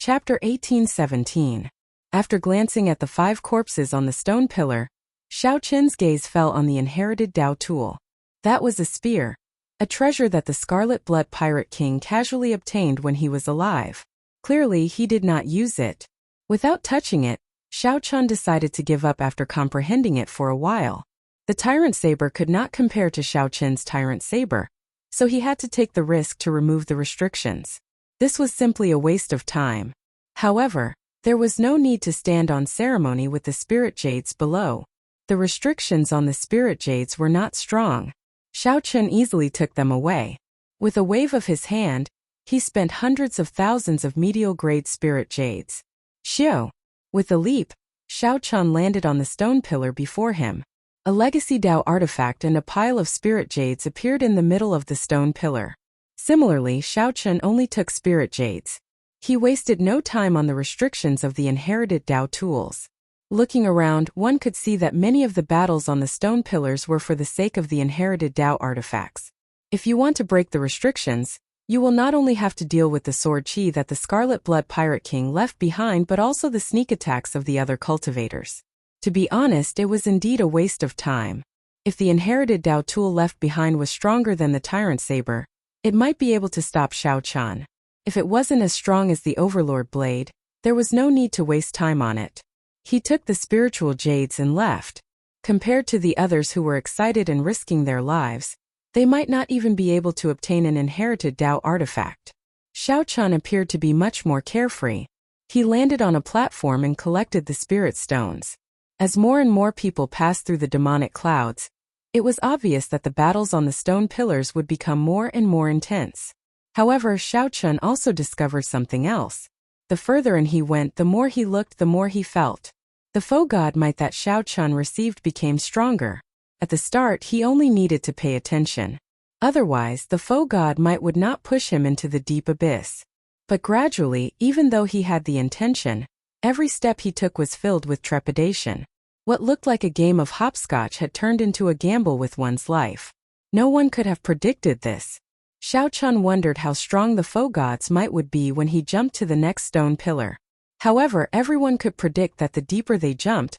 Chapter 1817. After glancing at the 5 corpses on the stone pillar, Xiao Qin's gaze fell on the inherited Dao tool. That was a spear, a treasure that the Scarlet Blood Pirate King casually obtained when he was alive. Clearly, he did not use it. Without touching it, Xiao Qin decided to give up after comprehending it for a while. The Tyrant Saber could not compare to Xiao Qin's Tyrant Saber, so he had to take the risk to remove the restrictions. This was simply a waste of time. However, there was no need to stand on ceremony with the spirit jades below. The restrictions on the spirit jades were not strong. Xiao Qin easily took them away. With a wave of his hand, he spent hundreds of thousands of medial-grade spirit jades. Xiao! With a leap, Xiao Qin landed on the stone pillar before him. A legacy Dao artifact and a pile of spirit jades appeared in the middle of the stone pillar. Similarly, Xiao Qin only took spirit jades. He wasted no time on the restrictions of the inherited Dao tools. Looking around, one could see that many of the battles on the stone pillars were for the sake of the inherited Dao artifacts. If you want to break the restrictions, you will not only have to deal with the sword chi that the Scarlet Blood Pirate King left behind but also the sneak attacks of the other cultivators. To be honest, it was indeed a waste of time. If the inherited Dao tool left behind was stronger than the Tyrant Saber, it might be able to stop Xiao Qin. If it wasn't as strong as the Overlord Blade, there was no need to waste time on it. He took the spiritual jades and left. Compared to the others who were excited and risking their lives, they might not even be able to obtain an inherited Dao artifact. Xiao Qin appeared to be much more carefree. He landed on a platform and collected the spirit stones. As more and more people passed through the demonic clouds, it was obvious that the battles on the stone pillars would become more and more intense. However, Xiao Qin also discovered something else. The further in he went, the more he looked, the more he felt. The foe god might that Xiao Qin received became stronger. At the start, he only needed to pay attention. Otherwise, the foe god might would not push him into the deep abyss. But gradually, even though he had the intention, every step he took was filled with trepidation. What looked like a game of hopscotch had turned into a gamble with one's life. No one could have predicted this. Xiao Qin wondered how strong the foe gods would be when he jumped to the next stone pillar. However, everyone could predict that the deeper they jumped,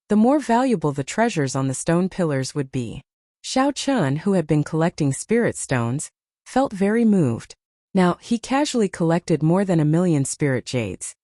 the more valuable the treasures on the stone pillars would be. Xiao Qin, who had been collecting spirit stones, felt very moved. Now, he casually collected more than 1,000,000 spirit jades.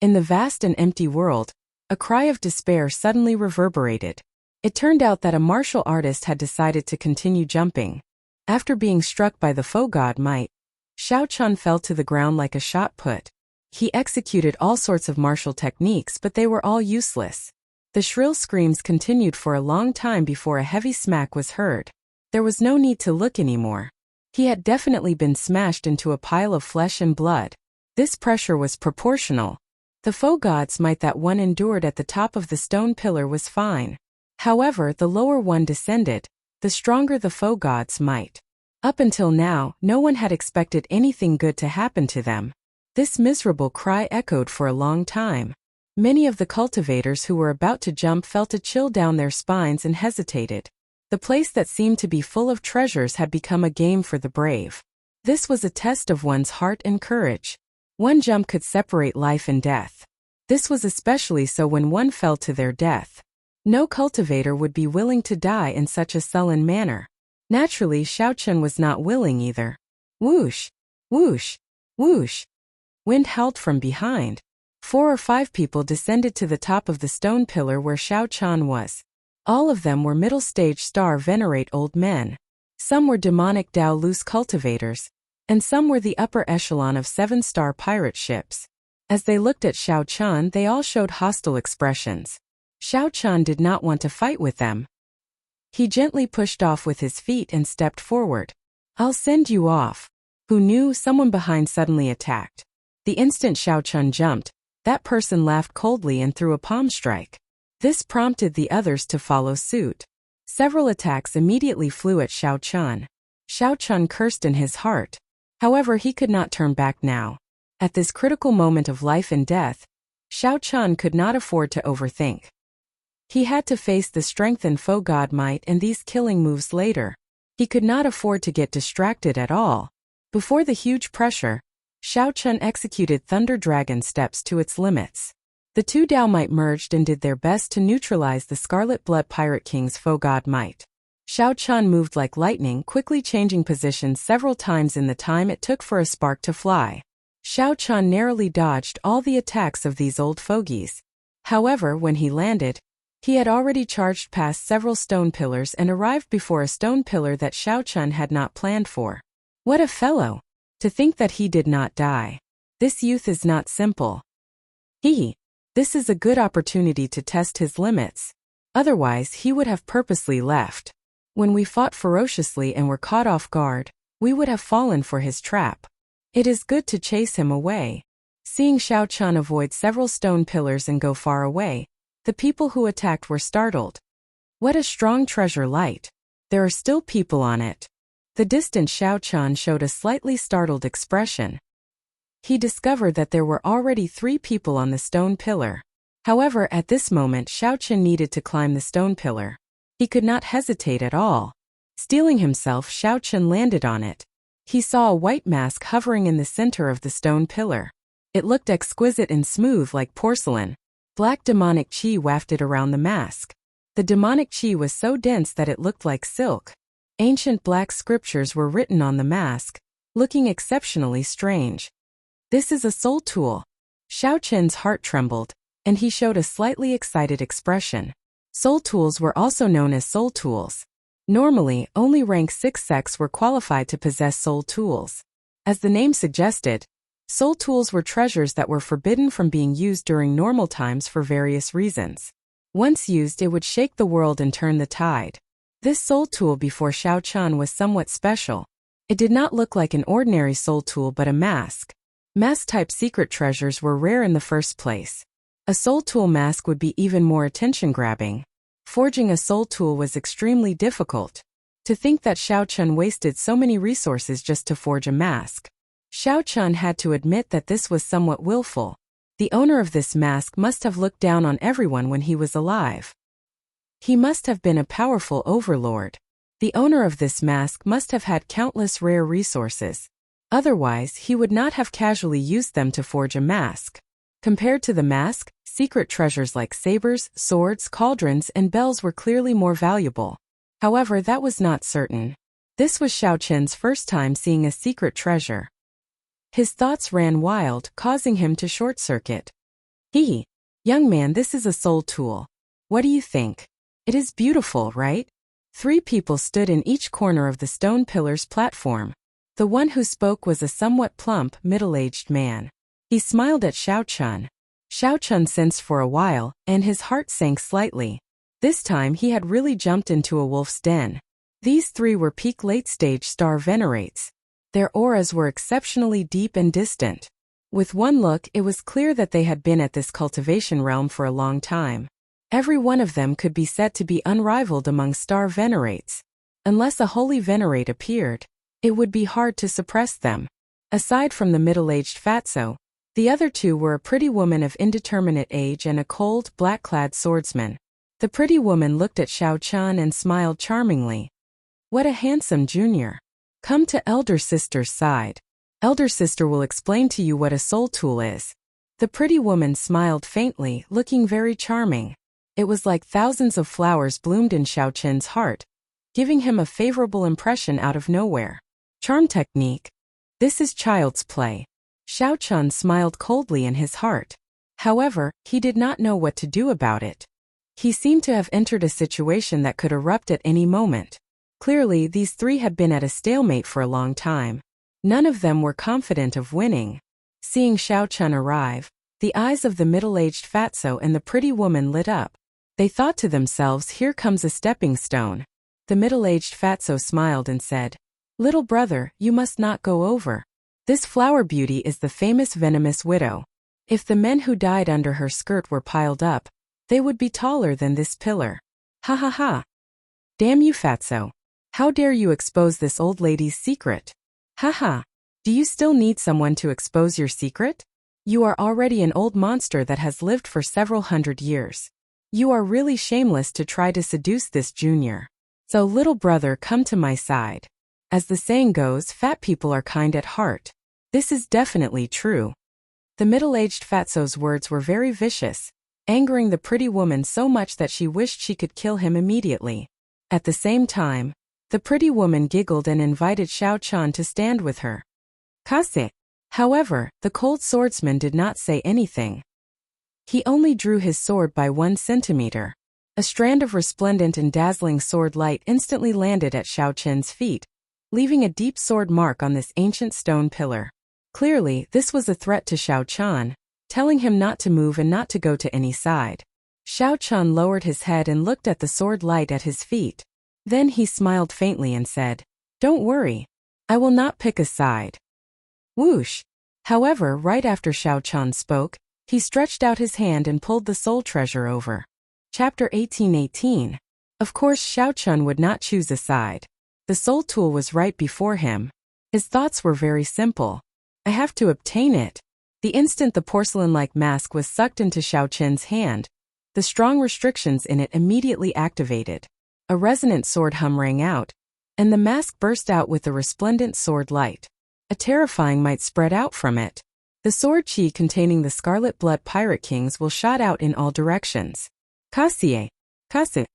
In the vast and empty world, a cry of despair suddenly reverberated. It turned out that a martial artist had decided to continue jumping. After being struck by the foe god might, Xiao Qin fell to the ground like a shot put. He executed all sorts of martial techniques, but they were all useless. The shrill screams continued for a long time before a heavy smack was heard. There was no need to look anymore. He had definitely been smashed into a pile of flesh and blood. This pressure was proportional. The foe god's might that one endured at the top of the stone pillar was fine. However, the lower one descended, the stronger the foe god's might. Up until now, no one had expected anything good to happen to them. This miserable cry echoed for a long time. Many of the cultivators who were about to jump felt a chill down their spines and hesitated. The place that seemed to be full of treasures had become a game for the brave. This was a test of one's heart and courage. One jump could separate life and death. This was especially so when one fell to their death. No cultivator would be willing to die in such a sullen manner. Naturally, Xiao Qin was not willing either. Whoosh! Whoosh! Whoosh! Wind howled from behind. 4 or 5 people descended to the top of the stone pillar where Xiao Qin was. All of them were middle-stage star venerate old men. Some were demonic Dao loose cultivators, and some were the upper echelon of 7-star pirate ships. As they looked at Xiao Qin, they all showed hostile expressions. Xiao Qin did not want to fight with them. He gently pushed off with his feet and stepped forward. "I'll send you off." Who knew? Someone behind suddenly attacked. The instant Xiao Qin jumped, that person laughed coldly and threw a palm strike. This prompted the others to follow suit. Several attacks immediately flew at Xiao Qin. Xiao Qin cursed in his heart. However, he could not turn back now. At this critical moment of life and death, Xiao Qin could not afford to overthink. He had to face the strengthened foe god might and these killing moves later. He could not afford to get distracted at all. Before the huge pressure, Xiao Chun executed Thunder Dragon steps to its limits. The two Dao Might merged and did their best to neutralize the Scarlet Blood Pirate King's foe God Might. Xiao Chun moved like lightning, quickly changing positions several times in the time it took for a spark to fly. Xiao Chun narrowly dodged all the attacks of these old fogies. However, when he landed, he had already charged past several stone pillars and arrived before a stone pillar that Xiao Chun had not planned for. What a fellow! To think that he did not die. This youth is not simple. This is a good opportunity to test his limits. Otherwise, he would have purposely left. When we fought ferociously and were caught off guard, we would have fallen for his trap. It is good to chase him away. Seeing Xiao Chun avoid several stone pillars and go far away, the people who attacked were startled. What a strong treasure light! There are still people on it. The distant Xiao Chun showed a slightly startled expression. He discovered that there were already 3 people on the stone pillar. However, at this moment Xiao Chun needed to climb the stone pillar. He could not hesitate at all. Steeling himself, Xiao Chun landed on it. He saw a white mask hovering in the center of the stone pillar. It looked exquisite and smooth like porcelain. Black demonic qi wafted around the mask. The demonic qi was so dense that it looked like silk. Ancient black scriptures were written on the mask, looking exceptionally strange. This is a soul tool. Xiao Chun's heart trembled, and he showed a slightly excited expression. Soul tools were also known as soul tools. Normally, only rank 6 sects were qualified to possess soul tools. As the name suggested, soul tools were treasures that were forbidden from being used during normal times for various reasons. Once used, it would shake the world and turn the tide. This soul tool before Xiao Chun was somewhat special. It did not look like an ordinary soul tool but a mask. Mask-type secret treasures were rare in the first place. A soul tool mask would be even more attention-grabbing. Forging a soul tool was extremely difficult. To think that Xiao Chun wasted so many resources just to forge a mask. Xiao Chun had to admit that this was somewhat willful. The owner of this mask must have looked down on everyone when he was alive. He must have been a powerful overlord. The owner of this mask must have had countless rare resources. Otherwise, he would not have casually used them to forge a mask. Compared to the mask, secret treasures like sabers, swords, cauldrons, and bells were clearly more valuable. However, that was not certain. This was Xiao Chun's first time seeing a secret treasure. His thoughts ran wild, causing him to short-circuit. Young man, this is a soul tool. What do you think? It is beautiful, right? 3 people stood in each corner of the stone pillar's platform. The one who spoke was a somewhat plump, middle-aged man. He smiled at Xiao Chun. Xiao Chun sensed for a while, and his heart sank slightly. This time he had really jumped into a wolf's den. These 3 were peak late-stage star venerates. Their auras were exceptionally deep and distant. With one look, it was clear that they had been at this cultivation realm for a long time. Every one of them could be said to be unrivaled among star venerates. Unless a holy venerate appeared, it would be hard to suppress them. Aside from the middle-aged fatso, the other 2 were a pretty woman of indeterminate age and a cold, black-clad swordsman. The pretty woman looked at Xiao Chun and smiled charmingly. What a handsome junior. Come to elder sister's side. Elder sister will explain to you what a soul tool is. The pretty woman smiled faintly, looking very charming. It was like thousands of flowers bloomed in Xiao Chun's heart, giving him a favorable impression out of nowhere. Charm technique. This is child's play. Xiao Chun smiled coldly in his heart. However, he did not know what to do about it. He seemed to have entered a situation that could erupt at any moment. Clearly, these 3 had been at a stalemate for a long time. None of them were confident of winning. Seeing Xiao Chun arrive, the eyes of the middle-aged fatso and the pretty woman lit up. They thought to themselves, here comes a stepping stone. The middle-aged fatso smiled and said, Little brother, you must not go over. This flower beauty is the famous venomous widow. If the men who died under her skirt were piled up, they would be taller than this pillar. Ha ha ha. Damn you, fatso. How dare you expose this old lady's secret? Ha ha. Do you still need someone to expose your secret? You are already an old monster that has lived for several hundred years. You are really shameless to try to seduce this junior. So little brother, come to my side. As the saying goes, fat people are kind at heart. This is definitely true. The middle-aged fatso's words were very vicious, angering the pretty woman so much that she wished she could kill him immediately. At the same time, the pretty woman giggled and invited Xiao Chan to stand with her. Kase. However, the cold swordsman did not say anything. He only drew his sword by 1 centimeter. A strand of resplendent and dazzling sword light instantly landed at Xiao Chen's feet, leaving a deep sword mark on this ancient stone pillar. Clearly, this was a threat to Xiao Chan, telling him not to move and not to go to any side. Xiao Chan lowered his head and looked at the sword light at his feet. Then he smiled faintly and said, "Don't worry. I will not pick a side." Whoosh! However, right after Xiao Chan spoke, he stretched out his hand and pulled the soul treasure over. Chapter 18:18. Of course Xiao Chan would not choose a side. The soul tool was right before him. His thoughts were very simple. I have to obtain it. The instant the porcelain-like mask was sucked into Xiao Chen's hand, the strong restrictions in it immediately activated. A resonant sword hum rang out, and the mask burst out with a resplendent sword light. A terrifying might spread out from it. The sword chi containing the Scarlet Blood Pirate Kings will shot out in all directions. Kasie. Kase.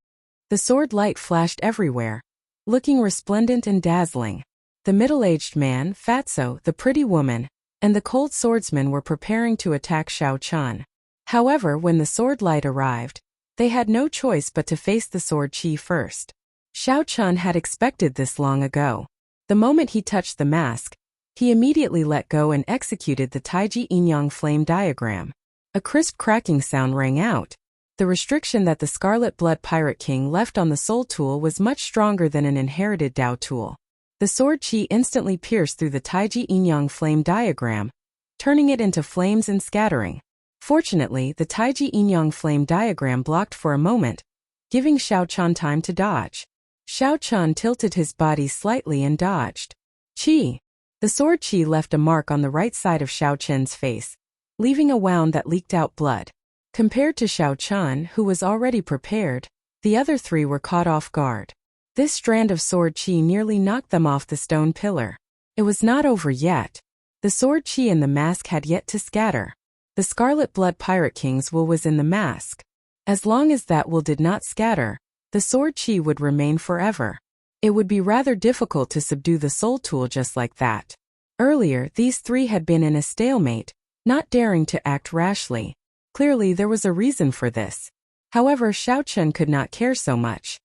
The sword light flashed everywhere, looking resplendent and dazzling. The middle-aged man, Fatso, the pretty woman, and the cold swordsman were preparing to attack Xiao Chan. However, when the sword light arrived, they had no choice but to face the sword chi first. Xiao Chan had expected this long ago. The moment he touched the mask, he immediately let go and executed the Taiji Yin-Yang flame diagram. A crisp cracking sound rang out. The restriction that the Scarlet Blood Pirate King left on the soul tool was much stronger than an inherited Dao tool. The sword chi instantly pierced through the Taiji Yin-Yang flame diagram, turning it into flames and scattering. Fortunately, the Taiji Yin-Yang flame diagram blocked for a moment, giving Xiao Chan time to dodge. Xiao Chan tilted his body slightly and dodged. Chi. The sword chi left a mark on the right side of Xiao Chen's face, leaving a wound that leaked out blood. Compared to Xiao Chan, who was already prepared, the other three were caught off guard. This strand of sword chi nearly knocked them off the stone pillar. It was not over yet. The sword chi in the mask had yet to scatter. The Scarlet Blood Pirate King's will was in the mask. As long as that will did not scatter, the sword chi would remain forever. It would be rather difficult to subdue the soul tool just like that. Earlier, these three had been in a stalemate, not daring to act rashly. Clearly there was a reason for this. However, Xiao Chen could not care so much.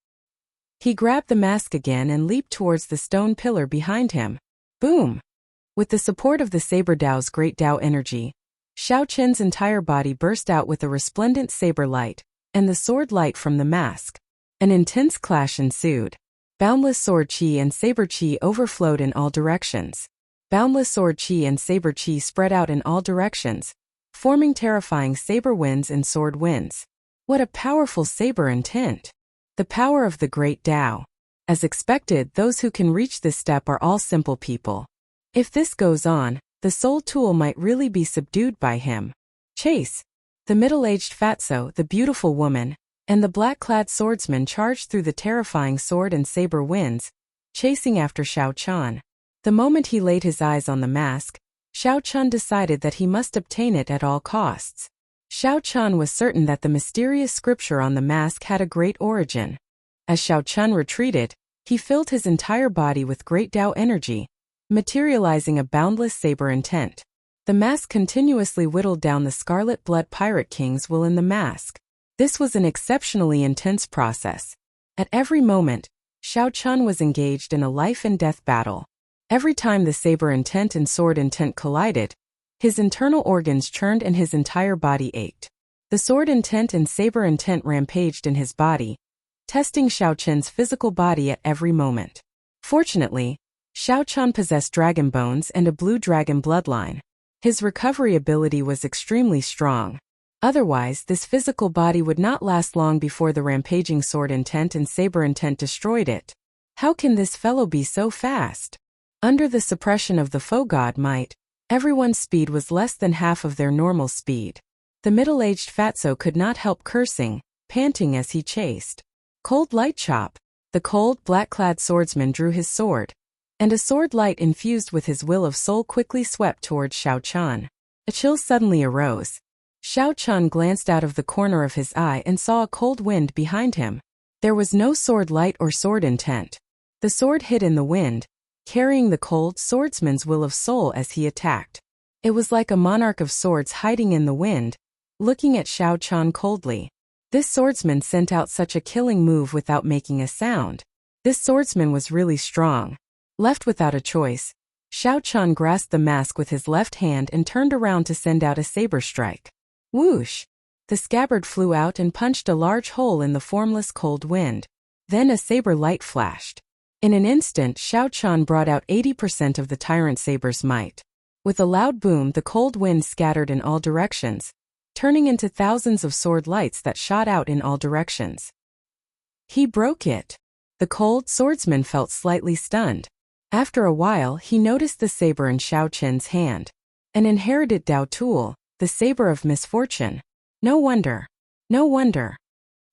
He grabbed the mask again and leaped towards the stone pillar behind him. Boom! With the support of the Saber Dao's great Dao energy, Xiao Chen's entire body burst out with a resplendent saber light, and the sword light from the mask. An intense clash ensued. Boundless sword chi and saber chi overflowed in all directions. Boundless sword chi and saber chi spread out in all directions, forming terrifying saber winds and sword winds. What a powerful saber intent! The power of the great Dao. As expected, those who can reach this step are all simple people. If this goes on, the soul tool might really be subdued by him. Chase! The middle-aged fatso, the beautiful woman, and the black-clad swordsman charged through the terrifying sword and saber winds, chasing after Xiao Chan. The moment he laid his eyes on the mask, Xiao Chan decided that he must obtain it at all costs. Xiao Chan was certain that the mysterious scripture on the mask had a great origin. As Xiao Chan retreated, he filled his entire body with great Dao energy, materializing a boundless saber intent. The mask continuously whittled down the Scarlet Blood Pirate King's will in the mask. This was an exceptionally intense process. At every moment, Xiao Chan was engaged in a life-and-death battle. Every time the saber intent and sword intent collided, his internal organs churned and his entire body ached. The sword intent and saber intent rampaged in his body, testing Xiao Chen's physical body at every moment. Fortunately, Xiao Chan possessed dragon bones and a blue dragon bloodline. His recovery ability was extremely strong. Otherwise, this physical body would not last long before the rampaging sword intent and saber intent destroyed it. How can this fellow be so fast? Under the suppression of the foe god might, everyone's speed was less than half of their normal speed. The middle-aged fatso could not help cursing, panting as he chased. Cold light chop. The cold, black-clad swordsman drew his sword, and a sword light infused with his will of soul quickly swept towards Xiao Chan. A chill suddenly arose. Xiao Chan glanced out of the corner of his eye and saw a cold wind behind him. There was no sword light or sword intent. The sword hid in the wind, carrying the cold swordsman's will of soul as he attacked. It was like a monarch of swords hiding in the wind, looking at Xiao Chan coldly. This swordsman sent out such a killing move without making a sound. This swordsman was really strong. Left without a choice, Xiao Chan grasped the mask with his left hand and turned around to send out a saber strike. Whoosh! The scabbard flew out and punched a large hole in the formless cold wind. Then a saber light flashed. In an instant, Xiao Chan brought out 80% of the tyrant saber's might. With a loud boom, the cold wind scattered in all directions, turning into thousands of sword lights that shot out in all directions. He broke it. The cold swordsman felt slightly stunned. After a while, he noticed the saber in Xiao Chen's hand. An inherited Dao tool, the saber of misfortune. No wonder. No wonder.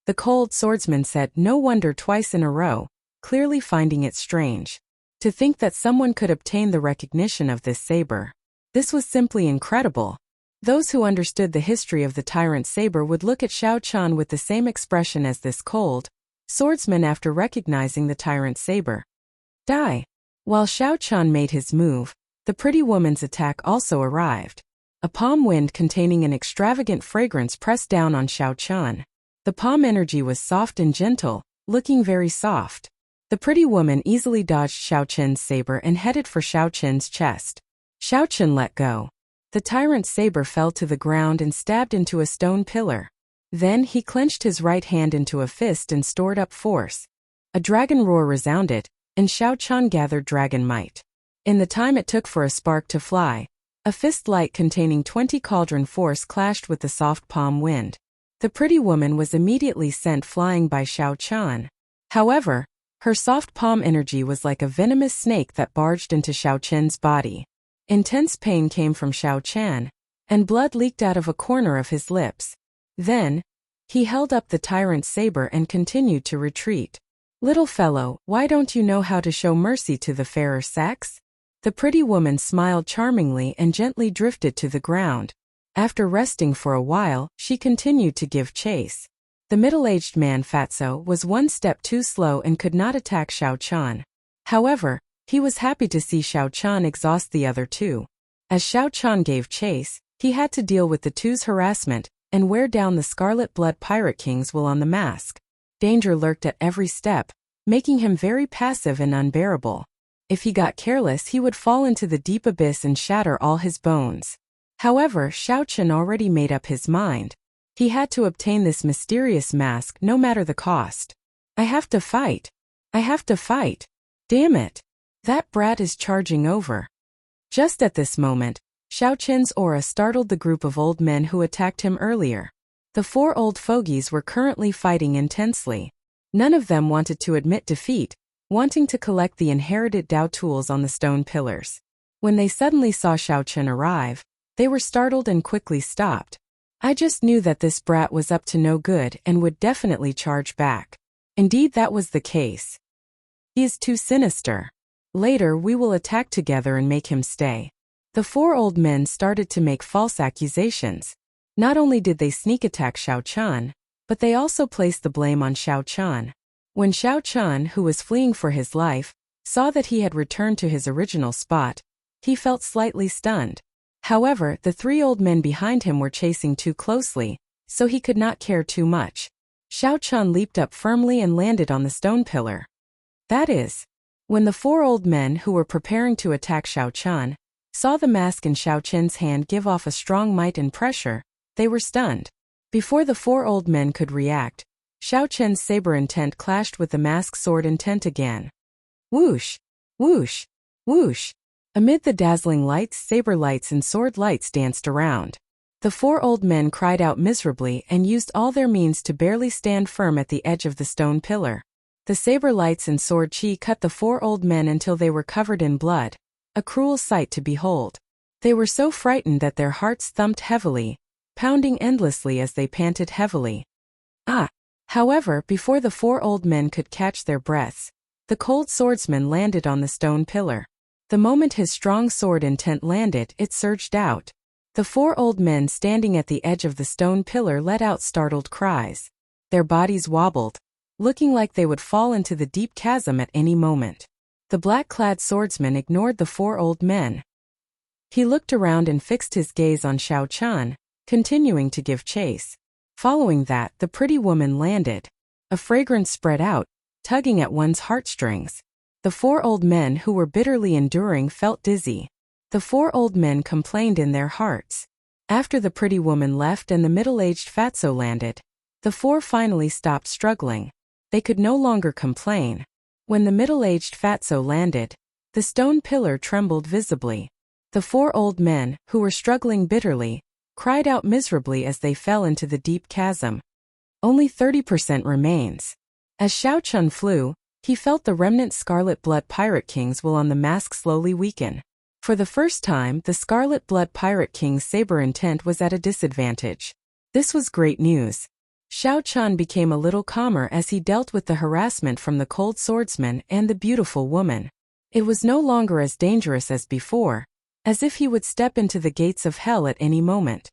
The cold swordsman said no wonder twice in a row, clearly finding it strange. To think that someone could obtain the recognition of this saber. This was simply incredible. Those who understood the history of the tyrant saber would look at Xiao Chan with the same expression as this cold swordsman after recognizing the tyrant saber. Die. While Xiao Chan made his move, the pretty woman's attack also arrived. A palm wind containing an extravagant fragrance pressed down on Xiao Chan. The palm energy was soft and gentle, looking very soft. The pretty woman easily dodged Xiao Chen's saber and headed for Xiao Chen's chest. Xiao Chen let go. The tyrant's saber fell to the ground and stabbed into a stone pillar. Then he clenched his right hand into a fist and stored up force. A dragon roar resounded, and Xiao Chan gathered dragon might. In the time it took for a spark to fly, a fist light containing 20 cauldron force clashed with the soft palm wind. The pretty woman was immediately sent flying by Xiao Chan. However, her soft palm energy was like a venomous snake that barged into Xiao Chen's body. Intense pain came from Xiao Chan, and blood leaked out of a corner of his lips. Then, he held up the tyrant's saber and continued to retreat. Little fellow, why don't you know how to show mercy to the fairer sex? The pretty woman smiled charmingly and gently drifted to the ground. After resting for a while, she continued to give chase. The middle-aged man Fatso was one step too slow and could not attack Xiao Chan. However, he was happy to see Xiao Chan exhaust the other two. As Xiao Chan gave chase, he had to deal with the two's harassment and wear down the Scarlet Blood Pirate King's will on the mask. Danger lurked at every step, making him very passive and unbearable. If he got careless, he would fall into the deep abyss and shatter all his bones. However, Xiao Chen already made up his mind. He had to obtain this mysterious mask no matter the cost. I have to fight. I have to fight. Damn it. That brat is charging over. Just at this moment, Xiao Chen's aura startled the group of old men who attacked him earlier. The four old fogies were currently fighting intensely. None of them wanted to admit defeat, wanting to collect the inherited Dao tools on the stone pillars. When they suddenly saw Xiao Chen arrive, they were startled and quickly stopped. I just knew that this brat was up to no good and would definitely charge back. Indeed, that was the case. He is too sinister. Later we will attack together and make him stay. The four old men started to make false accusations. Not only did they sneak attack Xiao Chan, but they also placed the blame on Xiao Chan. When Xiao Chan, who was fleeing for his life, saw that he had returned to his original spot, he felt slightly stunned. However, the three old men behind him were chasing too closely, so he could not care too much. Xiao Chan leaped up firmly and landed on the stone pillar. That is, when the four old men who were preparing to attack Xiao Chan saw the mask in Xiao Chen's hand give off a strong might and pressure, they were stunned. Before the four old men could react, Xiao Chen's saber intent clashed with the mask's sword intent again. Whoosh! Whoosh! Whoosh! Amid the dazzling lights, saber lights and sword lights danced around. The four old men cried out miserably and used all their means to barely stand firm at the edge of the stone pillar. The saber lights and sword chi cut the four old men until they were covered in blood, a cruel sight to behold. They were so frightened that their hearts thumped heavily, pounding endlessly as they panted heavily. However, before the four old men could catch their breaths, The cold swordsman landed on the stone pillar. The moment his strong sword intent landed, it surged out. The 4 old men standing at the edge of the stone pillar let out startled cries. Their bodies wobbled, looking like they would fall into the deep chasm at any moment. The black-clad swordsman ignored the 4 old men. He looked around and fixed his gaze on Xiao Chun, continuing to give chase. Following that, the pretty woman landed. A fragrance spread out, tugging at one's heartstrings. The 4 old men who were bitterly enduring felt dizzy. The 4 old men complained in their hearts. After the pretty woman left and the middle-aged fatso landed, the 4 finally stopped struggling. They could no longer complain. When the middle-aged fatso landed, the stone pillar trembled visibly. The 4 old men, who were struggling bitterly, cried out miserably as they fell into the deep chasm. Only 30% remains. As Xiao Chun flew, he felt the remnant Scarlet Blood Pirate King's will on the mask slowly weaken. For the first time, the Scarlet Blood Pirate King's saber intent was at a disadvantage. This was great news. Xiao Chun became a little calmer as he dealt with the harassment from the cold swordsman and the beautiful woman. It was no longer as dangerous as before, as if he would step into the gates of hell at any moment.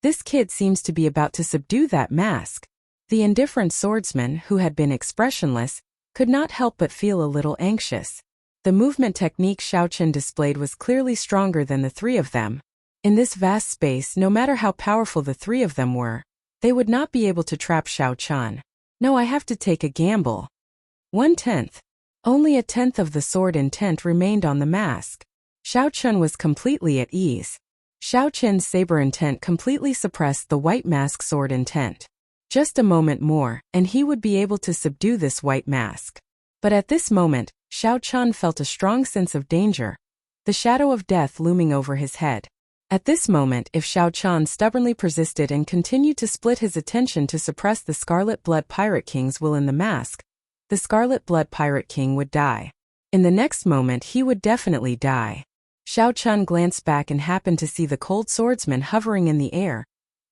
This kid seems to be about to subdue that mask. The indifferent swordsman, who had been expressionless, could not help but feel a little anxious. The movement technique Xiao Chun displayed was clearly stronger than the 3 of them. In this vast space, no matter how powerful the 3 of them were, they would not be able to trap Xiao Chun. No, I have to take a gamble. 1/10. Only a tenth of the sword intent remained on the mask. Xiao Chun was completely at ease. Xiao Chun's saber intent completely suppressed the white mask sword intent. Just a moment more, and he would be able to subdue this white mask. But at this moment, Xiao Chun felt a strong sense of danger, the shadow of death looming over his head. At this moment, if Xiao Chun stubbornly persisted and continued to split his attention to suppress the Scarlet Blood Pirate King's will in the mask, the Scarlet Blood Pirate King would die. In the next moment, he would definitely die. Xiao Chun glanced back and happened to see the cold swordsman hovering in the air,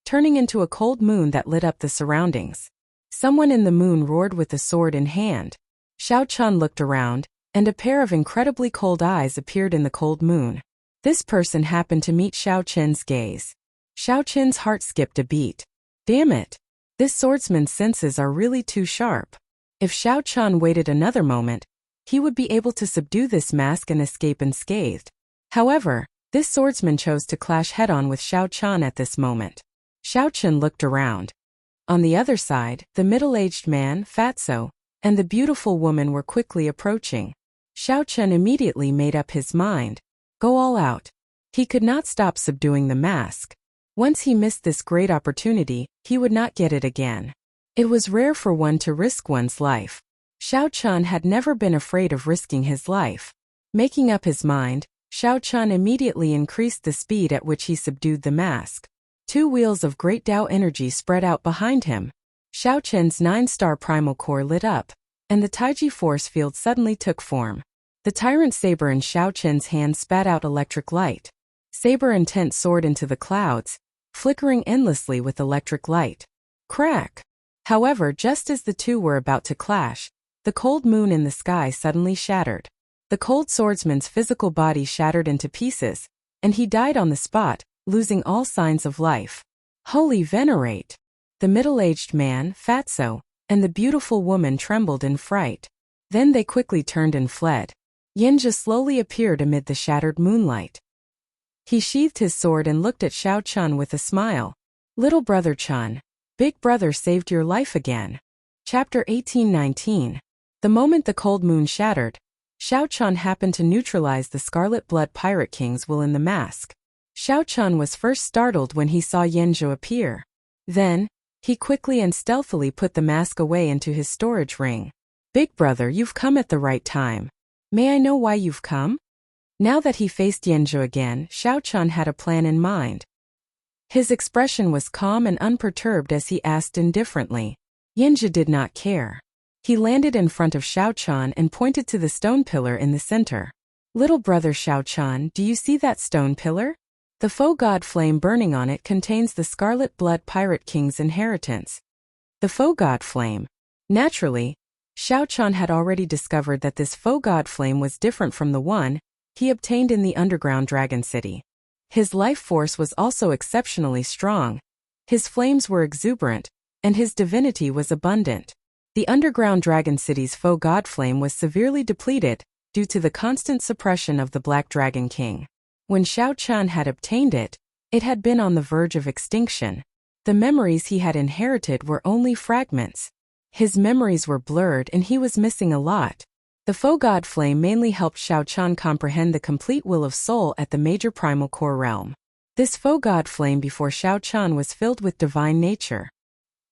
turning into a cold moon that lit up the surroundings. Someone in the moon roared with a sword in hand. Xiao Chun looked around, and a pair of incredibly cold eyes appeared in the cold moon. This person happened to meet Xiao Chun's gaze. Xiao Chun's heart skipped a beat. Damn it! This swordsman's senses are really too sharp. If Xiao Chun waited another moment, he would be able to subdue this mask and escape unscathed. However, this swordsman chose to clash head-on with Xiao Chun at this moment. Xiao Chun looked around. On the other side, the middle-aged man, Fatso, and the beautiful woman were quickly approaching. Xiao Chun immediately made up his mind. Go all out. He could not stop subduing the mask. Once he missed this great opportunity, he would not get it again. It was rare for one to risk one's life. Xiao Chun had never been afraid of risking his life. Making up his mind, Xiao Chun immediately increased the speed at which he subdued the mask. 2 wheels of great Tao energy spread out behind him. Xiao Chun's 9-star primal core lit up, and the Taiji force field suddenly took form. The tyrant saber in Xiao Chun's hand spat out electric light. Saber intent soared into the clouds, flickering endlessly with electric light. Crack! However, just as the 2 were about to clash, the cold moon in the sky suddenly shattered. The cold swordsman's physical body shattered into pieces, and he died on the spot, losing all signs of life. Holy venerate! The middle-aged man, Fatso, and the beautiful woman trembled in fright. Then they quickly turned and fled. Yenja slowly appeared amid the shattered moonlight. He sheathed his sword and looked at Xiao Chun with a smile. Little brother Chun, big brother saved your life again. Chapter 18-19. The moment the cold moon shattered, Xiao Chun happened to neutralize the Scarlet Blood Pirate King's will in the mask. Xiao Chun was first startled when he saw Yenjo appear. Then, he quickly and stealthily put the mask away into his storage ring. Big brother, you've come at the right time. May I know why you've come? Now that he faced Yenjo again, Xiao Chun had a plan in mind. His expression was calm and unperturbed as he asked indifferently. Yenjo did not care. He landed in front of Xiao Chun and pointed to the stone pillar in the center. Little brother Xiao Chun, do you see that stone pillar? The faux god flame burning on it contains the Scarlet Blood Pirate King's inheritance. The faux god flame. Naturally, Xiao Chan had already discovered that this faux god flame was different from the one he obtained in the underground dragon city. His life force was also exceptionally strong. His flames were exuberant, and his divinity was abundant. The underground dragon city's faux god flame was severely depleted due to the constant suppression of the Black Dragon King. When Xiao Chan had obtained it, it had been on the verge of extinction. The memories he had inherited were only fragments. His memories were blurred and he was missing a lot. The faux god flame mainly helped Xiao Chan comprehend the complete will of soul at the major primal core realm. This faux god flame before Xiao Chan was filled with divine nature.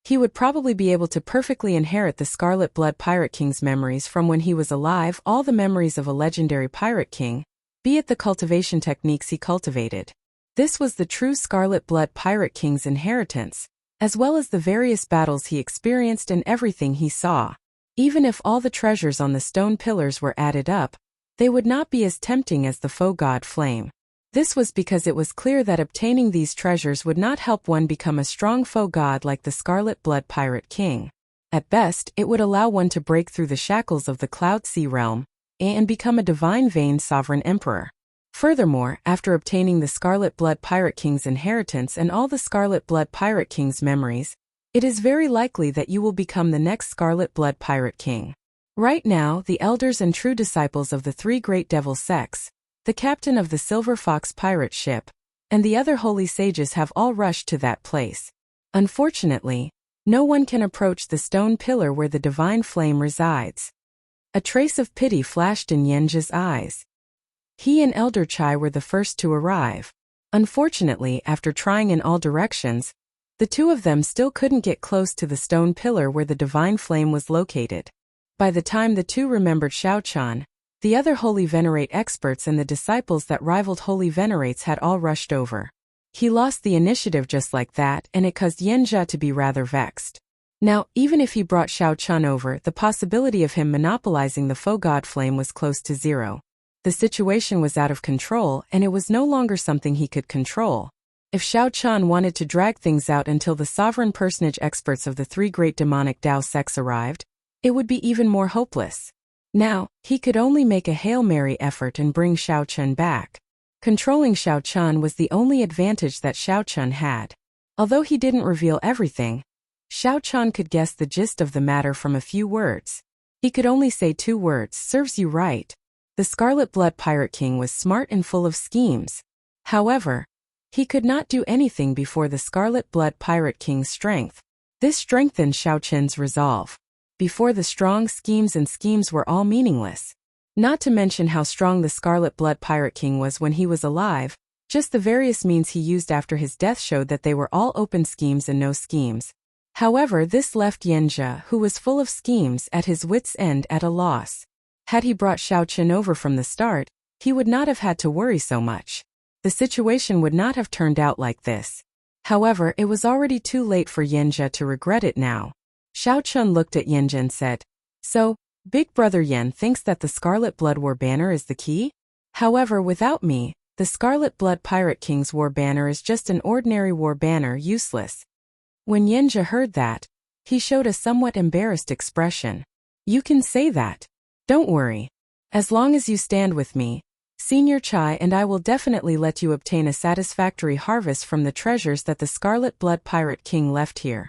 He would probably be able to perfectly inherit the Scarlet Blood Pirate King's memories from when he was alive, all the memories of a legendary pirate king, be it the cultivation techniques he cultivated. This was the true Scarlet Blood Pirate King's inheritance, as well as the various battles he experienced and everything he saw. Even if all the treasures on the stone pillars were added up, they would not be as tempting as the faux god flame. This was because it was clear that obtaining these treasures would not help one become a strong faux god like the Scarlet Blood Pirate King. At best, it would allow one to break through the shackles of the Cloud Sea realm and become a divine veined sovereign emperor. Furthermore, after obtaining the Scarlet Blood Pirate King's inheritance and all the Scarlet Blood Pirate King's memories, it is very likely that you will become the next Scarlet Blood Pirate King. Right now, the elders and true disciples of the three great devil sects, the captain of the Silver Fox pirate ship, and the other holy sages have all rushed to that place. Unfortunately, no one can approach the stone pillar where the divine flame resides. A trace of pity flashed in Yenja's eyes. He and Elder Chai were the first to arrive. Unfortunately, after trying in all directions, the two of them still couldn't get close to the stone pillar where the divine flame was located. By the time the two remembered Xiao Chan, the other Holy Venerate experts and the disciples that rivaled Holy Venerates had all rushed over. He lost the initiative just like that, and it caused Yenja to be rather vexed. Now, even if he brought Xiao Chan over, the possibility of him monopolizing the faux god flame was close to zero. The situation was out of control, and it was no longer something he could control. If Xiao Chan wanted to drag things out until the sovereign personage experts of the three great demonic Dao sects arrived, it would be even more hopeless. Now, he could only make a Hail Mary effort and bring Xiao Chan back. Controlling Xiao Chan was the only advantage that Xiao Chan had. Although he didn't reveal everything, Xiao Chan could guess the gist of the matter from a few words. He could only say 2 words, "Serves you right." The Scarlet Blood Pirate King was smart and full of schemes. However, he could not do anything before the Scarlet Blood Pirate King's strength. This strengthened Xiao Chen's resolve. Before the strong schemes were all meaningless. Not to mention how strong the Scarlet Blood Pirate King was when he was alive, just the various means he used after his death showed that they were all open schemes and no schemes. However, this left Yenja, who was full of schemes, at his wits' end at a loss. Had he brought Xiao Chen over from the start, he would not have had to worry so much. The situation would not have turned out like this. However, it was already too late for Yenja to regret it now. Xiao Chun looked at Yenja and said, "So, Big Brother Yen thinks that the Scarlet Blood War Banner is the key? However, without me, the Scarlet Blood Pirate King's war banner is just an ordinary war banner, useless." When Yenja heard that, he showed a somewhat embarrassed expression. "You can say that. Don't worry. As long as you stand with me, Senior Chai and I will definitely let you obtain a satisfactory harvest from the treasures that the Scarlet Blood Pirate King left here.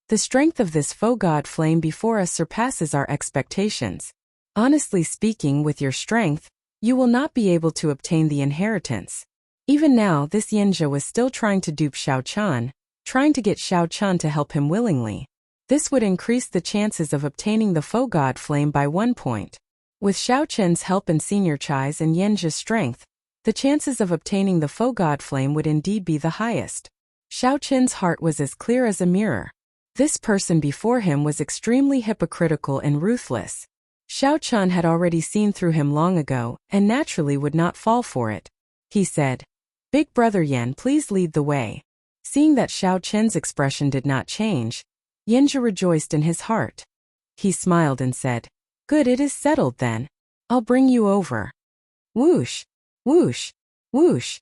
The strength of this faux god flame before us surpasses our expectations. Honestly speaking, with your strength, you will not be able to obtain the inheritance." Even now, this Yenja was still trying to dupe Xiao Chan, trying to get Xiao Chan to help him willingly. This would increase the chances of obtaining the faux god flame by 1 point. With Xiao Chen's help and Senior Chai's and Yenja's strength, the chances of obtaining the faux god flame would indeed be the highest. Xiao Chen's heart was as clear as a mirror. This person before him was extremely hypocritical and ruthless. Xiao Chan had already seen through him long ago, and naturally would not fall for it. He said, "Big Brother Yen, please lead the way." Seeing that Xiao Chen's expression did not change, Yenja rejoiced in his heart. He smiled and said, "Good, it is settled then. I'll bring you over." Whoosh, whoosh, whoosh.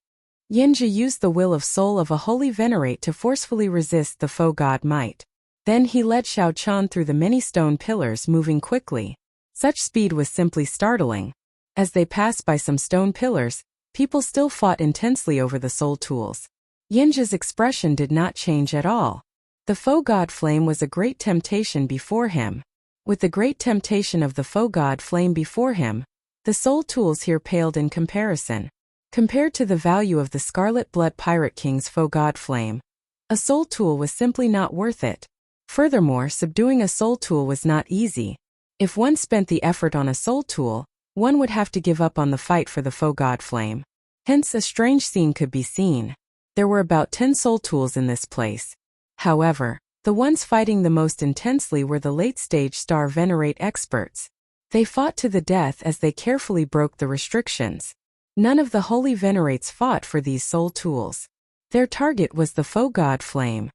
Yenja used the will of soul of a holy venerate to forcefully resist the faux god might. Then he led Xiao Chan through the many stone pillars, moving quickly. Such speed was simply startling. As they passed by some stone pillars, people still fought intensely over the soul tools. Yinja's expression did not change at all. The foe god flame was a great temptation before him. With the great temptation of the foe god flame before him, the soul tools here paled in comparison. Compared to the value of the Scarlet Blood Pirate King's foe god flame, a soul tool was simply not worth it. Furthermore, subduing a soul tool was not easy. If one spent the effort on a soul tool, one would have to give up on the fight for the foe god flame. Hence, a strange scene could be seen. There were about 10 soul tools in this place. However, the ones fighting the most intensely were the late-stage Star Venerate experts. They fought to the death as they carefully broke the restrictions. None of the Holy Venerates fought for these soul tools. Their target was the foe god flame.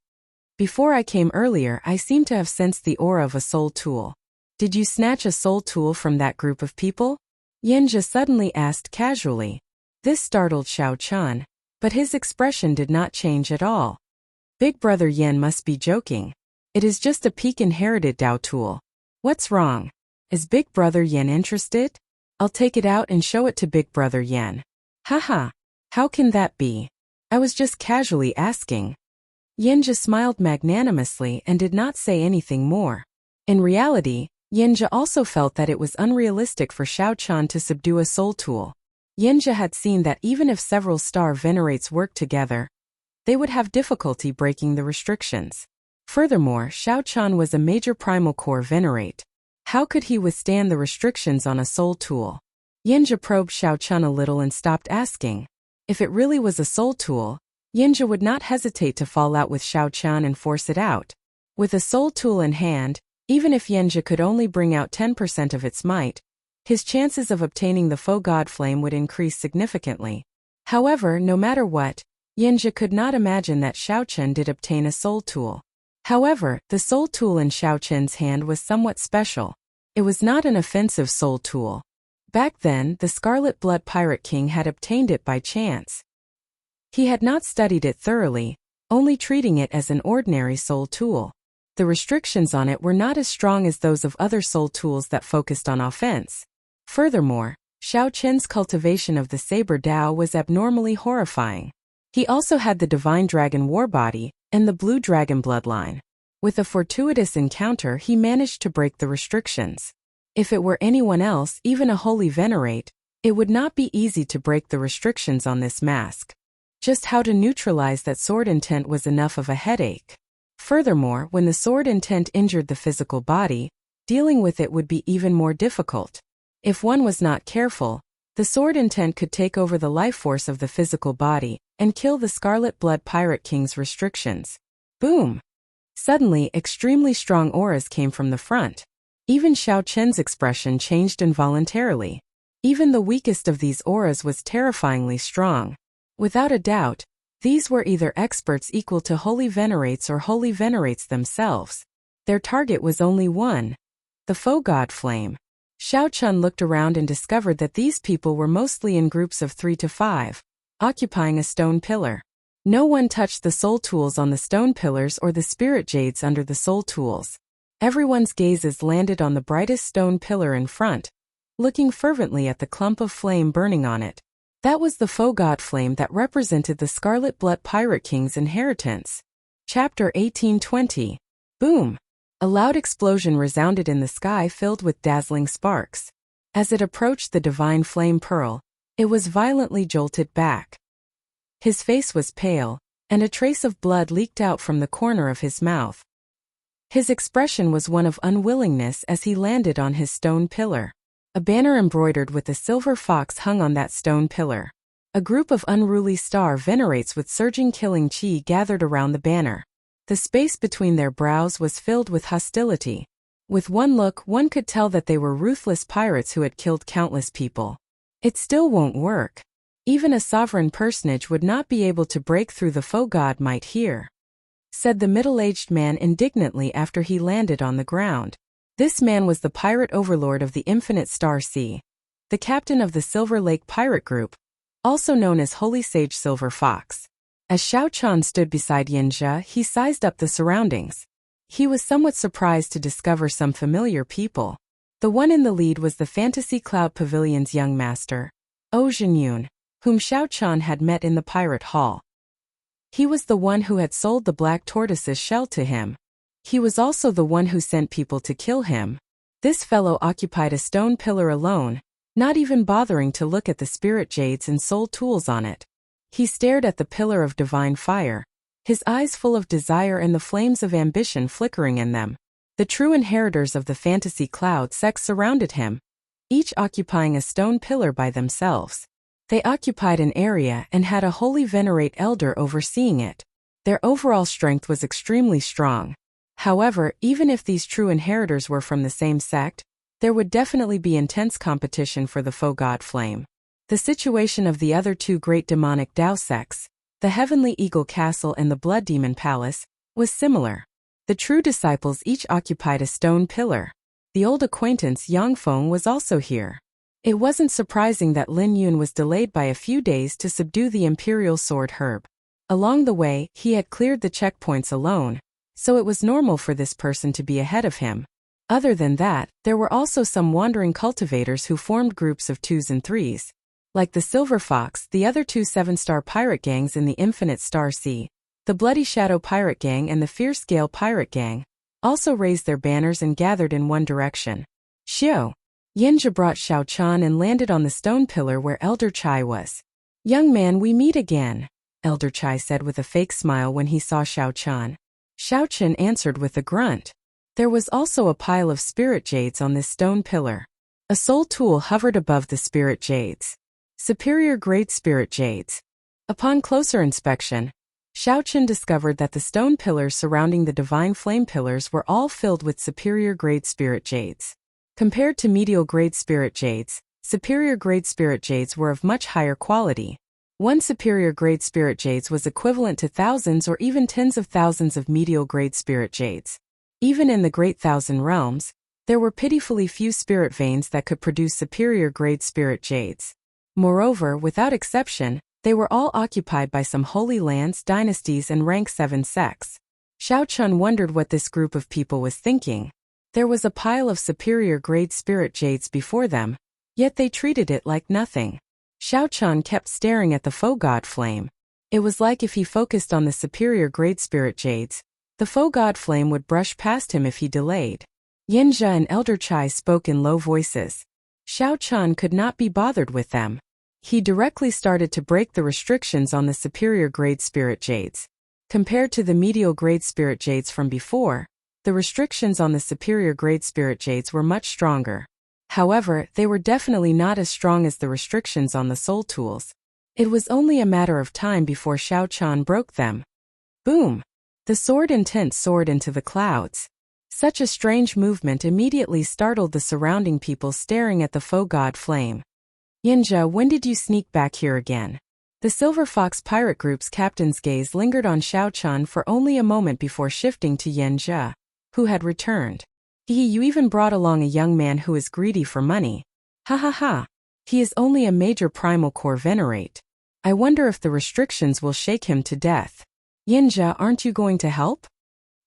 Before I came earlier, I seemed to have sensed the aura of a soul tool. Did you snatch a soul tool from that group of people? Yinja suddenly asked casually. This startled Xiao Chan, but his expression did not change at all. Big Brother Yen must be joking. It is just a peak-inherited Dao tool. What's wrong? Is Big Brother Yen interested? I'll take it out and show it to Big Brother Yen. Haha. How can that be? I was just casually asking. Yinja smiled magnanimously and did not say anything more. In reality, Yinja also felt that it was unrealistic for Xiao Chan to subdue a soul tool. Yinja had seen that even if several Star Venerates worked together, they would have difficulty breaking the restrictions. Furthermore, Xiao Chan was a major Primal Core Venerate. How could he withstand the restrictions on a soul tool? Yinja probed Xiao Chan a little and stopped asking. If it really was a soul tool, Yinja would not hesitate to fall out with Xiao Chan and force it out. With a soul tool in hand, even if Yinja could only bring out 10% of its might, his chances of obtaining the foe god flame would increase significantly. However, no matter what, Yinja could not imagine that Xiao Chen did obtain a soul tool. However, the soul tool in Xiao Chen's hand was somewhat special. It was not an offensive soul tool. Back then, the Scarlet Blood Pirate King had obtained it by chance. He had not studied it thoroughly, only treating it as an ordinary soul tool. The restrictions on it were not as strong as those of other soul tools that focused on offense. Furthermore, Xiao Chen's cultivation of the Saber Dao was abnormally horrifying. He also had the Divine Dragon War Body and the Blue Dragon Bloodline. With a fortuitous encounter, he managed to break the restrictions. If it were anyone else, even a Holy Venerate, it would not be easy to break the restrictions on this mask. Just how to neutralize that sword intent was enough of a headache. Furthermore, when the sword intent injured the physical body, dealing with it would be even more difficult. If one was not careful, the sword intent could take over the life force of the physical body and kill the Scarlet Blood Pirate King's restrictions. Boom! Suddenly, extremely strong auras came from the front. Even Xiao Chen's expression changed involuntarily. Even the weakest of these auras was terrifyingly strong. Without a doubt, these were either experts equal to Holy Venerates or Holy Venerates themselves. Their target was only one: the foe god flame. Xiao Chun looked around and discovered that these people were mostly in groups of 3 to 5, occupying a stone pillar. No one touched the soul tools on the stone pillars or the spirit jades under the soul tools. Everyone's gazes landed on the brightest stone pillar in front, looking fervently at the clump of flame burning on it. That was the foe god flame that represented the Scarlet Blood Pirate King's inheritance. Chapter 1820. Boom! A loud explosion resounded in the sky filled with dazzling sparks. As it approached the divine flame pearl, it was violently jolted back. His face was pale, and a trace of blood leaked out from the corner of his mouth. His expression was one of unwillingness as he landed on his stone pillar. A banner embroidered with a silver fox hung on that stone pillar. A group of unruly star venerates with surging killing chi gathered around the banner. The space between their brows was filled with hostility. With one look, one could tell that they were ruthless pirates who had killed countless people. It still won't work. Even a sovereign personage would not be able to break through the foe god might here, said the middle-aged man indignantly after he landed on the ground. This man was the pirate overlord of the Infinite Star Sea, the captain of the Silver Lake Pirate Group, also known as Holy Sage Silver Fox. As Xiao Chan stood beside Yinja, he sized up the surroundings. He was somewhat surprised to discover some familiar people. The one in the lead was the Fantasy Cloud Pavilion's young master, Oh Jinyun, whom Xiao Chan had met in the pirate hall. He was the one who had sold the black tortoise's shell to him. He was also the one who sent people to kill him. This fellow occupied a stone pillar alone, not even bothering to look at the spirit jades and soul tools on it. He stared at the pillar of divine fire, his eyes full of desire and the flames of ambition flickering in them. The true inheritors of the fantasy cloud sect surrounded him, each occupying a stone pillar by themselves. They occupied an area and had a holy venerate elder overseeing it. Their overall strength was extremely strong. However, even if these true inheritors were from the same sect, there would definitely be intense competition for the faux god flame. The situation of the other two great demonic Dao sects, the Heavenly Eagle Castle and the Blood Demon Palace, was similar. The true disciples each occupied a stone pillar. The old acquaintance Yang Feng was also here. It wasn't surprising that Lin Yun was delayed by a few days to subdue the Imperial Sword Herb. Along the way, he had cleared the checkpoints alone, so it was normal for this person to be ahead of him. Other than that, there were also some wandering cultivators who formed groups of 2s and 3s. Like the Silver Fox, the other two 7-star pirate gangs in the Infinite Star Sea, the Bloody Shadow Pirate Gang and the Fierce Gale Pirate Gang, also raised their banners and gathered in one direction. Xiao. Yinja brought Xiao Chan and landed on the stone pillar where Elder Chai was. "Young man, we meet again," Elder Chai said with a fake smile when he saw Xiao Chan. Xiao Chen answered with a grunt. There was also a pile of spirit jades on this stone pillar. A soul tool hovered above the spirit jades. Superior grade spirit jades. Upon closer inspection, Xiao Chen discovered that the stone pillars surrounding the divine flame pillars were all filled with superior grade spirit jades. Compared to medial grade spirit jades, superior grade spirit jades were of much higher quality. One superior grade spirit jades was equivalent to thousands or even tens of thousands of medial grade spirit jades. Even in the Great Thousand Realms, there were pitifully few spirit veins that could produce superior grade spirit jades. Moreover, without exception, they were all occupied by some holy lands, dynasties and rank 7 sects. Xiao Chun wondered what this group of people was thinking. There was a pile of superior grade spirit jades before them, yet they treated it like nothing. Xiao Chun kept staring at the faux god flame. It was like if he focused on the superior grade spirit jades, the faux god flame would brush past him if he delayed. Yinja and Elder Chai spoke in low voices. Xiao Chun could not be bothered with them. He directly started to break the restrictions on the superior grade spirit jades. Compared to the medial grade spirit jades from before, the restrictions on the superior grade spirit jades were much stronger. However, they were definitely not as strong as the restrictions on the soul tools. It was only a matter of time before Xiao Chan broke them. Boom! The sword intent soared into the clouds. Such a strange movement immediately startled the surrounding people staring at the faux god flame. Yinja, when did you sneak back here again? The Silver Fox pirate group's captain's gaze lingered on Xiao Chan for only a moment before shifting to Yinja, who had returned. You even brought along a young man who is greedy for money. Ha ha ha. He is only a major primal core venerate. I wonder if the restrictions will shake him to death. Yinja, aren't you going to help?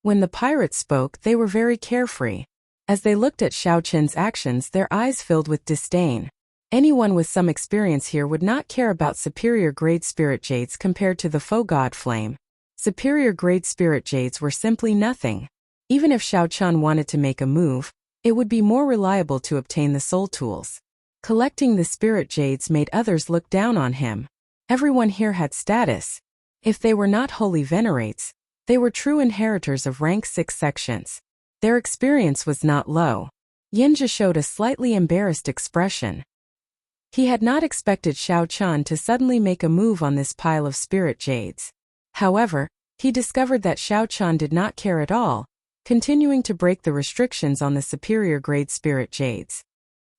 When the pirates spoke, they were very carefree. As they looked at Xiao Chen's actions, their eyes filled with disdain. Anyone with some experience here would not care about superior grade spirit jades compared to the faux god flame. Superior grade spirit jades were simply nothing. Even if Xiao Chan wanted to make a move, it would be more reliable to obtain the soul tools. Collecting the spirit jades made others look down on him. Everyone here had status. If they were not holy venerates, they were true inheritors of rank 6 sections. Their experience was not low. Yinja showed a slightly embarrassed expression. He had not expected Xiao Chan to suddenly make a move on this pile of spirit jades. However, he discovered that Xiao Chan did not care at all, continuing to break the restrictions on the superior grade spirit jades.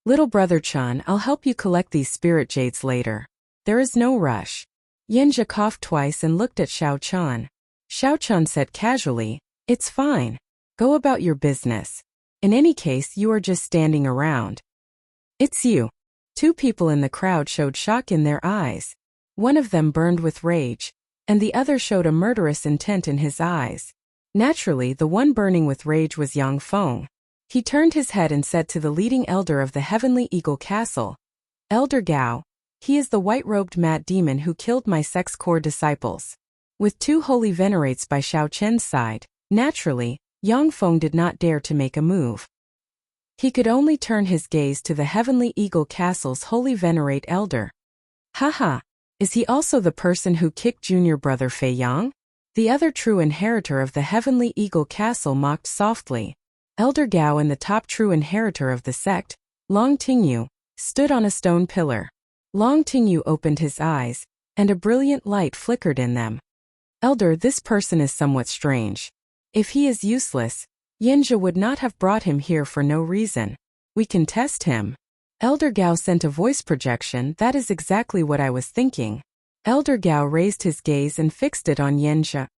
Little brother Chan, I'll help you collect these spirit jades later. There is no rush. Yinja coughed twice and looked at Xiao Chan. Xiao Chan said casually, it's fine. Go about your business. In any case, you are just standing around. It's you. 2 people in the crowd showed shock in their eyes. One of them burned with rage, and the other showed a murderous intent in his eyes. Naturally, the one burning with rage was Yang Feng. He turned his head and said to the leading elder of the Heavenly Eagle Castle, "Elder Gao, he is the white-robed mad demon who killed my sex core disciples." With two holy venerates by Xiao Chen's side, naturally, Yang Feng did not dare to make a move. He could only turn his gaze to the Heavenly Eagle Castle's holy venerate elder. Haha, is he also the person who kicked junior brother Fei Yang? The other true inheritor of the Heavenly Eagle Castle mocked softly. Elder Gao and the top true inheritor of the sect, Long Tingyu, stood on a stone pillar. Long Tingyu opened his eyes, and a brilliant light flickered in them. "Elder, this person is somewhat strange. If he is useless, Yanjia would not have brought him here for no reason. We can test him." Elder Gao sent a voice projection. "That is exactly what I was thinking." Elder Gao raised his gaze and fixed it on Yanjia.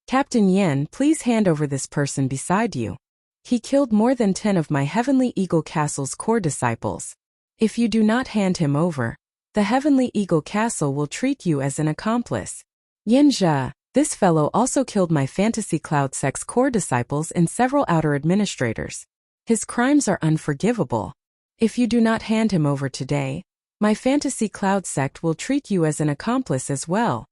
"Captain Yan, please hand over this person beside you. He killed more than 10 of my Heavenly Eagle Castle's core disciples. If you do not hand him over, the Heavenly Eagle Castle will treat you as an accomplice. Yanjia, this fellow also killed my Fantasy Cloud Sect's core disciples and several outer administrators. His crimes are unforgivable. If you do not hand him over today, my Fantasy Cloud Sect will treat you as an accomplice as well."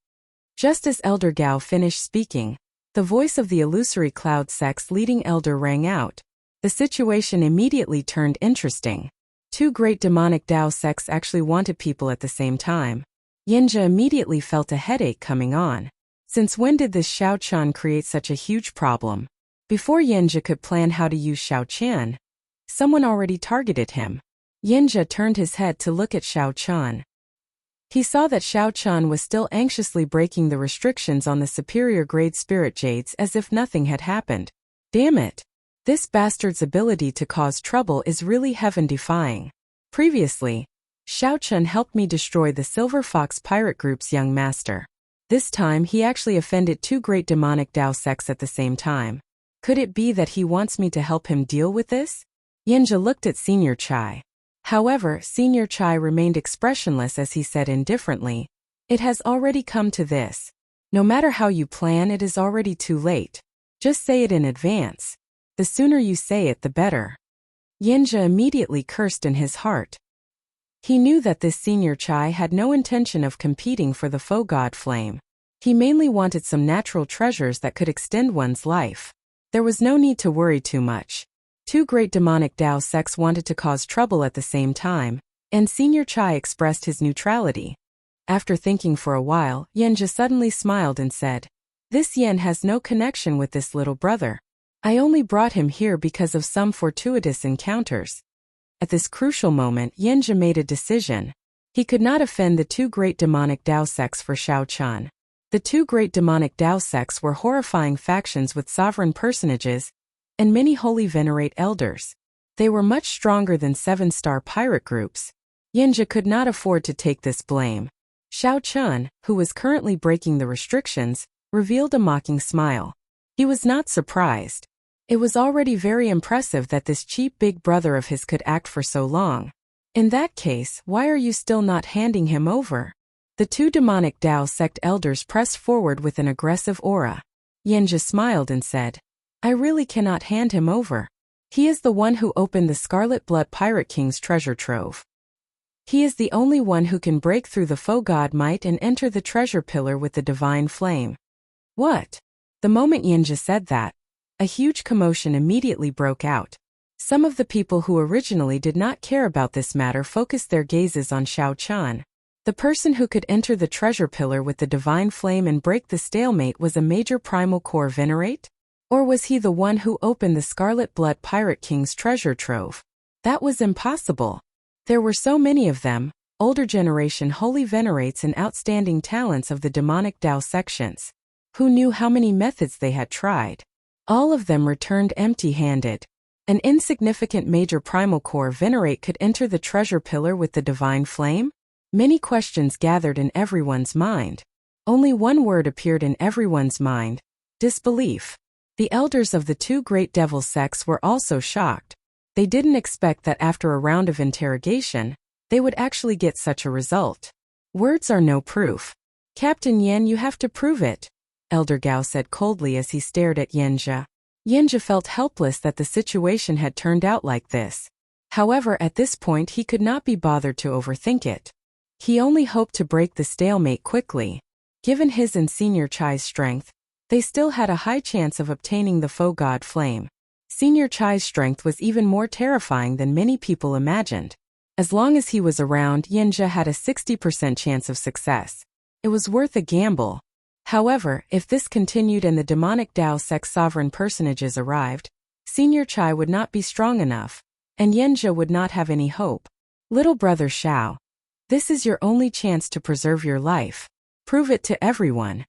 Just as Elder Gao finished speaking, the voice of the Illusory Cloud Sect's leading elder rang out. The situation immediately turned interesting. Two great demonic Dao sects actually wanted people at the same time. Yanjia immediately felt a headache coming on. Since when did this Xiao Chan create such a huge problem? Before Yanjia could plan how to use Xiao Chan, someone already targeted him. Yanjia turned his head to look at Xiao Chan. He saw that Xiao Chan was still anxiously breaking the restrictions on the superior grade spirit jades as if nothing had happened. Damn it! This bastard's ability to cause trouble is really heaven-defying. Previously, Xiao Chan helped me destroy the Silver Fox Pirate Group's young master. This time he actually offended two great demonic Dao sects at the same time. Could it be that he wants me to help him deal with this? Yanjia looked at Senior Chai. However, Senior Chai remained expressionless as he said indifferently, "It has already come to this. No matter how you plan, it is already too late. Just say it in advance. The sooner you say it, the better." Yanjia immediately cursed in his heart. He knew that this Senior Chai had no intention of competing for the faux god flame. He mainly wanted some natural treasures that could extend one's life. There was no need to worry too much. Two great demonic Dao sects wanted to cause trouble at the same time, and Senior Chai expressed his neutrality. After thinking for a while, Yanjia suddenly smiled and said, "This Yen has no connection with this little brother. I only brought him here because of some fortuitous encounters." At this crucial moment, Yanjia made a decision. He could not offend the two great demonic Dao sects for Xiao Chan. The two great demonic Dao sects were horrifying factions with sovereign personages and many holy venerate elders. They were much stronger than 7-star pirate groups. Yanjia could not afford to take this blame. Xiao Chan, who was currently breaking the restrictions, revealed a mocking smile. He was not surprised. It was already very impressive that this cheap big brother of his could act for so long. In that case, why are you still not handing him over? The two demonic Dao sect elders pressed forward with an aggressive aura. Yanjia smiled and said, "I really cannot hand him over. He is the one who opened the Scarlet Blood Pirate King's treasure trove. He is the only one who can break through the faux god might and enter the treasure pillar with the divine flame." What? The moment Yanjia said that, a huge commotion immediately broke out. Some of the people who originally did not care about this matter focused their gazes on Xiao Chan. The person who could enter the treasure pillar with the divine flame and break the stalemate was a major primal core venerate? Or was he the one who opened the Scarlet Blood Pirate King's treasure trove? That was impossible. There were so many of them, older generation holy venerates and outstanding talents of the demonic Dao sections. Who knew how many methods they had tried? All of them returned empty-handed. An insignificant major primal core venerate could enter the treasure pillar with the divine flame? Many questions gathered in everyone's mind. Only one word appeared in everyone's mind: disbelief. The elders of the two great devil sects were also shocked. They didn't expect that after a round of interrogation, they would actually get such a result. Words are no proof. Captain Yan, you have to prove it. Elder Gao said coldly as he stared at Yanjia. Yanjia felt helpless that the situation had turned out like this. However, at this point he could not be bothered to overthink it. He only hoped to break the stalemate quickly. Given his and Senior Chai's strength, they still had a high chance of obtaining the faux god flame. Senior Chai's strength was even more terrifying than many people imagined. As long as he was around, Yanjia had a 60% chance of success. It was worth a gamble. However, if this continued and the demonic Dao sex sovereign personages arrived, Senior Chai would not be strong enough, and Yanjia would not have any hope. Little brother Xiao, this is your only chance to preserve your life. Prove it to everyone.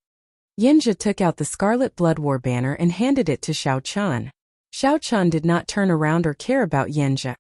Yanjia took out the Scarlet Blood War banner and handed it to Xiao Chun. Xiao Chun did not turn around or care about Yanjia.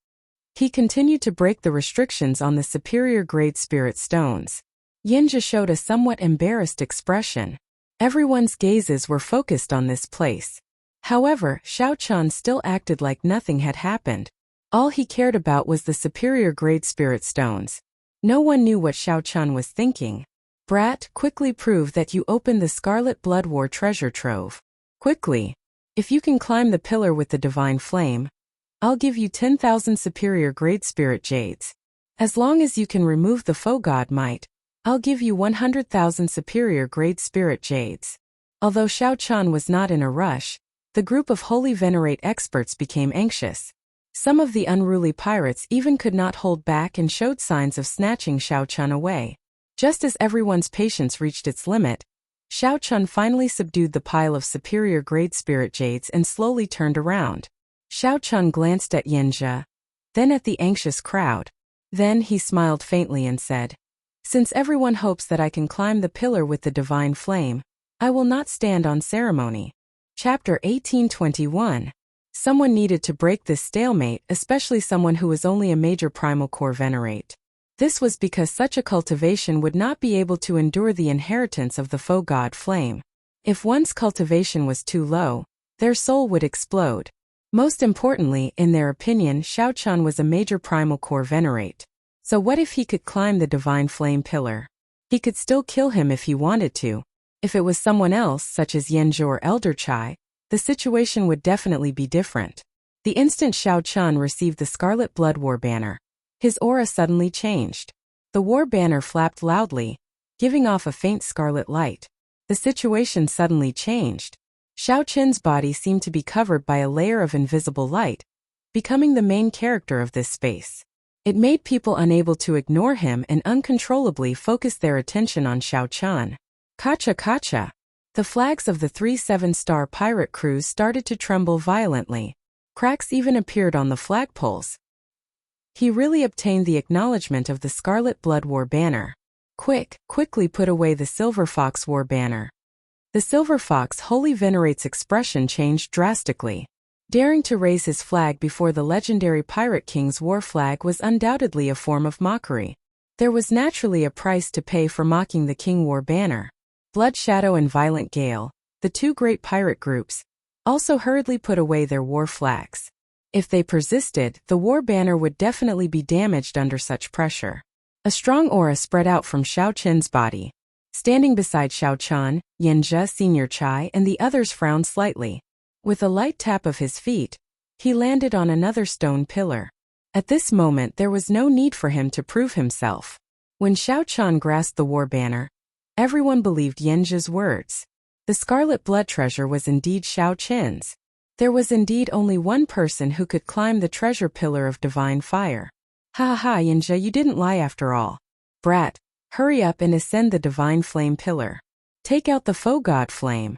He continued to break the restrictions on the superior grade spirit stones. Yanjia showed a somewhat embarrassed expression. Everyone's gazes were focused on this place. However, Xiao Chun still acted like nothing had happened. All he cared about was the superior grade spirit stones. No one knew what Xiao Chun was thinking. Brat, quickly prove that you opened the Scarlet Blood War treasure trove. Quickly. If you can climb the pillar with the divine flame, I'll give you 10,000 superior grade spirit jades. As long as you can remove the faux god might, I'll give you 100,000 superior grade spirit jades. Although Xiao Chun was not in a rush, the group of holy venerate experts became anxious. Some of the unruly pirates even could not hold back and showed signs of snatching Xiao Chun away. Just as everyone's patience reached its limit, Xiao Chun finally subdued the pile of superior grade spirit jades and slowly turned around. Xiao Chun glanced at Yanjia, then at the anxious crowd. Then he smiled faintly and said, "Since everyone hopes that I can climb the pillar with the divine flame, I will not stand on ceremony." Chapter 1821. Someone needed to break this stalemate, especially someone who was only a major primal core venerate. This was because such a cultivation would not be able to endure the inheritance of the faux god flame. If one's cultivation was too low, their soul would explode. Most importantly, in their opinion, Xiao Chun was a major primal core venerate. So what if he could climb the divine flame pillar? He could still kill him if he wanted to. If it was someone else, such as Yanjia or Elder Chai, the situation would definitely be different. The instant Xiao Chun received the Scarlet Blood War banner, his aura suddenly changed. The war banner flapped loudly, giving off a faint scarlet light. The situation suddenly changed. Xiao Chun's body seemed to be covered by a layer of invisible light, becoming the main character of this space. It made people unable to ignore him and uncontrollably focus their attention on Xiao Chun. Kacha kacha! The flags of the 3 7-star pirate crews started to tremble violently. Cracks even appeared on the flagpoles. He really obtained the acknowledgement of the Scarlet Blood War banner. Quickly put away the Silver Fox War banner. The Silver Fox Holy Venerate's expression changed drastically. Daring to raise his flag before the legendary Pirate King's war flag was undoubtedly a form of mockery. There was naturally a price to pay for mocking the King War banner. Blood Shadow and Violent Gale, the two great pirate groups, also hurriedly put away their war flags. If they persisted, the war banner would definitely be damaged under such pressure. A strong aura spread out from Xiao Chun's body. Standing beside Xiao Chun, Yanjia, Senior Chai, and the others frowned slightly. With a light tap of his feet, he landed on another stone pillar. At this moment there was no need for him to prove himself. When Xiao Chun grasped the war banner, everyone believed Yanjia's words. The Scarlet Blood treasure was indeed Xiao Chun's. There was indeed only one person who could climb the treasure pillar of divine fire. Ha ha, Yanjia, you didn't lie after all. Brat, hurry up and ascend the divine flame pillar. Take out the faux god flame.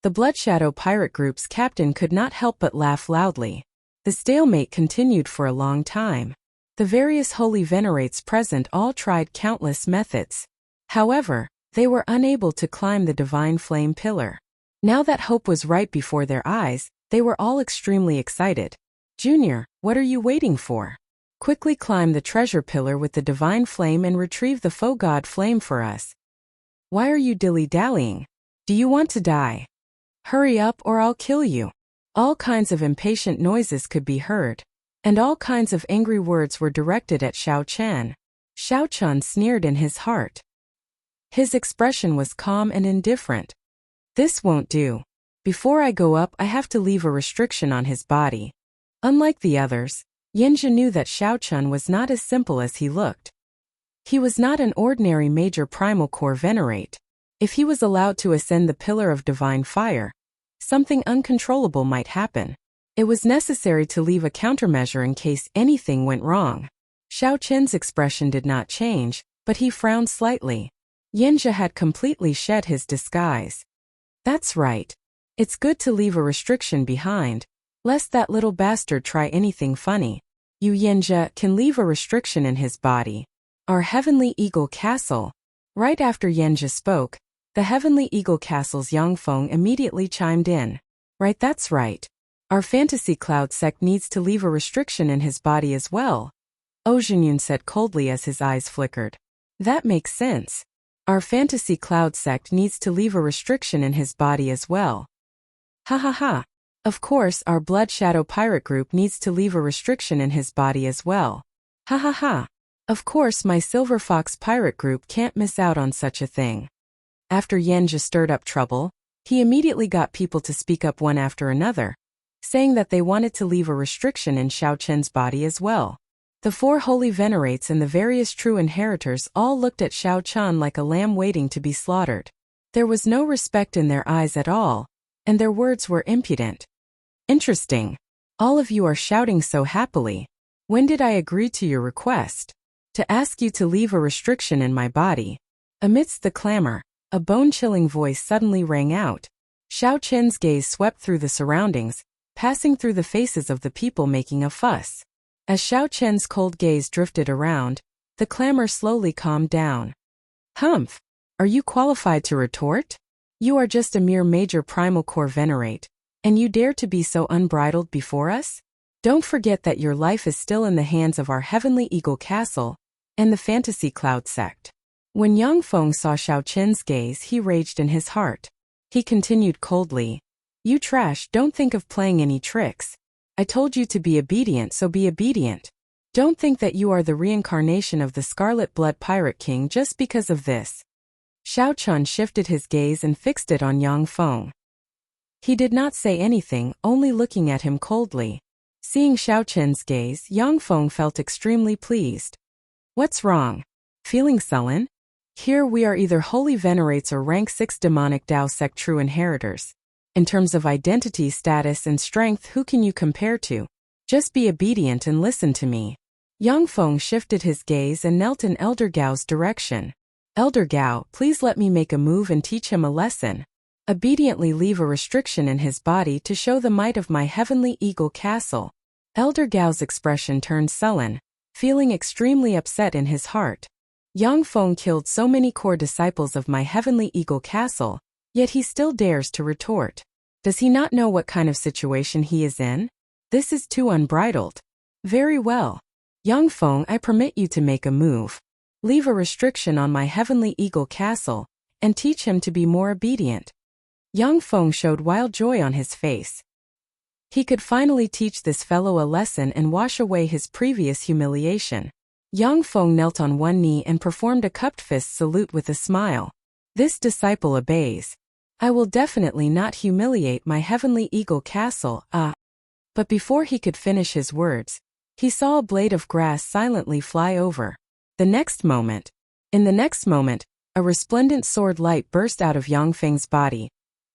The Blood Shadow pirate group's captain could not help but laugh loudly. The stalemate continued for a long time. The various holy venerates present all tried countless methods. However, they were unable to climb the divine flame pillar. Now that hope was right before their eyes, they were all extremely excited. Junior, what are you waiting for? Quickly climb the treasure pillar with the divine flame and retrieve the faux god flame for us. Why are you dilly-dallying? Do you want to die? Hurry up or I'll kill you. All kinds of impatient noises could be heard, and all kinds of angry words were directed at Xiao Chun. Xiao Chun sneered in his heart. His expression was calm and indifferent. This won't do. Before I go up, I have to leave a restriction on his body. Unlike the others, Yinja knew that Xiaochun was not as simple as he looked. He was not an ordinary major primal core venerate. If he was allowed to ascend the pillar of divine fire, something uncontrollable might happen. It was necessary to leave a countermeasure in case anything went wrong. Xiaochun's expression did not change, but he frowned slightly. Yinja had completely shed his disguise. That's right. It's good to leave a restriction behind, lest that little bastard try anything funny. You Yinja can leave a restriction in his body. Our Heavenly Eagle Castle. Right after Yinja spoke, the Heavenly Eagle Castle's Yangfeng immediately chimed in. Right, that's right. Our Fantasy Cloud sect needs to leave a restriction in his body as well. Ozhinyun said coldly as his eyes flickered. That makes sense. Our Fantasy Cloud sect needs to leave a restriction in his body as well. Ha ha ha. Of course, our Blood Shadow Pirate group needs to leave a restriction in his body as well. Ha ha ha. Of course, my Silver Fox Pirate group can't miss out on such a thing. After Yinja stirred up trouble, he immediately got people to speak up one after another, saying that they wanted to leave a restriction in Xiaochun's body as well. The four holy venerates and the various true inheritors all looked at Xiaochun like a lamb waiting to be slaughtered. There was no respect in their eyes at all, and their words were impudent. Interesting. All of you are shouting so happily. When did I agree to your request? To ask you to leave a restriction in my body. Amidst the clamor, a bone-chilling voice suddenly rang out. Xiaochun's gaze swept through the surroundings, passing through the faces of the people making a fuss. As Xiaochun's cold gaze drifted around, the clamor slowly calmed down. Humph! Are you qualified to retort? You are just a mere major primal core venerate, and you dare to be so unbridled before us? Don't forget that your life is still in the hands of our Heavenly Eagle Castle and the Fantasy Cloud sect. When Yangfeng saw Xiaochun's gaze, he raged in his heart. He continued coldly. You trash, don't think of playing any tricks. I told you to be obedient, so be obedient. Don't think that you are the reincarnation of the Scarlet Blood Pirate King just because of this. Xiaochun shifted his gaze and fixed it on Yangfeng. He did not say anything, only looking at him coldly. Seeing Xiaochun's gaze, Yangfeng felt extremely pleased. What's wrong? Feeling sullen? Here we are either holy venerates or rank 6 demonic Dao sect true inheritors. In terms of identity, status, and strength, who can you compare to? Just be obedient and listen to me. Yangfeng shifted his gaze and knelt in Elder Gao's direction. Elder Gao, please let me make a move and teach him a lesson. Obediently leave a restriction in his body to show the might of my Heavenly Eagle Castle. Elder Gao's expression turned sullen, feeling extremely upset in his heart. Yangfeng killed so many core disciples of my Heavenly Eagle Castle, yet he still dares to retort. Does he not know what kind of situation he is in? This is too unbridled. Very well. Yangfeng, I permit you to make a move. Leave a restriction on my Heavenly Eagle Castle, and teach him to be more obedient. Yangfeng showed wild joy on his face. He could finally teach this fellow a lesson and wash away his previous humiliation. Yangfeng knelt on one knee and performed a cupped fist salute with a smile. This disciple obeys. I will definitely not humiliate my Heavenly Eagle Castle, But before he could finish his words, he saw a blade of grass silently fly over. In the next moment, a resplendent sword light burst out of Yangfeng's body,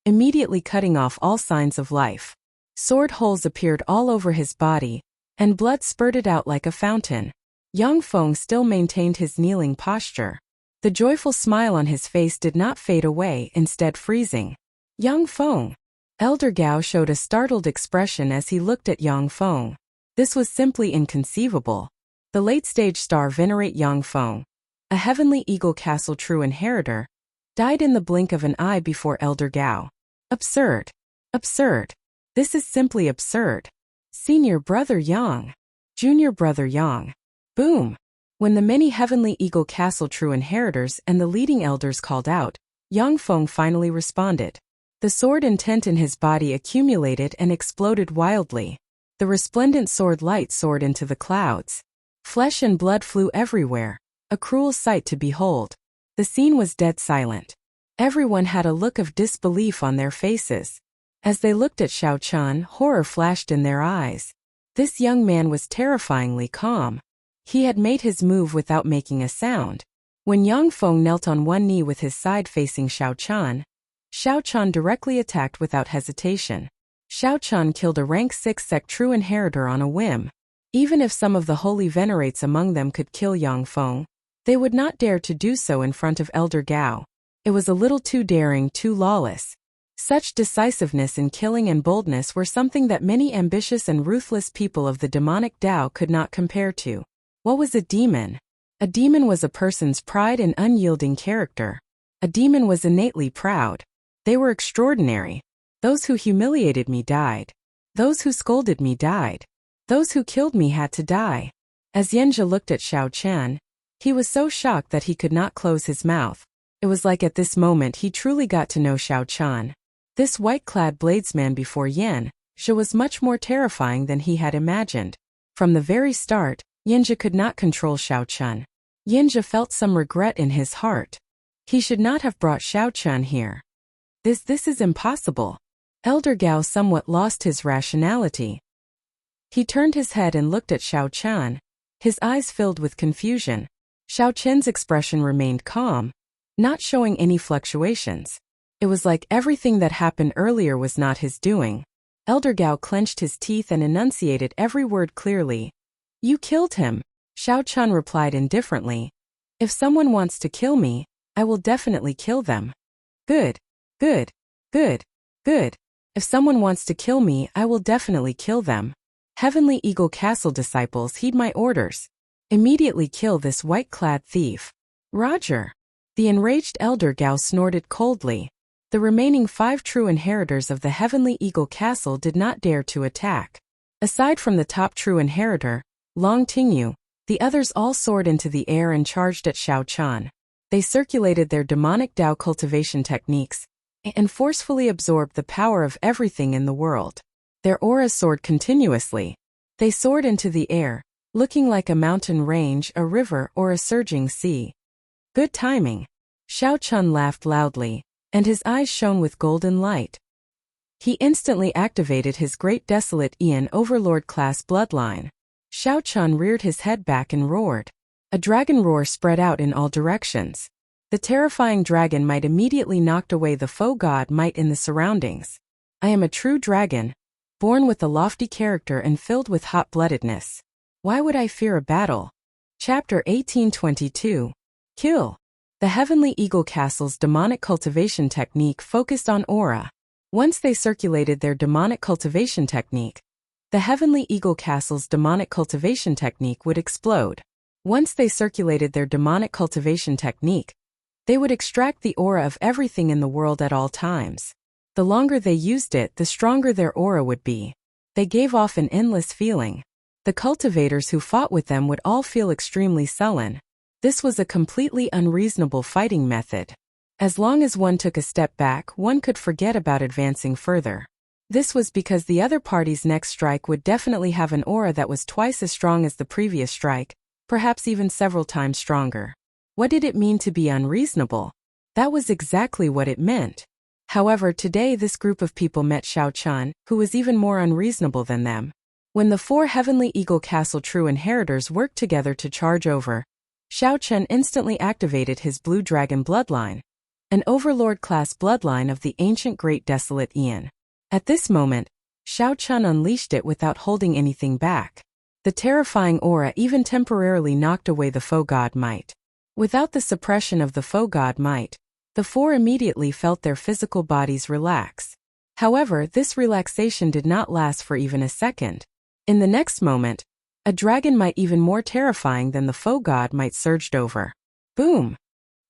immediately cutting off all signs of life. Sword holes appeared all over his body, and blood spurted out like a fountain. Yangfeng still maintained his kneeling posture. The joyful smile on his face did not fade away, instead freezing. Yangfeng! Elder Gao showed a startled expression as he looked at Yangfeng. This was simply inconceivable. The late-stage star venerate Yangfeng, a Heavenly Eagle Castle true inheritor, died in the blink of an eye before Elder Gao. Absurd. Absurd. This is simply absurd. Senior Brother Yang. Junior Brother Yang. Boom! When the many Heavenly Eagle Castle true inheritors and the leading elders called out, Yangfeng finally responded. The sword intent in his body accumulated and exploded wildly. The resplendent sword light soared into the clouds. Flesh and blood flew everywhere, a cruel sight to behold. The scene was dead silent. Everyone had a look of disbelief on their faces. As they looked at Xiao Chun, horror flashed in their eyes. This young man was terrifyingly calm. He had made his move without making a sound. When Yang Feng knelt on one knee with his side facing Xiao Chun directly attacked without hesitation. Xiao Chun killed a rank 6 sect true inheritor on a whim. Even if some of the holy venerates among them could kill Yang Feng, they would not dare to do so in front of Elder Gao. It was a little too daring, too lawless. Such decisiveness in killing and boldness were something that many ambitious and ruthless people of the demonic Tao could not compare to. What was a demon? A demon was a person's pride and unyielding character. A demon was innately proud. They were extraordinary. Those who humiliated me died. Those who scolded me died. Those who killed me had to die. As Yanjia looked at Xiao Chen, he was so shocked that he could not close his mouth. It was like at this moment he truly got to know Xiao Chen. This white-clad bladesman before Yanjia was much more terrifying than he had imagined. From the very start, Yanjia could not control Xiao Chen. Yanjia felt some regret in his heart. He should not have brought Xiao Chen here. This is impossible. Elder Gao somewhat lost his rationality. He turned his head and looked at Xiao Chen. His eyes filled with confusion. Xiao Chen's expression remained calm, not showing any fluctuations. It was like everything that happened earlier was not his doing. Elder Gao clenched his teeth and enunciated every word clearly. You killed him. Xiao Chen replied indifferently. If someone wants to kill me, I will definitely kill them. Good. Good. Good. Good. If someone wants to kill me, I will definitely kill them. Heavenly Eagle Castle disciples, heed my orders. Immediately kill this white-clad thief. Roger. The enraged Elder Gao snorted coldly. The remaining 5 true inheritors of the Heavenly Eagle Castle did not dare to attack. Aside from the top true inheritor, Long Tingyu, the others all soared into the air and charged at Xiao Chen. They circulated their demonic Tao cultivation techniques and forcefully absorbed the power of everything in the world. Their auras soared continuously. They soared into the air, looking like a mountain range, a river, or a surging sea. Good timing. Xiao Chen laughed loudly, and his eyes shone with golden light. He instantly activated his great desolate Ian Overlord class bloodline. Xiao Chen reared his head back and roared. A dragon roar spread out in all directions. The terrifying dragon might immediately knocked away the foe god might in the surroundings. I am a true dragon, born with a lofty character and filled with hot-bloodedness. Why would I fear a battle? Chapter 1822. Kill. The Heavenly Eagle Castle's demonic cultivation technique focused on aura. Once they circulated their demonic cultivation technique, the Heavenly Eagle Castle's demonic cultivation technique would explode. Once they circulated their demonic cultivation technique, they would extract the aura of everything in the world at all times. The longer they used it, the stronger their aura would be. They gave off an endless feeling. The cultivators who fought with them would all feel extremely sullen. This was a completely unreasonable fighting method. As long as one took a step back, one could forget about advancing further. This was because the other party's next strike would definitely have an aura that was twice as strong as the previous strike, perhaps even several times stronger. What did it mean to be unreasonable? That was exactly what it meant. However, today this group of people met Xiao Chen, who was even more unreasonable than them. When the 4 Heavenly Eagle Castle true inheritors worked together to charge over, Xiao Chen instantly activated his Blue Dragon bloodline, an Overlord-class bloodline of the ancient Great Desolate Ian. At this moment, Xiao Chen unleashed it without holding anything back. The terrifying aura even temporarily knocked away the foe god might. Without the suppression of the foe god might, the 4 immediately felt their physical bodies relax. However, this relaxation did not last for even a second. In the next moment, a dragon might even more terrifying than the foe god might surged over. Boom!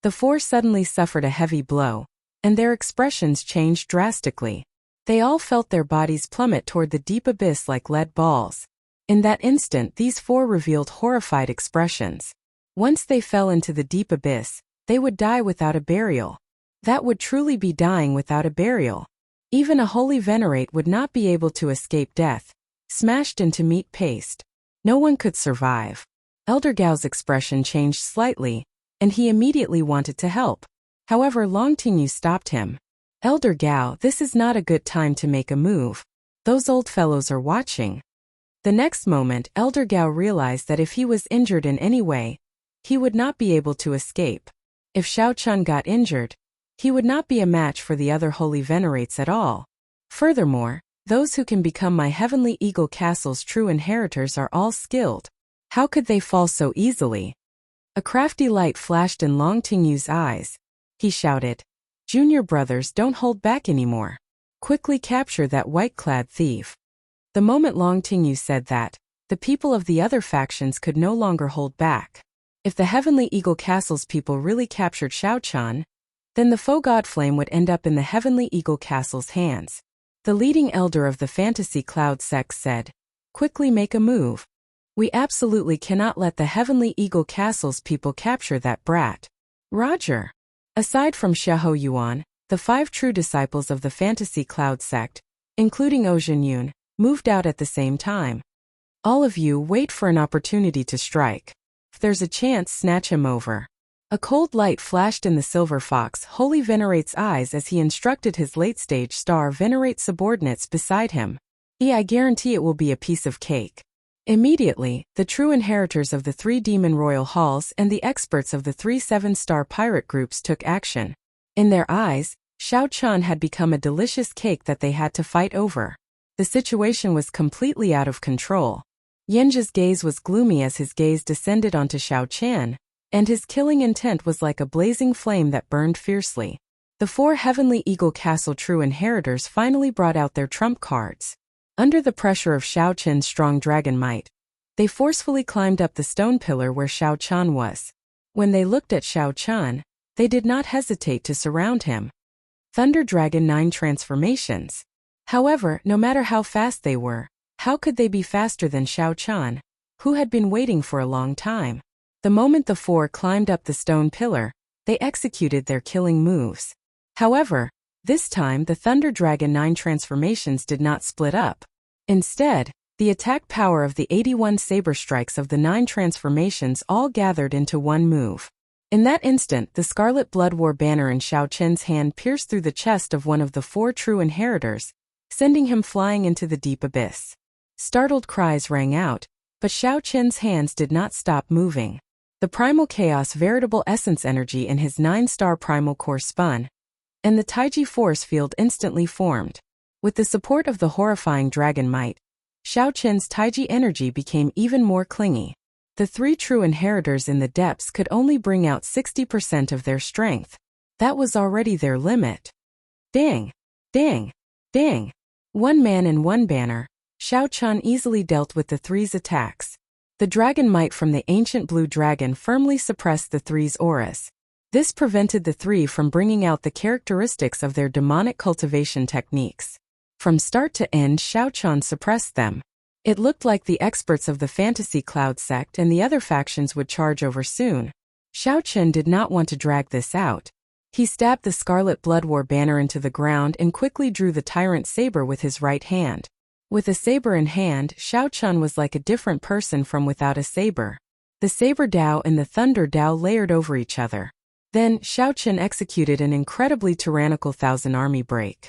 The 4 suddenly suffered a heavy blow, and their expressions changed drastically. They all felt their bodies plummet toward the deep abyss like lead balls. In that instant, these 4 revealed horrified expressions. Once they fell into the deep abyss, they would die without a burial. That would truly be dying without a burial. Even a holy venerate would not be able to escape death, smashed into meat paste. No one could survive. Elder Gao's expression changed slightly, and he immediately wanted to help. However, Long Tingyu stopped him. "Elder Gao, this is not a good time to make a move. Those old fellows are watching." The next moment, Elder Gao realized that if he was injured in any way, he would not be able to escape. If Xiao Chun got injured, he would not be a match for the other holy venerates at all. Furthermore, those who can become my Heavenly Eagle Castle's true inheritors are all skilled. How could they fall so easily? A crafty light flashed in Long Tingyu's eyes. He shouted, "Junior brothers, don't hold back anymore. Quickly capture that white-clad thief." The moment Long Tingyu said that, the people of the other factions could no longer hold back. If the Heavenly Eagle Castle's people really captured Xiao Chun, then the faux god flame would end up in the Heavenly Eagle Castle's hands. The leading elder of the Fantasy Cloud sect said, "Quickly make a move. We absolutely cannot let the Heavenly Eagle Castle's people capture that brat." Roger. Aside from Xiahou Yuan, the 5 true disciples of the Fantasy Cloud sect, including Ocean Yun, moved out at the same time. "All of you wait for an opportunity to strike. If there's a chance, snatch him over." A cold light flashed in the Silver Fox Holy Venerate's eyes as he instructed his late-stage star Venerate subordinates beside him. "I guarantee it will be a piece of cake." Immediately, the true inheritors of the 3 demon royal halls and the experts of the 3 7-star pirate groups took action. In their eyes, Xiao Chun had become a delicious cake that they had to fight over. The situation was completely out of control. Yanji's gaze was gloomy as his gaze descended onto Xiao Qian, and his killing intent was like a blazing flame that burned fiercely. The 4 Heavenly Eagle Castle true inheritors finally brought out their trump cards. Under the pressure of Xiao Qian's strong dragon might, they forcefully climbed up the stone pillar where Xiao Chun was. When they looked at Xiao Chun, they did not hesitate to surround him. Thunder Dragon 9 transformations. However, no matter how fast they were, how could they be faster than Xiao Chun, who had been waiting for a long time? The moment the 4 climbed up the stone pillar, they executed their killing moves. However, this time the Thunder Dragon 9 transformations did not split up. Instead, the attack power of the 81 saber strikes of the 9 transformations all gathered into one move. In that instant, the Scarlet Blood War banner in Xiao Qian's hand pierced through the chest of one of the 4 true inheritors, sending him flying into the deep abyss. Startled cries rang out, but Xiao Qian's hands did not stop moving. The primal chaos veritable essence energy in his 9-star primal core spun, and the Taiji force field instantly formed. With the support of the horrifying dragon might, Xiao Qian's Taiji energy became even more clingy. The 3 true inheritors in the depths could only bring out 60% of their strength. That was already their limit. Ding! Ding! Ding! One man and one banner, Xiao Chun easily dealt with the 3's attacks. The dragon might from the ancient blue dragon firmly suppressed the 3's auras. This prevented the 3 from bringing out the characteristics of their demonic cultivation techniques. From start to end, Xiao Chun suppressed them. It looked like the experts of the Fantasy Cloud sect and the other factions would charge over soon. Xiao Chun did not want to drag this out. He stabbed the Scarlet Blood War banner into the ground and quickly drew the Tyrant Saber with his right hand. With a saber in hand, Xiao Chun was like a different person from without a saber. The Saber Dao and the Thunder Dao layered over each other. Then, Xiao Chun executed an incredibly tyrannical 1,000-army break.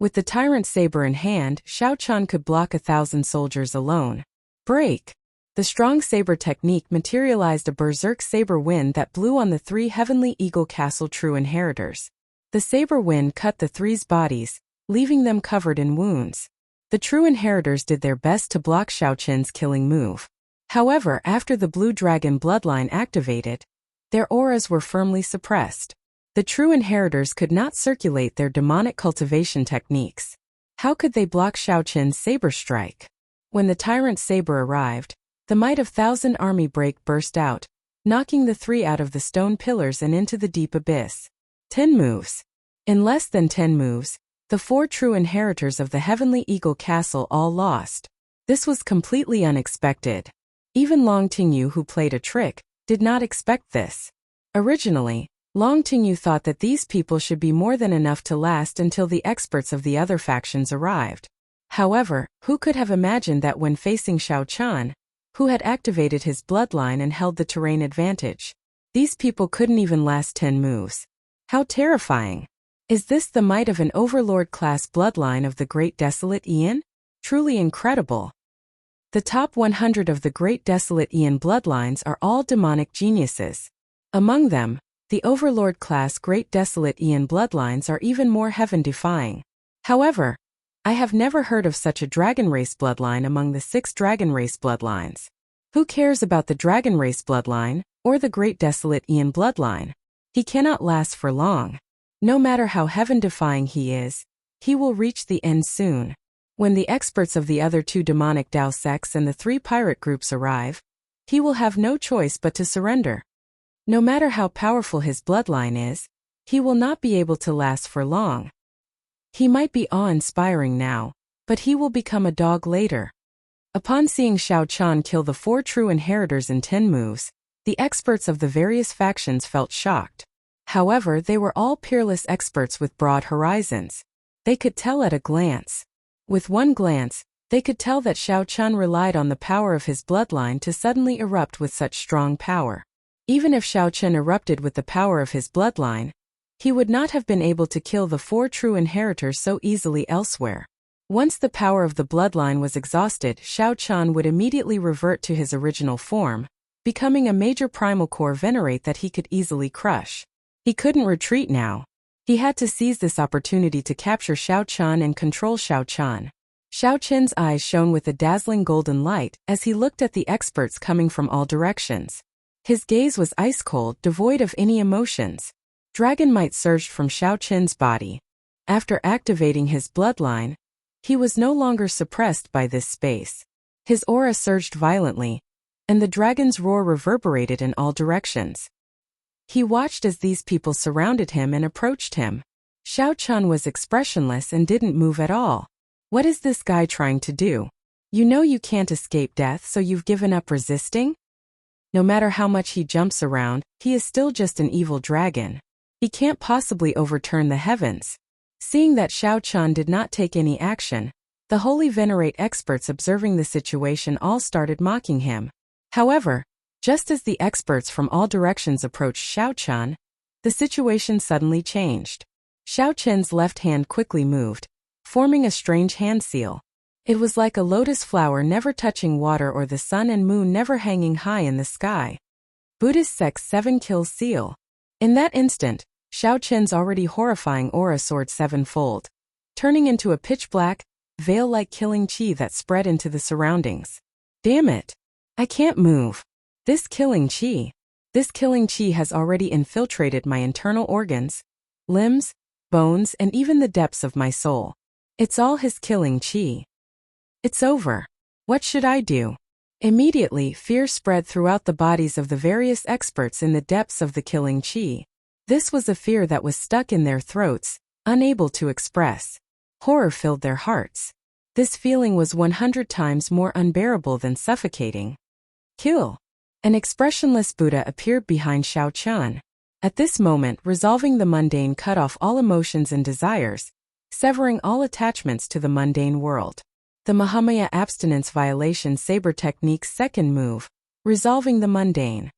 With the Tyrant Saber in hand, Xiao Chun could block 1,000 soldiers alone. Break! The strong saber technique materialized a berserk saber wind that blew on the 3 Heavenly Eagle Castle true inheritors. The saber wind cut the 3's bodies, leaving them covered in wounds. The true inheritors did their best to block Xiao Chun's killing move. However, after the Blue Dragon bloodline activated, their auras were firmly suppressed. The true inheritors could not circulate their demonic cultivation techniques. How could they block Xiao Chun's saber strike? When the Tyrant Saber arrived, the might of 1,000 army break burst out, knocking the 3 out of the stone pillars and into the deep abyss. 10 moves. In less than 10 moves, the 4 true inheritors of the Heavenly Eagle Castle all lost. This was completely unexpected. Even Long Tingyu, who played a trick, did not expect this. Originally, Long Tingyu thought that these people should be more than enough to last until the experts of the other factions arrived. However, who could have imagined that when facing Xiao Chun, who had activated his bloodline and held the terrain advantage, these people couldn't even last 10 moves. How terrifying! Is this the might of an overlord-class bloodline of the Great Desolate Aeon? Truly incredible. The top 100 of the Great Desolate Aeon bloodlines are all demonic geniuses. Among them, the overlord-class Great Desolate Aeon bloodlines are even more heaven-defying. However, I have never heard of such a dragon race bloodline among the 6 dragon race bloodlines. Who cares about the dragon race bloodline, or the Great Desolate Aeon bloodline? He cannot last for long. No matter how heaven-defying he is, he will reach the end soon. When the experts of the other 2 demonic Dao sects and the 3 pirate groups arrive, he will have no choice but to surrender. No matter how powerful his bloodline is, he will not be able to last for long. He might be awe-inspiring now, but he will become a dog later. Upon seeing Xiao Chan kill the 4 true inheritors in 10 moves, the experts of the various factions felt shocked. However, they were all peerless experts with broad horizons. They could tell at a glance. With one glance, they could tell that Xiao Chan relied on the power of his bloodline to suddenly erupt with such strong power. Even if Xiao Chan erupted with the power of his bloodline, he would not have been able to kill the 4 true inheritors so easily elsewhere. Once the power of the bloodline was exhausted, Xiao Chan would immediately revert to his original form, becoming a major primal core venerate that he could easily crush. He couldn't retreat now. He had to seize this opportunity to capture Xiao Chan and control Xiao Chan. Xiao Chen's eyes shone with a dazzling golden light as he looked at the experts coming from all directions. His gaze was ice-cold, devoid of any emotions. Dragon might surged from Xiao Chen's body. After activating his bloodline, he was no longer suppressed by this space. His aura surged violently, and the dragon's roar reverberated in all directions. He watched as these people surrounded him and approached him. Xiao Chan was expressionless and didn't move at all. What is this guy trying to do? You know you can't escape death, so you've given up resisting? No matter how much he jumps around, he is still just an evil dragon. He can't possibly overturn the heavens. Seeing that Xiao Chan did not take any action, the holy venerate experts observing the situation all started mocking him. However, just as the experts from all directions approached Xiao Chan, the situation suddenly changed. Xiao Chen's left hand quickly moved, forming a strange hand seal. It was like a lotus flower never touching water or the sun and moon never hanging high in the sky. Buddhist sect's 7 kills seal. In that instant, Xiao Chen's already horrifying aura soared 7-fold, turning into a pitch-black, veil-like killing chi that spread into the surroundings. Damn it! I can't move. This killing chi has already infiltrated my internal organs, limbs, bones, and even the depths of my soul. It's all his killing chi. It's over. What should I do? Immediately, fear spread throughout the bodies of the various experts in the depths of the killing chi. This was a fear that was stuck in their throats, unable to express. Horror filled their hearts. This feeling was 100 times more unbearable than suffocating. Kill. An expressionless Buddha appeared behind Xiao Chan. At this moment, resolving the mundane cut off all emotions and desires, severing all attachments to the mundane world. The Mahamaya abstinence violation saber technique's second move, resolving the mundane.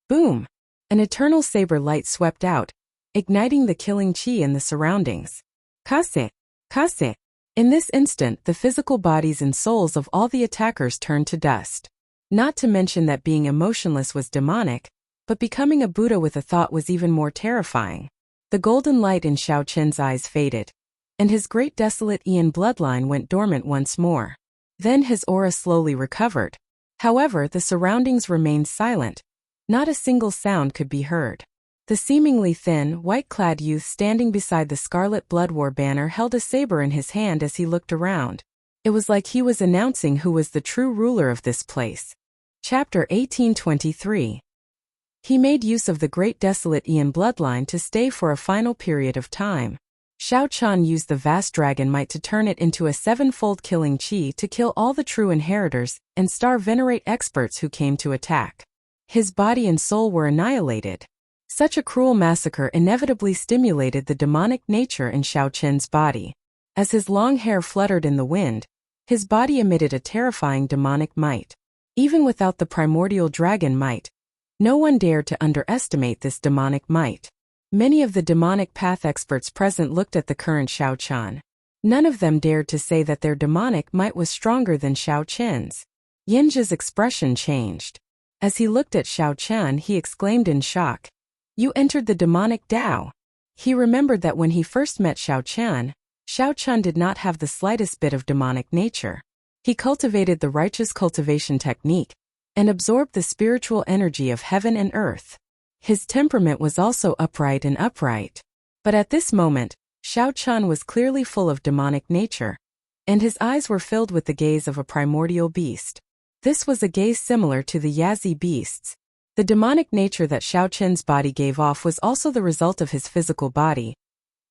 Boom! An eternal saber light swept out, igniting the killing chi in the surroundings. Kase! Kase! In this instant, the physical bodies and souls of all the attackers turned to dust. Not to mention that being emotionless was demonic, but becoming a Buddha with a thought was even more terrifying. The golden light in Xiao Chen's eyes faded, and his great desolate Aeon bloodline went dormant once more. Then his aura slowly recovered. However, the surroundings remained silent. Not a single sound could be heard. The seemingly thin, white-clad youth standing beside the Scarlet Blood War banner held a saber in his hand as he looked around. It was like he was announcing who was the true ruler of this place. Chapter 1823. He made use of the Great Desolate Aeon bloodline to stay for a final period of time. Xiao Chan used the vast dragon might to turn it into a 7-fold killing chi to kill all the true inheritors and star venerate experts who came to attack. His body and soul were annihilated. Such a cruel massacre inevitably stimulated the demonic nature in Xiao Chen's body. As his long hair fluttered in the wind, his body emitted a terrifying demonic might. Even without the primordial dragon might, no one dared to underestimate this demonic might. Many of the demonic path experts present looked at the current Xiao Qian. None of them dared to say that their demonic might was stronger than Xiao Qian's. Yinja's expression changed. As he looked at Xiao Qian, he exclaimed in shock, "You entered the demonic Tao." He remembered that when he first met Xiao Qian did not have the slightest bit of demonic nature. He cultivated the righteous cultivation technique and absorbed the spiritual energy of heaven and earth. His temperament was also upright. But at this moment, Xiao Qian was clearly full of demonic nature, and his eyes were filled with the gaze of a primordial beast. This was a gaze similar to the Yazi beasts. The demonic nature that Xiao Qian's body gave off was also the result of his physical body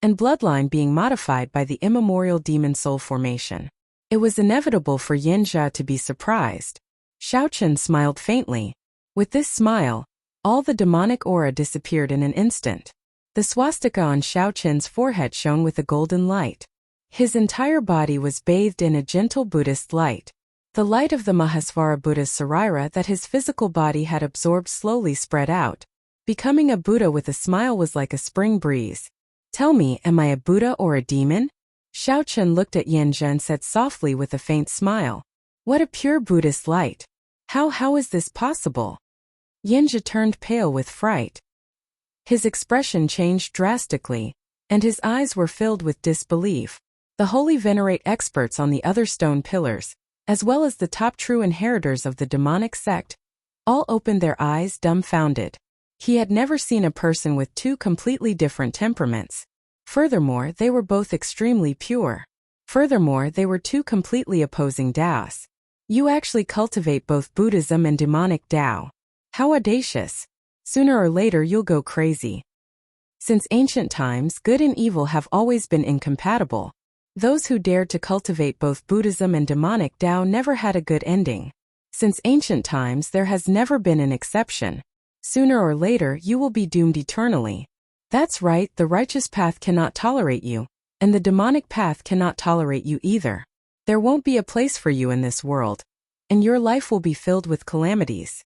and bloodline being modified by the immemorial demon soul formation. It was inevitable for Yinja to be surprised. Xiao Qian smiled faintly. With this smile, all the demonic aura disappeared in an instant. The swastika on Xiao Qian's forehead shone with a golden light. His entire body was bathed in a gentle Buddhist light. The light of the Mahasvara Buddha's Sarira that his physical body had absorbed slowly spread out. Becoming a Buddha with a smile was like a spring breeze. "Tell me, am I a Buddha or a demon?" Xiao Qian looked at Yinja and said softly with a faint smile, "What a pure Buddhist light! How is this possible?" Yinja turned pale with fright. His expression changed drastically, and his eyes were filled with disbelief. The holy venerate experts on the other stone pillars, as well as the top true inheritors of the demonic sect, all opened their eyes dumbfounded. He had never seen a person with two completely different temperaments. Furthermore, they were both extremely pure. Furthermore, they were two completely opposing Taos. You actually cultivate both Buddhism and demonic Tao. How audacious! Sooner or later you'll go crazy. Since ancient times, good and evil have always been incompatible. Those who dared to cultivate both Buddhism and demonic Tao never had a good ending. Since ancient times, there has never been an exception. Sooner or later you will be doomed eternally. That's right, the righteous path cannot tolerate you, and the demonic path cannot tolerate you either. There won't be a place for you in this world, and your life will be filled with calamities.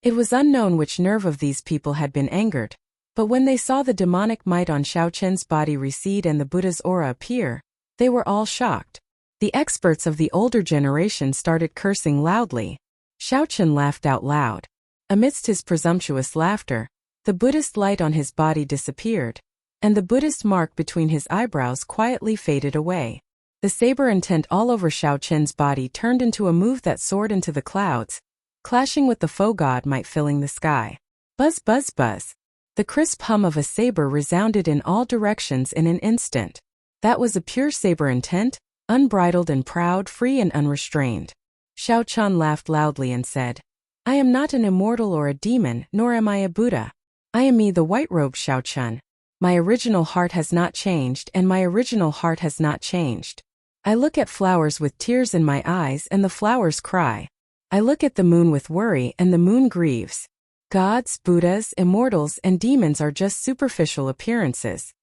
It was unknown which nerve of these people had been angered, but when they saw the demonic might on Xiao Qian's body recede and the Buddha's aura appear, they were all shocked. The experts of the older generation started cursing loudly. Xiao Qian laughed out loud. Amidst his presumptuous laughter, the Buddhist light on his body disappeared, and the Buddhist mark between his eyebrows quietly faded away. The saber intent all over Xiao Qian's body turned into a move that soared into the clouds, clashing with the foe god might filling the sky. Buzz buzz buzz. The crisp hum of a saber resounded in all directions in an instant. That was a pure saber intent, unbridled and proud, free and unrestrained. Xiao Qian laughed loudly and said, "I am not an immortal or a demon, nor am I a Buddha. I am me, the white-robed Xiao Qian. My original heart has not changed, and my original heart has not changed. I look at flowers with tears in my eyes, and the flowers cry. I look at the moon with worry, and the moon grieves. Gods, Buddhas, immortals, and demons are just superficial appearances.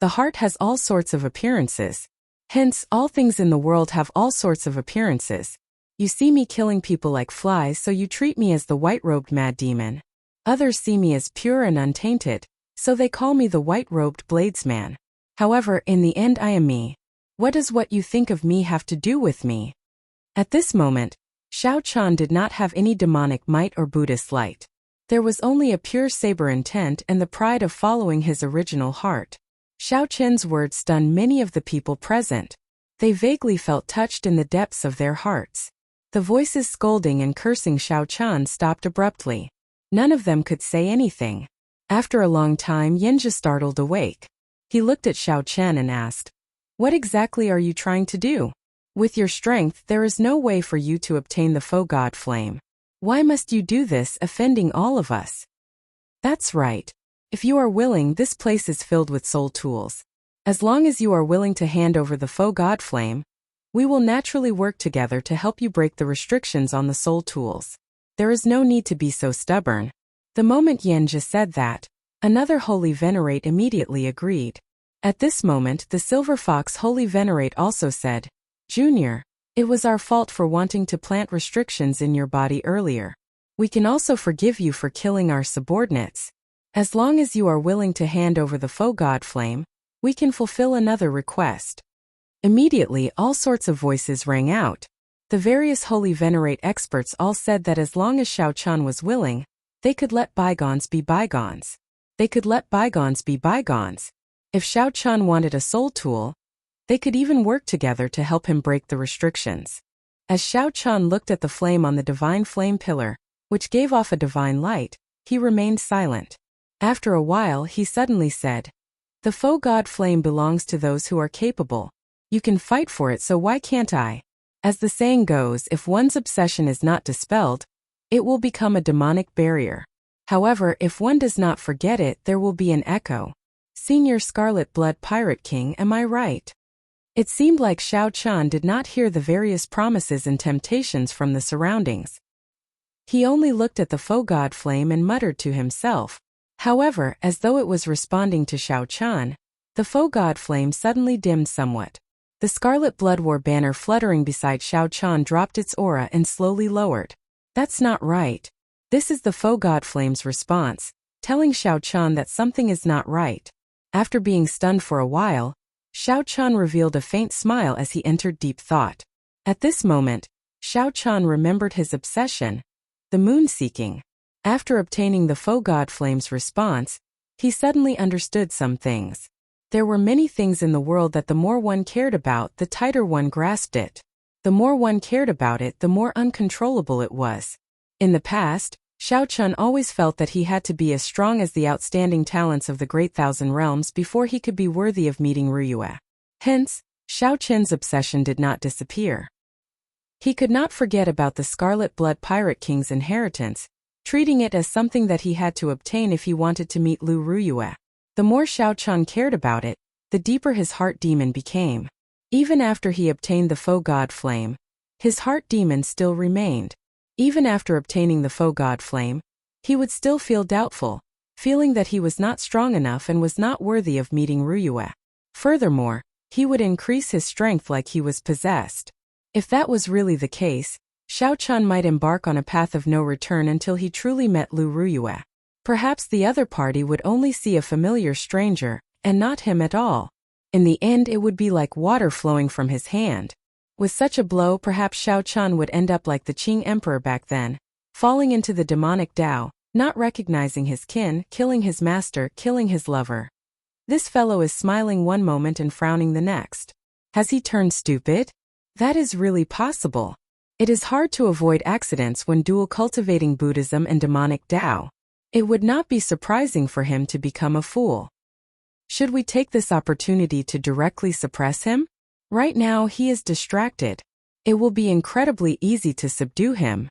The heart has all sorts of appearances. Hence, all things in the world have all sorts of appearances. You see me killing people like flies, so you treat me as the white-robed mad demon. Others see me as pure and untainted, so they call me the white-robed bladesman. However, in the end I am me. What does what you think of me have to do with me?" At this moment, Xiao Qian did not have any demonic might or Buddhist light. There was only a pure saber intent and the pride of following his original heart. Xiao Qian's words stunned many of the people present. They vaguely felt touched in the depths of their hearts. The voices scolding and cursing Xiao Qian stopped abruptly. None of them could say anything. After a long time, Yinja startled awake. He looked at Xiao Qian and asked, "What exactly are you trying to do? With your strength, there is no way for you to obtain the foe god flame. Why must you do this, offending all of us?" "That's right. If you are willing, this place is filled with soul tools. As long as you are willing to hand over the foe god flame, we will naturally work together to help you break the restrictions on the soul tools. There is no need to be so stubborn." The moment Yinja said that, another holy venerate immediately agreed. At this moment, the silver fox holy venerate also said, "Junior, it was our fault for wanting to plant restrictions in your body earlier. We can also forgive you for killing our subordinates. As long as you are willing to hand over the faux god flame, we can fulfill another request. Immediately, all sorts of voices rang out. The various holy venerate experts all said that as long as Xiao Chan was willing, they could let bygones be bygones. They could let bygones be bygones. If Xiao Chan wanted a soul tool, they could even work together to help him break the restrictions. As Xiao Chan looked at the flame on the divine flame pillar, which gave off a divine light, he remained silent. After a while he suddenly said, "The faux god flame belongs to those who are capable. You can fight for it, so why can't I?" As the saying goes, if one's obsession is not dispelled, it will become a demonic barrier. However, if one does not forget it, there will be an echo. Senior Scarlet Blood Pirate King, am I right? It seemed like Xiao Chan did not hear the various promises and temptations from the surroundings. He only looked at the faux god flame and muttered to himself. However, as though it was responding to Xiao Chan, the faux god flame suddenly dimmed somewhat. The Scarlet Blood War banner fluttering beside Xiao Chan dropped its aura and slowly lowered. That's not right. This is the faux god flame's response, telling Xiao Chan that something is not right. After being stunned for a while, Xiao Chan revealed a faint smile as he entered deep thought. At this moment, Xiao Chan remembered his obsession, the moon-seeking. After obtaining the faux god flame's response, he suddenly understood some things. There were many things in the world that the more one cared about, the tighter one grasped it. The more one cared about it, the more uncontrollable it was. In the past, Xiao Chan always felt that he had to be as strong as the outstanding talents of the Great Thousand Realms before he could be worthy of meeting Ruyue. Hence, Xiao Chen's obsession did not disappear. He could not forget about the Scarlet Blood Pirate King's inheritance, treating it as something that he had to obtain if he wanted to meet Lu Ruyue. The more Xiao Chan cared about it, the deeper his heart demon became. Even after he obtained the faux god flame, his heart demon still remained. Even after obtaining the faux god flame, he would still feel doubtful, feeling that he was not strong enough and was not worthy of meeting Ruyue. Furthermore, he would increase his strength like he was possessed. If that was really the case, Xiao Chan might embark on a path of no return until he truly met Lu Ruyue. Perhaps the other party would only see a familiar stranger, and not him at all. In the end, it would be like water flowing from his hand. With such a blow, perhaps Xiao Chan would end up like the Qing Emperor back then, falling into the demonic Tao, not recognizing his kin, killing his master, killing his lover. This fellow is smiling one moment and frowning the next. Has he turned stupid? That is really possible. It is hard to avoid accidents when dual cultivating Buddhism and demonic Tao. It would not be surprising for him to become a fool. Should we take this opportunity to directly suppress him? Right now he is distracted. It will be incredibly easy to subdue him.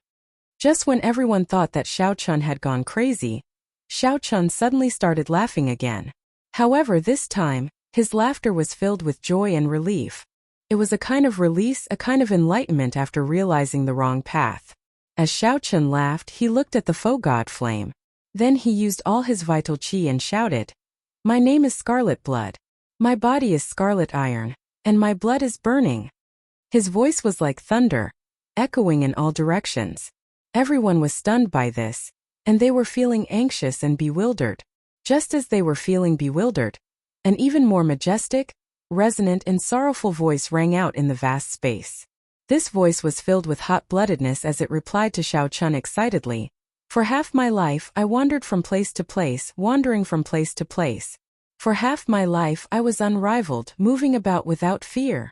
Just when everyone thought that Xiao Chan had gone crazy, Xiao Chan suddenly started laughing again. However, this time, his laughter was filled with joy and relief. It was a kind of release, a kind of enlightenment after realizing the wrong path. As Xiao Chan laughed, he looked at the faux god flame. Then he used all his vital qi and shouted, "My name is Scarlet Blood. My body is scarlet iron, and my blood is burning." His voice was like thunder, echoing in all directions. Everyone was stunned by this, and they were feeling anxious and bewildered. Just as they were feeling bewildered, an even more majestic, resonant and sorrowful voice rang out in the vast space. This voice was filled with hot-bloodedness as it replied to Xiao Chan excitedly, "For half my life I wandered from place to place, wandering from place to place. For half my life I was unrivaled, moving about without fear."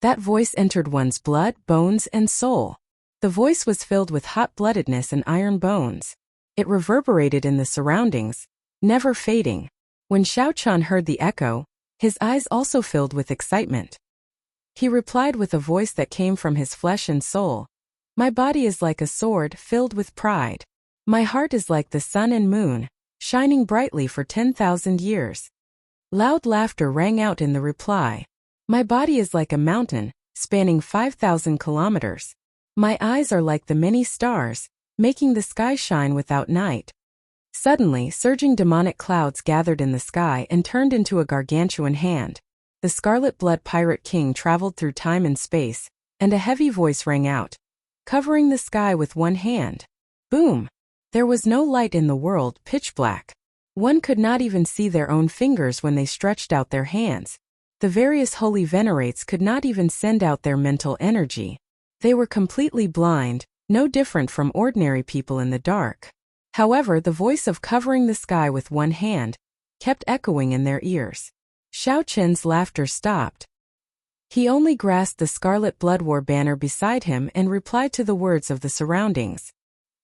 That voice entered one's blood, bones, and soul. The voice was filled with hot-bloodedness and iron bones. It reverberated in the surroundings, never fading. When Xiao Chan heard the echo, his eyes also filled with excitement. He replied with a voice that came from his flesh and soul, "My body is like a sword filled with pride. My heart is like the sun and moon, shining brightly for 10,000 years." Loud laughter rang out in the reply. "My body is like a mountain, spanning 5,000 kilometers. My eyes are like the many stars, making the sky shine without night." Suddenly, surging demonic clouds gathered in the sky and turned into a gargantuan hand. The Scarlet Blood Pirate King traveled through time and space, and a heavy voice rang out, covering the sky with one hand. Boom! There was no light in the world, pitch black. One could not even see their own fingers when they stretched out their hands. The various holy venerates could not even send out their mental energy. They were completely blind, no different from ordinary people in the dark. However, the voice of covering the sky with one hand kept echoing in their ears. Xiao Qin's laughter stopped. He only grasped the scarlet blood war banner beside him and replied to the words of the surroundings.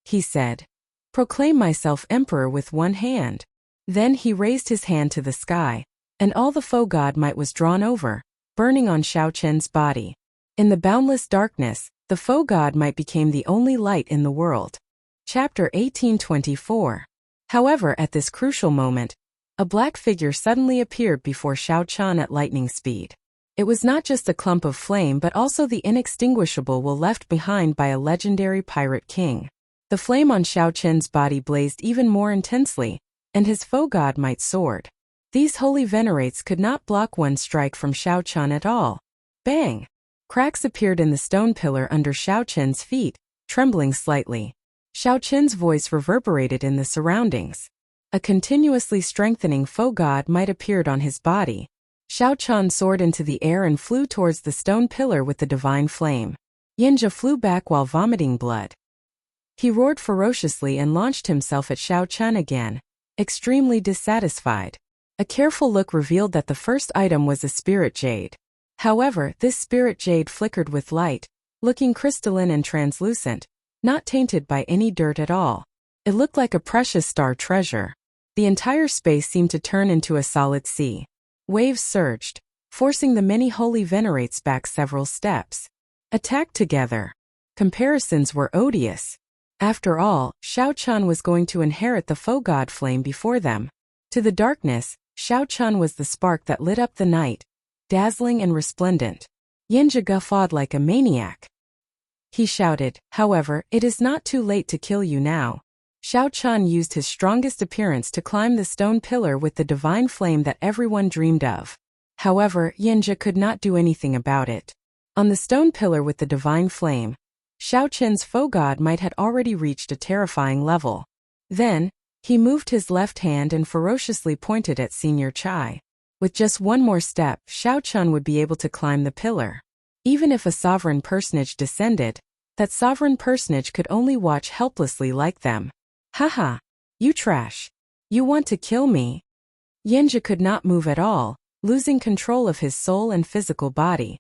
He said, "Proclaim myself emperor with one hand." Then he raised his hand to the sky, and all the foe god might was drawn over, burning on Xiao Qin's body. In the boundless darkness, the foe god might became the only light in the world. Chapter 1824. However, at this crucial moment, a black figure suddenly appeared before Xiao Qian at lightning speed. It was not just a clump of flame but also the inextinguishable will left behind by a legendary pirate king. The flame on Xiao Qin's body blazed even more intensely, and his foe god might soared. These holy venerates could not block one strike from Xiao Qian at all. Bang! Cracks appeared in the stone pillar under Xiao Qin's feet, trembling slightly. Xiao Qin's voice reverberated in the surroundings. A continuously strengthening foe god might appeared on his body. Xiao Qian soared into the air and flew towards the stone pillar with the divine flame. Yinja flew back while vomiting blood. He roared ferociously and launched himself at Xiao Qian again, extremely dissatisfied. A careful look revealed that the first item was a spirit jade. However, this spirit jade flickered with light, looking crystalline and translucent, not tainted by any dirt at all. It looked like a precious star treasure. The entire space seemed to turn into a solid sea. Waves surged, forcing the many holy venerates back several steps. Attacked together. Comparisons were odious. After all, Xiao Qian was going to inherit the foe god flame before them. To the darkness, Xiao Qian was the spark that lit up the night, dazzling and resplendent. Yinja guffawed like a maniac. He shouted, "However, it is not too late to kill you now." Xiao Qian used his strongest appearance to climb the stone pillar with the divine flame that everyone dreamed of. However, Yinja could not do anything about it. On the stone pillar with the divine flame, Xiao Qin's foe god might had already reached a terrifying level. Then, he moved his left hand and ferociously pointed at Senior Chai. With just one more step, Xiao Qian would be able to climb the pillar. Even if a sovereign personage descended, that sovereign personage could only watch helplessly like them. "Haha! You trash! You want to kill me?" Yinja could not move at all, losing control of his soul and physical body.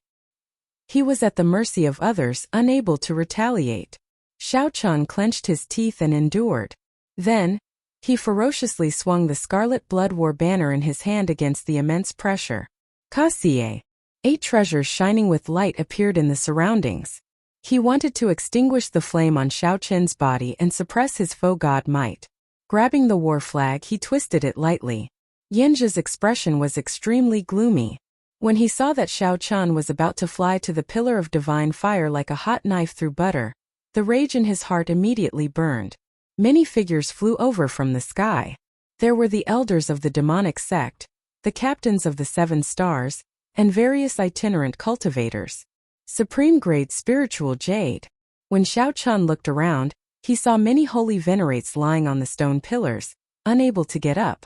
He was at the mercy of others, unable to retaliate. Xiao Qian clenched his teeth and endured. Then, he ferociously swung the scarlet blood war banner in his hand against the immense pressure. Kasie! 8 treasures shining with light appeared in the surroundings. He wanted to extinguish the flame on Xiao Qin's body and suppress his foe god might. Grabbing the war flag, he twisted it lightly. Yinja's expression was extremely gloomy. When he saw that Xiao Qian was about to fly to the pillar of divine fire like a hot knife through butter, the rage in his heart immediately burned. Many figures flew over from the sky. There were the elders of the demonic sect, the captains of the 7 stars, and various itinerant cultivators. Supreme-grade spiritual jade. When Xiao Qian looked around, he saw many holy venerates lying on the stone pillars, unable to get up.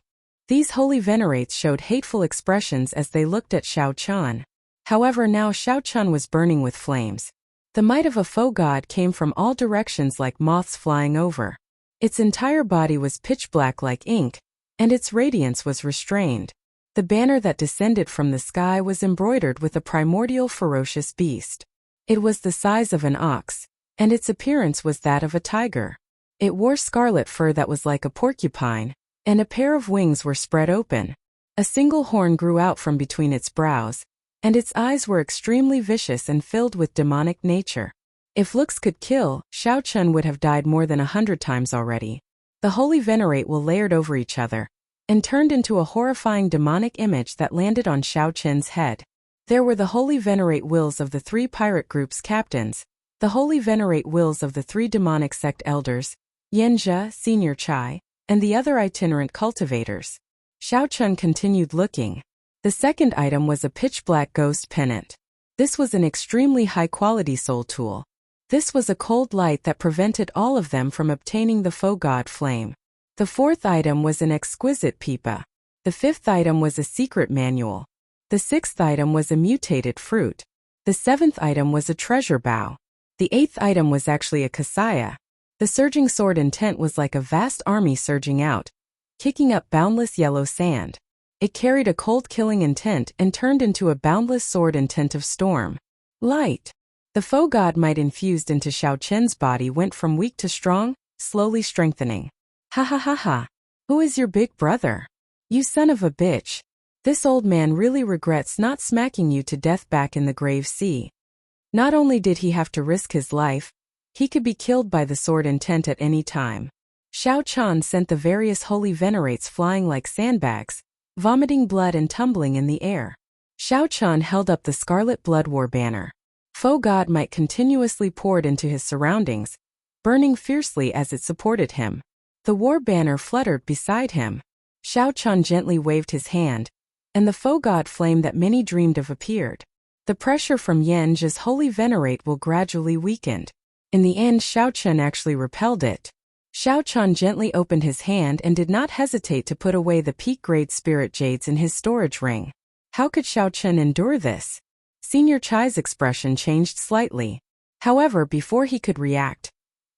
These holy venerates showed hateful expressions as they looked at Xiao Qian. However, now Xiao Qian was burning with flames. The might of a foe god came from all directions like moths flying over. Its entire body was pitch black like ink, and its radiance was restrained. The banner that descended from the sky was embroidered with a primordial ferocious beast. It was the size of an ox, and its appearance was that of a tiger. It wore scarlet fur that was like a porcupine, and a pair of wings were spread open. A single horn grew out from between its brows, and its eyes were extremely vicious and filled with demonic nature. If looks could kill, Xiao Qian would have died more than 100 times already. The holy venerate were layered over each other, and turned into a horrifying demonic image that landed on Xiao Qin's head. There were the holy venerate wills of the 3 pirate group's captains, the holy venerate wills of the 3 demonic sect elders, Yinja, Senior Chai, and the other itinerant cultivators. Xiao Qian continued looking. The second item was a pitch-black ghost pennant. This was an extremely high-quality soul tool. This was a cold light that prevented all of them from obtaining the foe god flame. The fourth item was an exquisite pipa. The fifth item was a secret manual. The sixth item was a mutated fruit. The seventh item was a treasure bow. The eighth item was actually a kasaya. The surging sword intent was like a vast army surging out, kicking up boundless yellow sand. It carried a cold-killing intent and turned into a boundless sword intent of storm. Light. The foe god might infused into Xiao Chen's body went from weak to strong, slowly strengthening. Ha ha ha ha. Who is your big brother? You son of a bitch. This old man really regrets not smacking you to death back in the grave sea. Not only did he have to risk his life, he could be killed by the sword intent at any time. Xiao Chan sent the various holy venerates flying like sandbags, vomiting blood and tumbling in the air. Xiao Chan held up the scarlet blood war banner. Foe god might continuously poured into his surroundings, burning fiercely as it supported him. The war banner fluttered beside him. Xiao Chan gently waved his hand, and the foe god flame that many dreamed of appeared. The pressure from Yen's holy venerate will gradually weakened. In the end, Xiao Chen actually repelled it. Xiao Chan gently opened his hand and did not hesitate to put away the peak-grade spirit jades in his storage ring. How could Xiao Chen endure this? Senior Chai's expression changed slightly. However, before he could react,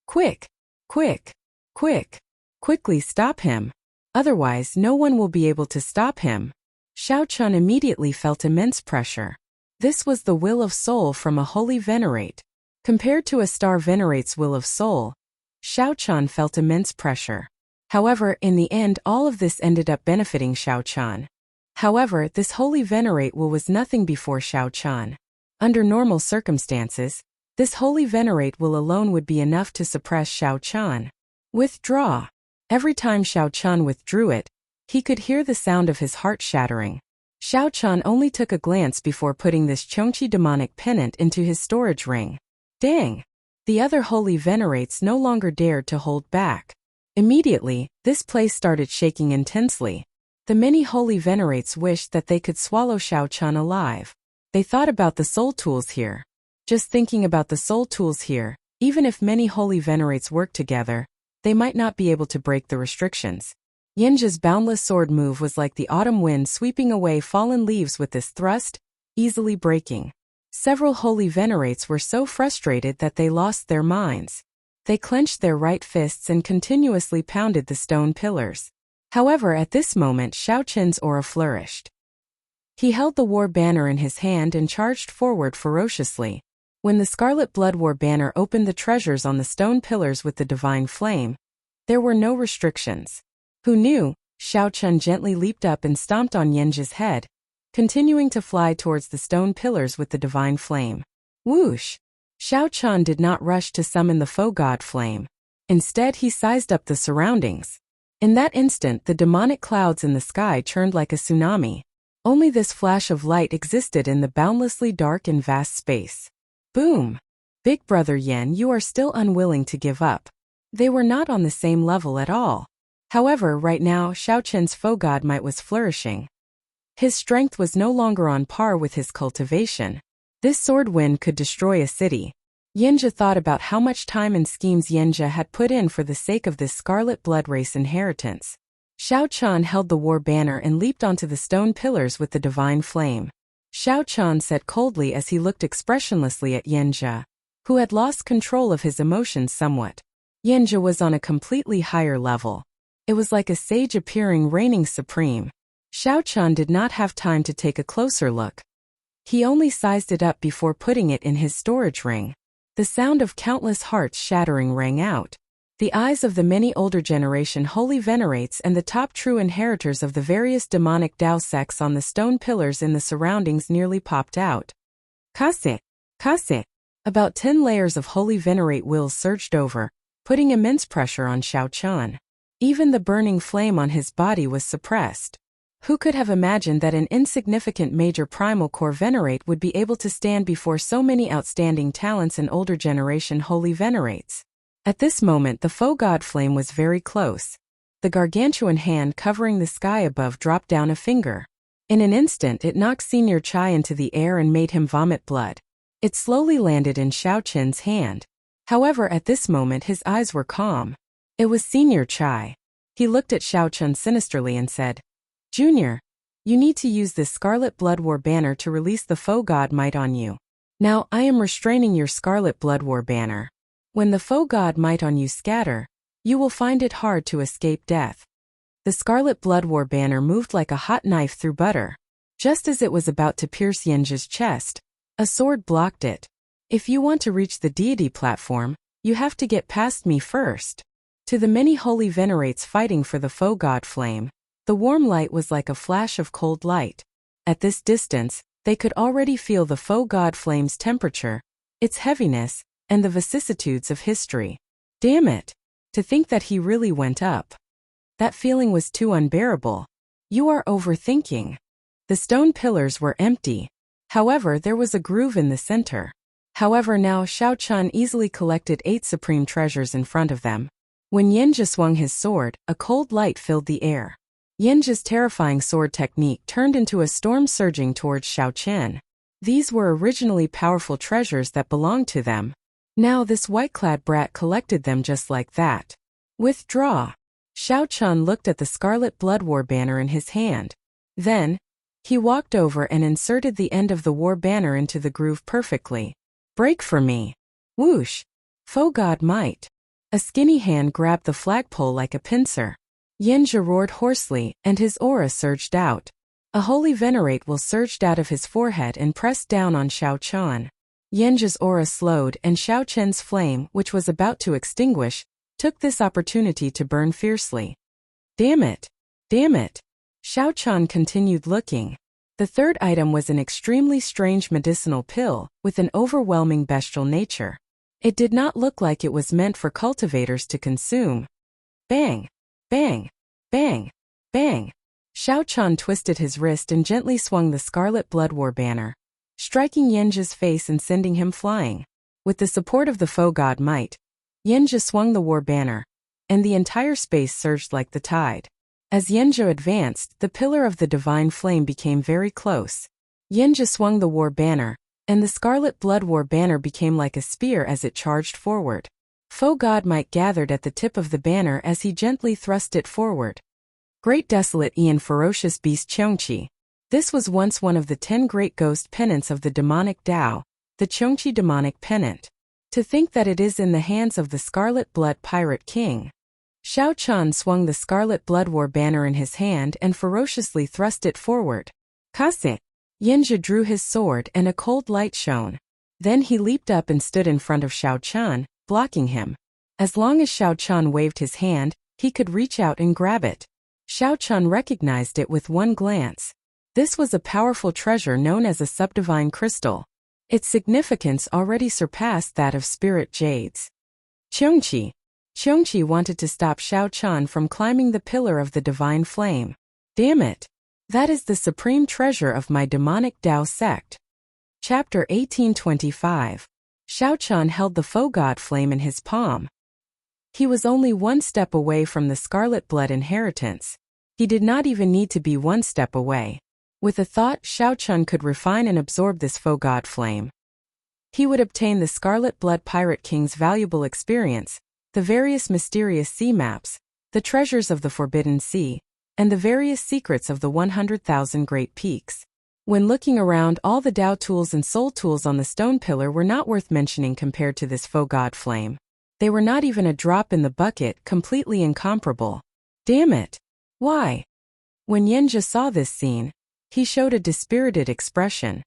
Quick! Quick! Quick! Quickly stop him! Otherwise, no one will be able to stop him. Xiao Chen immediately felt immense pressure. This was the will of soul from a holy venerate. Compared to a star venerate's will of soul, Xiao Chan felt immense pressure. However, in the end, all of this ended up benefiting Xiao Chan. However, this holy venerate will was nothing before Xiao Chan. Under normal circumstances, this holy venerate will alone would be enough to suppress Xiao Chan. Withdraw. Every time Xiao Chan withdrew it, he could hear the sound of his heart shattering. Xiao Chan only took a glance before putting this Chongqi demonic pennant into his storage ring. Dang! The other holy venerates no longer dared to hold back. Immediately, this place started shaking intensely. The many holy venerates wished that they could swallow Xiao Chan alive. They thought about the soul tools here. Just thinking about the soul tools here, even if many holy venerates worked together, they might not be able to break the restrictions. Yen's boundless sword move was like the autumn wind sweeping away fallen leaves with this thrust, easily breaking. Several holy venerates were so frustrated that they lost their minds. They clenched their right fists and continuously pounded the stone pillars. However, at this moment Xiao Chen's aura flourished. He held the war banner in his hand and charged forward ferociously. When the Scarlet Blood War banner opened the treasures on the stone pillars with the divine flame, there were no restrictions. Who knew? Xiao Chen gently leaped up and stomped on Yen's head, continuing to fly towards the stone pillars with the divine flame. Whoosh! Xiao Chen did not rush to summon the foe god flame. Instead, he sized up the surroundings. In that instant, the demonic clouds in the sky churned like a tsunami. Only this flash of light existed in the boundlessly dark and vast space. Boom! Big brother Yen, you are still unwilling to give up. They were not on the same level at all. However, right now, Xiao Chen's foe god might was flourishing. His strength was no longer on par with his cultivation. This sword wind could destroy a city. Yenja thought about how much time and schemes Yenja had put in for the sake of this scarlet blood race inheritance. Xiao Chan held the war banner and leaped onto the stone pillars with the divine flame. Xiao Chan said coldly as he looked expressionlessly at Yenja, who had lost control of his emotions somewhat. Yenja was on a completely higher level. It was like a sage appearing reigning supreme. Xiao Chan did not have time to take a closer look. He only sized it up before putting it in his storage ring. The sound of countless hearts shattering rang out. The eyes of the many older generation holy venerates and the top true inheritors of the various demonic Dao sects on the stone pillars in the surroundings nearly popped out. Kase! Kase! About 10 layers of holy venerate wills surged over, putting immense pressure on Xiao Chan. Even the burning flame on his body was suppressed. Who could have imagined that an insignificant major primal core venerate would be able to stand before so many outstanding talents and older generation holy venerates? At this moment the foe god flame was very close. The gargantuan hand covering the sky above dropped down a finger. In an instant it knocked Senior Chai into the air and made him vomit blood. It slowly landed in Xiao Chen's hand. However, at this moment his eyes were calm. It was Senior Chai. He looked at Xiao Chun sinisterly and said, Junior, you need to use this Scarlet Blood War banner to release the foe god might on you. Now I am restraining your Scarlet Blood War banner. When the foe god might on you scatter, you will find it hard to escape death. The Scarlet Blood War banner moved like a hot knife through butter. Just as it was about to pierce Yenja's chest, a sword blocked it. If you want to reach the deity platform, you have to get past me first. To the many holy venerates fighting for the foe god flame, the warm light was like a flash of cold light. At this distance, they could already feel the foe god flame's temperature, its heaviness, and the vicissitudes of history. Damn it! To think that he really went up. That feeling was too unbearable. You are overthinking. The stone pillars were empty. However, there was a groove in the center. However, now Xiao Chun easily collected 8 supreme treasures in front of them. When Yenja swung his sword, a cold light filled the air. Yenja's terrifying sword technique turned into a storm surging towards Xiao Chun. These were originally powerful treasures that belonged to them. Now this white-clad brat collected them just like that. Withdraw. Xiao Chun looked at the Scarlet Blood War banner in his hand. Then, he walked over and inserted the end of the war banner into the groove perfectly. Break for me. Whoosh. Foe god might. A skinny hand grabbed the flagpole like a pincer. Yenja roared hoarsely, and his aura surged out. A holy venerate will surged out of his forehead and pressed down on Xiao Chun. Yenja's aura slowed, and Xiao Chun's flame, which was about to extinguish, took this opportunity to burn fiercely. Damn it! Damn it! Xiao Chun continued looking. The third item was an extremely strange medicinal pill, with an overwhelming bestial nature. It did not look like it was meant for cultivators to consume. Bang! Bang! Bang! Bang! Xiao Chun twisted his wrist and gently swung the Scarlet Blood War banner, striking Yenja's face and sending him flying. With the support of the foe god might, Yenja swung the war banner, and the entire space surged like the tide. As Yenja advanced, the pillar of the divine flame became very close. Yenja swung the war banner, and the Scarlet Blood War banner became like a spear as it charged forward. Foe god might gathered at the tip of the banner as he gently thrust it forward. Great desolate Ian ferocious beast Cheongqi. This was once one of the 10 great ghost pennants of the demonic Tao, the Cheongqi demonic pennant. To think that it is in the hands of the Scarlet Blood Pirate King. Xiao Chun swung the Scarlet Blood War banner in his hand and ferociously thrust it forward. Kase! Yenja drew his sword and a cold light shone. Then he leaped up and stood in front of Xiao Chun, blocking him. As long as Xiao Chun waved his hand, he could reach out and grab it. Xiao Chun recognized it with one glance. This was a powerful treasure known as a subdivine crystal. Its significance already surpassed that of spirit jades. Cheongqi wanted to stop Xiao Chun from climbing the pillar of the divine flame. Damn it! That is the supreme treasure of my demonic Tao sect. Chapter 1825. Xiao Chun held the foe god flame in his palm. He was only one step away from the Scarlet Blood inheritance. He did not even need to be one step away. With a thought, Xiao Chun could refine and absorb this foe god flame. He would obtain the Scarlet Blood Pirate King's valuable experience, the various mysterious sea maps, the treasures of the Forbidden Sea, and the various secrets of the 100,000 Great Peaks. When looking around, all the Tao tools and soul tools on the stone pillar were not worth mentioning compared to this foe god flame. They were not even a drop in the bucket, completely incomparable. Damn it! Why? When Yenja saw this scene, he showed a dispirited expression.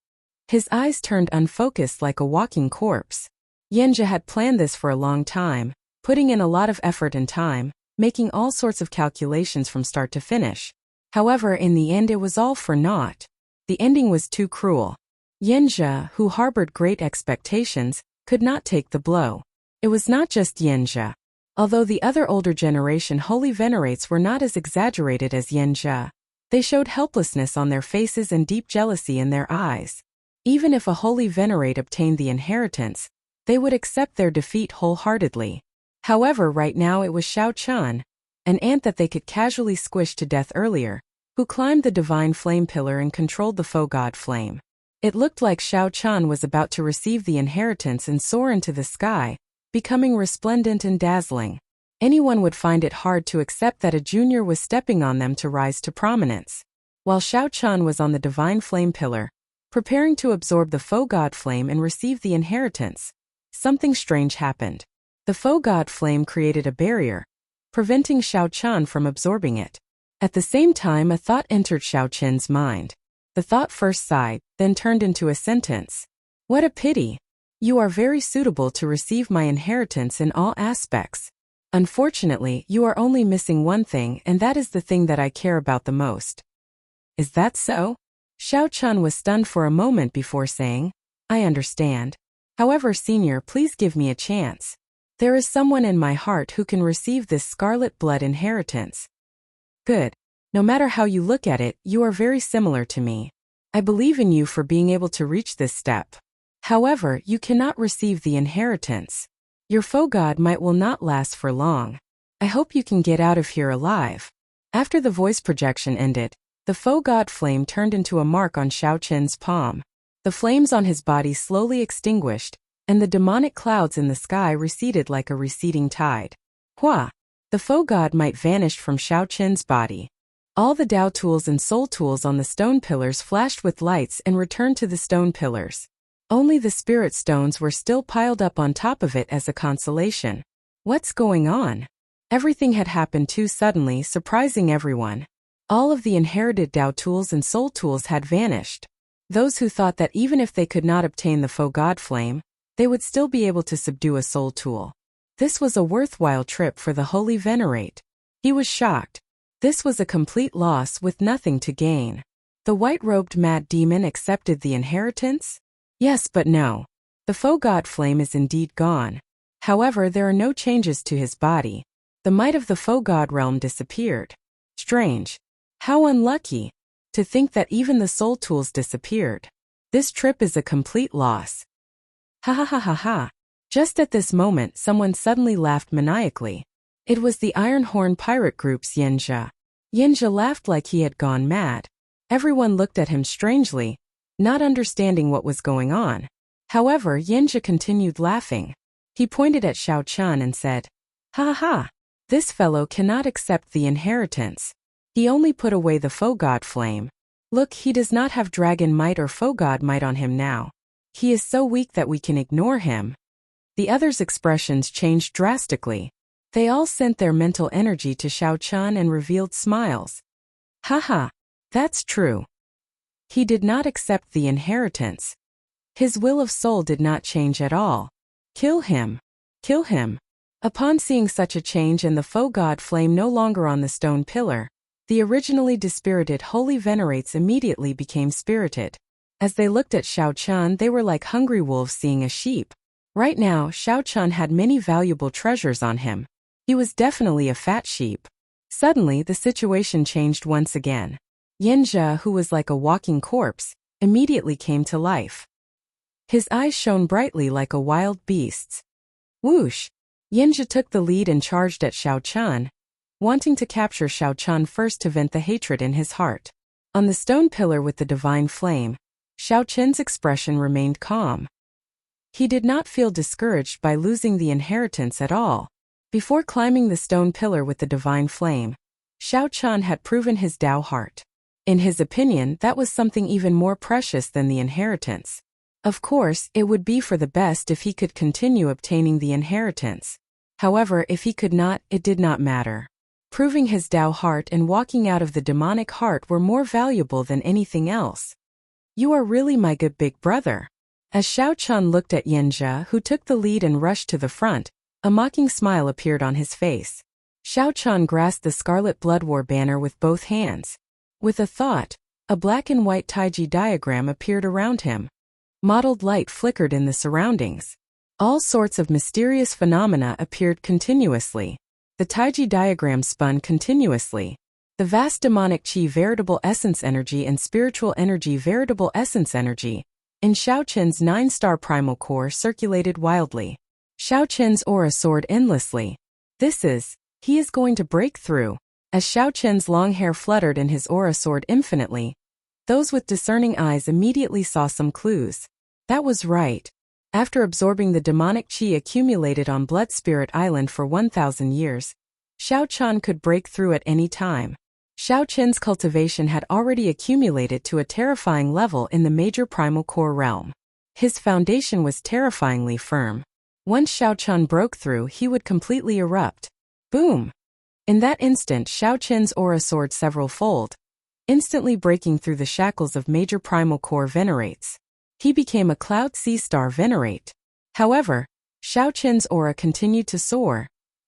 His eyes turned unfocused like a walking corpse. Yenja had planned this for a long time, putting in a lot of effort and time, making all sorts of calculations from start to finish. However, in the end it was all for naught. The ending was too cruel. Yenja, who harbored great expectations, could not take the blow. It was not just Yenja. Although the other older generation holy venerates were not as exaggerated as Yenja, they showed helplessness on their faces and deep jealousy in their eyes. Even if a holy venerate obtained the inheritance, they would accept their defeat wholeheartedly. However, right now it was Xiao Chun, an ant that they could casually squish to death earlier, who climbed the divine flame pillar and controlled the foe god flame. It looked like Xiao Chun was about to receive the inheritance and soar into the sky, becoming resplendent and dazzling. anyone would find it hard to accept that a junior was stepping on them to rise to prominence. While Xiao Chun was on the divine flame pillar, preparing to absorb the faux god flame and receive the inheritance, something strange happened. The faux god flame created a barrier, preventing Xiao Chun from absorbing it. At the same time, a thought entered Xiao Chun's mind. The thought first sighed, then turned into a sentence. What a pity! You are very suitable to receive my inheritance in all aspects. Unfortunately, you are only missing one thing, and that is the thing that I care about the most. Is that so? Xiao Chun was stunned for a moment before saying, I understand. However, senior, please give me a chance. There is someone in my heart who can receive this scarlet blood inheritance. Good. No matter how you look at it, you are very similar to me. I believe in you for being able to reach this step. However, you cannot receive the inheritance. Your faux god might will not last for long. I hope you can get out of here alive. After the voice projection ended, the faux god flame turned into a mark on Xiao Chun's palm. The flames on his body slowly extinguished, and the demonic clouds in the sky receded like a receding tide. Hua! The faux god might vanished from Xiao Chun's body. All the Dao tools and soul tools on the stone pillars flashed with lights and returned to the stone pillars. Only the spirit stones were still piled up on top of it as a consolation. What's going on? Everything had happened too suddenly, surprising everyone. All of the inherited Dao tools and soul tools had vanished. Those who thought that even if they could not obtain the faux god flame, they would still be able to subdue a soul tool. This was a worthwhile trip for the Holy Venerate. He was shocked. This was a complete loss with nothing to gain. The white-robed mad demon accepted the inheritance? Yes, but no. The faux god flame is indeed gone. However, there are no changes to his body. The might of the faux god realm disappeared. Strange. How unlucky. To think that even the soul tools disappeared. This trip is a complete loss. Ha ha ha ha ha. Just at this moment, someone suddenly laughed maniacally. It was the Iron Horn pirate group's Yenja. Yenja laughed like he had gone mad. Everyone looked at him strangely, not understanding what was going on. However, Yenja continued laughing. He pointed at Xiao Chun and said, Ha ha! This fellow cannot accept the inheritance. He only put away the faux god flame. Look, he does not have dragon might or faux god might on him now. He is so weak that we can ignore him. The others' expressions changed drastically. They all sent their mental energy to Xiao Chun and revealed smiles. Haha, that's true. He did not accept the inheritance. His will of soul did not change at all. Kill him. Kill him. Upon seeing such a change and the faux god flame no longer on the stone pillar, the originally dispirited holy venerates immediately became spirited. As they looked at Xiao Chun, they were like hungry wolves seeing a sheep. Right now, Xiao Chun had many valuable treasures on him. He was definitely a fat sheep. Suddenly, the situation changed once again. Yenja, who was like a walking corpse, immediately came to life. His eyes shone brightly like a wild beast's. Whoosh! Yenja took the lead and charged at Xiao Chun, wanting to capture Xiao Chun first to vent the hatred in his heart. On the stone pillar with the divine flame, Xiao Chun's expression remained calm. He did not feel discouraged by losing the inheritance at all. Before climbing the stone pillar with the divine flame, Xiao Chun had proven his Dao heart. In his opinion, that was something even more precious than the inheritance. Of course, it would be for the best if he could continue obtaining the inheritance. However, if he could not, it did not matter. Proving his Dao heart and walking out of the demonic heart were more valuable than anything else. You are really my good big brother. As Xiao Chun looked at Yenja, who took the lead and rushed to the front, a mocking smile appeared on his face. Xiao Chun grasped the Scarlet Blood War banner with both hands. With a thought, a black and white Taiji diagram appeared around him. Mottled light flickered in the surroundings. All sorts of mysterious phenomena appeared continuously. The Taiji diagram spun continuously. The vast demonic chi veritable essence energy and spiritual energy veritable essence energy in Xiao Chun's 9-star primal core circulated wildly. Xiao Chun's aura soared endlessly. He is going to break through. As Xiao Chun's long hair fluttered and his aura soared infinitely, those with discerning eyes immediately saw some clues. That was right. After absorbing the demonic qi accumulated on Blood Spirit Island for 1,000 years, Xiao Qian could break through at any time. Xiao Qian's cultivation had already accumulated to a terrifying level in the major primal core realm. His foundation was terrifyingly firm. Once Xiao Qian broke through, he would completely erupt. Boom! In that instant, Xiao Qian's aura soared several-fold, instantly breaking through the shackles of major primal core venerates. He became a Cloud Sea Star venerate. However, Xiao Qian's aura continued to soar,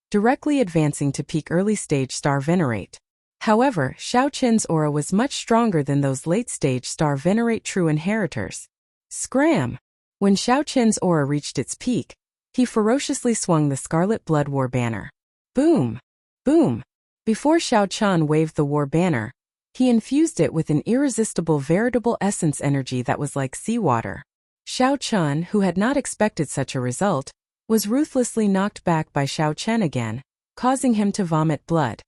directly advancing to peak early-stage star venerate. However, Xiao Qian's aura was much stronger than those late-stage star venerate true inheritors. Scram! When Xiao Qian's aura reached its peak, he ferociously swung the Scarlet Blood War banner. Boom! Boom! Before Xiao Qian waved the war banner, he infused it with an irresistible veritable essence energy that was like seawater. Xiao Qian, who had not expected such a result, was ruthlessly knocked back by Xiao Qian again, causing him to vomit blood.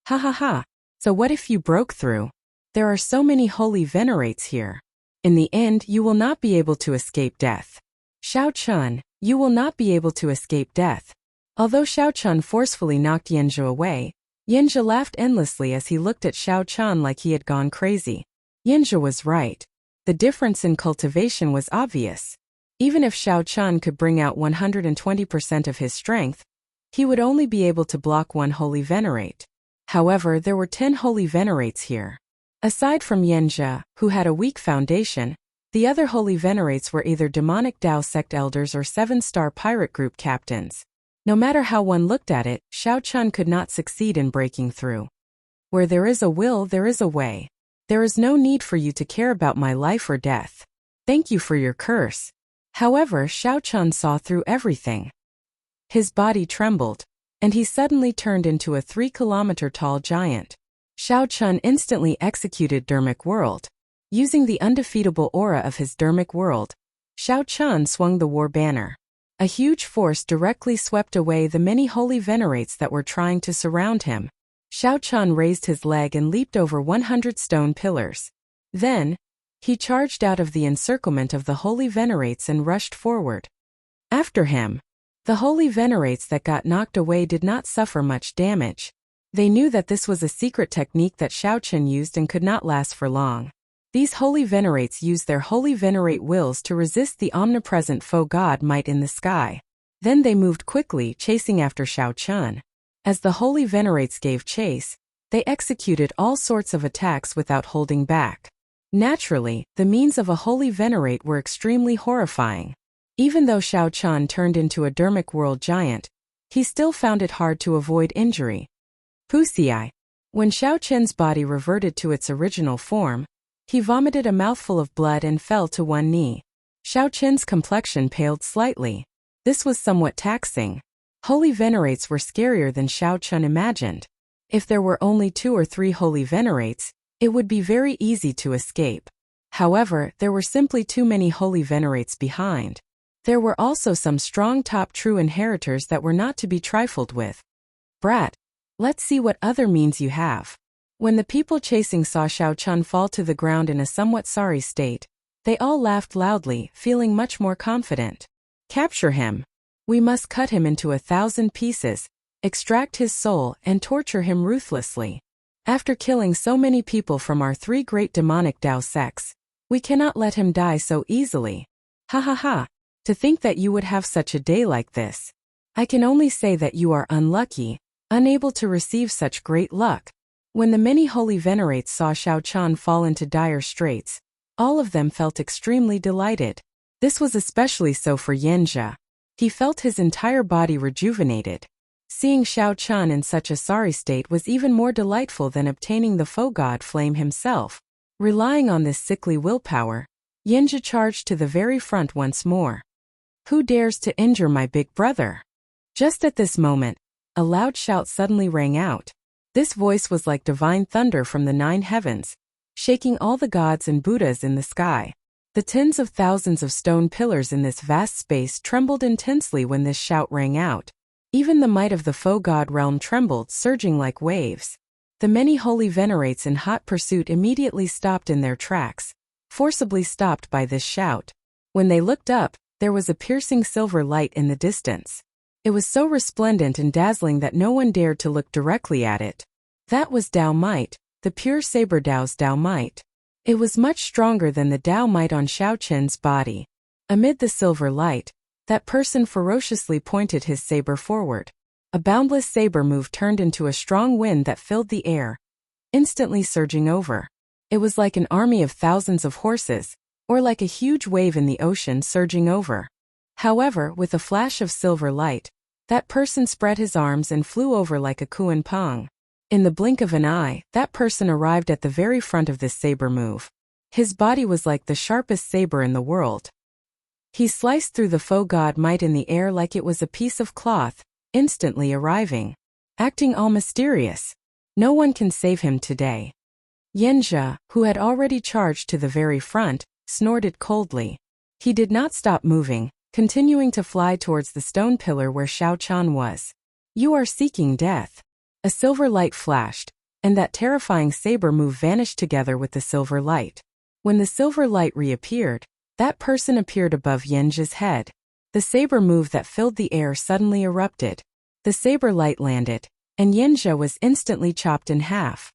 Ha ha ha! So what if you broke through? There are so many holy venerates here. In the end, you will not be able to escape death. Xiao Qian, you will not be able to escape death. Although Xiao Qian forcefully knocked Yanzhe away, Yanzhe laughed endlessly as he looked at Xiao Qian like he had gone crazy. Yanzhe was right. The difference in cultivation was obvious. Even if Xiao Qian could bring out 120% of his strength, he would only be able to block one holy venerate. However, there were 10 holy venerates here. Aside from Yanzhe, who had a weak foundation, the other holy venerates were either demonic Dao sect elders or 7-star pirate group captains. No matter how one looked at it, Xiao Qian could not succeed in breaking through. Where there is a will, there is a way. There is no need for you to care about my life or death. Thank you for your curse. However, Xiao Qian saw through everything. His body trembled, and he suddenly turned into a 3-kilometer-tall giant. Xiao Qian instantly executed Dermic World. Using the undefeatable aura of his Dermic World, Xiao Qian swung the war banner. A huge force directly swept away the many holy venerates that were trying to surround him. Xiao Qian raised his leg and leaped over 100 stone pillars. Then, he charged out of the encirclement of the holy venerates and rushed forward. After him, the holy venerates that got knocked away did not suffer much damage. They knew that this was a secret technique that Xiao Qian used and could not last for long. These holy venerates used their holy venerate wills to resist the omnipresent foe god might in the sky. Then they moved quickly, chasing after Xiao Qian. As the holy venerates gave chase, they executed all sorts of attacks without holding back. Naturally, the means of a holy venerate were extremely horrifying. Even though Xiao Qian turned into a Dermic World giant, he still found it hard to avoid injury. Pusii. When Xiao Qian's body reverted to its original form, he vomited a mouthful of blood and fell to one knee. Xiao Qian's complexion paled slightly. This was somewhat taxing. Holy venerates were scarier than Xiao Qian imagined. If there were only 2 or 3 holy venerates, it would be very easy to escape. However, there were simply too many holy venerates behind. There were also some strong top true inheritors that were not to be trifled with. Brat, let's see what other means you have. When the people chasing saw Xiao Qian fall to the ground in a somewhat sorry state, they all laughed loudly, feeling much more confident. Capture him. We must cut him into 1,000 pieces, extract his soul, and torture him ruthlessly. After killing so many people from our 3 great demonic Dao sects, we cannot let him die so easily. Ha ha ha. To think that you would have such a day like this. I can only say that you are unlucky, unable to receive such great luck. When the many holy venerates saw Xiao Qian fall into dire straits, all of them felt extremely delighted. This was especially so for Yanzhe. He felt his entire body rejuvenated. Seeing Xiao Qian in such a sorry state was even more delightful than obtaining the foe god flame himself. Relying on this sickly willpower, Yanzhe charged to the very front once more. Who dares to injure my big brother? Just at this moment, a loud shout suddenly rang out. This voice was like divine thunder from the 9 heavens, shaking all the gods and Buddhas in the sky. The tens of thousands of stone pillars in this vast space trembled intensely when this shout rang out. Even the might of the foe god realm trembled, surging like waves. The many holy venerates in hot pursuit immediately stopped in their tracks, forcibly stopped by this shout. When they looked up, there was a piercing silver light in the distance. It was so resplendent and dazzling that no one dared to look directly at it. That was Dao Might, the pure saber Dao's Dao Might. It was much stronger than the Dao Might on Xiao Qin's body. Amid the silver light, that person ferociously pointed his saber forward. A boundless saber move turned into a strong wind that filled the air, instantly surging over. It was like an army of thousands of horses, or like a huge wave in the ocean surging over. However, with a flash of silver light, that person spread his arms and flew over like a kuan pong. In the blink of an eye, that person arrived at the very front of this saber move. His body was like the sharpest saber in the world. He sliced through the faux god Might in the air like it was a piece of cloth, instantly arriving. Acting all mysterious. No one can save him today. Yanjia, who had already charged to the very front, snorted coldly. He did not stop moving, continuing to fly towards the stone pillar where Xiao Qian was. You are seeking death. A silver light flashed, and that terrifying saber move vanished together with the silver light. When the silver light reappeared, that person appeared above Yanjia's head. The saber move that filled the air suddenly erupted. The saber light landed, and Yanjia was instantly chopped in half.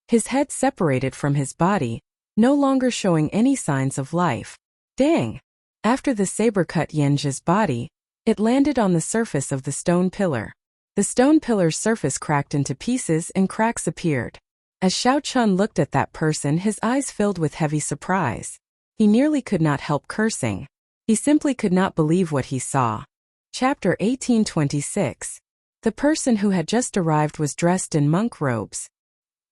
His head separated from his body, no longer showing any signs of life. Dang! After the saber cut Yanjia's body, it landed on the surface of the stone pillar. The stone pillar's surface cracked into pieces and cracks appeared. As Xiao Qian looked at that person, his eyes filled with heavy surprise. He nearly could not help cursing. He simply could not believe what he saw. Chapter 1826. The person who had just arrived was dressed in monk robes.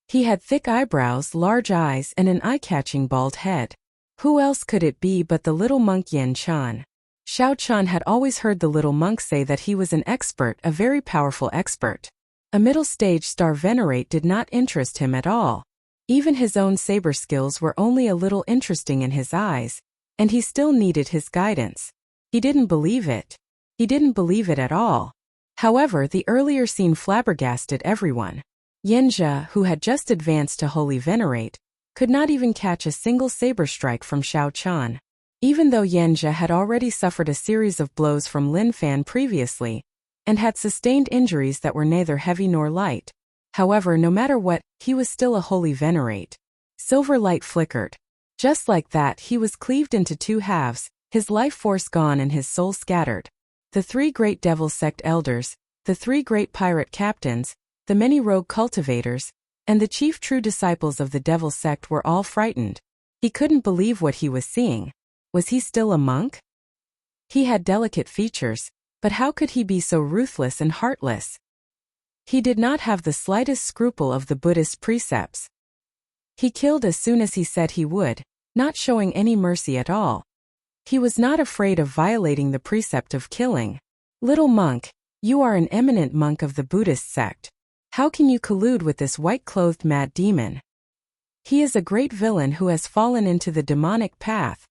He had thick eyebrows, large eyes, and an eye-catching bald head. Who else could it be but the little monk Yan Chan? Xiao Qian had always heard the little monk say that he was an expert, a very powerful expert. A middle-stage star venerate did not interest him at all. Even his own saber skills were only a little interesting in his eyes, and he still needed his guidance. He didn't believe it. He didn't believe it at all. However, the earlier scene flabbergasted everyone. Yanjia, who had just advanced to Holy Venerate, could not even catch a single saber strike from Xiao Qian. Even though Yanjia had already suffered a series of blows from Lin Fan previously, and had sustained injuries that were neither heavy nor light. However, no matter what, he was still a Holy Venerate. Silver light flickered. Just like that, he was cleaved into two halves, his life force gone and his soul scattered. The three great devil sect elders, the three great pirate captains, the many rogue cultivators, and the chief true disciples of the devil sect were all frightened. He couldn't believe what he was seeing. Was he still a monk? He had delicate features, but how could he be so ruthless and heartless? He did not have the slightest scruple of the Buddhist precepts. He killed as soon as he said he would, not showing any mercy at all. He was not afraid of violating the precept of killing. Little monk, you are an eminent monk of the Buddhist sect. How can you collude with this white-clothed mad demon? He is a great villain who has fallen into the demonic path.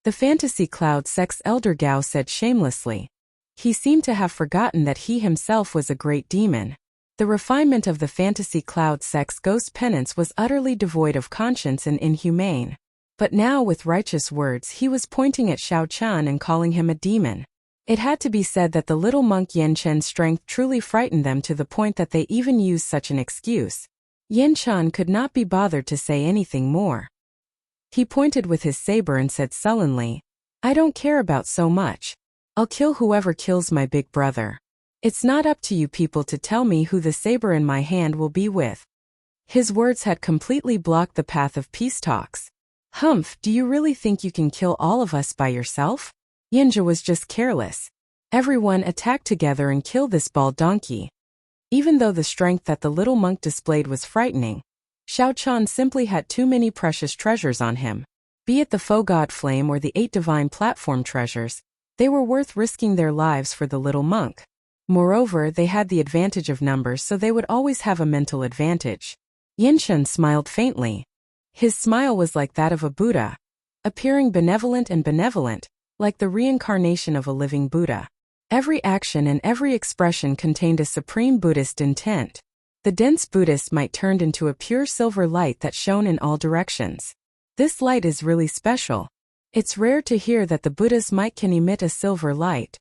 The Fantasy Cloud sect's elder Gao said shamelessly. He seemed to have forgotten that he himself was a great demon. The refinement of the Fantasy Cloud sect's ghost penance was utterly devoid of conscience and inhumane. But now with righteous words he was pointing at Xiao Qian and calling him a demon. It had to be said that the little monk Yan Chen's strength truly frightened them to the point that they even used such an excuse. Yan Chen could not be bothered to say anything more. He pointed with his saber and said sullenly, I don't care about so much. I'll kill whoever kills my big brother. It's not up to you people to tell me who the saber in my hand will be with. His words had completely blocked the path of peace talks. Humph, do you really think you can kill all of us by yourself? Yanjia was just careless. Everyone attacked together and killed this bald donkey. Even though the strength that the little monk displayed was frightening, Xiao Qian simply had too many precious treasures on him. Be it the faux god flame or the 8 divine platform treasures, they were worth risking their lives for the little monk. Moreover, they had the advantage of numbers, so they would always have a mental advantage. Yinshen smiled faintly. His smile was like that of a Buddha, appearing benevolent and benevolent, like the reincarnation of a living Buddha. Every action and every expression contained a supreme Buddhist intent. The dense Buddhist might turned into a pure silver light that shone in all directions. This light is really special. It's rare to hear that the Buddha's might can emit a silver light.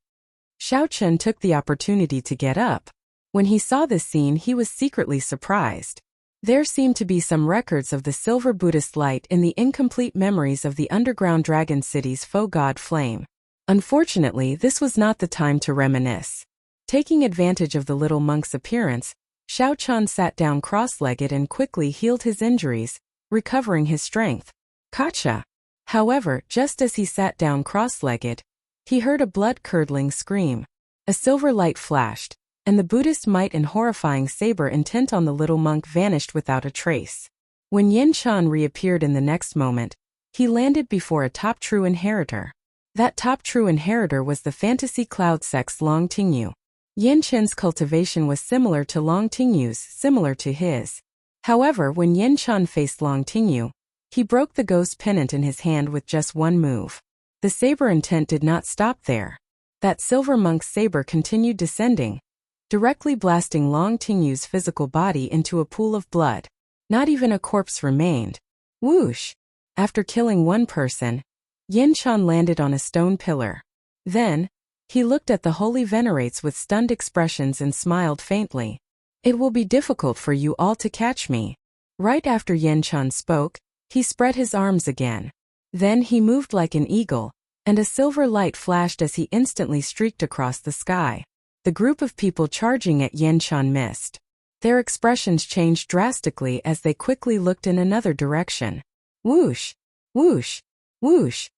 Xiaochen took the opportunity to get up. When he saw this scene, he was secretly surprised. There seemed to be some records of the silver Buddhist light in the incomplete memories of the underground dragon city's faux god flame. Unfortunately, this was not the time to reminisce. Taking advantage of the little monk's appearance, Xiaochen sat down cross-legged and quickly healed his injuries, recovering his strength. Gotcha! However, just as he sat down cross-legged, he heard a blood-curdling scream. A silver light flashed, and the Buddhist might and horrifying saber intent on the little monk vanished without a trace. When Yin Chan reappeared in the next moment, he landed before a top true inheritor. That top true inheritor was the fantasy cloud sex Long Tingyu. Yin Chen's cultivation was similar to Long Tingyu's, similar to his. However, when Yin Chan faced Long Tingyu, he broke the ghost pennant in his hand with just one move. The saber intent did not stop there. That silver monk's saber continued descending, directly blasting Long Tingyu's physical body into a pool of blood. Not even a corpse remained. Whoosh! After killing one person, Yin Chan landed on a stone pillar. Then, he looked at the holy venerates with stunned expressions and smiled faintly. It will be difficult for you all to catch me. Right after Yin Chan spoke, he spread his arms again. Then he moved like an eagle, and a silver light flashed as he instantly streaked across the sky. The group of people charging at Yin Chan missed. Their expressions changed drastically as they quickly looked in another direction. Whoosh! Whoosh! Whoosh!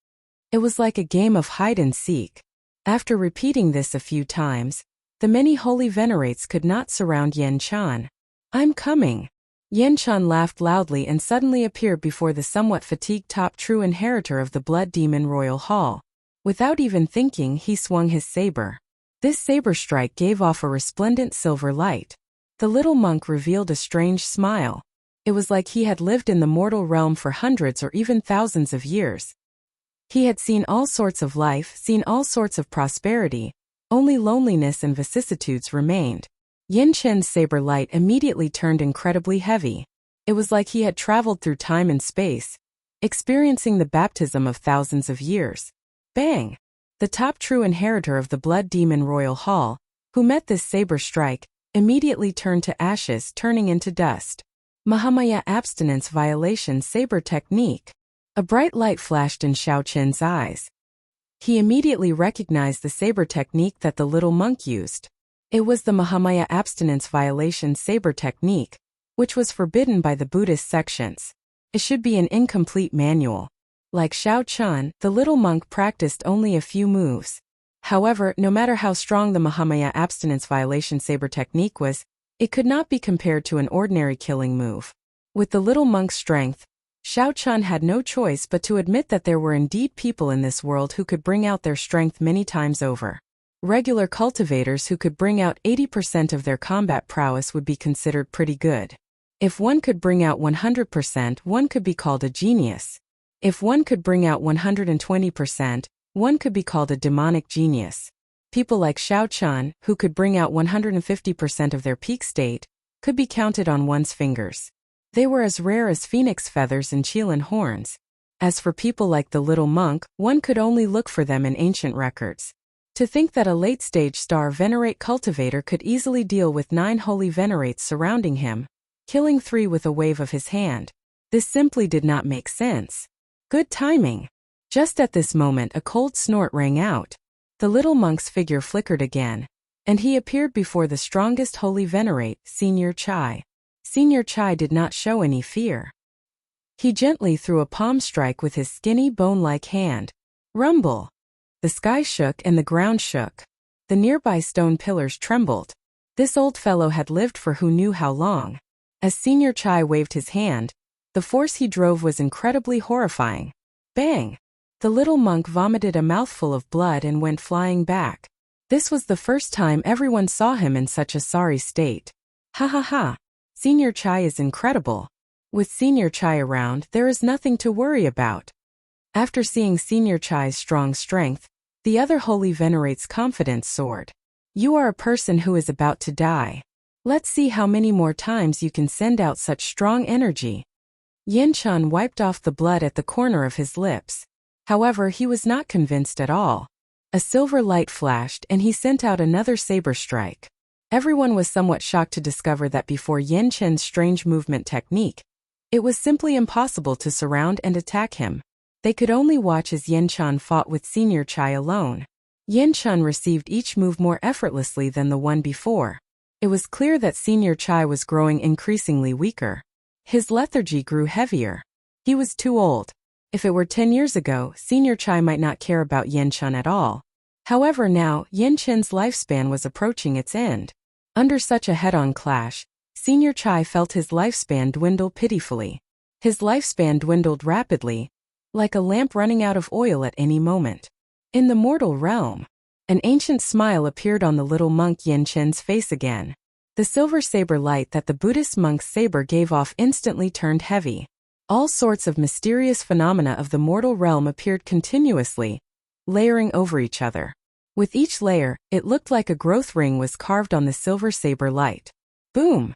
It was like a game of hide and seek. After repeating this a few times, the many holy venerates could not surround Yin Chan. I'm coming! Yin Chan laughed loudly and suddenly appeared before the somewhat fatigued top true inheritor of the Blood Demon Royal Hall. Without even thinking, he swung his saber. This saber strike gave off a resplendent silver light. The little monk revealed a strange smile. It was like he had lived in the mortal realm for hundreds or even thousands of years. He had seen all sorts of life, seen all sorts of prosperity. Only loneliness and vicissitudes remained. Yin Chen's saber light immediately turned incredibly heavy. It was like he had traveled through time and space, experiencing the baptism of thousands of years. Bang! The top true inheritor of the Blood Demon Royal Hall, who met this saber strike, immediately turned to ashes, turning into dust. Mahamaya abstinence violation saber technique. A bright light flashed in Xiaochen's eyes. He immediately recognized the saber technique that the little monk used. It was the Mahamaya abstinence violation saber technique, which was forbidden by the Buddhist sections. It should be an incomplete manual. Like Xiaochen, the little monk practiced only a few moves. However, no matter how strong the Mahamaya abstinence violation saber technique was, it could not be compared to an ordinary killing move. With the little monk's strength, Xiaochen had no choice but to admit that there were indeed people in this world who could bring out their strength many times over. Regular cultivators who could bring out 80% of their combat prowess would be considered pretty good. If one could bring out 100%, one could be called a genius. If one could bring out 120%, one could be called a demonic genius. People like Xiaochen, who could bring out 150% of their peak state, could be counted on one's fingers. They were as rare as phoenix feathers and Qilin horns. As for people like the little monk, one could only look for them in ancient records. To think that a late-stage star venerate cultivator could easily deal with 9 holy venerates surrounding him, killing 3 with a wave of his hand. This simply did not make sense. Good timing. Just at this moment a cold snort rang out. The little monk's figure flickered again, and he appeared before the strongest holy venerate, Senior Chai. Senior Chai did not show any fear. He gently threw a palm strike with his skinny bone-like hand. Rumble! The sky shook and the ground shook. The nearby stone pillars trembled. This old fellow had lived for who knew how long. As Senior Chai waved his hand, the force he drove was incredibly horrifying. Bang! The little monk vomited a mouthful of blood and went flying back. This was the first time everyone saw him in such a sorry state. Ha ha ha! Senior Chai is incredible. With Senior Chai around, there is nothing to worry about. After seeing Senior Chai's strong strength, the other holy venerate's confidence soared. You are a person who is about to die. Let's see how many more times you can send out such strong energy. Yin Chan wiped off the blood at the corner of his lips. However, he was not convinced at all. A silver light flashed and he sent out another saber strike. Everyone was somewhat shocked to discover that before Yin Chen's strange movement technique, it was simply impossible to surround and attack him. They could only watch as Yin Chen fought with Senior Chai alone. Yin Chen received each move more effortlessly than the one before. It was clear that Senior Chai was growing increasingly weaker. His lethargy grew heavier. He was too old. If it were 10 years ago, Senior Chai might not care about Yin Chen at all. However, now, Yin Chen's lifespan was approaching its end. Under such a head-on clash, Senior Chai felt his lifespan dwindle pitifully. His lifespan dwindled rapidly, like a lamp running out of oil at any moment. In the mortal realm, an ancient smile appeared on the little monk Yin Chen's face again. The silver saber light that the Buddhist monk's saber gave off instantly turned heavy. All sorts of mysterious phenomena of the mortal realm appeared continuously, layering over each other. With each layer, it looked like a growth ring was carved on the silver saber light. Boom!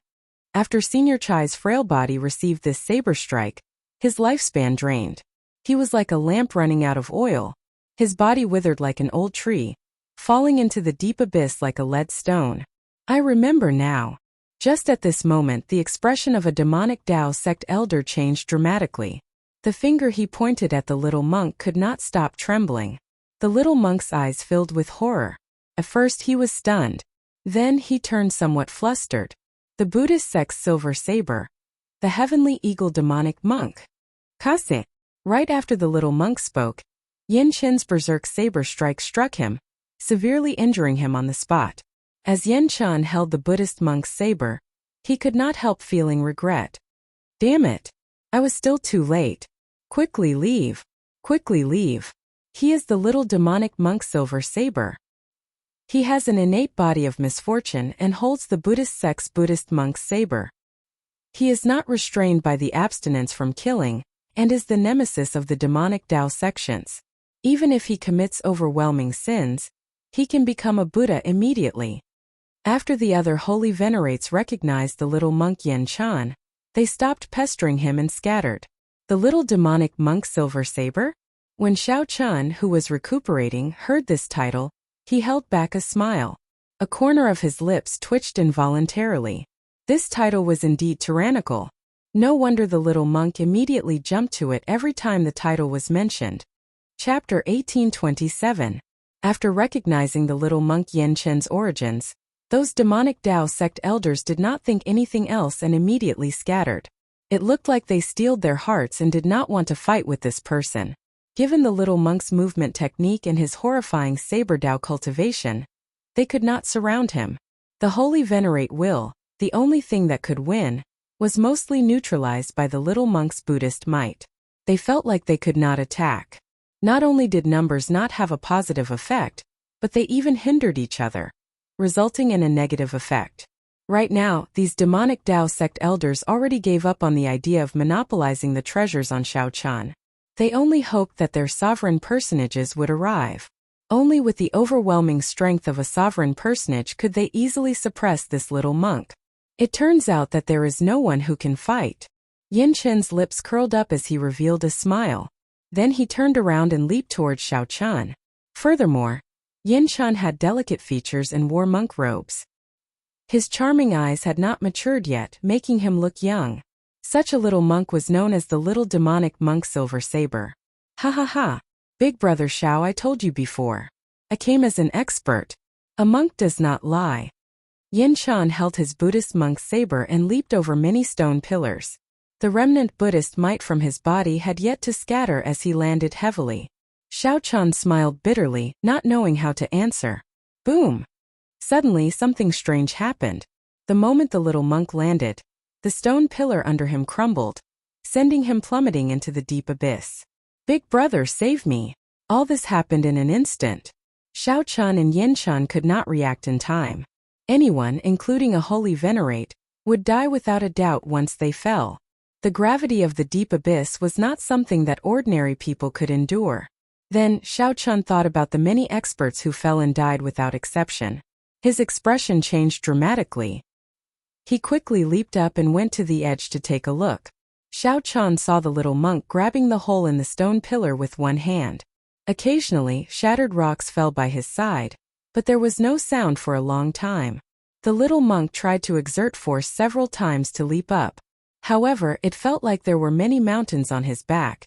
After Senior Chai's frail body received this saber strike, his lifespan drained. He was like a lamp running out of oil. His body withered like an old tree, falling into the deep abyss like a lead stone. I remember now. Just at this moment, the expression of a demonic Tao sect elder changed dramatically. The finger he pointed at the little monk could not stop trembling. The little monk's eyes filled with horror. At first he was stunned. Then he turned somewhat flustered. The Buddhist sect's silver saber. The heavenly eagle demonic monk. Kase. Right after the little monk spoke, Yin Chen's berserk saber strike struck him, severely injuring him on the spot. As Yin Chen held the Buddhist monk's saber, he could not help feeling regret. Damn it! I was still too late. Quickly leave. Quickly leave. He is the little demonic monk silver saber. He has an innate body of misfortune and holds the Buddhist sect's Buddhist monk's saber. He is not restrained by the abstinence from killing, and is the nemesis of the demonic Tao sections. Even if he commits overwhelming sins, he can become a Buddha immediately. After the other holy venerates recognized the little monk Yin Chen, they stopped pestering him and scattered. The little demonic monk silver saber? When Xiao Chun, who was recuperating, heard this title, he held back a smile. A corner of his lips twitched involuntarily. This title was indeed tyrannical. No wonder the little monk immediately jumped to it every time the title was mentioned. Chapter 1827. After recognizing the little monk Yin Chen's origins, those demonic Tao sect elders did not think anything else and immediately scattered. It looked like they steeled their hearts and did not want to fight with this person. Given the little monk's movement technique and his horrifying saber Tao cultivation, they could not surround him. The holy venerate will, the only thing that could win, was mostly neutralized by the little monk's Buddhist might. They felt like they could not attack. Not only did numbers not have a positive effect, but they even hindered each other, resulting in a negative effect. Right now, these demonic Tao sect elders already gave up on the idea of monopolizing the treasures on Xiao Chan. They only hoped that their sovereign personages would arrive. Only with the overwhelming strength of a sovereign personage could they easily suppress this little monk. It turns out that there is no one who can fight. Yin Chen's lips curled up as he revealed a smile. Then he turned around and leaped towards Xiao Chan. Furthermore, Yin Chen had delicate features and wore monk robes. His charming eyes had not matured yet, making him look young. Such a little monk was known as the little demonic monk silver saber. Ha ha ha. Big brother Xiao, I told you before. I came as an expert. A monk does not lie. Yin Chen held his Buddhist monk's saber and leaped over many stone pillars. The remnant Buddhist might from his body had yet to scatter as he landed heavily. Xiao Chen smiled bitterly, not knowing how to answer. Boom! Suddenly something strange happened. The moment the little monk landed, the stone pillar under him crumbled, sending him plummeting into the deep abyss. Big brother, save me! All this happened in an instant. Xiao Chen and Yin Chen could not react in time. Anyone, including a holy venerate, would die without a doubt once they fell. The gravity of the deep abyss was not something that ordinary people could endure. Then, Xiao Chen thought about the many experts who fell and died without exception. His expression changed dramatically. He quickly leaped up and went to the edge to take a look. Xiao Chan saw the little monk grabbing the hole in the stone pillar with one hand. Occasionally, shattered rocks fell by his side, but there was no sound for a long time. The little monk tried to exert force several times to leap up. However, it felt like there were many mountains on his back.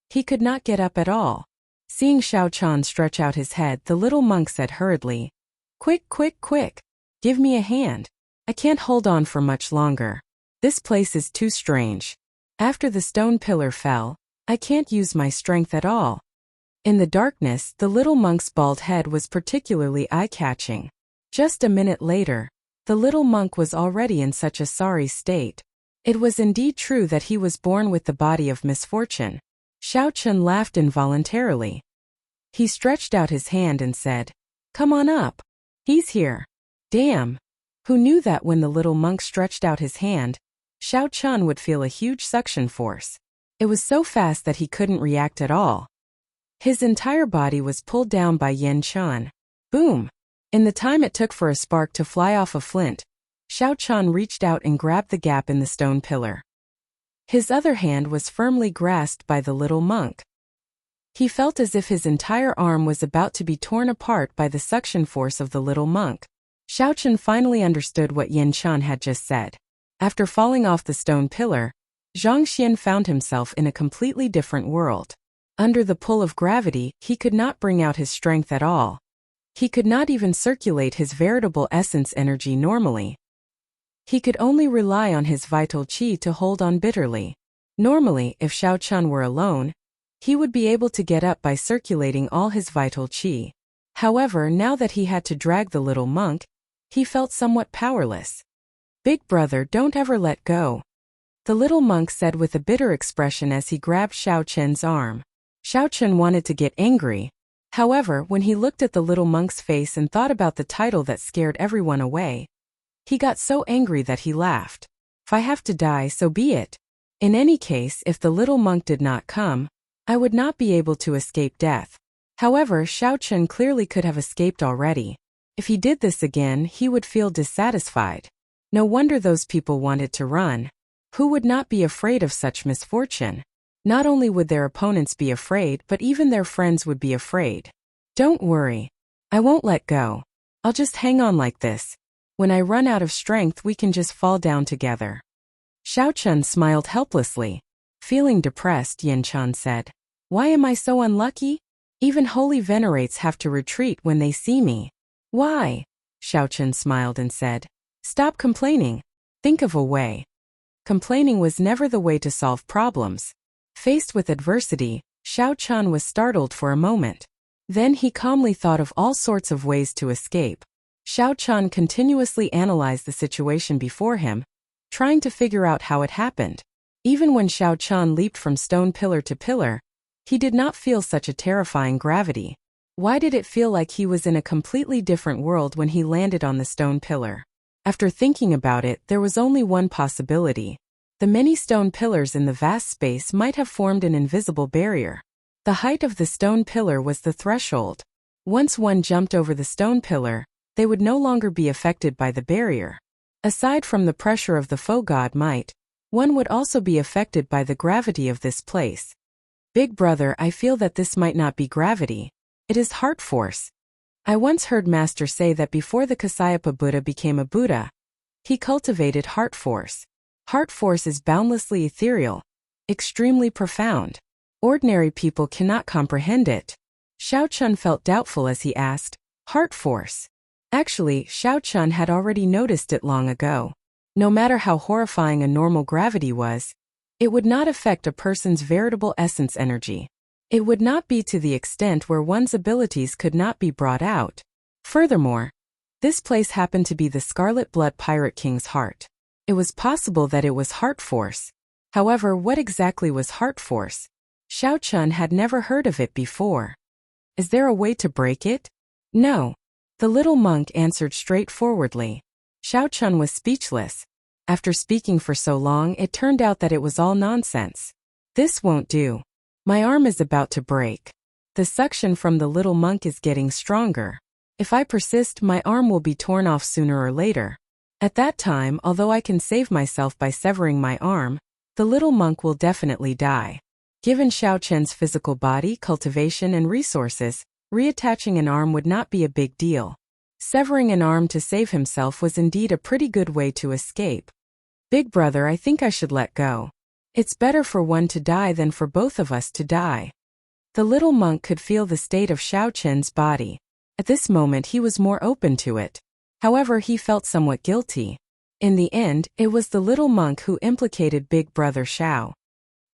He could not get up at all. Seeing Xiao Chan stretch out his head, the little monk said hurriedly, "Quick, quick, quick! Give me a hand. I can't hold on for much longer. This place is too strange. After the stone pillar fell, I can't use my strength at all." In the darkness, the little monk's bald head was particularly eye-catching. Just a minute later, the little monk was already in such a sorry state. It was indeed true that he was born with the body of misfortune. Xiao Chan laughed involuntarily. He stretched out his hand and said, "Come on up. He's here." Damn! Who knew that when the little monk stretched out his hand, Xiao Chan would feel a huge suction force. It was so fast that he couldn't react at all. His entire body was pulled down by Yen Chan. Boom! In the time it took for a spark to fly off a flint, Xiao Chan reached out and grabbed the gap in the stone pillar. His other hand was firmly grasped by the little monk. He felt as if his entire arm was about to be torn apart by the suction force of the little monk. Xiao Chan finally understood what Yen Chan had just said. After falling off the stone pillar, Zhang Xian found himself in a completely different world. Under the pull of gravity, he could not bring out his strength at all. He could not even circulate his veritable essence energy normally. He could only rely on his vital qi to hold on bitterly. Normally, if Xiao Chan were alone, he would be able to get up by circulating all his vital qi. However, now that he had to drag the little monk, he felt somewhat powerless. "Big brother, don't ever let go," the little monk said with a bitter expression as he grabbed Xiao Chen's arm. Xiao Chen wanted to get angry. However, when he looked at the little monk's face and thought about the title that scared everyone away, he got so angry that he laughed. "If I have to die, so be it. In any case, if the little monk did not come, I would not be able to escape death." However, Xiao Chen clearly could have escaped already. If he did this again, he would feel dissatisfied. No wonder those people wanted to run. Who would not be afraid of such misfortune? Not only would their opponents be afraid, but even their friends would be afraid. "Don't worry. I won't let go. I'll just hang on like this. When I run out of strength, we can just fall down together." Xiao Chen smiled helplessly. Feeling depressed, Yen Chan said, "Why am I so unlucky? Even holy venerates have to retreat when they see me." "Why?" Xiao Chen smiled and said, "Stop complaining. Think of a way." Complaining was never the way to solve problems. Faced with adversity, Xiao Chan was startled for a moment. Then he calmly thought of all sorts of ways to escape. Xiao Chan continuously analyzed the situation before him, trying to figure out how it happened. Even when Xiao Chan leaped from stone pillar to pillar, he did not feel such a terrifying gravity. Why did it feel like he was in a completely different world when he landed on the stone pillar? After thinking about it, there was only one possibility. The many stone pillars in the vast space might have formed an invisible barrier. The height of the stone pillar was the threshold. Once one jumped over the stone pillar, they would no longer be affected by the barrier. Aside from the pressure of the foe god might, one would also be affected by the gravity of this place. "Big brother, I feel that this might not be gravity. It is heart force. I once heard Master say that before the Kasyapa Buddha became a Buddha, he cultivated heart force. Heart force is boundlessly ethereal, extremely profound. Ordinary people cannot comprehend it." Xiao Chun felt doubtful as he asked, "Heart force?" Actually, Xiao Chun had already noticed it long ago. No matter how horrifying a normal gravity was, it would not affect a person's veritable essence energy. It would not be to the extent where one's abilities could not be brought out. Furthermore, this place happened to be the Scarlet Blood Pirate King's heart. It was possible that it was heart force. However, what exactly was heart force? Xiao Chun had never heard of it before. Is there a way to break it? No. The little monk answered straightforwardly. Xiao Chun was speechless. After speaking for so long, it turned out that it was all nonsense. "This won't do. My arm is about to break. The suction from the little monk is getting stronger. If I persist, my arm will be torn off sooner or later. At that time, although I can save myself by severing my arm, The little monk will definitely die. Given Xiao Chen's physical body, cultivation, and resources, reattaching an arm would not be a big deal. Severing an arm to save himself was indeed a pretty good way to escape. Big brother, I think I should let go. It's better for one to die than for both of us to die. The little monk could feel the state of Xiao Chen's body. At this moment he was more open to it. However, he felt somewhat guilty. In the end, it was the little monk who implicated Big Brother Xiao.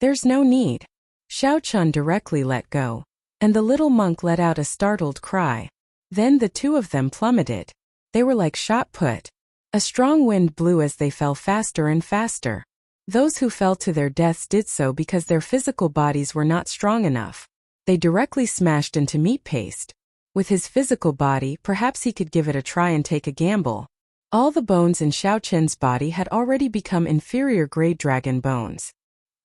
There's no need. Xiao Chun directly let go, and the little monk let out a startled cry. Then the two of them plummeted. They were like shot put. A strong wind blew as they fell faster and faster. Those who fell to their deaths did so because their physical bodies were not strong enough. They directly smashed into meat paste. With his physical body, perhaps he could give it a try and take a gamble. All the bones in Xiao Chen's body had already become inferior-grade dragon bones.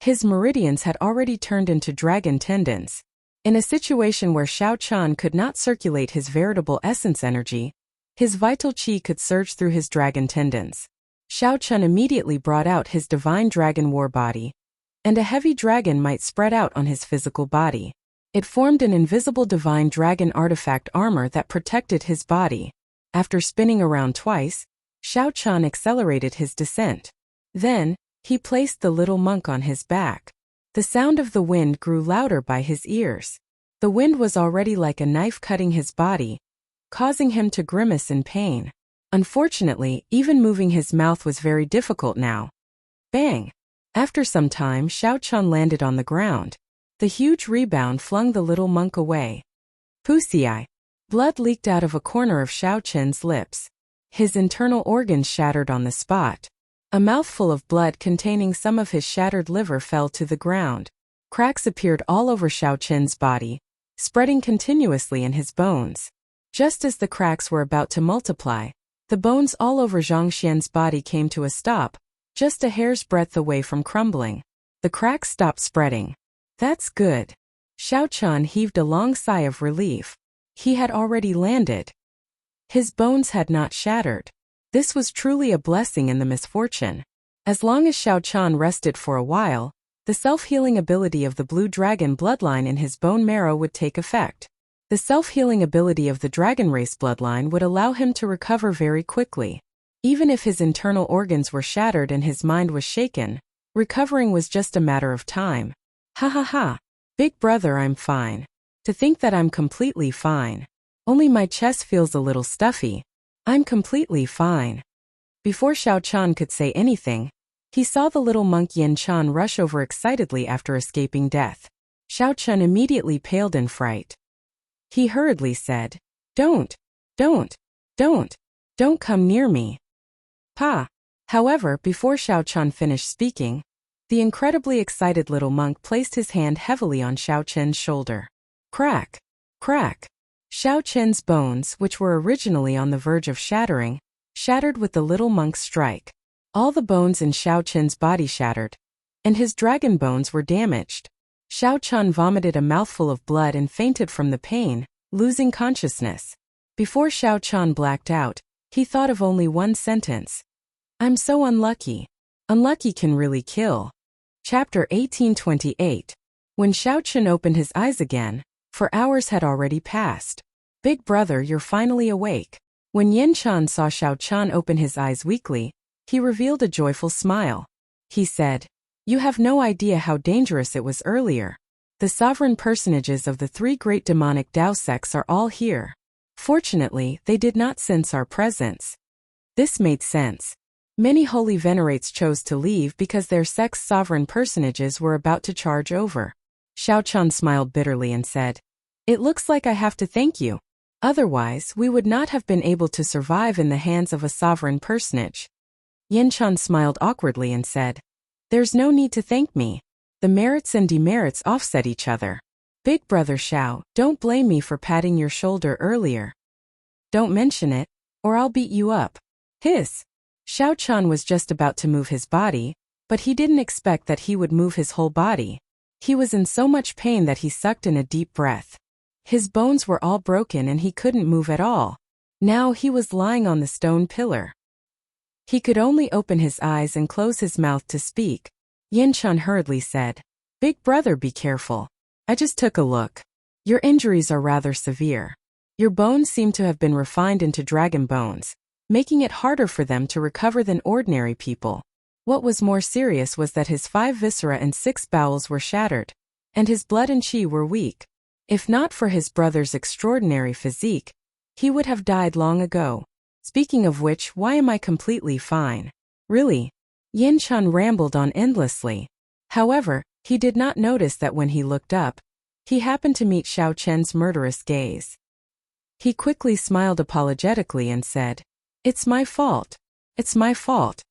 His meridians had already turned into dragon tendons. In a situation where Xiao Chen could not circulate his veritable essence energy, his vital qi could surge through his dragon tendons. Xiao Chen immediately brought out his divine dragon war body, and a heavy dragon might spread out on his physical body. It formed an invisible divine dragon artifact armor that protected his body. After spinning around twice, Xiao Chen accelerated his descent. Then, he placed the little monk on his back. The sound of the wind grew louder by his ears. The wind was already like a knife cutting his body, causing him to grimace in pain. Unfortunately, even moving his mouth was very difficult now. Bang! After some time, Xiao Chen landed on the ground. The huge rebound flung the little monk away. Pussy. Blood leaked out of a corner of Xiao Chen's lips. His internal organs shattered on the spot. A mouthful of blood containing some of his shattered liver fell to the ground. Cracks appeared all over Xiao Chen's body, spreading continuously in his bones. Just as the cracks were about to multiply, the bones all over Zhang Xian's body came to a stop, just a hair's breadth away from crumbling. The cracks stopped spreading. That's good. Xiao Chen heaved a long sigh of relief. He had already landed. His bones had not shattered. This was truly a blessing in the misfortune. As long as Xiao Chen rested for a while, the self-healing ability of the blue dragon bloodline in his bone marrow would take effect. The self-healing ability of the dragon race bloodline would allow him to recover very quickly. Even if his internal organs were shattered and his mind was shaken, recovering was just a matter of time. Ha ha ha. Big brother, I'm fine. To think that I'm completely fine. Only my chest feels a little stuffy. I'm completely fine. Before Xiao Chen could say anything, he saw the little monk Yin Chen rush over excitedly after escaping death. Xiao Chen immediately paled in fright. He hurriedly said, Don't come near me. Pa. However, before Xiao Chen finished speaking, the incredibly excited little monk placed his hand heavily on Xiao Chen's shoulder. Crack! Crack! Xiao Chen's bones, which were originally on the verge of shattering, shattered with the little monk's strike. All the bones in Xiao Chen's body shattered, and his dragon bones were damaged. Xiao Chen vomited a mouthful of blood and fainted from the pain, losing consciousness. Before Xiao Chen blacked out, he thought of only one sentence. I'm so unlucky. Unlucky can really kill. Chapter 1828. When Xiao Chen opened his eyes again, for hours had already passed. Big brother, you're finally awake. When Yin Chen saw Xiao Chen open his eyes weakly, he revealed a joyful smile. He said, You have no idea how dangerous it was earlier. The sovereign personages of the three great demonic Dao sects are all here. Fortunately, they did not sense our presence. This made sense. Many holy venerates chose to leave because their sect's sovereign personages were about to charge over. Xiao Chen smiled bitterly and said, It looks like I have to thank you. Otherwise, we would not have been able to survive in the hands of a sovereign personage. Yin Chen smiled awkwardly and said, There's no need to thank me. The merits and demerits offset each other. Big brother Xiao, don't blame me for patting your shoulder earlier. Don't mention it, or I'll beat you up. Hiss. Xiao Chen was just about to move his body, but he didn't expect that he would move his whole body. He was in so much pain that he sucked in a deep breath. His bones were all broken and he couldn't move at all. Now he was lying on the stone pillar. He could only open his eyes and close his mouth to speak. Yin-chan hurriedly said. Big brother, be careful. I just took a look. Your injuries are rather severe. Your bones seem to have been refined into dragon bones, making it harder for them to recover than ordinary people. What was more serious was that his 5 viscera and 6 bowels were shattered, and his blood and chi were weak. If not for his brother's extraordinary physique, he would have died long ago. Speaking of which, why am I completely fine? Really? Yin-chan rambled on endlessly. However, he did not notice that when he looked up, he happened to meet Xiao Chen's murderous gaze. He quickly smiled apologetically and said, It's my fault. It's my fault.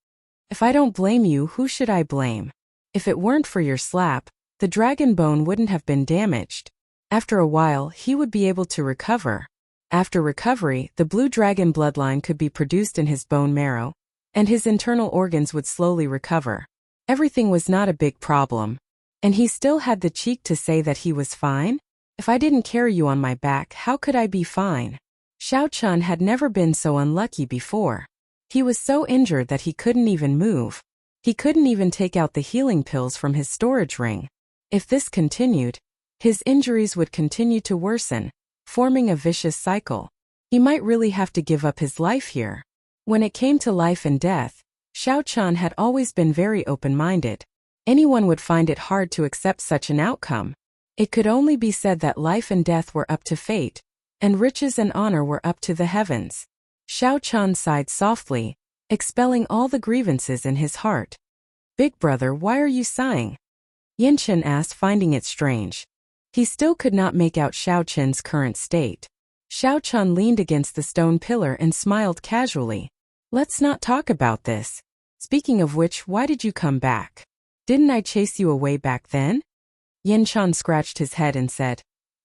If I don't blame you, who should I blame? If it weren't for your slap, the dragon bone wouldn't have been damaged. After a while, he would be able to recover. After recovery, the blue dragon bloodline could be produced in his bone marrow, and his internal organs would slowly recover. Everything was not a big problem. And he still had the cheek to say that he was fine? If I didn't carry you on my back, how could I be fine? Xiao Chun had never been so unlucky before. He was so injured that he couldn't even move. He couldn't even take out the healing pills from his storage ring. If this continued, his injuries would continue to worsen, forming a vicious cycle. He might really have to give up his life here. When it came to life and death, Xiao Chun had always been very open-minded. Anyone would find it hard to accept such an outcome. It could only be said that life and death were up to fate, and riches and honor were up to the heavens. Xiao Chun sighed softly, expelling all the grievances in his heart. Big brother, why are you sighing? Yin-chan asked, finding it strange. He still could not make out Xiao Chen's current state. Xiao Chun leaned against the stone pillar and smiled casually. Let's not talk about this. Speaking of which, why did you come back? Didn't I chase you away back then? Yin-chan scratched his head and said,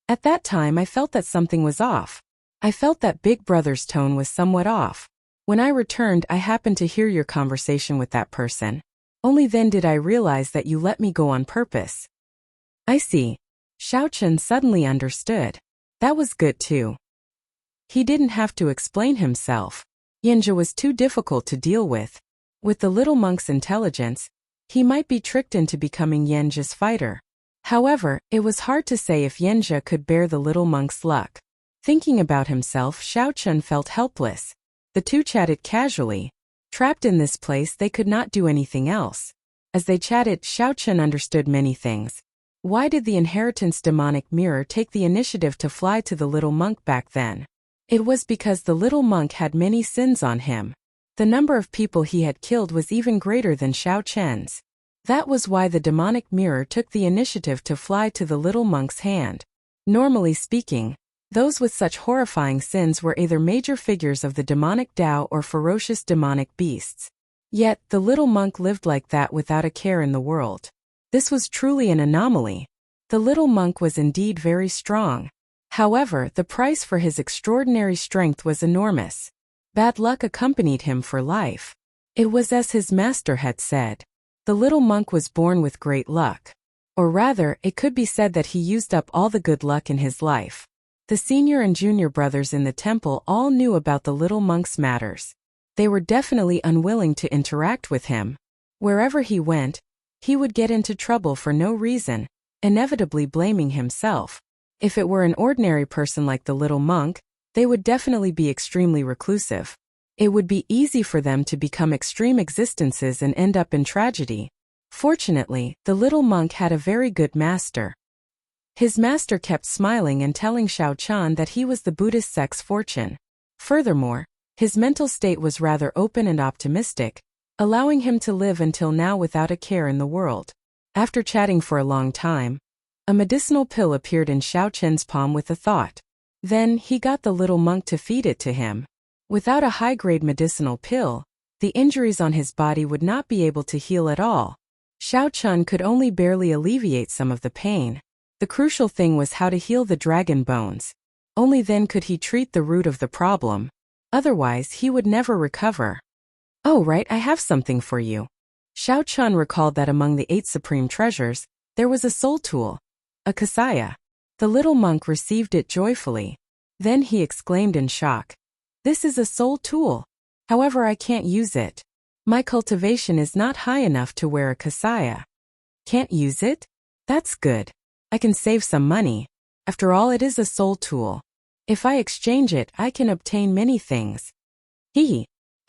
At that time I felt that something was off. I felt that Big Brother's tone was somewhat off. When I returned, I happened to hear your conversation with that person. Only then did I realize that you let me go on purpose. I see. Xiao Chun suddenly understood. That was good too. He didn't have to explain himself. Yinja was too difficult to deal with. With the little monk's intelligence, he might be tricked into becoming Yenja's fighter. However, it was hard to say if Yenja could bear the little monk's luck. Thinking about himself, Xiao Chun felt helpless. The two chatted casually. Trapped in this place, they could not do anything else. As they chatted, Xiao Chun understood many things. Why did the inheritance demonic mirror take the initiative to fly to the little monk back then? It was because the little monk had many sins on him. The number of people he had killed was even greater than Xiao Chen's. That was why the demonic mirror took the initiative to fly to the little monk's hand. Normally speaking, those with such horrifying sins were either major figures of the demonic Tao or ferocious demonic beasts. Yet, the little monk lived like that without a care in the world. This was truly an anomaly. The little monk was indeed very strong. However, the price for his extraordinary strength was enormous. Bad luck accompanied him for life. It was as his master had said. The little monk was born with great luck. Or rather, it could be said that he used up all the good luck in his life. The senior and junior brothers in the temple all knew about the little monk's matters. They were definitely unwilling to interact with him. Wherever he went, he would get into trouble for no reason, inevitably blaming himself. If it were an ordinary person like the little monk, they would definitely be extremely reclusive. It would be easy for them to become extreme existences and end up in tragedy. Fortunately, the little monk had a very good master. His master kept smiling and telling Xiao Chan that he was the Buddhist sect's fortune. Furthermore, his mental state was rather open and optimistic, allowing him to live until now without a care in the world. After chatting for a long time, a medicinal pill appeared in Xiao Chen's palm with a thought. Then, he got the little monk to feed it to him. Without a high-grade medicinal pill, the injuries on his body would not be able to heal at all. Xiao Chun could only barely alleviate some of the pain. The crucial thing was how to heal the dragon bones. Only then could he treat the root of the problem. Otherwise, he would never recover. Oh right, I have something for you. Xiao Chun recalled that among the 8 supreme treasures, there was a soul tool. A kasaya. The little monk received it joyfully. Then he exclaimed in shock. This is a soul tool. However, I can't use it. My cultivation is not high enough to wear a kasaya. Can't use it? That's good. I can save some money. After all, it is a soul tool. If I exchange it, I can obtain many things.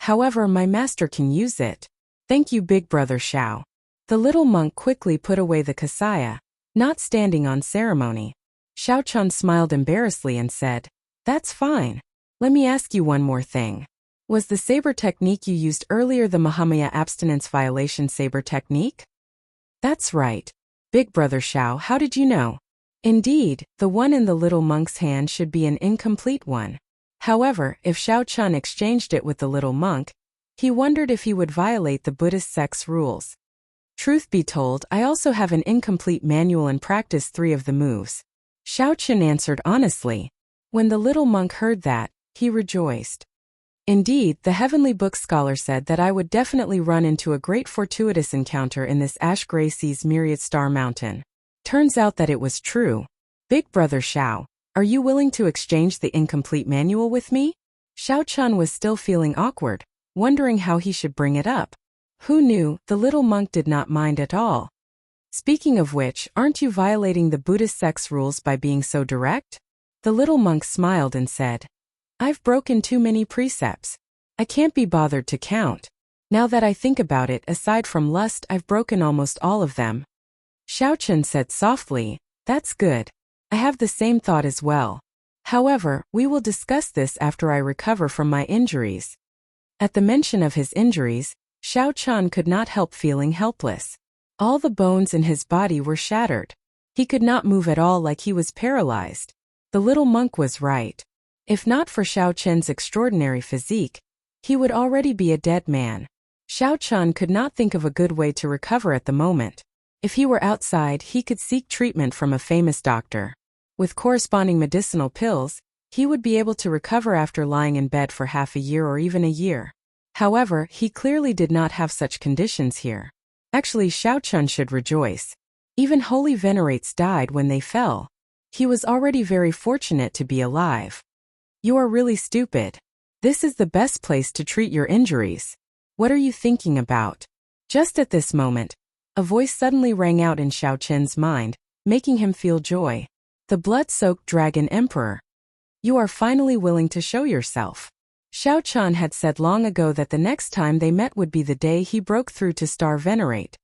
However, my master can use it. Thank you, Big Brother Xiao. The little monk quickly put away the kasaya, not standing on ceremony. Xiao Chun smiled embarrassedly and said, That's fine. Let me ask you one more thing. Was the saber technique you used earlier the Mahamaya abstinence violation saber technique? That's right. Big Brother Xiao, how did you know? Indeed, the one in the little monk's hand should be an incomplete one. However, if Xiao Chun exchanged it with the little monk, he wondered if he would violate the Buddhist sect's rules. Truth be told, I also have an incomplete manual and practice 3 of the moves. Xiao Chun answered honestly. When the little monk heard that, he rejoiced. Indeed, the Heavenly Book scholar said that I would definitely run into a great fortuitous encounter in this ash-gray sea's myriad star mountain. Turns out that it was true. Big Brother Xiao, are you willing to exchange the incomplete manual with me? Xiao Chun was still feeling awkward, wondering how he should bring it up. Who knew, the little monk did not mind at all. Speaking of which, aren't you violating the Buddhist sect's rules by being so direct? The little monk smiled and said, I've broken too many precepts. I can't be bothered to count. Now that I think about it, aside from lust, I've broken almost all of them. Xiao Chun said softly, That's good. I have the same thought as well. However, we will discuss this after I recover from my injuries. At the mention of his injuries, Xiao Chun could not help feeling helpless. All the bones in his body were shattered. He could not move at all, like he was paralyzed. The little monk was right. If not for Xiao Chun's extraordinary physique, he would already be a dead man. Xiao Chun could not think of a good way to recover at the moment. If he were outside, he could seek treatment from a famous doctor. With corresponding medicinal pills, he would be able to recover after lying in bed for half a year or even a year. However, he clearly did not have such conditions here. Actually, Xiao Chun should rejoice. Even holy venerates died when they fell. He was already very fortunate to be alive. You are really stupid. This is the best place to treat your injuries. What are you thinking about? Just at this moment, a voice suddenly rang out in Xiao Chun's mind, making him feel joy. The blood-soaked Dragon Emperor. You are finally willing to show yourself. Xiao Chun had said long ago that the next time they met would be the day he broke through to Star Venerate.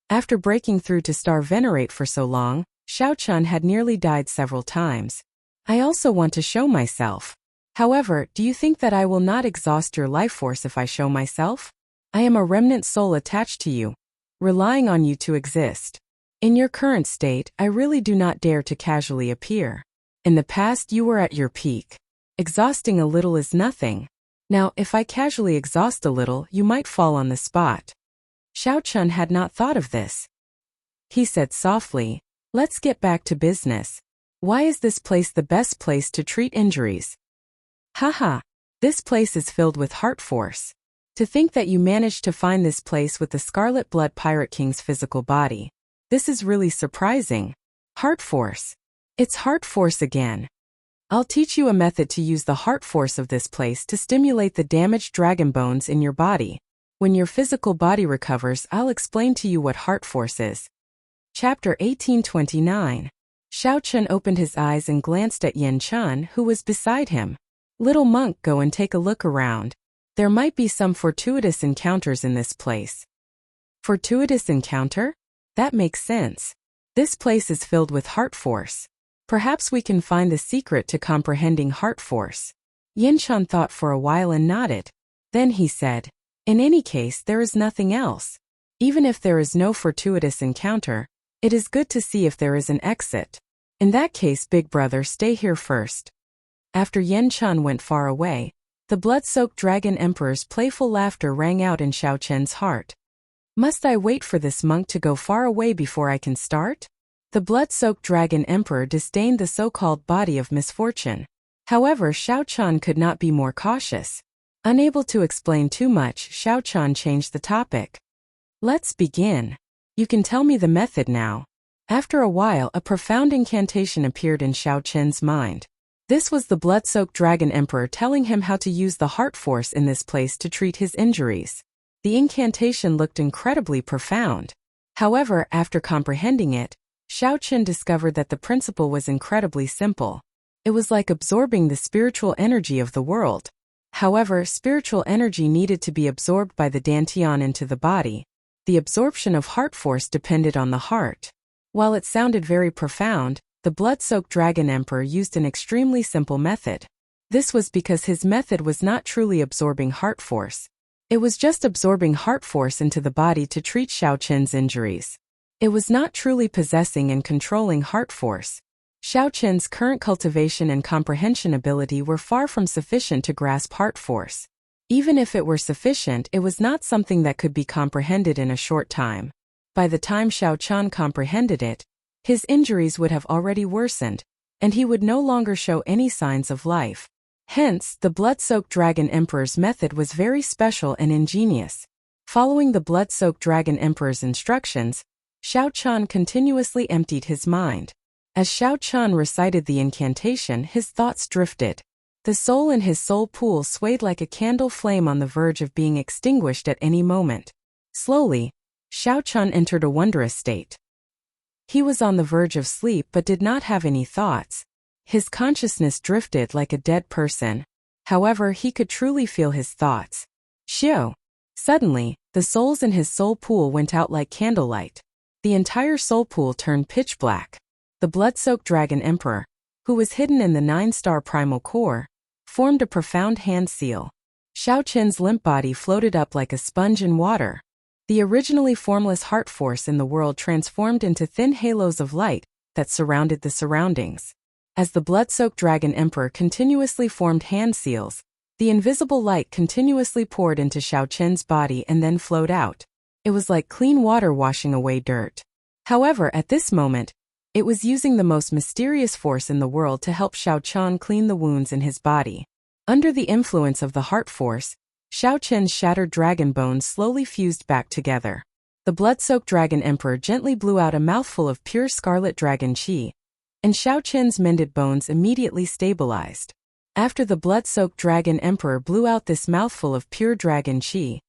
After breaking through to Star Venerate for so long, Xiao Chun had nearly died several times. I also want to show myself. However, do you think that I will not exhaust your life force if I show myself? I am a remnant soul attached to you, relying on you to exist. In your current state, I really do not dare to casually appear. In the past, you were at your peak. Exhausting a little is nothing. Now, if I casually exhaust a little, you might fall on the spot. Xiao Chun had not thought of this. He said softly, Let's get back to business. Why is this place the best place to treat injuries? Haha, this place is filled with heart force. To think that you managed to find this place with the Scarlet Blood Pirate King's physical body. This is really surprising. Heart force. It's heart force again. I'll teach you a method to use the heart force of this place to stimulate the damaged dragon bones in your body. When your physical body recovers, I'll explain to you what heart force is. Chapter 1829. Xiao Chun opened his eyes and glanced at Yen Chun, who was beside him. Little monk, go and take a look around. There might be some fortuitous encounters in this place. Fortuitous encounter? That makes sense. This place is filled with heart force. Perhaps we can find the secret to comprehending heart force. Yen Chun thought for a while and nodded. Then he said, In any case, there is nothing else. Even if there is no fortuitous encounter, it is good to see if there is an exit. In that case, big brother, stay here first. After Yen Chun went far away, the blood-soaked Dragon Emperor's playful laughter rang out in Xiao Chun's heart. Must I wait for this monk to go far away before I can start? The blood-soaked Dragon Emperor disdained the so-called body of misfortune. However, Xiao Chun could not be more cautious. Unable to explain too much, Xiao Chun changed the topic. Let's begin. You can tell me the method now. After a while, a profound incantation appeared in Xiao Chun's mind. This was the blood-soaked Dragon Emperor telling him how to use the heart force in this place to treat his injuries. The incantation looked incredibly profound. However, after comprehending it, Xiao Qin discovered that the principle was incredibly simple. It was like absorbing the spiritual energy of the world. However, spiritual energy needed to be absorbed by the dantian into the body. The absorption of heart force depended on the heart. While it sounded very profound, the blood-soaked dragon emperor used an extremely simple method. This was because his method was not truly absorbing heart force. It was just absorbing heart force into the body to treat Xiao Qin's injuries. It was not truly possessing and controlling heart force. Xiao Qin's current cultivation and comprehension ability were far from sufficient to grasp heart force. Even if it were sufficient, it was not something that could be comprehended in a short time. By the time Xiao Qin comprehended it, his injuries would have already worsened, and he would no longer show any signs of life. Hence, the blood-soaked dragon emperor's method was very special and ingenious. Following the blood-soaked dragon emperor's instructions, Xiao Qin continuously emptied his mind. As Xiao Qin recited the incantation, his thoughts drifted. The soul in his soul pool swayed like a candle flame on the verge of being extinguished at any moment. Slowly, Xiao Qin entered a wondrous state. He was on the verge of sleep but did not have any thoughts. His consciousness drifted like a dead person. However, he could truly feel his thoughts. Xiao. Suddenly, the souls in his soul pool went out like candlelight. The entire soul pool turned pitch black. The blood-soaked dragon emperor, who was hidden in the 9-star primal core, formed a profound hand seal. Xiao Qin's limp body floated up like a sponge in water. The originally formless heart force in the world transformed into thin halos of light that surrounded the surroundings. As the blood-soaked dragon emperor continuously formed hand seals, the invisible light continuously poured into Xiao Qin's body and then flowed out. It was like clean water washing away dirt. However, at this moment, it was using the most mysterious force in the world to help Xiao Qin clean the wounds in his body. Under the influence of the heart force, Xiao Qin's shattered dragon bones slowly fused back together. The blood-soaked dragon emperor gently blew out a mouthful of pure scarlet dragon qi, and Xiao Qin's mended bones immediately stabilized. After the blood-soaked dragon emperor blew out this mouthful of pure dragon qi,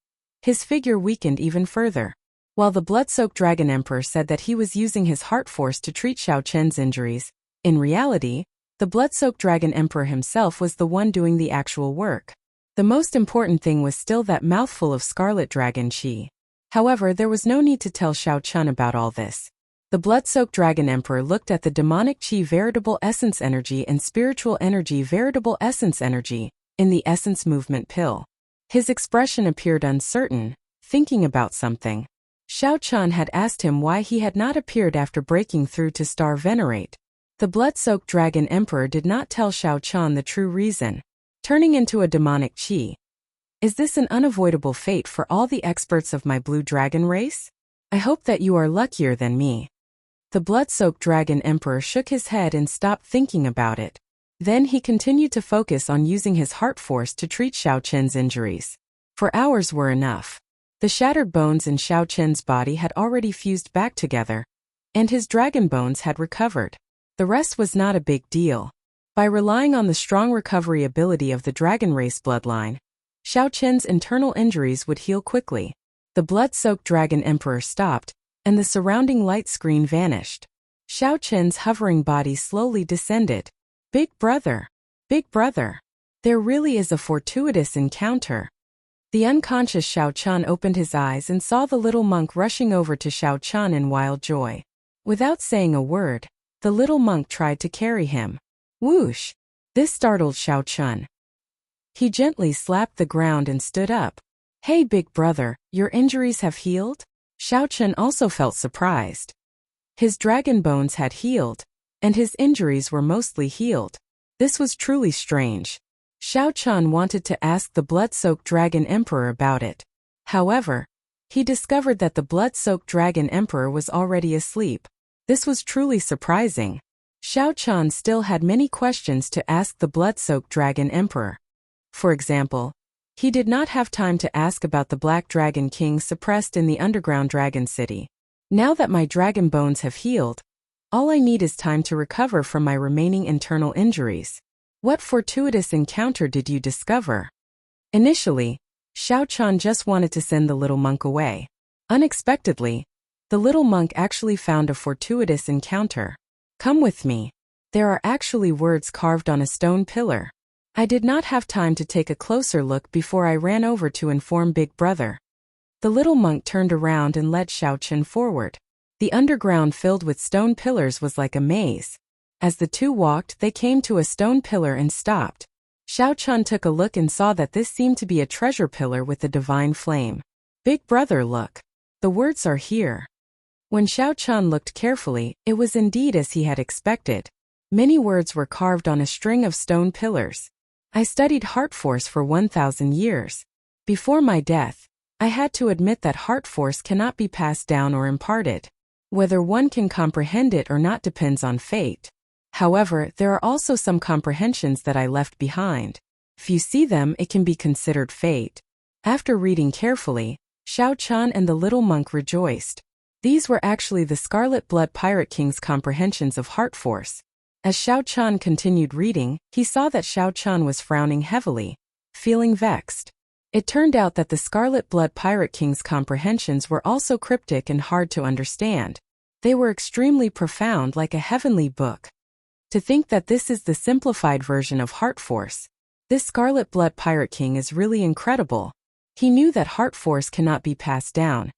his figure weakened even further. While the blood-soaked dragon emperor said that he was using his heart force to treat Xiao Qin's injuries, in reality, the blood-soaked dragon emperor himself was the one doing the actual work. The most important thing was still that mouthful of scarlet dragon qi. However, there was no need to tell Xiao Qin about all this. The blood-soaked dragon emperor looked at the demonic qi veritable essence energy and spiritual energy veritable essence energy in the essence movement pill. His expression appeared uncertain, thinking about something. Xiao Qin had asked him why he had not appeared after breaking through to Star Venerate. The blood-soaked dragon emperor did not tell Xiao Qin the true reason. Turning into a demonic qi. Is this an unavoidable fate for all the experts of my blue dragon race? I hope that you are luckier than me. The blood-soaked dragon emperor shook his head and stopped thinking about it. Then he continued to focus on using his heart force to treat Xiao Qin's injuries. For hours were enough. The shattered bones in Xiao Qin's body had already fused back together, and his dragon bones had recovered. The rest was not a big deal. By relying on the strong recovery ability of the dragon race bloodline, Xiao Qin's internal injuries would heal quickly. The blood-soaked dragon emperor stopped, and the surrounding light screen vanished. Xiao Qin's hovering body slowly descended. Big brother! Big brother! There really is a fortuitous encounter. The unconscious Xiao Qin opened his eyes and saw the little monk rushing over to Xiao Qin in wild joy. Without saying a word, the little monk tried to carry him. Whoosh! This startled Xiao Qin. He gently slapped the ground and stood up. Hey big brother, your injuries have healed? Xiao Qin also felt surprised. His dragon bones had healed, and his injuries were mostly healed. This was truly strange. Xiao Qin wanted to ask the blood-soaked dragon emperor about it. However, he discovered that the blood-soaked dragon emperor was already asleep. This was truly surprising. Xiao Qin still had many questions to ask the blood-soaked dragon emperor. For example, he did not have time to ask about the Black Dragon King suppressed in the underground dragon city. Now that my dragon bones have healed, all I need is time to recover from my remaining internal injuries. What fortuitous encounter did you discover? Initially, Xiao Qin just wanted to send the little monk away. Unexpectedly, The little monk actually found a fortuitous encounter. Come with me. There are actually words carved on a stone pillar. I did not have time to take a closer look before I ran over to inform Big Brother. The little monk turned around and led Xiaochen forward. The underground filled with stone pillars was like a maze. As the two walked, they came to a stone pillar and stopped. Xiaochen took a look and saw that this seemed to be a treasure pillar with a divine flame. Big Brother, look. The words are here. When Xiaochen looked carefully, it was indeed as he had expected. Many words were carved on a string of stone pillars. I studied heart force for 1,000 years. Before my death, I had to admit that heart force cannot be passed down or imparted. Whether one can comprehend it or not depends on fate. However, there are also some comprehensions that I left behind. If you see them, it can be considered fate. After reading carefully, Xiaochen and the little monk rejoiced. These were actually the Scarlet Blood Pirate King's comprehensions of heart force. As Xiaochen continued reading, he saw that Xiaochen was frowning heavily, feeling vexed. It turned out that the Scarlet Blood Pirate King's comprehensions were also cryptic and hard to understand. They were extremely profound, like a heavenly book. To think that this is the simplified version of heart force. This Scarlet Blood Pirate King is really incredible. He knew that heart force cannot be passed down.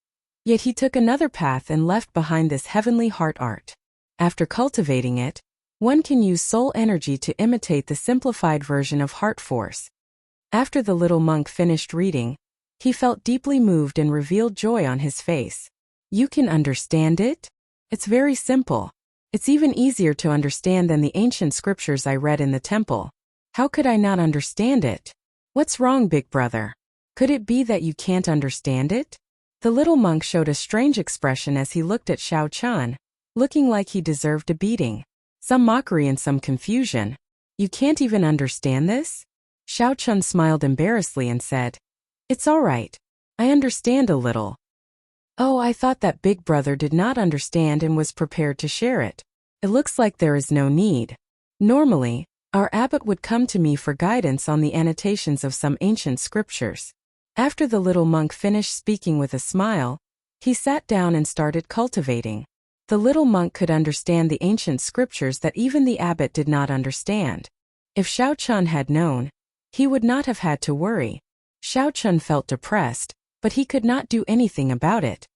Yet he took another path and left behind this heavenly heart art. After cultivating it, one can use soul energy to imitate the simplified version of heart force. After the little monk finished reading, he felt deeply moved and revealed joy on his face. You can understand it? It's very simple. It's even easier to understand than the ancient scriptures I read in the temple. How could I not understand it? What's wrong, Big Brother? Could it be that you can't understand it? The little monk showed a strange expression as he looked at Xiaochen, looking like he deserved a beating. Some mockery and some confusion. You can't even understand this? Xiaochen smiled embarrassedly and said, It's all right. I understand a little. Oh, I thought that Big Brother did not understand and was prepared to share it. It looks like there is no need. Normally, our abbot would come to me for guidance on the annotations of some ancient scriptures. After the little monk finished speaking with a smile, he sat down and started cultivating. The little monk could understand the ancient scriptures that even the abbot did not understand. If Xiaochen had known, he would not have had to worry. Xiaochen felt depressed, but he could not do anything about it.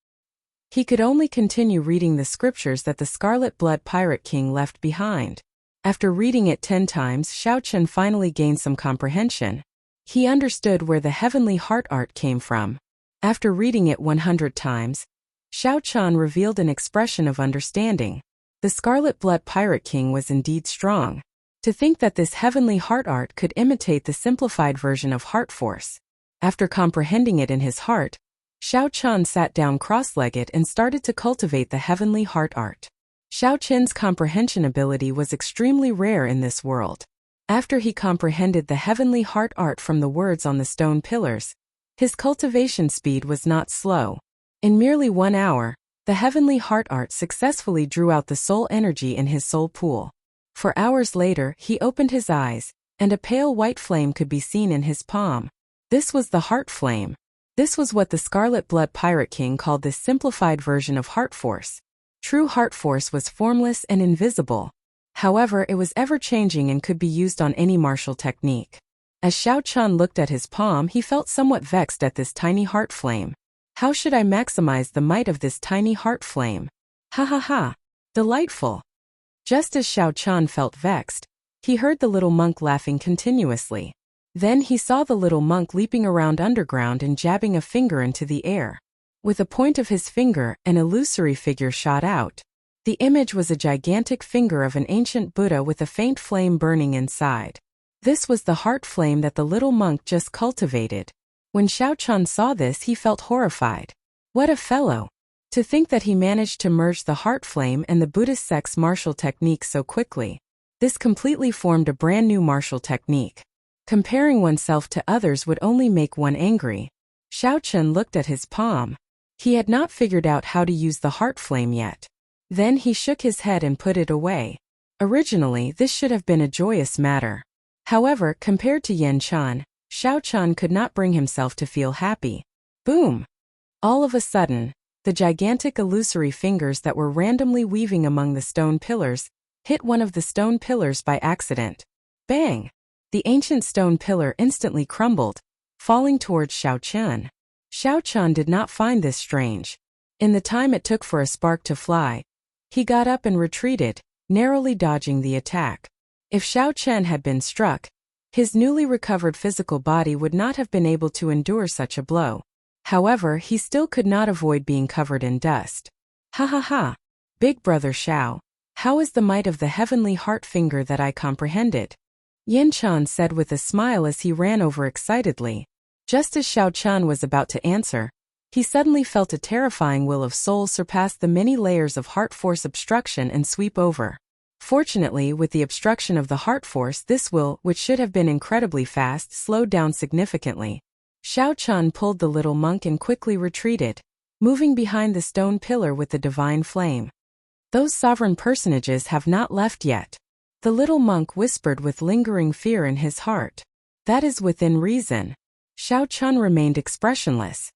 He could only continue reading the scriptures that the Scarlet Blood Pirate King left behind. After reading it 10 times, Xiaochen finally gained some comprehension. He understood where the heavenly heart art came from. After reading it 100 times, Xiaochen revealed an expression of understanding. The Scarlet Blood Pirate King was indeed strong. To think that this heavenly heart art could imitate the simplified version of heart force. After comprehending it in his heart, Xiaochen sat down cross-legged and started to cultivate the heavenly heart art. Xiaochen's comprehension ability was extremely rare in this world. After he comprehended the heavenly heart art from the words on the stone pillars, his cultivation speed was not slow. In merely 1 hour, the heavenly heart art successfully drew out the soul energy in his soul pool. For hours later, he opened his eyes, and a pale white flame could be seen in his palm. This was the heart flame. This was what the Scarlet Blood Pirate King called this simplified version of heart force. True heart force was formless and invisible. However, it was ever-changing and could be used on any martial technique. As Xiaochen looked at his palm, he felt somewhat vexed at this tiny heart flame. How should I maximize the might of this tiny heart flame? Ha ha ha! Delightful! Just as Xiaochen felt vexed, he heard the little monk laughing continuously. Then he saw the little monk leaping around underground and jabbing a finger into the air. With a point of his finger, an illusory figure shot out. The image was a gigantic finger of an ancient Buddha with a faint flame burning inside. This was the heart flame that the little monk just cultivated. When Xiaochen saw this, he felt horrified. What a fellow! To think that he managed to merge the heart flame and the Buddhist sect's martial technique so quickly. This completely formed a brand new martial technique. Comparing oneself to others would only make one angry. Xiaochen looked at his palm. He had not figured out how to use the heart flame yet. Then he shook his head and put it away. Originally, this should have been a joyous matter. However, compared to Yan Chan, Xiaochen could not bring himself to feel happy. Boom! All of a sudden, The gigantic illusory fingers that were randomly weaving among the stone pillars hit one of the stone pillars by accident. Bang! The ancient stone pillar instantly crumbled, falling towards Xiao Chen. Xiao Chen did not find this strange. In the time it took for a spark to fly, he got up and retreated, narrowly dodging the attack. If Xiao Chen had been struck, his newly recovered physical body would not have been able to endure such a blow. However, he still could not avoid being covered in dust. Ha ha ha! Big brother Xiao, how is the might of the heavenly heart finger that I comprehended? Yin Chan said with a smile as he ran over excitedly. Just as Xiao Chen was about to answer, he suddenly felt a terrifying will of soul surpass the many layers of heart force obstruction and sweep over. Fortunately, with the obstruction of the heart force, this will, which should have been incredibly fast, slowed down significantly. Xiao Chen pulled the little monk and quickly retreated, moving behind the stone pillar with the divine flame. Those sovereign personages have not left yet. The little monk whispered with lingering fear in his heart. That is within reason. Xiao Chen remained expressionless.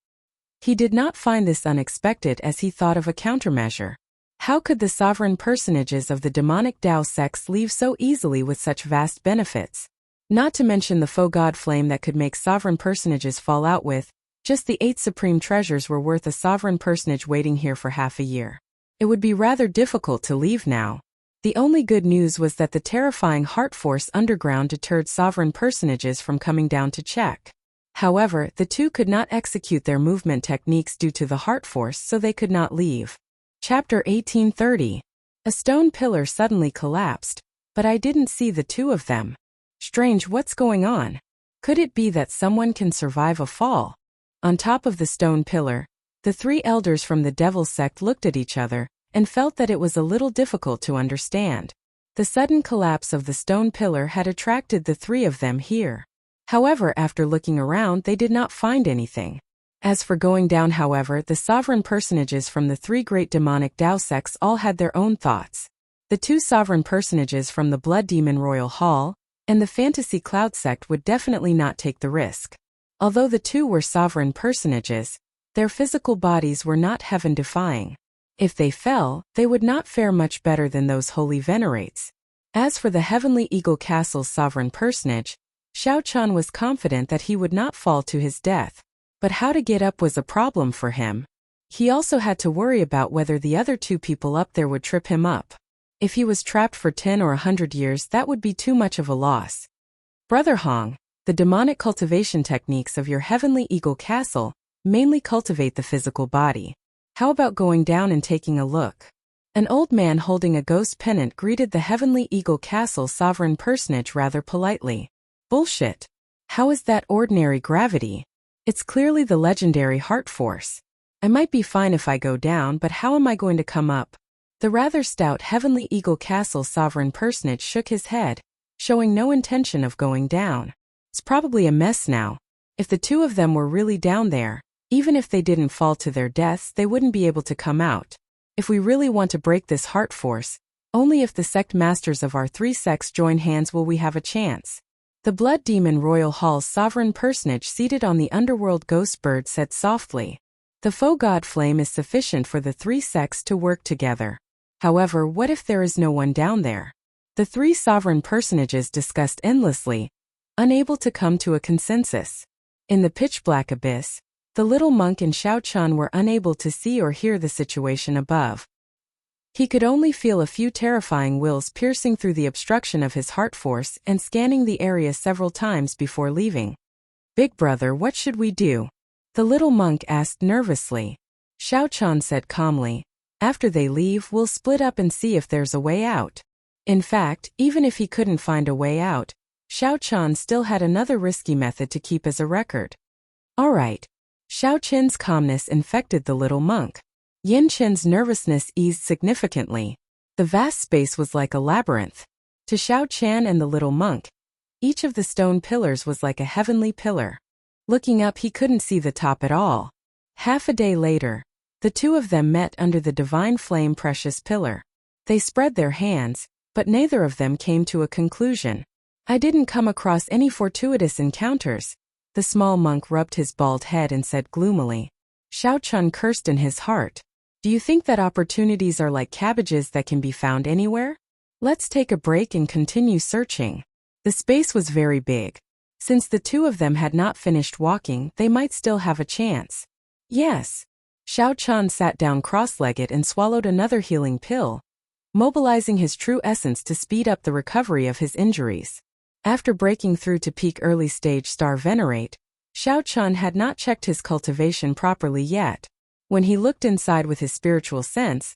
He did not find this unexpected as he thought of a countermeasure. How could the sovereign personages of the demonic Tao sects leave so easily with such vast benefits? Not to mention the faux god flame that could make sovereign personages fall out with, just the 8 supreme treasures were worth a sovereign personage waiting here for half a year. It would be rather difficult to leave now. The only good news was that the terrifying heart force underground deterred sovereign personages from coming down to check. However, the two could not execute their movement techniques due to the heart force, so they could not leave. Chapter 1830. A stone pillar suddenly collapsed, but I didn't see the two of them. Strange, what's going on? Could it be that someone can survive a fall? On top of the stone pillar, the 3 elders from the Devil sect looked at each other and felt that it was a little difficult to understand. The sudden collapse of the stone pillar had attracted the 3 of them here. However, after looking around, they did not find anything. As for going down, however, the sovereign personages from the 3 great demonic Tao sects all had their own thoughts. The 2 sovereign personages from the Blood Demon Royal Hall and the Fantasy Cloud sect would definitely not take the risk. Although the 2 were sovereign personages, their physical bodies were not heaven-defying. If they fell, they would not fare much better than those holy venerates. As for the Heavenly Eagle Castle's sovereign personage, Xiao Chen was confident that he would not fall to his death. But how to get up was a problem for him. He also had to worry about whether the other 2 people up there would trip him up. If he was trapped for 10 or 100 years, that would be too much of a loss. Brother Hong, the demonic cultivation techniques of your Heavenly Eagle Castle mainly cultivate the physical body. How about going down and taking a look? An old man holding a ghost pennant greeted the Heavenly Eagle Castle sovereign personage rather politely. Bullshit. How is that ordinary gravity? It's clearly the legendary heart force. I might be fine if I go down, but how am I going to come up? The rather stout Heavenly Eagle Castle sovereign personage shook his head, showing no intention of going down. It's probably a mess now. If the 2 of them were really down there, even if they didn't fall to their deaths, they wouldn't be able to come out. If we really want to break this heart force, only if the sect masters of our 3 sects join hands will we have a chance. The Blood Demon Royal Hall's sovereign personage seated on the underworld ghost bird said softly. The faux god flame is sufficient for the 3 sects to work together. However, what if there is no one down there? The 3 sovereign personages discussed endlessly, unable to come to a consensus. In the pitch-black abyss, the little monk and Xiao Chen were unable to see or hear the situation above. He could only feel a few terrifying wills piercing through the obstruction of his heart force and scanning the area several times before leaving. Big brother, what should we do? The little monk asked nervously. Xiao Chen said calmly, after they leave, we'll split up and see if there's a way out. In fact, even if he couldn't find a way out, Xiao Chen still had another risky method to keep as a record. All right. Xiao Chen's calmness infected the little monk. Yin Chen's nervousness eased significantly. The vast space was like a labyrinth. To Xiao Chen and the little monk, each of the stone pillars was like a heavenly pillar. Looking up, he couldn't see the top at all. Half a day later, the 2 of them met under the divine flame precious pillar. They spread their hands, but neither of them came to a conclusion. I didn't come across any fortuitous encounters. The small monk rubbed his bald head and said gloomily. Xiao Chun cursed in his heart. Do you think that opportunities are like cabbages that can be found anywhere? Let's take a break and continue searching. The space was very big. Since the two of them had not finished walking, they might still have a chance. Yes. Xiao Chun sat down cross-legged and swallowed another healing pill, mobilizing his true essence to speed up the recovery of his injuries. After breaking through to peak early stage star venerate, Xiao Chun had not checked his cultivation properly yet. When he looked inside with his spiritual sense,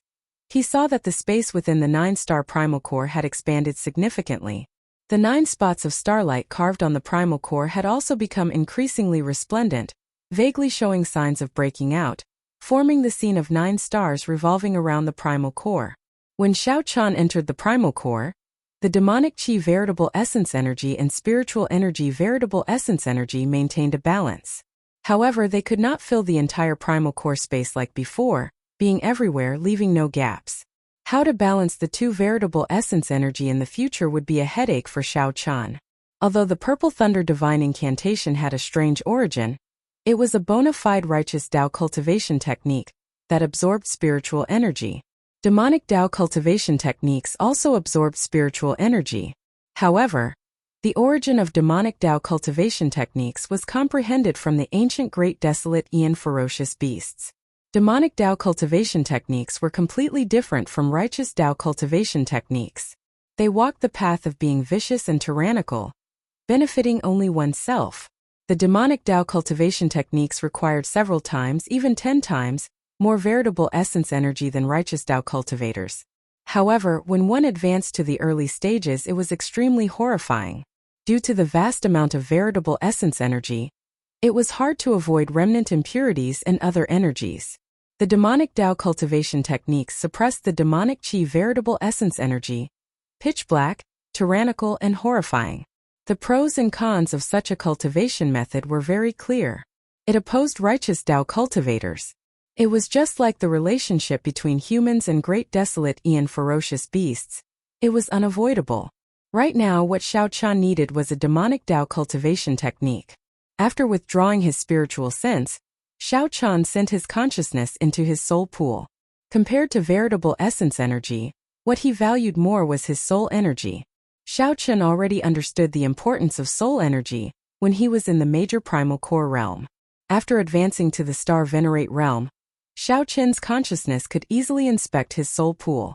he saw that the space within the 9-star primal core had expanded significantly. The 9 spots of starlight carved on the primal core had also become increasingly resplendent, vaguely showing signs of breaking out, forming the scene of 9 stars revolving around the primal core. When Xiao Chun entered the primal core, the demonic chi veritable essence energy and spiritual energy veritable essence energy maintained a balance. However, they could not fill the entire primal core space like before, being everywhere, leaving no gaps. How to balance the two veritable essence energy in the future would be a headache for Xiao Chun. Although the Purple Thunder Divine Incantation had a strange origin, it was a bona fide righteous Tao cultivation technique that absorbed spiritual energy. Demonic Tao cultivation techniques also absorbed spiritual energy. However, the origin of demonic Tao cultivation techniques was comprehended from the ancient great desolate Aeon ferocious beasts. Demonic Tao cultivation techniques were completely different from righteous Tao cultivation techniques. They walked the path of being vicious and tyrannical, benefiting only oneself. The demonic Tao cultivation techniques required several times, even 10 times, more veritable essence energy than righteous Tao cultivators. However, when one advanced to the early stages, it was extremely horrifying. Due to the vast amount of veritable essence energy, it was hard to avoid remnant impurities and other energies. The demonic Tao cultivation techniques suppressed the demonic chi veritable essence energy, pitch black, tyrannical, and horrifying. The pros and cons of such a cultivation method were very clear. It opposed righteous Tao cultivators. It was just like the relationship between humans and great desolate Aeon ferocious beasts. It was unavoidable. Right now, what Xiao Chun needed was a demonic Tao cultivation technique. After withdrawing his spiritual sense, Xiao Chun sent his consciousness into his soul pool. Compared to veritable essence energy, what he valued more was his soul energy. Xiao Chun already understood the importance of soul energy when he was in the major primal core realm. After advancing to the star venerate realm, Xiao Chun's consciousness could easily inspect his soul pool.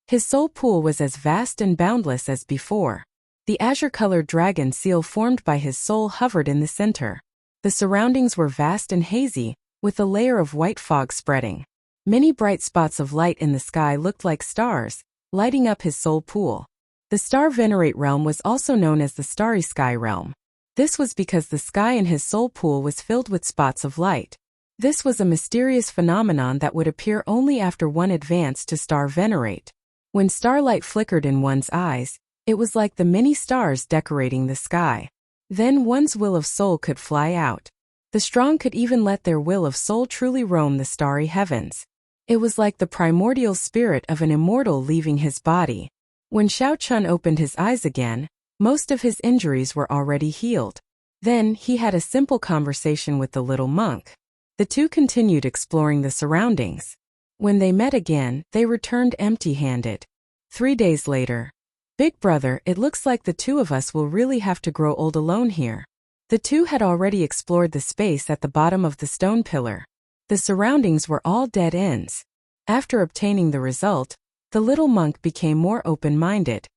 His soul pool was as vast and boundless as before. The azure-colored dragon seal formed by his soul hovered in the center. The surroundings were vast and hazy, with a layer of white fog spreading. Many bright spots of light in the sky looked like stars, lighting up his soul pool. The star venerate realm was also known as the starry sky realm. This was because the sky in his soul pool was filled with spots of light. This was a mysterious phenomenon that would appear only after one advanced to star venerate. When starlight flickered in one's eyes, it was like the many stars decorating the sky. Then one's will of soul could fly out. The strong could even let their will of soul truly roam the starry heavens. It was like the primordial spirit of an immortal leaving his body. When Xiao Chun opened his eyes again, most of his injuries were already healed. Then he had a simple conversation with the little monk. The two continued exploring the surroundings. When they met again, they returned empty-handed. 3 days later. Big brother, it looks like the two of us will really have to grow old alone here. The two had already explored the space at the bottom of the stone pillar. The surroundings were all dead ends. After obtaining the result, the little monk became more open-minded.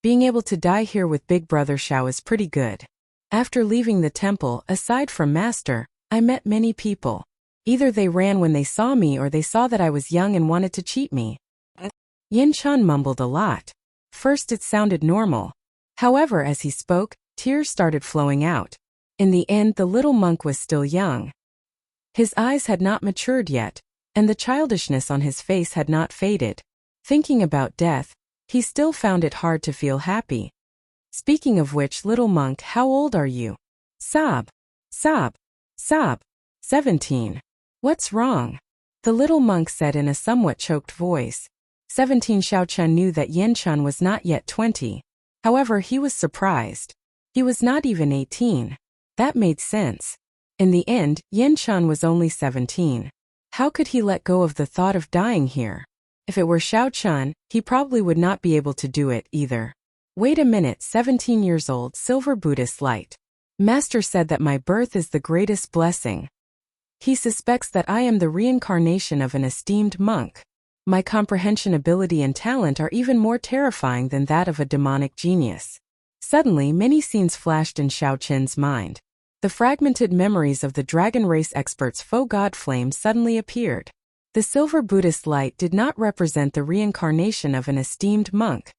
Being able to die here with Big Brother Xiao is pretty good. After leaving the temple, aside from Master, I met many people. Either they ran when they saw me or they saw that I was young and wanted to cheat me. Yin Chun mumbled a lot. First it sounded normal. However, as he spoke, tears started flowing out. In the end, the little monk was still young. His eyes had not matured yet, and the childishness on his face had not faded. Thinking about death, he still found it hard to feel happy. Speaking of which, little monk, how old are you? Sob. Sob. Sob. 17. What's wrong? The little monk said in a somewhat choked voice. 17. Xiao Chun knew that Yin Chun was not yet 20. However, he was surprised. He was not even 18. That made sense. In the end, Yen-chan was only 17. How could he let go of the thought of dying here? If it were Xiao-chan, he probably would not be able to do it either. Wait a minute, 17 years old, Silver Buddhist Light. Master said that my birth is the greatest blessing. He suspects that I am the reincarnation of an esteemed monk. My comprehension ability and talent are even more terrifying than that of a demonic genius. Suddenly, many scenes flashed in Xiao-chen's mind. The fragmented memories of the dragon race expert's faux god flame suddenly appeared. The Silver Buddhist Light did not represent the reincarnation of an esteemed monk.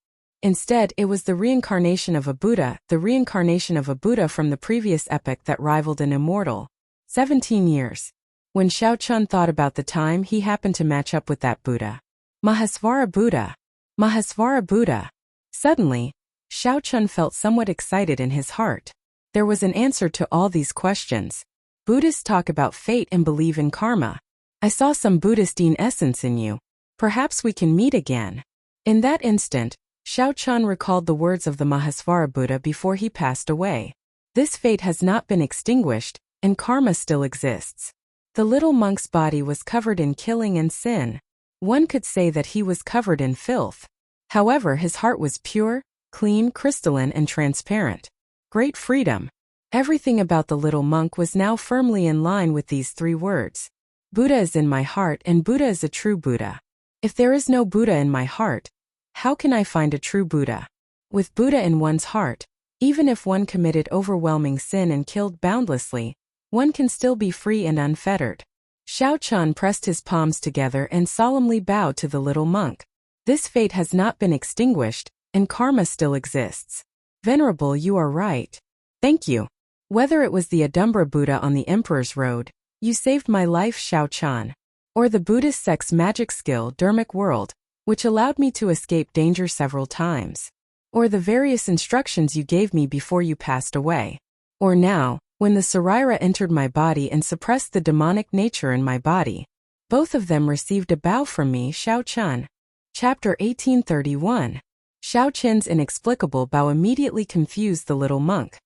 Instead, it was the reincarnation of a Buddha, from the previous epoch that rivaled an immortal. 17 years. When Xiao-chan thought about the time he happened to match up with that Buddha. Mahasvara Buddha. Mahasvara Buddha. Suddenly, Xiao-chan felt somewhat excited in his heart. There was an answer to all these questions. Buddhists talk about fate and believe in karma. I saw some Buddhistine essence in you. Perhaps we can meet again. In that instant, Xiao-chan recalled the words of the Mahasvara Buddha before he passed away. This fate has not been extinguished, and karma still exists. The little monk's body was covered in killing and sin. One could say that he was covered in filth. However, his heart was pure, clean, crystalline, and transparent. Great freedom. Everything about the little monk was now firmly in line with these three words. Buddha is in my heart, and Buddha is a true Buddha. If there is no Buddha in my heart, how can I find a true Buddha? With Buddha in one's heart, even if one committed overwhelming sin and killed boundlessly, one can still be free and unfettered. Xiao-chan pressed his palms together and solemnly bowed to the little monk. This fate has not been extinguished, and karma still exists. Venerable, you are right. Thank you. Whether it was the Adumbra Buddha on the Emperor's Road, you saved my life, Xiao-chan, or the Buddhist sect's magic skill, Dermic World, which allowed me to escape danger several times, or the various instructions you gave me before you passed away, or now, when the Saraira entered my body and suppressed the demonic nature in my body. Both of them received a bow from me, Xiao-chan. Chapter 1831. Xiao-chen's inexplicable bow immediately confused the little monk.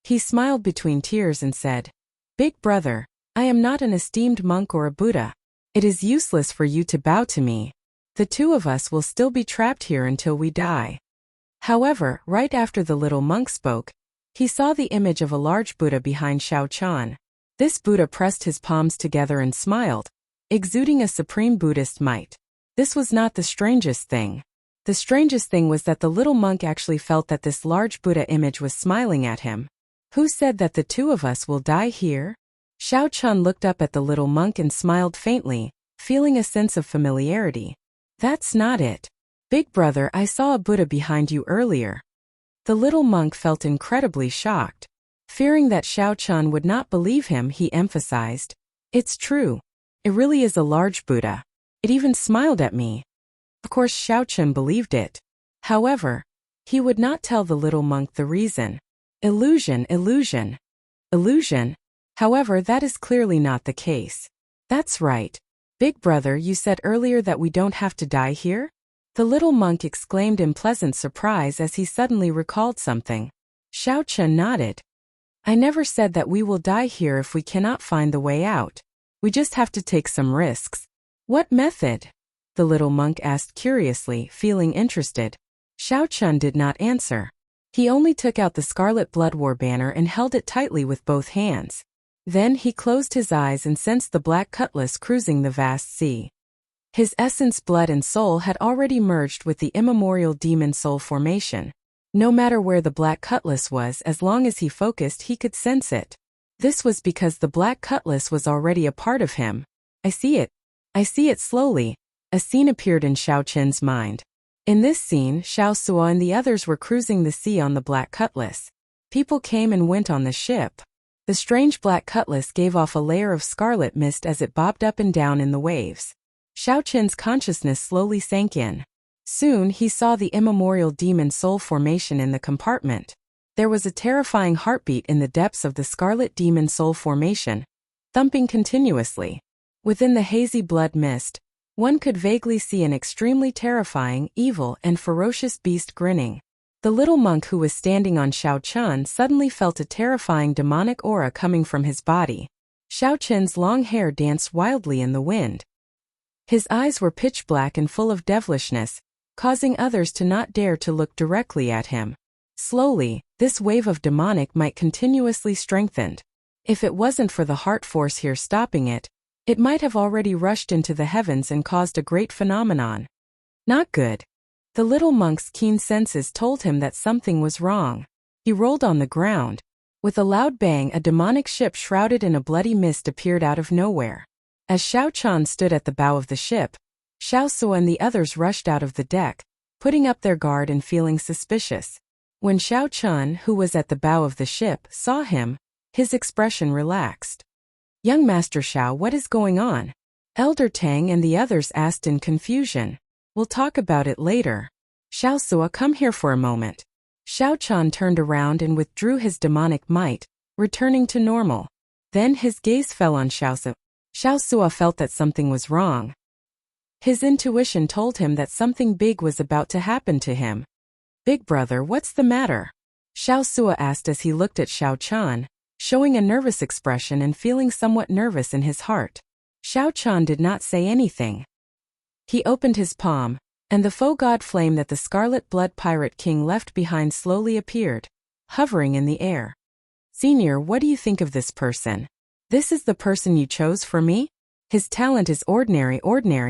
He smiled between tears and said, Big brother, I am not an esteemed monk or a Buddha. It is useless for you to bow to me. The two of us will still be trapped here until we die. However, right after the little monk spoke, he saw the image of a large Buddha behind Xiao-chan. This Buddha pressed his palms together and smiled, exuding a supreme Buddhist might. This was not the strangest thing. The strangest thing was that the little monk actually felt that this large Buddha image was smiling at him. Who said that the two of us will die here? Xiao-chan looked up at the little monk and smiled faintly, feeling a sense of familiarity. That's not it. Big brother, I saw a Buddha behind you earlier. The little monk felt incredibly shocked. Fearing that Xiao-chan would not believe him, he emphasized, It's true. It really is a large Buddha. It even smiled at me. Of course, Xiao-chan believed it. However, he would not tell the little monk the reason. Illusion. Illusion? However, that is clearly not the case. That's right. Big brother, you said earlier that we don't have to die here? The little monk exclaimed in pleasant surprise as he suddenly recalled something. Xiao-chan nodded. I never said that we will die here if we cannot find the way out. We just have to take some risks. What method? The little monk asked curiously, feeling interested. Xiao-chan did not answer. He only took out the Scarlet Blood War banner and held it tightly with both hands. Then he closed his eyes and sensed the black cutlass cruising the vast sea. His essence, blood and soul had already merged with the immemorial demon soul formation. No matter where the black cutlass was, as long as he focused, he could sense it. This was because the black cutlass was already a part of him. I see it. I see it slowly. A scene appeared in Xiao-chen's mind. In this scene, Xiao Suo and the others were cruising the sea on the black cutlass. People came and went on the ship. The strange black cutlass gave off a layer of scarlet mist as it bobbed up and down in the waves. Xiao-chen's consciousness slowly sank in. Soon he saw the immemorial demon soul formation in the compartment. There was a terrifying heartbeat in the depths of the scarlet demon soul formation, thumping continuously. Within the hazy blood mist, one could vaguely see an extremely terrifying, evil, and ferocious beast grinning. The little monk who was standing on Xiao Chun suddenly felt a terrifying demonic aura coming from his body. Xiao Chun's long hair danced wildly in the wind. His eyes were pitch black and full of devilishness, causing others to not dare to look directly at him. Slowly, this wave of demonic might continuously strengthened. If it wasn't for the heart force here stopping it, it might have already rushed into the heavens and caused a great phenomenon. Not good. The little monk's keen senses told him that something was wrong. He rolled on the ground. With a loud bang, a demonic ship shrouded in a bloody mist appeared out of nowhere. As Xiao Chun stood at the bow of the ship, Xiao Su and the others rushed out of the deck, putting up their guard and feeling suspicious. When Xiao Chun, who was at the bow of the ship, saw him, his expression relaxed. "Young Master Xiao, what is going on?" Elder Tang and the others asked in confusion. "We'll talk about it later. Xiao Su, come here for a moment." Xiao Chun turned around and withdrew his demonic might, returning to normal. Then his gaze fell on Xiao Su. Xiao Su felt that something was wrong. His intuition told him that something big was about to happen to him. "Big brother, what's the matter?" Xiao Su asked as he looked at Xiao Chun, showing a nervous expression and feeling somewhat nervous in his heart. Xiao Chun did not say anything. He opened his palm, and the faux god flame that the Scarlet Blood Pirate King left behind slowly appeared, hovering in the air. "Senior, what do you think of this person? This is the person you chose for me? His talent is ordinary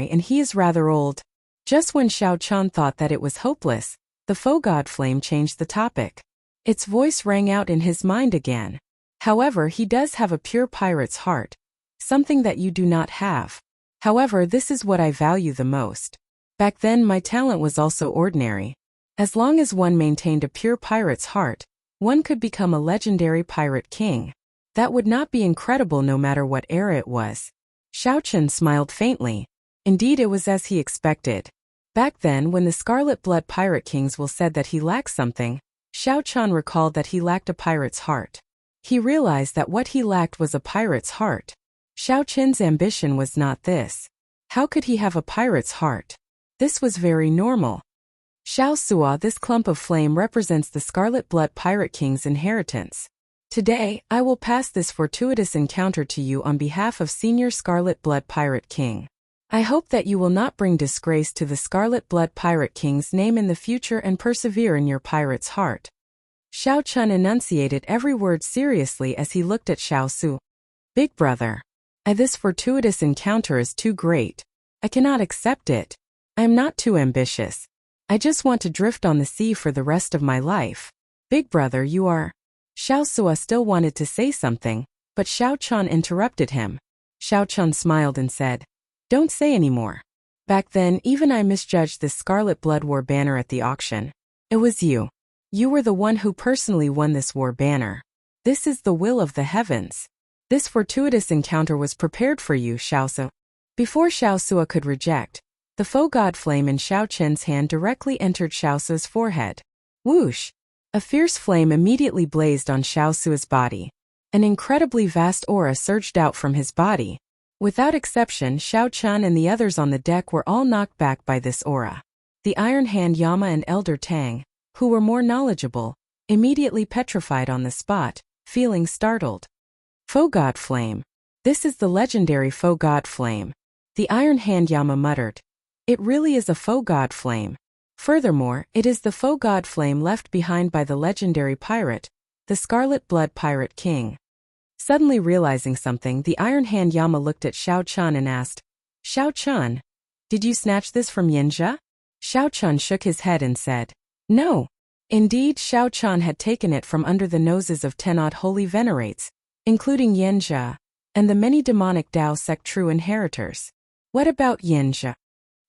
and he is rather old." Just when Xiao Chun thought that it was hopeless, the faux god flame changed the topic. Its voice rang out in his mind again. "However, he does have a pure pirate's heart, something that you do not have. However, this is what I value the most. Back then my talent was also ordinary. As long as one maintained a pure pirate's heart, one could become a legendary pirate king. That would not be incredible no matter what era it was." Xiao Chun smiled faintly. Indeed, it was as he expected. Back then, when the Scarlet Blood Pirate Kings said that he lacked something, Xiao Chun recalled that he lacked a pirate's heart. He realized that what he lacked was a pirate's heart. Xiao Chun's ambition was not this. How could he have a pirate's heart? This was very normal. "Xiao Su, this clump of flame represents the Scarlet Blood Pirate King's inheritance. Today, I will pass this fortuitous encounter to you on behalf of Senior Scarlet Blood Pirate King. I hope that you will not bring disgrace to the Scarlet Blood Pirate King's name in the future and persevere in your pirate's heart." Xiao Chun enunciated every word seriously as he looked at Xiao Su. "Big brother, this fortuitous encounter is too great. I cannot accept it. I am not too ambitious. I just want to drift on the sea for the rest of my life. Big brother, you are..." Xiao Su still wanted to say something, but Xiao Chun interrupted him. Xiao Chun smiled and said, "Don't say any more. Back then, even I misjudged this Scarlet Blood War banner at the auction. It was you. You were the one who personally won this war banner. This is the will of the heavens. This fortuitous encounter was prepared for you, Xiao Su." Before Xiao Su could reject, the faux god flame in Xiao Chun's hand directly entered Xiao Su's forehead. Whoosh! A fierce flame immediately blazed on Xiao Su's body. An incredibly vast aura surged out from his body. Without exception, Xiao Chun and the others on the deck were all knocked back by this aura. The Iron Hand Yama and Elder Tang, who were more knowledgeable, immediately petrified on the spot, feeling startled. "Faux god flame. This is the legendary faux god flame," the Iron Hand Yama muttered. "It really is a faux god flame. Furthermore, it is the faux god flame left behind by the legendary pirate, the Scarlet Blood Pirate King." Suddenly realizing something, the Iron Hand Yama looked at Xiao Chun and asked, "Xiao Chun, did you snatch this from Yinjia?" Xiao Chun shook his head and said, "No." Indeed, Xiao Chun had taken it from under the noses of 10 odd holy venerates, including Yinjia, and the many demonic Dao sect true inheritors. What about Yinjia?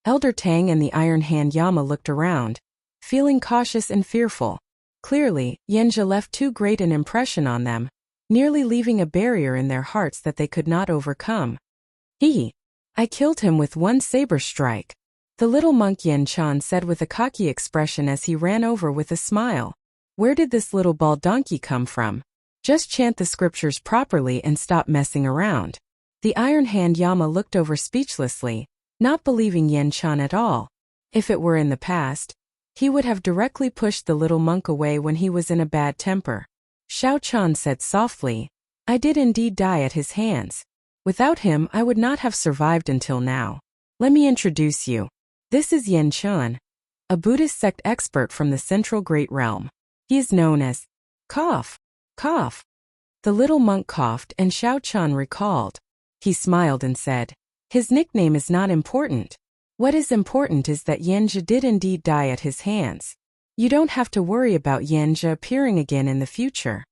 Elder Tang and the Iron Hand Yama looked around, feeling cautious and fearful. Clearly, Yinjia left too great an impression on them, nearly leaving a barrier in their hearts that they could not overcome. I killed him with one saber strike," the little monk Yin Chan said with a cocky expression as he ran over with a smile. "Where did this little bald donkey come from? Just chant the scriptures properly and stop messing around." The Iron Hand Yama looked over speechlessly, not believing Yin Chan at all. If it were in the past, He would have directly pushed the little monk away when he was in a bad temper. Xiao Chan said softly, I did indeed die at his hands. Without him, I would not have survived until now. Let me introduce you. This is Yen Chun, a Buddhist sect expert from the Central Great Realm. He is known as Cough, Cough. The little monk coughed and Xiao Chan recalled. He smiled and said, his nickname is not important. What is important is that Yanjia did indeed die at his hands. You don't have to worry about Yanjia appearing again in the future.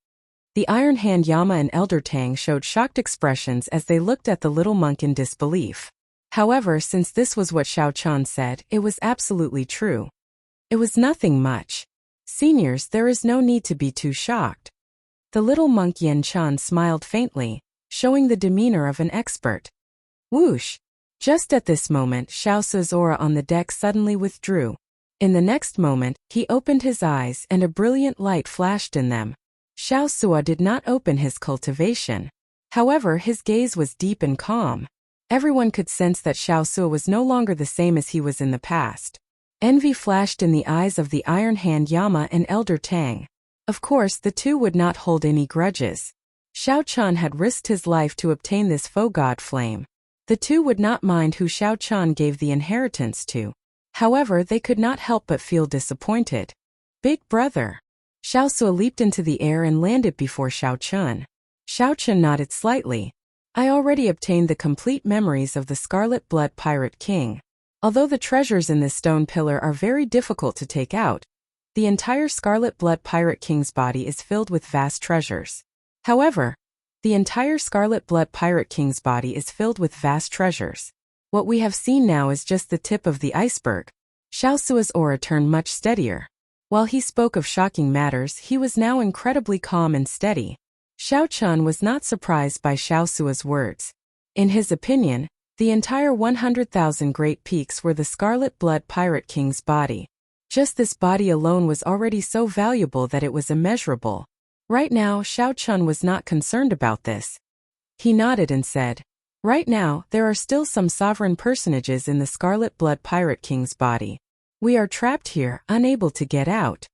The Iron Hand Yama and Elder Tang showed shocked expressions as they looked at the little monk in disbelief. However, since this was what Xiao Chan said, it was absolutely true. It was nothing much. Seniors, there is no need to be too shocked. The little monk Yen Chan smiled faintly, showing the demeanor of an expert. Whoosh! Just at this moment, Xiao Su's aura on the deck suddenly withdrew. In the next moment, he opened his eyes and a brilliant light flashed in them. Xiao Sua did not open his cultivation. However, his gaze was deep and calm. Everyone could sense that Xiao Sua was no longer the same as he was in the past. Envy flashed in the eyes of the Iron Hand Yama and Elder Tang. Of course, the two would not hold any grudges. Xiao Chan had risked his life to obtain this faux god flame. The two would not mind who Xiao Chan gave the inheritance to. However, they could not help but feel disappointed. Big brother. Xiao Sua leaped into the air and landed before Xiao Chun. Xiao Chun nodded slightly. I already obtained the complete memories of the Scarlet Blood Pirate King. Although the treasures in this stone pillar are very difficult to take out, the entire Scarlet Blood Pirate King's body is filled with vast treasures. However, the entire Scarlet Blood Pirate King's body is filled with vast treasures. What we have seen now is just the tip of the iceberg. Xiao Sua's aura turned much steadier. While he spoke of shocking matters, he was now incredibly calm and steady. Xiao Chun was not surprised by Xiao Sua's words. In his opinion, the entire 100,000 Great Peaks were the Scarlet Blood Pirate King's body. Just this body alone was already so valuable that it was immeasurable. Right now, Xiao Chun was not concerned about this. He nodded and said, right now, there are still some sovereign personages in the Scarlet Blood Pirate King's body. We are trapped here, unable to get out.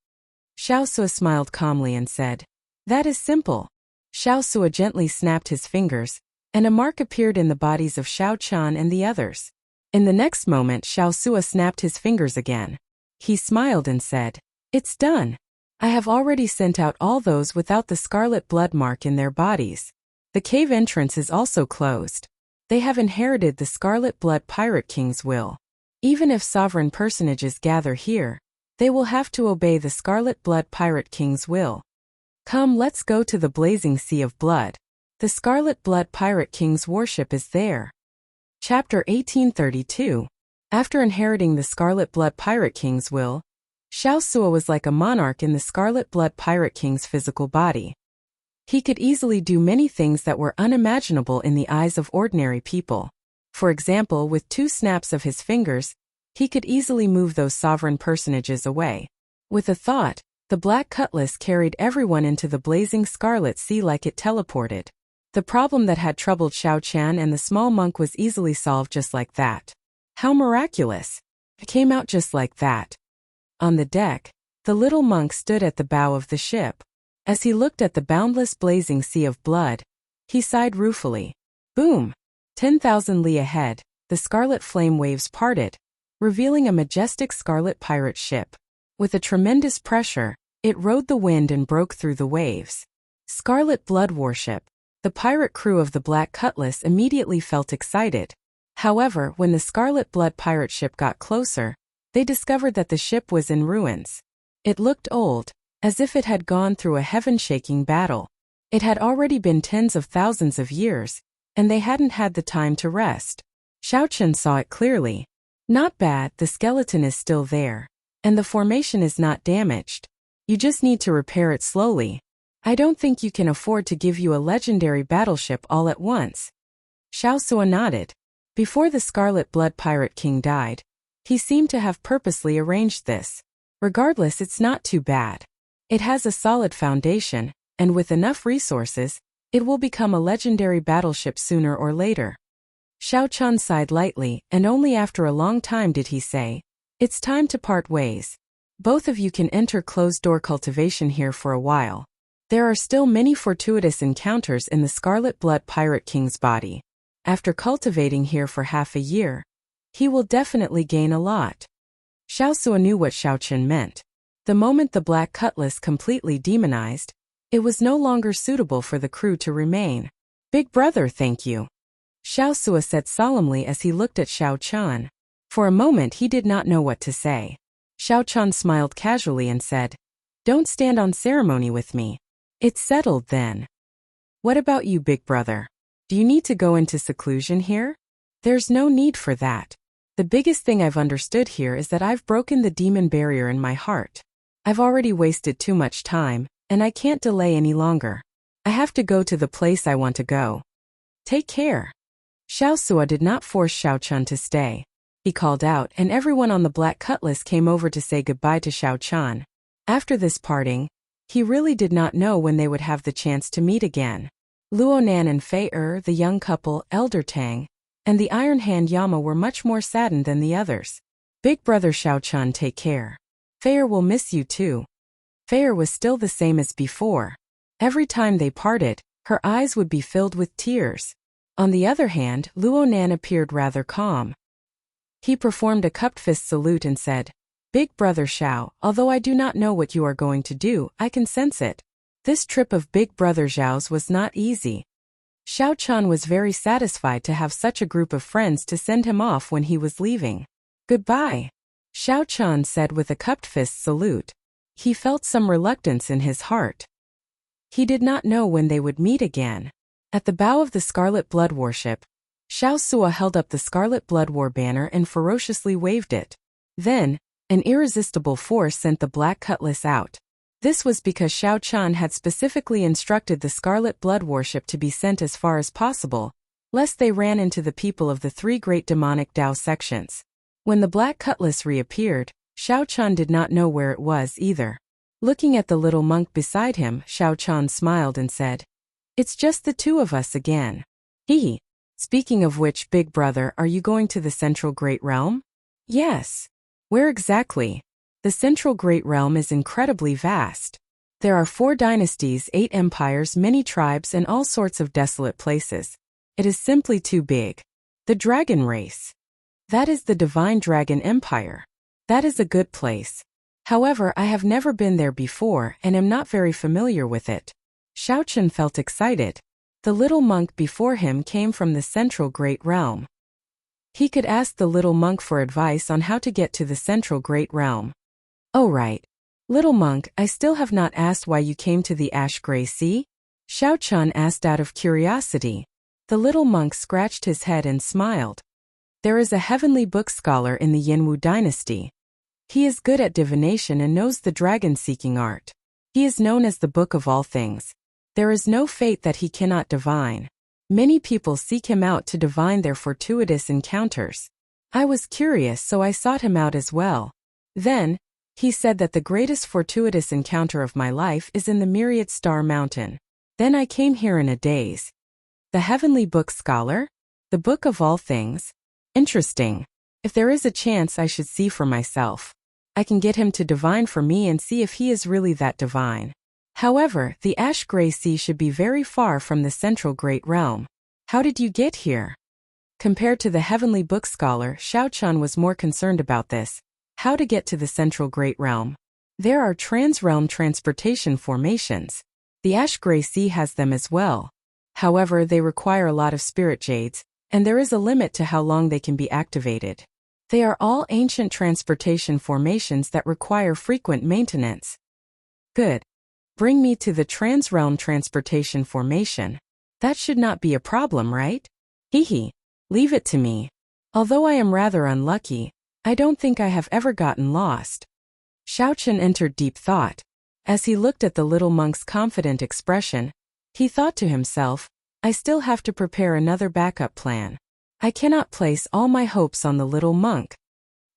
Xiao Sua smiled calmly and said, that is simple. Xiao Sua gently snapped his fingers, and a mark appeared in the bodies of Xiao Chan and the others. In the next moment, Xiao Sua snapped his fingers again. He smiled and said, it's done. I have already sent out all those without the scarlet blood mark in their bodies. The cave entrance is also closed. They have inherited the Scarlet Blood Pirate King's will. Even if sovereign personages gather here, they will have to obey the Scarlet Blood Pirate King's will. Come, let's go to the blazing sea of blood. The Scarlet Blood Pirate King's worship is there. Chapter 1832. After inheriting the Scarlet Blood Pirate King's will, Xiao Sua was like a monarch in the Scarlet Blood Pirate King's physical body. He could easily do many things that were unimaginable in the eyes of ordinary people. For example, with 2 snaps of his fingers, he could easily move those sovereign personages away. With a thought, the black cutlass carried everyone into the blazing scarlet sea like it teleported. The problem that had troubled Xiao Chan and the small monk was easily solved just like that. How miraculous! It came out just like that. On the deck, the little monk stood at the bow of the ship. As he looked at the boundless blazing sea of blood, he sighed ruefully. Boom! 10,000 li ahead, the scarlet flame waves parted, revealing a majestic scarlet pirate ship. With a tremendous pressure, it rode the wind and broke through the waves. Scarlet Blood Worship. The pirate crew of the Black Cutlass immediately felt excited. However, when the Scarlet Blood pirate ship got closer, they discovered that the ship was in ruins. It looked old, as if it had gone through a heaven-shaking battle. It had already been tens of thousands of years, and they hadn't had the time to rest. Xiao Chen saw it clearly. Not bad, the skeleton is still there, and the formation is not damaged. You just need to repair it slowly. I don't think you can afford to give you a legendary battleship all at once. Xiao Sua nodded. Before the Scarlet Blood Pirate King died, he seemed to have purposely arranged this. Regardless, it's not too bad. It has a solid foundation, and with enough resources, it will become a legendary battleship sooner or later. Xiao Chun sighed lightly, and only after a long time did he say, it's time to part ways. Both of you can enter closed-door cultivation here for a while. There are still many fortuitous encounters in the Scarlet Blood Pirate King's body. After cultivating here for half a year, he will definitely gain a lot. Xiaosua knew what Xiaochen meant. The moment the Black Cutlass completely demonized, it was no longer suitable for the crew to remain. Big brother, thank you, Xiaosua said solemnly as he looked at Xiaochan. For a moment he did not know what to say. Xiaochan smiled casually and said, "Don't stand on ceremony with me. It's settled then. What about you, big brother? Do you need to go into seclusion here? There's no need for that. The biggest thing I've understood here is that I've broken the demon barrier in my heart. I've already wasted too much time, and I can't delay any longer. I have to go to the place I want to go. Take care." Xiaosua did not force Xiaochan to stay. He called out, and everyone on the Black Cutlass came over to say goodbye to Xiaochan. After this parting, he really did not know when they would have the chance to meet again. Luonan and Fei the young couple, Elder Tang, and the Iron Hand Yama were much more saddened than the others. Big brother Xiaochan, take care. Fei will miss you too. Fei was still the same as before. Every time they parted, her eyes would be filled with tears. On the other hand, Luonan appeared rather calm. He performed a cupped fist salute and said, "Big brother Xiao, although I do not know what you are going to do, I can sense it." This trip of big brother Xiao's was not easy. Xiaochan was very satisfied to have such a group of friends to send him off when he was leaving. "Goodbye," Xiaochan said with a cupped fist salute. He felt some reluctance in his heart. He did not know when they would meet again. At the bow of the Scarlet Blood Warship, Xiaosua held up the Scarlet Blood War banner and ferociously waved it. Then, an irresistible force sent the Black Cutlass out. This was because Xiaochan had specifically instructed the Scarlet Blood Warship to be sent as far as possible, lest they ran into the people of the three great demonic Dao sections. When the Black Cutlass reappeared, Xiaochan did not know where it was either. Looking at the little monk beside him, Xiaochan smiled and said, "It's just the two of us again." Hee. Speaking of which, big brother, are you going to the Central Great Realm? Yes. Where exactly? The Central Great Realm is incredibly vast. There are 4 dynasties, 8 empires, many tribes, and all sorts of desolate places. It is simply too big. The Dragon Race. That is the Divine Dragon Empire. That is a good place. However, I have never been there before and am not very familiar with it. Xiaochen felt excited. The little monk before him came from the Central Great Realm. He could ask the little monk for advice on how to get to the Central Great Realm. "Oh right. Little monk, I still have not asked why you came to the Ash Gray Sea?" Xiaochan asked out of curiosity. The little monk scratched his head and smiled. "There is a heavenly book scholar in the Yinwu dynasty. He is good at divination and knows the dragon-seeking art. He is known as the Book of All Things. There is no fate that he cannot divine. Many people seek him out to divine their fortuitous encounters. I was curious, so I sought him out as well. Then, he said that the greatest fortuitous encounter of my life is in the Myriad Star Mountain. Then I came here in a daze." The heavenly book scholar? The Book of All Things? Interesting. If there is a chance, I should see for myself. I can get him to divine for me and see if he is really that divine. However, the Ash Gray Sea should be very far from the Central Great Realm. How did you get here? Compared to the heavenly book scholar, Xiaochan was more concerned about this. How to get to the Central Great Realm. There are trans-realm transportation formations. The Ash Gray Sea has them as well. However, they require a lot of spirit jades, and there is a limit to how long they can be activated. They are all ancient transportation formations that require frequent maintenance. Good. Bring me to the trans-realm transportation formation. That should not be a problem, right? Hee. Leave it to me. Although I am rather unlucky, I don't think I have ever gotten lost. Xiaochen entered deep thought. As he looked at the little monk's confident expression, he thought to himself, I still have to prepare another backup plan. I cannot place all my hopes on the little monk.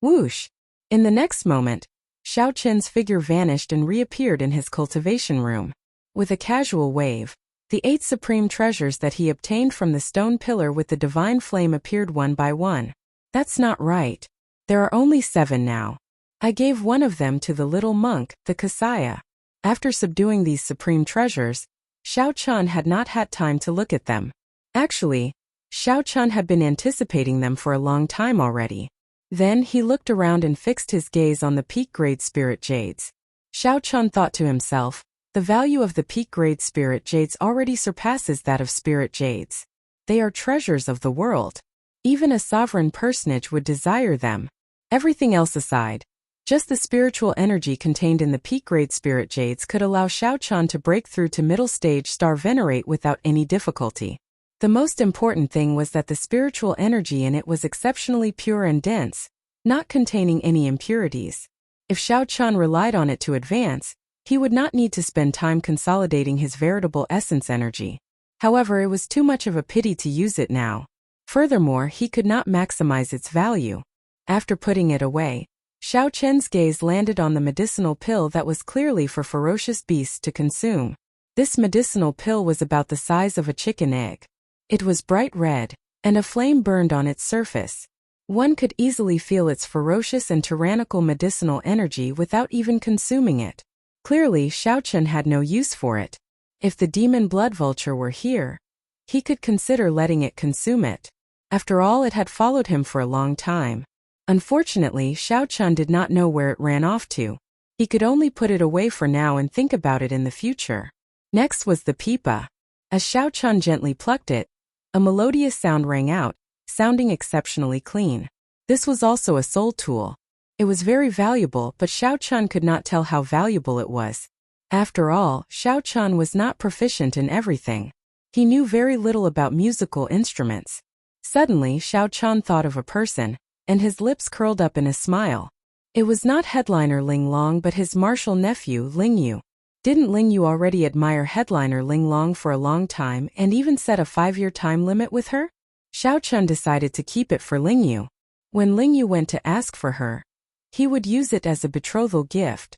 Whoosh! In the next moment, Xiaochen's figure vanished and reappeared in his cultivation room. With a casual wave, the 8 supreme treasures that he obtained from the stone pillar with the divine flame appeared one by one. That's not right. There are only 7 now. I gave one of them to the little monk, the Kasaya. After subduing these supreme treasures, Xiao Chun had not had time to look at them. Actually, Xiao Chun had been anticipating them for a long time already. Then he looked around and fixed his gaze on the peak-grade spirit jades. Xiao Chun thought to himself, the value of the peak-grade spirit jades already surpasses that of spirit jades. They are treasures of the world. Even a sovereign personage would desire them. Everything else aside, just the spiritual energy contained in the peak-grade spirit jades could allow Xiao Chun to break through to middle-stage star venerate without any difficulty. The most important thing was that the spiritual energy in it was exceptionally pure and dense, not containing any impurities. If Xiao Chun relied on it to advance, he would not need to spend time consolidating his veritable essence energy. However, it was too much of a pity to use it now. Furthermore, he could not maximize its value. After putting it away, Xiao Chen's gaze landed on the medicinal pill that was clearly for ferocious beasts to consume. This medicinal pill was about the size of a chicken egg. It was bright red, and a flame burned on its surface. One could easily feel its ferocious and tyrannical medicinal energy without even consuming it. Clearly, Xiao Chen had no use for it. If the demon blood vulture were here, he could consider letting it consume it. After all, it had followed him for a long time. Unfortunately, Xiao Chun did not know where it ran off to. He could only put it away for now and think about it in the future. Next was the pipa. As Xiao Chun gently plucked it, a melodious sound rang out, sounding exceptionally clean. This was also a soul tool. It was very valuable, but Xiao Chun could not tell how valuable it was. After all, Xiao Chun was not proficient in everything. He knew very little about musical instruments. Suddenly, Xiao Chun thought of a person, and his lips curled up in a smile. It was not headliner Ling Long but his martial nephew, Ling Yu. Didn't Ling Yu already admire headliner Ling Long for a long time and even set a 5-year time limit with her? Xiao Chun decided to keep it for Ling Yu. When Ling Yu went to ask for her, he would use it as a betrothal gift.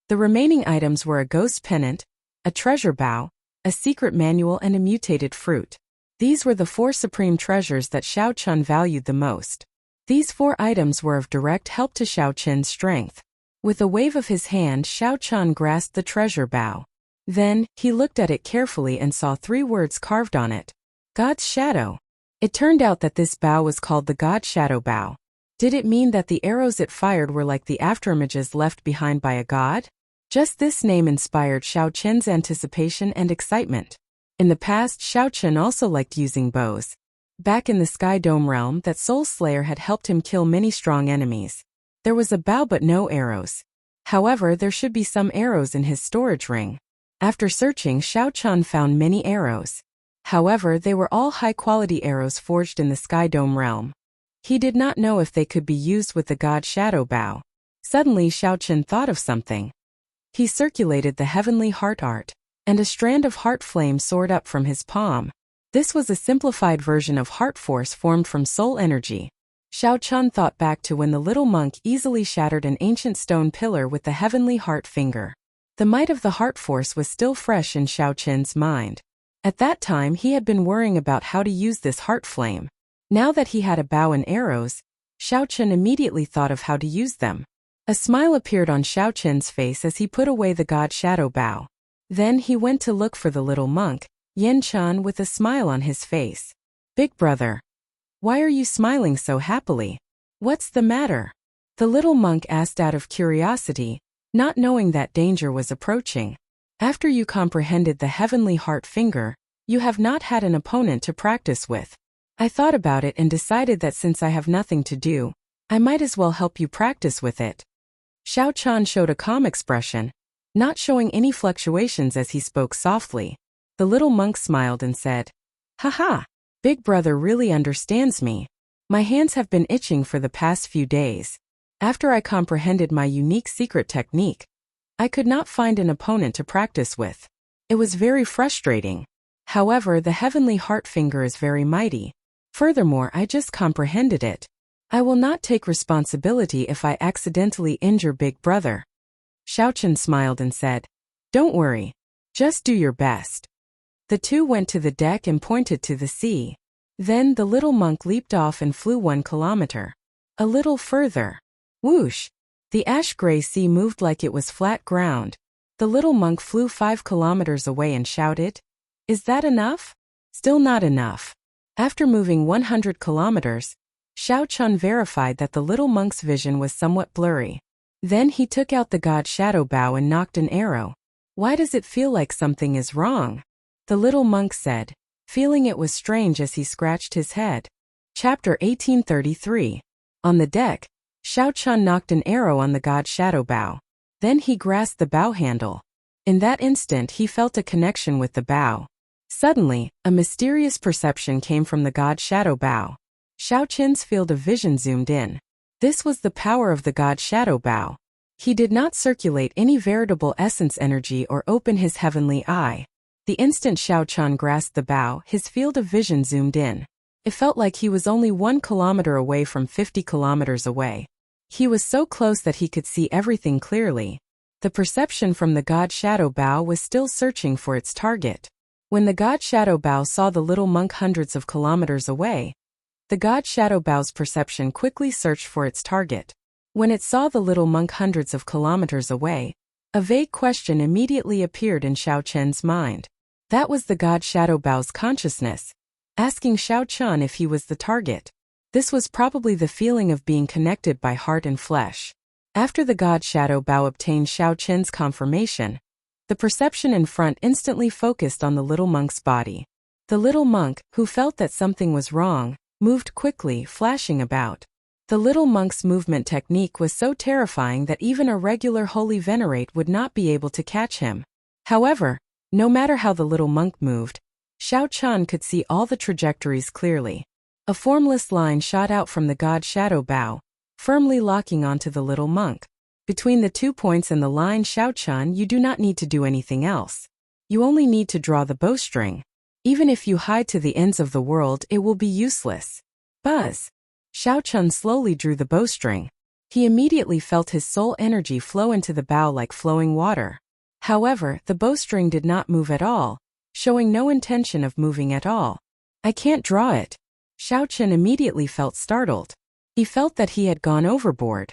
The remaining items were a ghost pennant, a treasure bow, a secret manual and a mutated fruit. These were the 4 supreme treasures that Xiao Chun valued the most. These 4 items were of direct help to Xiao Chen's strength. With a wave of his hand, Xiao Chun grasped the treasure bow. Then, he looked at it carefully and saw 3 words carved on it. God's Shadow. It turned out that this bow was called the God Shadow Bow. Did it mean that the arrows it fired were like the afterimages left behind by a god? Just this name inspired Xiao Chen's anticipation and excitement. In the past, Xiao Chen also liked using bows. Back in the Sky Dome realm, that Soul Slayer had helped him kill many strong enemies. There was a bow but no arrows. However, there should be some arrows in his storage ring. After searching, Xiao Chun found many arrows. However, they were all high-quality arrows forged in the Sky Dome realm. He did not know if they could be used with the God Shadow Bow. Suddenly, Xiao Chun thought of something. He circulated the heavenly heart art, and a strand of heart flame soared up from his palm. This was a simplified version of heart force formed from soul energy. Xiao Chun thought back to when the little monk easily shattered an ancient stone pillar with the heavenly heart finger. The might of the heart force was still fresh in Xiao Chun's mind. At that time, he had been worrying about how to use this heart flame. Now that he had a bow and arrows, Xiao Chun immediately thought of how to use them. A smile appeared on Xiao Chun's face as he put away the God Shadow Bow. Then he went to look for the little monk, Yen Chun, with a smile on his face. Big brother, why are you smiling so happily? What's the matter? The little monk asked out of curiosity, not knowing that danger was approaching. After you comprehended the heavenly heart finger, you have not had an opponent to practice with. I thought about it and decided that since I have nothing to do, I might as well help you practice with it. Xiao Chun showed a calm expression, not showing any fluctuations as he spoke softly. The little monk smiled and said, "Haha, Big brother really understands me. My hands have been itching for the past few days. After I comprehended my unique secret technique, I could not find an opponent to practice with. It was very frustrating. However, the heavenly heart finger is very mighty. Furthermore, I just comprehended it. I will not take responsibility if I accidentally injure Big brother." Xiao Chen smiled and said, "Don't worry. Just do your best." The two went to the deck and pointed to the sea. Then the little monk leaped off and flew 1 kilometer. A little further. Whoosh! The ash-gray sea moved like it was flat ground. The little monk flew 5 kilometers away and shouted, "Is that enough?" Still not enough. After moving 100 kilometers, Xiao Chun verified that the little monk's vision was somewhat blurry. Then he took out the god shadow bow and nocked an arrow. "Why does it feel like something is wrong?" the little monk said, feeling it was strange as he scratched his head. Chapter 1833. On the deck, Xiao Chun nocked an arrow on the god shadow bow. Then he grasped the bow handle. In that instant he felt a connection with the bow. Suddenly, a mysterious perception came from the god shadow bow. Xiao Chun's field of vision zoomed in. This was the power of the god shadow bow. He did not circulate any veritable essence energy or open his heavenly eye. The instant Xiao Chun grasped the bow, his field of vision zoomed in. It felt like he was only 1 kilometer away from 50 kilometers away. He was so close that he could see everything clearly. The perception from the god shadow bow was still searching for its target. When the god shadow bow saw the little monk hundreds of kilometers away, the god shadow bow's perception quickly searched for its target. When it saw the little monk hundreds of kilometers away, a vague question immediately appeared in Xiao Chun's mind. That was the god shadow bow's consciousness, asking Xiao Chun if he was the target. This was probably the feeling of being connected by heart and flesh. After the god shadow bow obtained Xiao Chun's confirmation, the perception in front instantly focused on the little monk's body. The little monk, who felt that something was wrong, moved quickly, flashing about. The little monk's movement technique was so terrifying that even a regular holy venerate would not be able to catch him. However, no matter how the little monk moved, Xiao Chun could see all the trajectories clearly. A formless line shot out from the god shadow bow, firmly locking onto the little monk. Between the 2 points and the line, Xiao Chun, you do not need to do anything else. You only need to draw the bowstring. Even if you hide to the ends of the world, it will be useless. Buzz. Xiao Chun slowly drew the bowstring. He immediately felt his soul energy flow into the bow like flowing water. However, the bowstring did not move at all, showing no intention of moving at all. "I can't draw it." Xiao Chun immediately felt startled. He felt that he had gone overboard.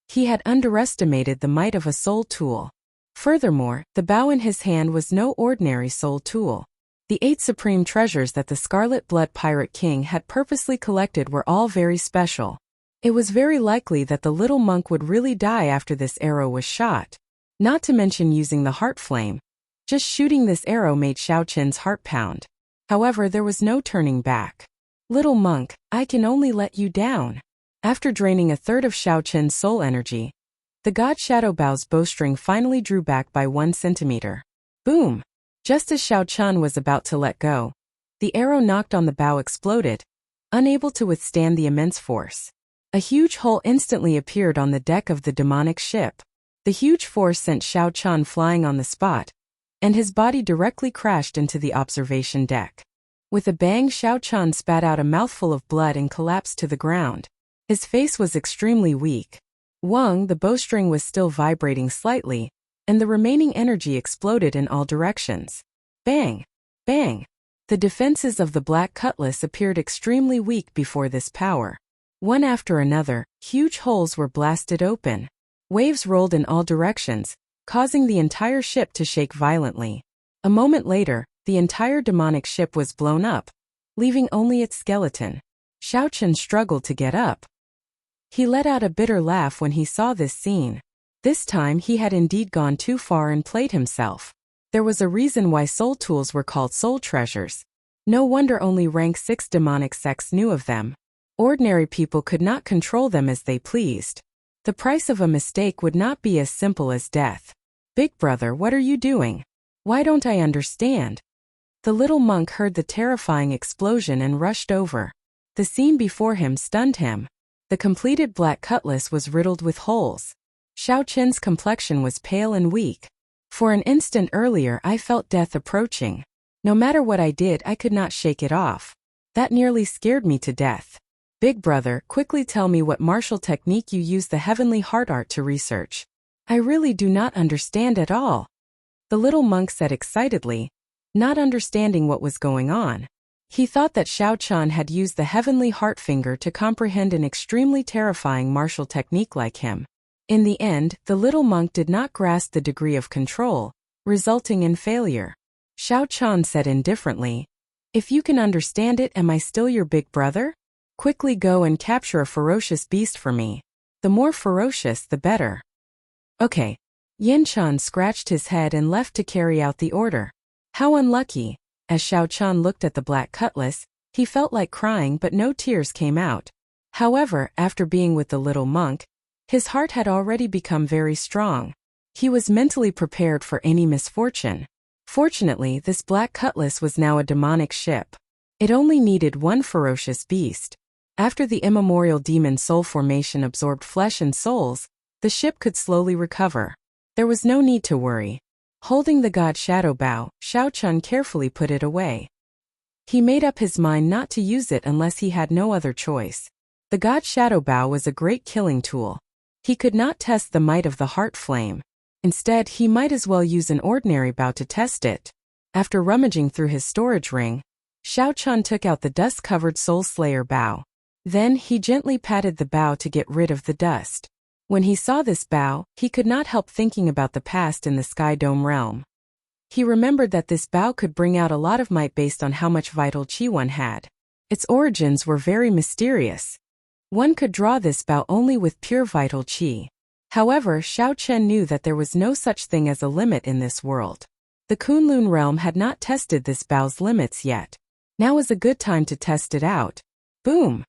He had underestimated the might of a soul tool. Furthermore, the bow in his hand was no ordinary soul tool. The 8 supreme treasures that the Scarlet Blood Pirate King had purposely collected were all very special. It was very likely that the little monk would really die after this arrow was shot. Not to mention using the heart flame. Just shooting this arrow made Xiao Chun's heart pound. However, there was no turning back. "Little monk, I can only let you down." After draining a third of Xiao Chun's soul energy, the god shadow bow's bowstring finally drew back by 1 centimeter. Boom! Just as Xiao Chun was about to let go, the arrow knocked on the bow exploded, unable to withstand the immense force. A huge hole instantly appeared on the deck of the demonic ship. The huge force sent Xiao Chun flying on the spot, and his body directly crashed into the observation deck. With a bang, Xiao Chun spat out a mouthful of blood and collapsed to the ground. His face was extremely weak. The bowstring was still vibrating slightly, and the remaining energy exploded in all directions. Bang! Bang! The defenses of the black cutlass appeared extremely weak before this power. One after another, huge holes were blasted open. Waves rolled in all directions, causing the entire ship to shake violently. A moment later, the entire demonic ship was blown up, leaving only its skeleton. Xiao Chun struggled to get up. He let out a bitter laugh when he saw this scene. This time he had indeed gone too far and played himself. There was a reason why soul tools were called soul treasures. No wonder only rank 6 demonic sects knew of them. Ordinary people could not control them as they pleased. The price of a mistake would not be as simple as death. "Big brother, what are you doing? Why don't I understand?" The little monk heard the terrifying explosion and rushed over. The scene before him stunned him. The completed black cutlass was riddled with holes. Xiao Chun's complexion was pale and weak. For an instant earlier I felt death approaching. No matter what I did, I could not shake it off. That nearly scared me to death. "Big brother, quickly tell me what martial technique you use the heavenly heart art to research. I really do not understand at all," the little monk said excitedly, not understanding what was going on. He thought that Xiao Chun had used the heavenly heart finger to comprehend an extremely terrifying martial technique like him. In the end, the little monk did not grasp the degree of control, resulting in failure. Xiao Chan said indifferently, "If you can understand it, am I still your big brother? Quickly go and capture a ferocious beast for me. The more ferocious, the better." Okay. Yin Chan scratched his head and left to carry out the order. How unlucky. As Xiao Chan looked at the black cutlass, he felt like crying but no tears came out. However, after being with the little monk, his heart had already become very strong. He was mentally prepared for any misfortune. Fortunately, this black cutlass was now a demonic ship. It only needed one ferocious beast. After the immemorial demon soul formation absorbed flesh and souls, the ship could slowly recover. There was no need to worry. Holding the god shadow bow, Xiao Chun carefully put it away. He made up his mind not to use it unless he had no other choice. The god shadow bow was a great killing tool. He could not test the might of the heart flame. Instead, he might as well use an ordinary bow to test it. After rummaging through his storage ring, Xiao Chun took out the dust-covered Soul Slayer bow. Then he gently patted the bow to get rid of the dust. When he saw this bow, he could not help thinking about the past in the Sky Dome realm. He remembered that this bow could bring out a lot of might based on how much vital chi one had. Its origins were very mysterious. One could draw this bow only with pure vital chi. However, Xiao Chen knew that there was no such thing as a limit in this world. The Kunlun realm had not tested this bow's limits yet. Now was a good time to test it out. Boom!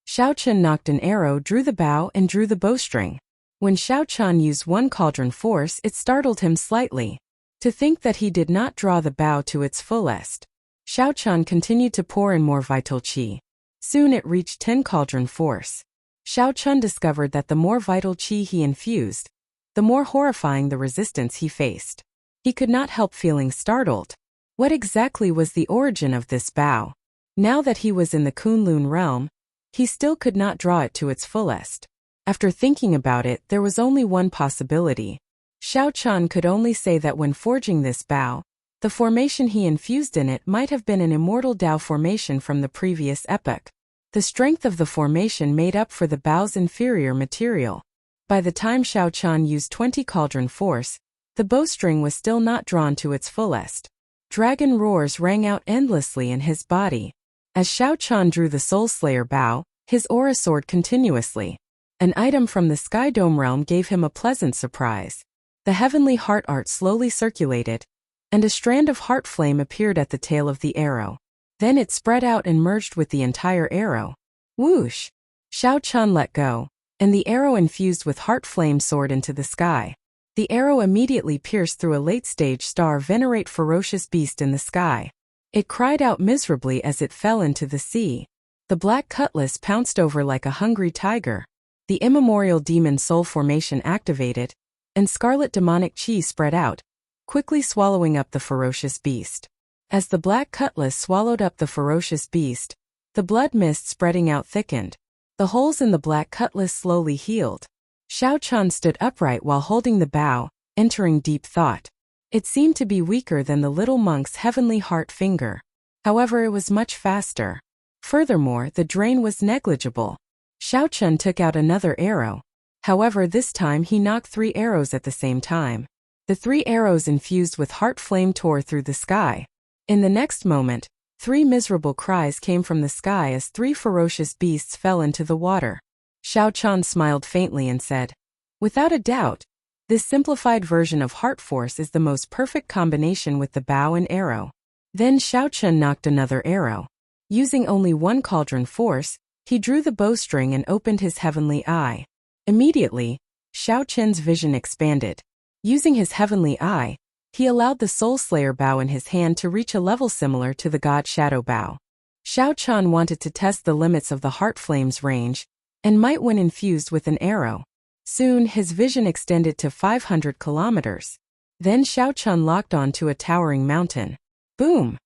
Xiao Chen knocked an arrow, drew the bow, and drew the bowstring. When Xiao Chan used one cauldron force, it startled him slightly. To think that he did not draw the bow to its fullest. Xiao Chan continued to pour in more vital chi. Soon it reached 10 cauldron force. Xiao Chun discovered that the more vital chi he infused, the more horrifying the resistance he faced. He could not help feeling startled. What exactly was the origin of this bow? Now that he was in the Kunlun realm, he still could not draw it to its fullest. After thinking about it, there was only one possibility. Xiao Chun could only say that when forging this bow, the formation he infused in it might have been an immortal Dao formation from the previous epoch. The strength of the formation made up for the bow's inferior material. By the time Xiao Chan used 20 cauldron force, the bowstring was still not drawn to its fullest. Dragon roars rang out endlessly in his body. As Xiao Chan drew the Soul Slayer bow, his aura soared continuously. An item from the Sky Dome realm gave him a pleasant surprise. The heavenly heart art slowly circulated, and a strand of heart flame appeared at the tail of the arrow. Then it spread out and merged with the entire arrow. Whoosh! Xiao Chun let go, and the arrow infused with heart flame soared into the sky. The arrow immediately pierced through a late-stage star venerate ferocious beast in the sky. It cried out miserably as it fell into the sea. The black cutlass pounced over like a hungry tiger. The immemorial demon soul formation activated, and scarlet demonic chi spread out, quickly swallowing up the ferocious beast. As the black cutlass swallowed up the ferocious beast, the blood mist spreading out thickened. The holes in the black cutlass slowly healed. Xiao Chan stood upright while holding the bow, entering deep thought. It seemed to be weaker than the little monk's heavenly heart finger. However, it was much faster. Furthermore, the drain was negligible. Xiao Chun took out another arrow. However, this time he knocked 3 arrows at the same time. The 3 arrows infused with heart flame tore through the sky. In the next moment, 3 miserable cries came from the sky as 3 ferocious beasts fell into the water. Xiao Chan smiled faintly and said, "Without a doubt, this simplified version of heart force is the most perfect combination with the bow and arrow." Then Xiao Chun knocked another arrow. Using only 1 cauldron force, he drew the bowstring and opened his heavenly eye. Immediately, Xiao Chen's vision expanded. Using his heavenly eye, he allowed the Soul Slayer bow in his hand to reach a level similar to the God Shadow bow. Xiao Chan wanted to test the limits of the heart flame's range, and might when infused with an arrow. Soon his vision extended to 500 kilometers. Then Xiao Chun locked on to a towering mountain. Boom!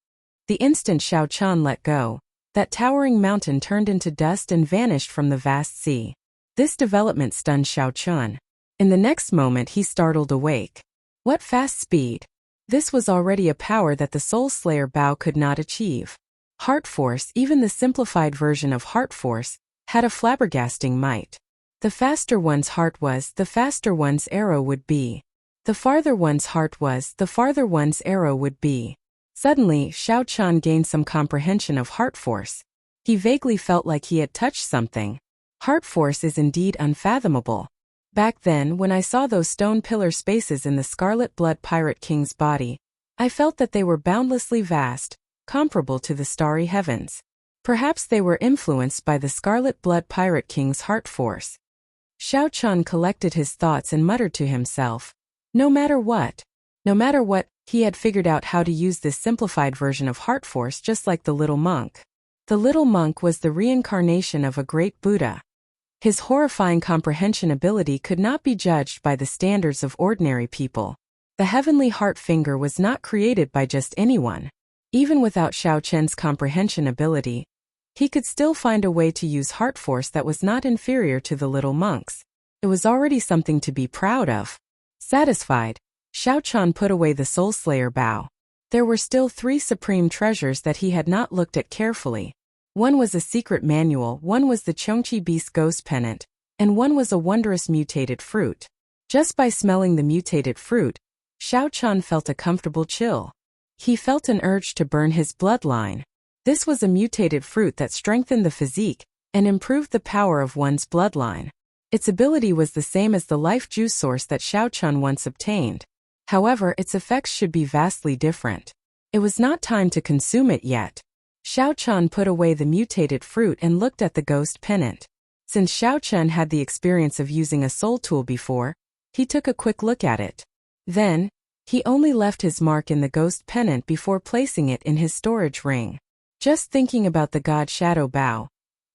The instant Xiao Chun let go, that towering mountain turned into dust and vanished from the vast sea. This development stunned Xiao Chun. In the next moment he startled awake. What fast speed! This was already a power that the Soul Slayer bow could not achieve. Heart Force, even the simplified version of Heart Force, had a flabbergasting might. The faster one's heart was, the faster one's arrow would be. The farther one's heart was, the farther one's arrow would be. Suddenly, Xiao Qian gained some comprehension of heart force. He vaguely felt like he had touched something. Heart force is indeed unfathomable. Back then, when I saw those stone pillar spaces in the Scarlet Blood Pirate King's body, I felt that they were boundlessly vast, comparable to the starry heavens. Perhaps they were influenced by the Scarlet Blood Pirate King's heart force. Xiao Qian collected his thoughts and muttered to himself. No matter what, he had figured out how to use this simplified version of heart force just like the little monk. The little monk was the reincarnation of a great Buddha. His horrifying comprehension ability could not be judged by the standards of ordinary people. The heavenly heart finger was not created by just anyone. Even without Xiao Qian's comprehension ability, he could still find a way to use heart force that was not inferior to the little monk's. It was already something to be proud of. Satisfied, Xiao Qian put away the Soul Slayer bow. There were still 3 supreme treasures that he had not looked at carefully. One was a secret manual, one was the Chongqi Beast Ghost Pennant, and one was a wondrous mutated fruit. Just by smelling the mutated fruit, Xiao Qian felt a comfortable chill. He felt an urge to burn his bloodline. This was a mutated fruit that strengthened the physique and improved the power of one's bloodline. Its ability was the same as the life juice source that Xiao Qian once obtained. However, its effects should be vastly different. It was not time to consume it yet. Xiao Qian put away the mutated fruit and looked at the ghost pennant. Since Xiao Qian had the experience of using a soul tool before, he took a quick look at it. Then, he only left his mark in the ghost pennant before placing it in his storage ring. Just thinking about the god Shadow Bow,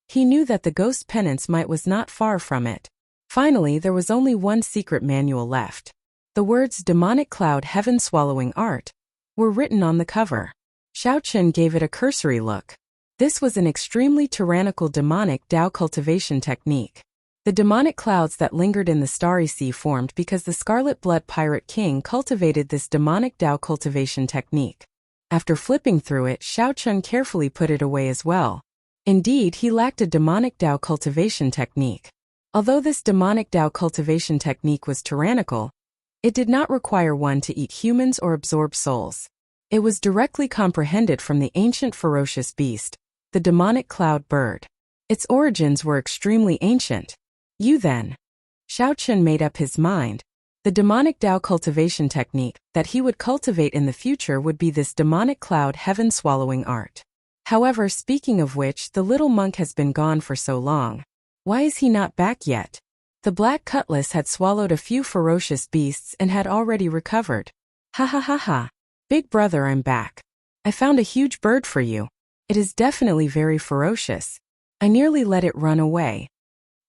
he knew that the ghost pennant's might was not far from it. Finally, there was only one secret manual left. The words Demonic Cloud Heaven Swallowing Art were written on the cover. Xiao Qian gave it a cursory look. This was an extremely tyrannical demonic Dao cultivation technique. The demonic clouds that lingered in the starry sea formed because the Scarlet Blood Pirate King cultivated this demonic Dao cultivation technique. After flipping through it, Xiao Qian carefully put it away as well. Indeed, he lacked a demonic Dao cultivation technique. Although this demonic Dao cultivation technique was tyrannical, it did not require one to eat humans or absorb souls. It was directly comprehended from the ancient ferocious beast, the demonic cloud bird. Its origins were extremely ancient. Then. Xiao Qian made up his mind. The demonic Dao cultivation technique that he would cultivate in the future would be this demonic cloud heaven swallowing art. However, speaking of which, the little monk has been gone for so long. Why is he not back yet? The black cutlass had swallowed a few ferocious beasts and had already recovered. Ha ha ha ha. Big brother, I'm back. I found a huge bird for you. It is definitely very ferocious. I nearly let it run away.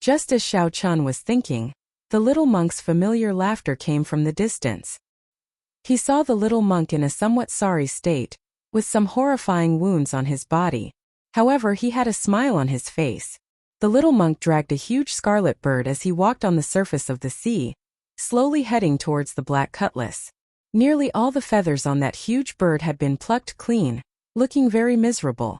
Just as Xiao Qian was thinking, the little monk's familiar laughter came from the distance. He saw the little monk in a somewhat sorry state, with some horrifying wounds on his body. However, he had a smile on his face. The little monk dragged a huge scarlet bird as he walked on the surface of the sea, slowly heading towards the black cutlass. Nearly all the feathers on that huge bird had been plucked clean, looking very miserable.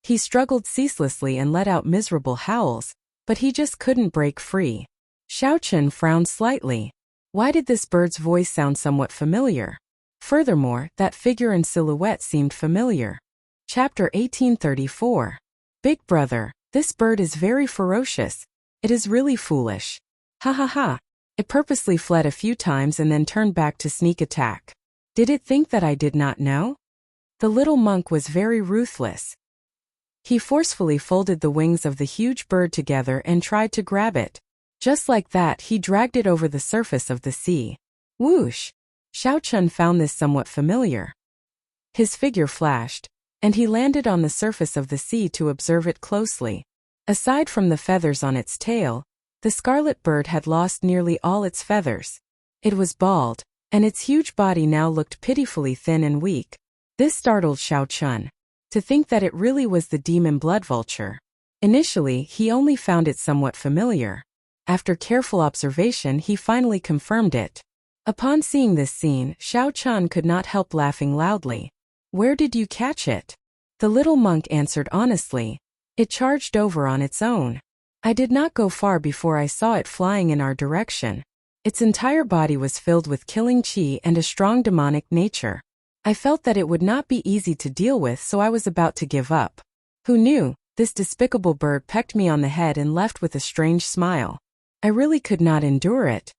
He struggled ceaselessly and let out miserable howls, but he just couldn't break free. Xiao Qian frowned slightly. Why did this bird's voice sound somewhat familiar? Furthermore, that figure and silhouette seemed familiar. Chapter 1834. Big brother, this bird is very ferocious. It is really foolish. Ha ha ha. It purposely fled a few times and then turned back to sneak attack. Did it think that I did not know? The little monk was very ruthless. He forcefully folded the wings of the huge bird together and tried to grab it. Just like that, he dragged it over the surface of the sea. Whoosh! Xiao Qian found this somewhat familiar. His figure flashed, and he landed on the surface of the sea to observe it closely. Aside from the feathers on its tail, the scarlet bird had lost nearly all its feathers. It was bald, and its huge body now looked pitifully thin and weak. This startled Xiao Qian. To think that it really was the demon blood vulture. Initially, he only found it somewhat familiar. After careful observation, he finally confirmed it. Upon seeing this scene, Xiao Qian could not help laughing loudly. Where did you catch it? The little monk answered honestly. It charged over on its own. I did not go far before I saw it flying in our direction. Its entire body was filled with killing chi and a strong demonic nature. I felt that it would not be easy to deal with, so I was about to give up. Who knew? This despicable bird pecked me on the head and left with a strange smile. I really could not endure it.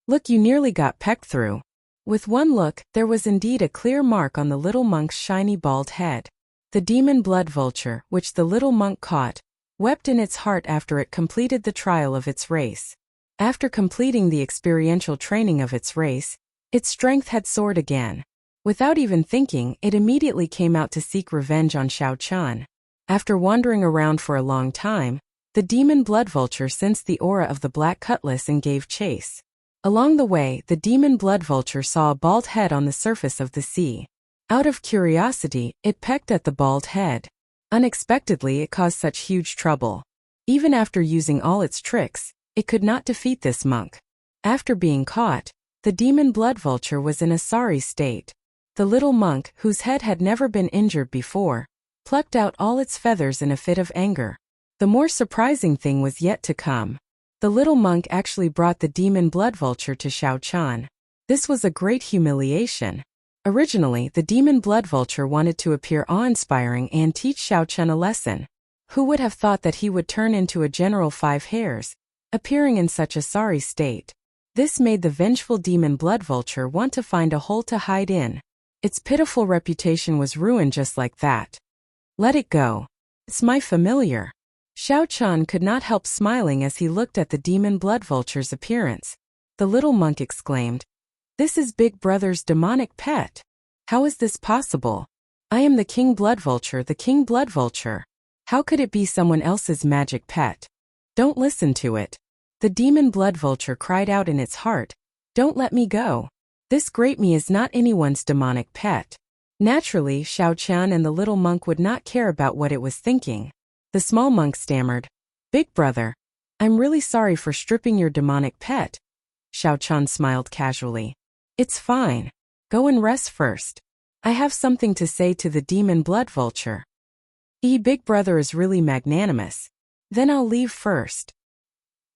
Look, you nearly got pecked through. With one look, there was indeed a clear mark on the little monk's shiny bald head. The demon blood vulture, which the little monk caught, wept in its heart after it completed the trial of its race. After completing the experiential training of its race, its strength had soared again. Without even thinking, it immediately came out to seek revenge on Xiao Chan. After wandering around for a long time, the demon blood vulture sensed the aura of the black cutlass and gave chase. Along the way, the demon blood vulture saw a bald head on the surface of the sea. Out of curiosity, it pecked at the bald head. Unexpectedly, it caused such huge trouble. Even after using all its tricks, it could not defeat this monk. After being caught, the demon blood vulture was in a sorry state. The little monk, whose head had never been injured before, plucked out all its feathers in a fit of anger. The more surprising thing was yet to come. The little monk actually brought the demon blood vulture to Xiao Chan. This was a great humiliation. Originally, the demon blood vulture wanted to appear awe-inspiring and teach Xiao Chan a lesson. Who would have thought that he would turn into a general 5 hairs, appearing in such a sorry state? This made the vengeful demon blood vulture want to find a hole to hide in. Its pitiful reputation was ruined just like that. Let it go. It's my familiar. Xiao Chan could not help smiling as he looked at the demon blood vulture's appearance. The little monk exclaimed, "This is Big Brother's demonic pet. How is this possible? I am the king blood vulture, the king blood vulture. How could it be someone else's magic pet? Don't listen to it." The demon blood vulture cried out in its heart, "Don't let me go. This great me is not anyone's demonic pet." Naturally, Xiao Chan and the little monk would not care about what it was thinking. The small monk stammered, "Big brother, I'm really sorry for stripping your demonic pet." Xiao Chan smiled casually. "It's fine. Go and rest first. I have something to say to the demon blood vulture." Big brother is really magnanimous. Then I'll leave first."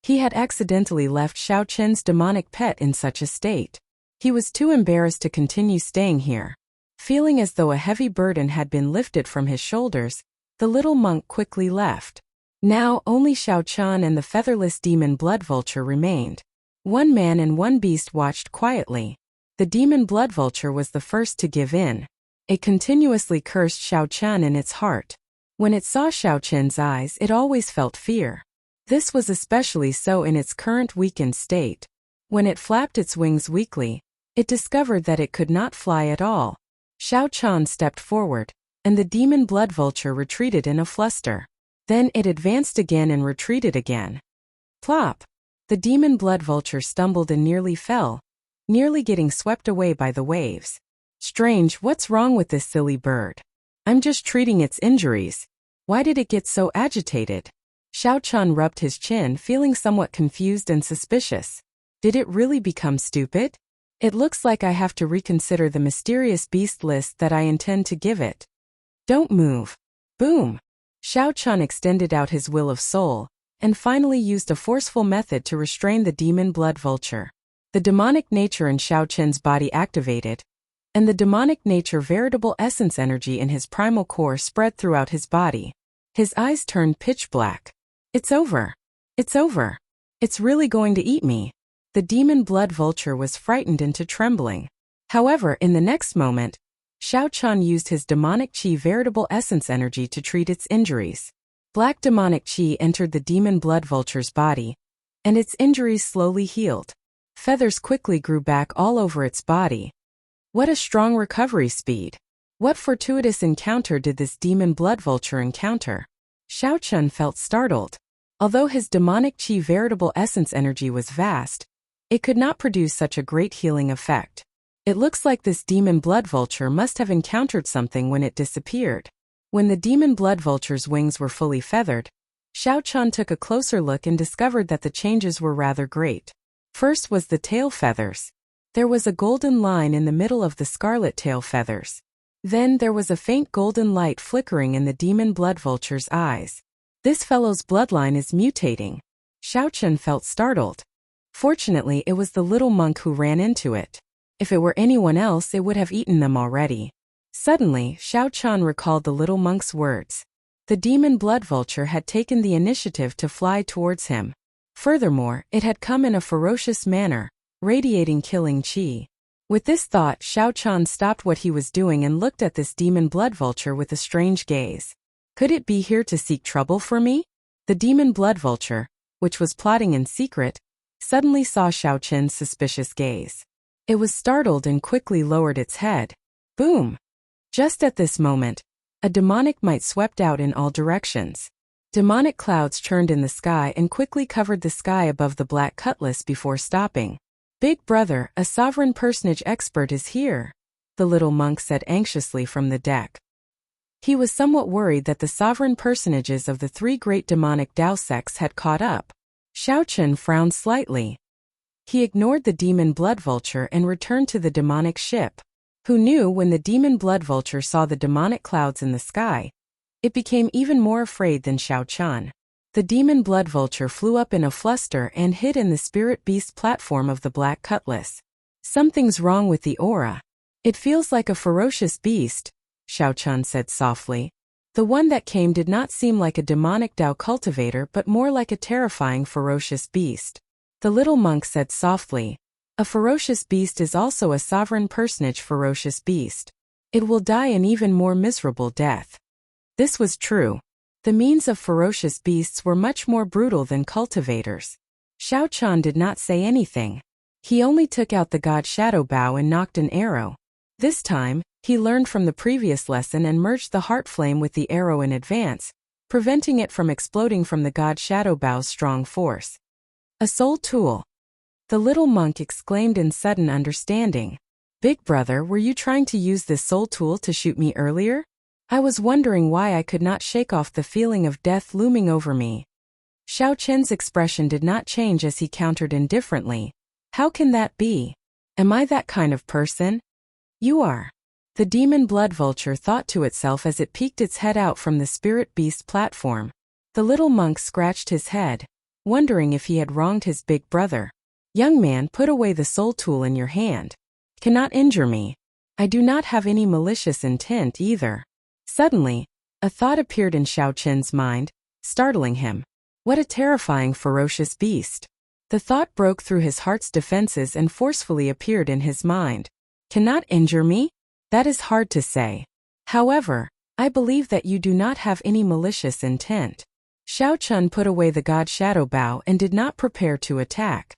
He had accidentally left Xiao Chen's demonic pet in such a state. He was too embarrassed to continue staying here. Feeling as though a heavy burden had been lifted from his shoulders, the little monk quickly left. Now only Xiao Chan and the featherless demon blood vulture remained. One man and one beast watched quietly. The demon blood vulture was the first to give in. It continuously cursed Xiao Chan in its heart. When it saw Xiao Chen's eyes, it always felt fear. This was especially so in its current weakened state. When it flapped its wings weakly, it discovered that it could not fly at all. Xiao Chan stepped forward, and the demon blood vulture retreated in a fluster. Then it advanced again and retreated again. Plop! The demon blood vulture stumbled and nearly fell, nearly getting swept away by the waves. Strange, what's wrong with this silly bird? I'm just treating its injuries. Why did it get so agitated? Xiao Chan rubbed his chin, feeling somewhat confused and suspicious. Did it really become stupid? It looks like I have to reconsider the mysterious beast list that I intend to give it. Don't move. Boom! Xiao Chan extended out his will of soul, and finally used a forceful method to restrain the demon blood vulture. The demonic nature in Xiao Chen's body activated, and the demonic nature veritable essence energy in his primal core spread throughout his body. His eyes turned pitch black. It's over. It's over. It's really going to eat me. The demon blood vulture was frightened into trembling. However, in the next moment, Xiao Chan used his demonic chi veritable essence energy to treat its injuries. Black demonic chi entered the demon blood vulture's body, and its injuries slowly healed. Feathers quickly grew back all over its body. What a strong recovery speed! What fortuitous encounter did this demon blood vulture encounter? Xiao Chan felt startled. Although his demonic chi veritable essence energy was vast, it could not produce such a great healing effect. It looks like this demon blood vulture must have encountered something when it disappeared. When the demon blood vulture's wings were fully feathered, Xiao Chan took a closer look and discovered that the changes were rather great. First was the tail feathers. There was a golden line in the middle of the scarlet tail feathers. Then there was a faint golden light flickering in the demon blood vulture's eyes. This fellow's bloodline is mutating. Xiaochen felt startled. Fortunately, it was the little monk who ran into it. If it were anyone else, it would have eaten them already. Suddenly, Xiaochen recalled the little monk's words. The demon blood vulture had taken the initiative to fly towards him. Furthermore, it had come in a ferocious manner, radiating killing qi. With this thought, Xiaochen stopped what he was doing and looked at this demon blood vulture with a strange gaze. Could it be here to seek trouble for me? The demon blood vulture, which was plotting in secret, suddenly saw Xiaochen's suspicious gaze. It was startled and quickly lowered its head. Boom! Just at this moment, a demonic might swept out in all directions. Demonic clouds churned in the sky and quickly covered the sky above the black cutlass before stopping. Big brother, a sovereign personage expert is here, the little monk said anxiously from the deck. He was somewhat worried that the sovereign personages of the three great demonic Dao sects had caught up. Xiaochen frowned slightly. He ignored the demon blood vulture and returned to the demonic ship. Who knew when the demon blood vulture saw the demonic clouds in the sky, it became even more afraid than Xiaochen. The demon blood vulture flew up in a fluster and hid in the spirit beast platform of the black cutlass. Something's wrong with the aura. It feels like a ferocious beast, Xiaochen said softly. The one that came did not seem like a demonic Dao cultivator but more like a terrifying ferocious beast. The little monk said softly, a ferocious beast is also a sovereign personage ferocious beast. It will die an even more miserable death. This was true. The means of ferocious beasts were much more brutal than cultivators. Xiaochen did not say anything. He only took out the god shadow bow and knocked an arrow. This time, he learned from the previous lesson and merged the heart flame with the arrow in advance, preventing it from exploding from the god shadow bow's strong force. A soul tool. The little monk exclaimed in sudden understanding. Big brother, were you trying to use this soul tool to shoot me earlier? I was wondering why I could not shake off the feeling of death looming over me. Xiaochen's expression did not change as he countered indifferently. How can that be? Am I that kind of person? You are. The demon blood vulture thought to itself as it peeked its head out from the spirit beast platform. The little monk scratched his head, wondering if he had wronged his big brother. Young man, put away the soul tool in your hand. Cannot injure me. I do not have any malicious intent either. Suddenly, a thought appeared in Xiaochen's mind, startling him. What a terrifying, ferocious beast. The thought broke through his heart's defenses and forcefully appeared in his mind. Cannot injure me? That is hard to say. However, I believe that you do not have any malicious intent. Xiaochen put away the god shadow bow and did not prepare to attack.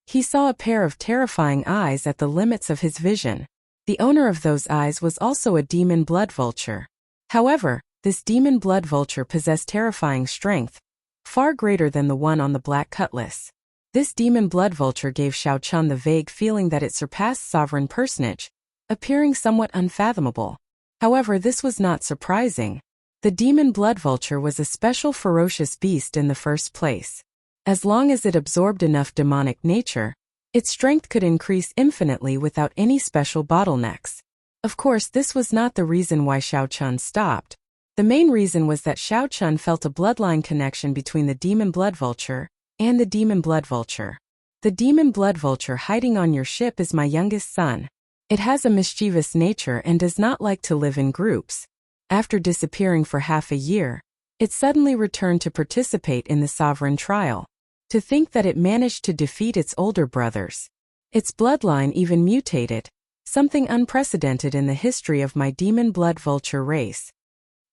He saw a pair of terrifying eyes at the limits of his vision. The owner of those eyes was also a demon blood vulture. However, this demon blood vulture possessed terrifying strength, far greater than the one on the black cutlass. This demon blood vulture gave Xiaochen the vague feeling that it surpassed sovereign personage, appearing somewhat unfathomable. However, this was not surprising. The demon blood vulture was a special ferocious beast in the first place. As long as it absorbed enough demonic nature, its strength could increase infinitely without any special bottlenecks. Of course, this was not the reason why Xiaochen stopped. The main reason was that Xiaochen felt a bloodline connection between the demon blood vulture and the demon blood vulture. The demon blood vulture hiding on your ship is my youngest son. It has a mischievous nature and does not like to live in groups. After disappearing for half a year, it suddenly returned to participate in the sovereign trial. To think that it managed to defeat its older brothers. Its bloodline even mutated, something unprecedented in the history of my demon blood vulture race.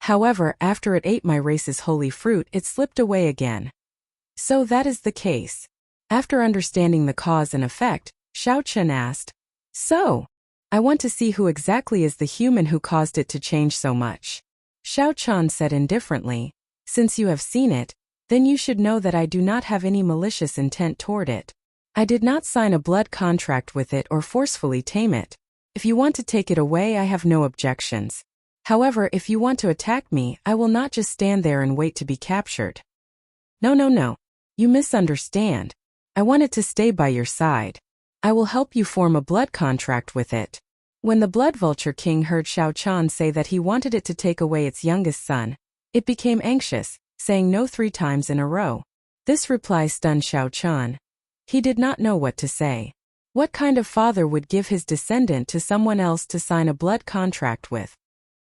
However, after it ate my race's holy fruit, it slipped away again. So that is the case. After understanding the cause and effect, Xiaochen asked, So, I want to see who exactly is the human who caused it to change so much. Xiaochen said indifferently, Since you have seen it, then you should know that I do not have any malicious intent toward it. I did not sign a blood contract with it or forcefully tame it. If you want to take it away, I have no objections. However, if you want to attack me, I will not just stand there and wait to be captured. No. You misunderstand. I want it to stay by your side. I will help you form a blood contract with it. When the Blood Vulture King heard Xiaochen say that he wanted it to take away its youngest son, it became anxious, saying no 3 times in a row. This reply stunned Xiaochan. He did not know what to say. What kind of father would give his descendant to someone else to sign a blood contract with?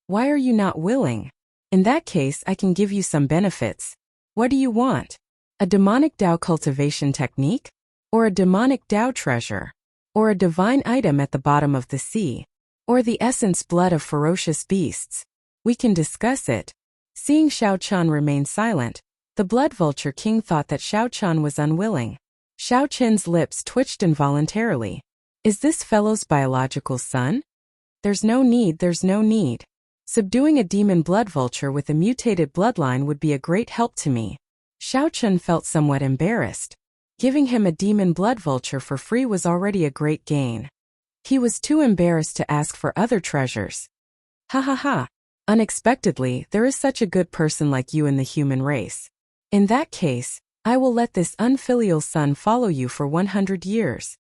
Why are you not willing? In that case, I can give you some benefits. What do you want? A demonic Dao cultivation technique? Or a demonic Dao treasure? Or a divine item at the bottom of the sea? Or the essence blood of ferocious beasts? We can discuss it. Seeing Xiaochan remain silent, the blood vulture king thought that Xiaochan was unwilling. Xiaochan's lips twitched involuntarily. Is this fellow's biological son? There's no need. Subduing a demon blood vulture with a mutated bloodline would be a great help to me. Xiaochan felt somewhat embarrassed. Giving him a demon blood vulture for free was already a great gain. He was too embarrassed to ask for other treasures. Ha ha ha. Unexpectedly, there is such a good person like you in the human race. In that case, I will let this unfilial son follow you for 100 years.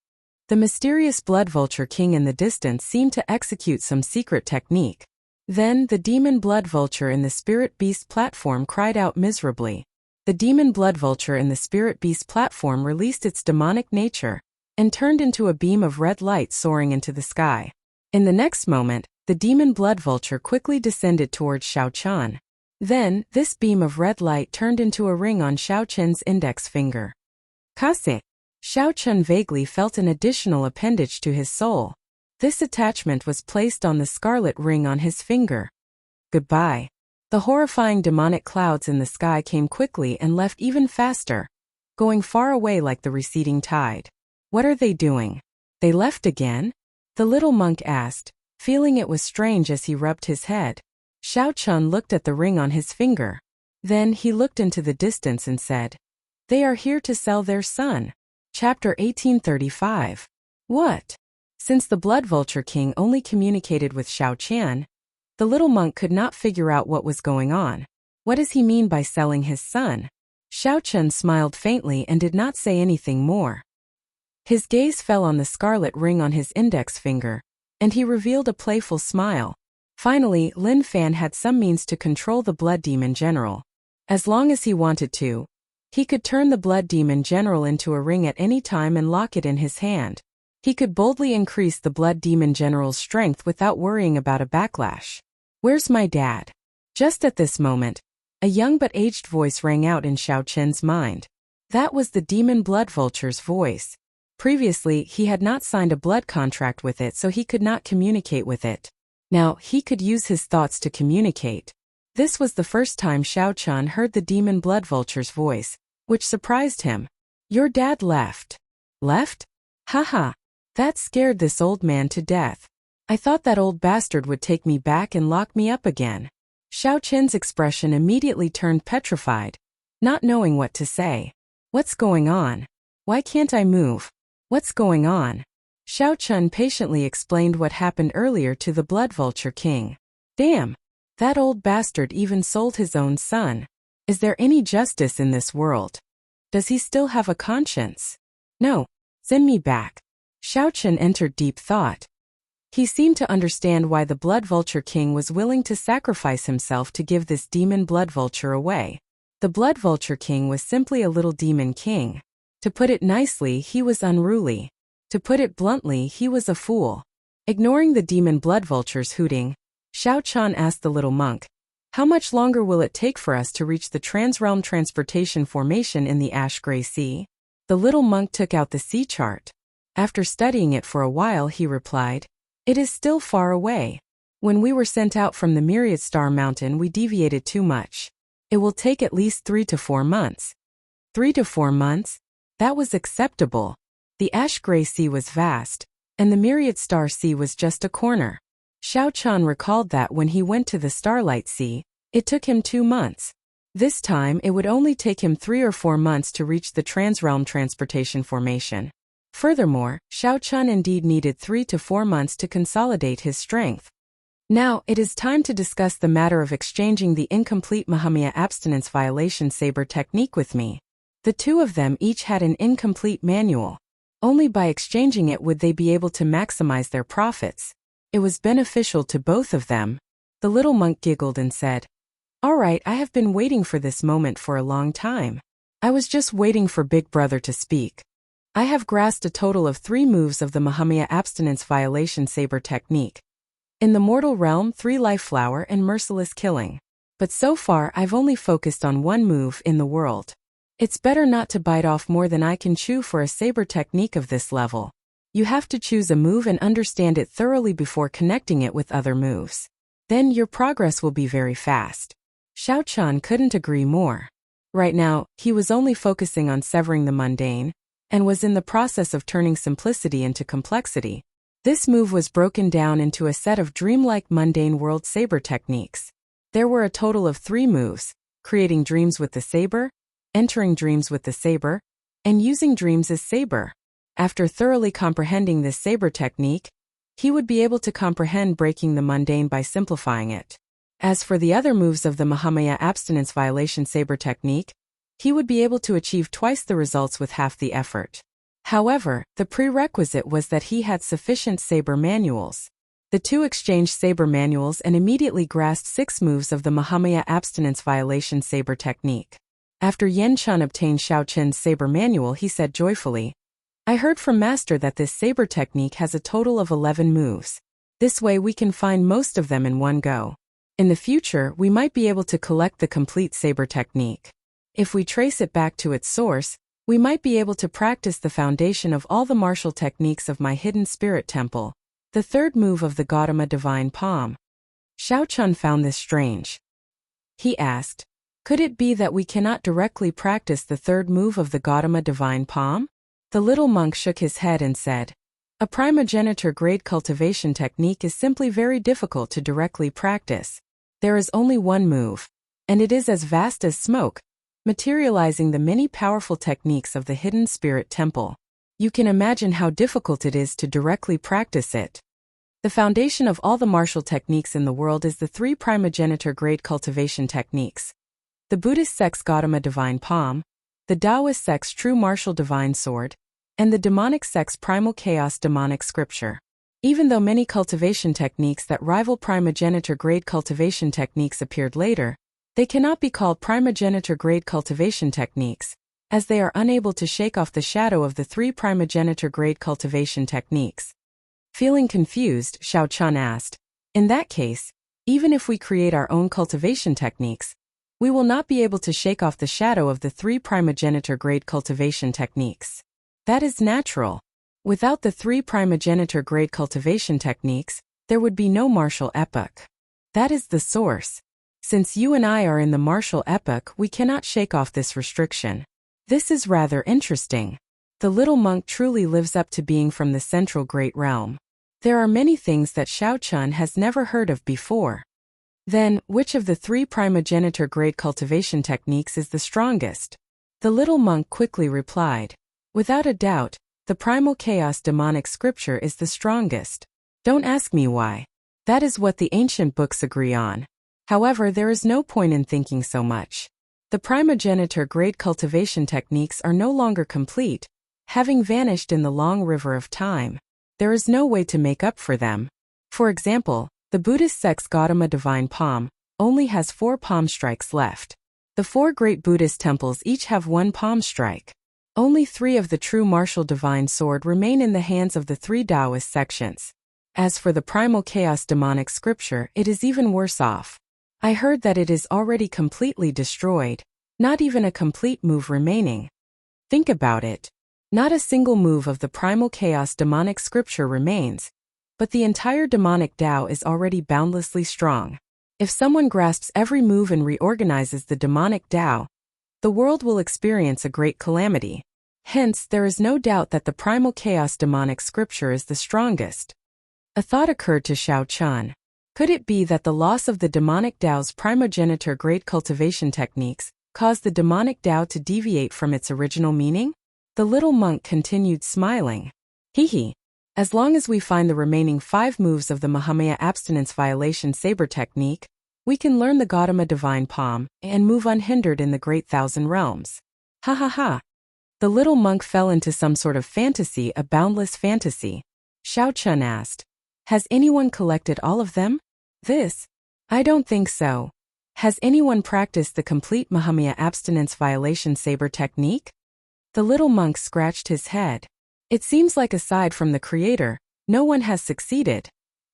The mysterious blood vulture king in the distance seemed to execute some secret technique. Then, the demon blood vulture in the spirit beast platform cried out miserably. The demon blood vulture in the spirit beast platform released its demonic nature and turned into a beam of red light soaring into the sky. In the next moment, the demon blood vulture quickly descended towards Xiaochan. Then, this beam of red light turned into a ring on Xiaochan's index finger. Kase. Xiaochan vaguely felt an additional appendage to his soul. This attachment was placed on the scarlet ring on his finger. Goodbye. The horrifying demonic clouds in the sky came quickly and left even faster, going far away like the receding tide. What are they doing? They left again? The little monk asked, feeling it was strange as he rubbed his head. Xiaochan looked at the ring on his finger. Then he looked into the distance and said, "They are here to sell their son." Chapter 1835. What? Since the blood vulture king only communicated with Xiaochan, the little monk could not figure out what was going on. What does he mean by selling his son? Xiaochan smiled faintly and did not say anything more. His gaze fell on the scarlet ring on his index finger, and he revealed a playful smile. Finally, Lin Fan had some means to control the blood demon general. As long as he wanted to, he could turn the blood demon general into a ring at any time and lock it in his hand. He could boldly increase the blood demon general's strength without worrying about a backlash. Where's my dad? Just at this moment, a young but aged voice rang out in Xiaochan's mind. That was the demon blood vulture's voice. Previously, he had not signed a blood contract with it, so he could not communicate with it. Now, he could use his thoughts to communicate. This was the first time Xiaochan heard the demon blood vulture's voice, which surprised him. Your dad left. Left? Haha. That scared this old man to death. I thought that old bastard would take me back and lock me up again. Xiaochan's expression immediately turned petrified, not knowing what to say. What's going on? Why can't I move? What's going on? Xiaochan patiently explained what happened earlier to the blood vulture king. Damn! That old bastard even sold his own son. Is there any justice in this world? Does he still have a conscience? No. Send me back. Xiaochan entered deep thought. He seemed to understand why the blood vulture king was willing to sacrifice himself to give this demon blood vulture away. The blood vulture king was simply a little demon king. To put it nicely, he was unruly. To put it bluntly, he was a fool. Ignoring the demon blood vulture's hooting, Xiaochan asked the little monk, how much longer will it take for us to reach the transrealm transportation formation in the ash-gray sea? The little monk took out the sea chart. After studying it for a while, he replied, it is still far away. When we were sent out from the Myriad Star Mountain, we deviated too much. It will take at least 3 to 4 months. 3 to 4 months? That was acceptable. The ash-gray sea was vast, and the Myriad Star Sea was just a corner. Xiaochan recalled that when he went to the Starlight Sea, it took him 2 months. This time, it would only take him 3 or 4 months to reach the transrealm transportation formation. Furthermore, Xiaochan indeed needed 3 to 4 months to consolidate his strength. Now, it is time to discuss the matter of exchanging the incomplete Mahamaya abstinence violation saber technique with me. The two of them each had an incomplete manual. Only by exchanging it would they be able to maximize their profits. It was beneficial to both of them. The little monk giggled and said, All right, I have been waiting for this moment for a long time. I was just waiting for Big Brother to speak. I have grasped a total of 3 moves of the Mahamaya abstinence violation saber technique. In the mortal realm, 3 life flower and merciless killing. But so far I've only focused on 1 move in the world. It's better not to bite off more than I can chew for a saber technique of this level. You have to choose a move and understand it thoroughly before connecting it with other moves. Then your progress will be very fast. Xiao Chun couldn't agree more. Right now, he was only focusing on severing the mundane, and was in the process of turning simplicity into complexity. This move was broken down into a set of dreamlike mundane world saber techniques. There were a total of 3 moves: creating dreams with the saber, entering dreams with the saber, and using dreams as saber. After thoroughly comprehending this saber technique, he would be able to comprehend breaking the mundane by simplifying it. As for the other moves of the Mahamaya abstinence violation saber technique, he would be able to achieve twice the results with half the effort. However, the prerequisite was that he had sufficient saber manuals. The 2 exchanged saber manuals and immediately grasped 6 moves of the Mahamaya abstinence violation saber technique. After Yen Chun obtained Xiao Chen's saber manual, he said joyfully, "I heard from Master that this saber technique has a total of 11 moves. This way we can find most of them in one go. In the future, we might be able to collect the complete saber technique. If we trace it back to its source, we might be able to practice the foundation of all the martial techniques of my hidden spirit temple, the 3rd move of the Gautama divine palm." Xiao Chun found this strange. He asked, "Could it be that we cannot directly practice the 3rd move of the Gautama divine palm?" The little monk shook his head and said, "A primogenitor grade cultivation technique is simply very difficult to directly practice. There is only 1 move, and it is as vast as smoke, materializing the many powerful techniques of the hidden spirit temple. You can imagine how difficult it is to directly practice it. The foundation of all the martial techniques in the world is the 3 primogenitor grade cultivation techniques. The Buddhist sect's Gautama divine palm, the Taoist sect's true martial divine sword, and the demonic sect's primal chaos demonic scripture. Even though many cultivation techniques that rival primogenitor grade cultivation techniques appeared later, they cannot be called primogenitor grade cultivation techniques, as they are unable to shake off the shadow of the 3 primogenitor grade cultivation techniques." Feeling confused, Xiao Chun asked, "In that case, even if we create our own cultivation techniques, we will not be able to shake off the shadow of the 3 primogenitor grade cultivation techniques." "That is natural. Without the 3 primogenitor grade cultivation techniques, there would be no martial epoch. That is the source. Since you and I are in the martial epoch, we cannot shake off this restriction. This is rather interesting. The little monk truly lives up to being from the central great realm. There are many things that Xiao Chun has never heard of before. Then, which of the 3 primogenitor grade cultivation techniques is the strongest?" The little monk quickly replied, "Without a doubt, the primal chaos demonic scripture is the strongest. Don't ask me why. That is what the ancient books agree on. However, there is no point in thinking so much. The primogenitor grade cultivation techniques are no longer complete, having vanished in the long river of time. There is no way to make up for them. For example, the Buddhist sect's Gautama divine palm only has 4 palm strikes left. The 4 great Buddhist temples each have 1 palm strike. Only 3 of the true martial divine sword remain in the hands of the 3 Taoist sections. As for the primal chaos demonic scripture, it is even worse off. I heard that it is already completely destroyed, not even a complete move remaining. Think about it. Not a single move of the primal chaos demonic scripture remains, but the entire demonic Tao is already boundlessly strong. If someone grasps every move and reorganizes the demonic Tao, the world will experience a great calamity. Hence, there is no doubt that the primal chaos demonic scripture is the strongest." A thought occurred to Xiao Chun. Could it be that the loss of the demonic Tao's primogenitor grade cultivation techniques caused the demonic Tao to deviate from its original meaning? The little monk continued smiling. "Hee. As long as we find the remaining 5 moves of the Mahamaya abstinence violation saber technique, we can learn the Gautama divine palm and move unhindered in the great 1,000 realms." Ha ha ha. The little monk fell into some sort of fantasy, a boundless fantasy. Xiao Chun asked, "Has anyone collected all of them?" "This? I don't think so. Has anyone practiced the complete Mahamaya abstinence violation saber technique? The little monk scratched his head. It seems like aside from the creator, no one has succeeded.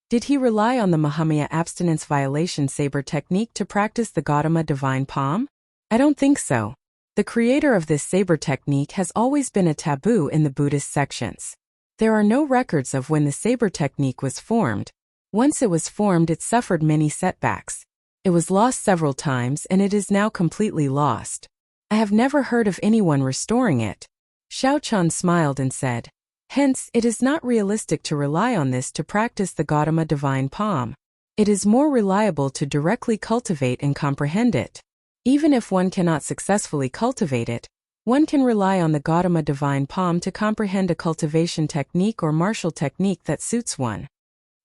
Did he rely on the Mahamaya abstinence violation saber technique to practice the Gautama divine palm? I don't think so. The creator of this saber technique has always been a taboo in the Buddhist sections. There are no records of when the saber technique was formed. Once it was formed, it suffered many setbacks. It was lost several times and it is now completely lost. I have never heard of anyone restoring it. Xiao Chan smiled and said, hence, it is not realistic to rely on this to practice the Gautama divine palm. It is more reliable to directly cultivate and comprehend it. Even if one cannot successfully cultivate it, one can rely on the Gautama divine palm to comprehend a cultivation technique or martial technique that suits one.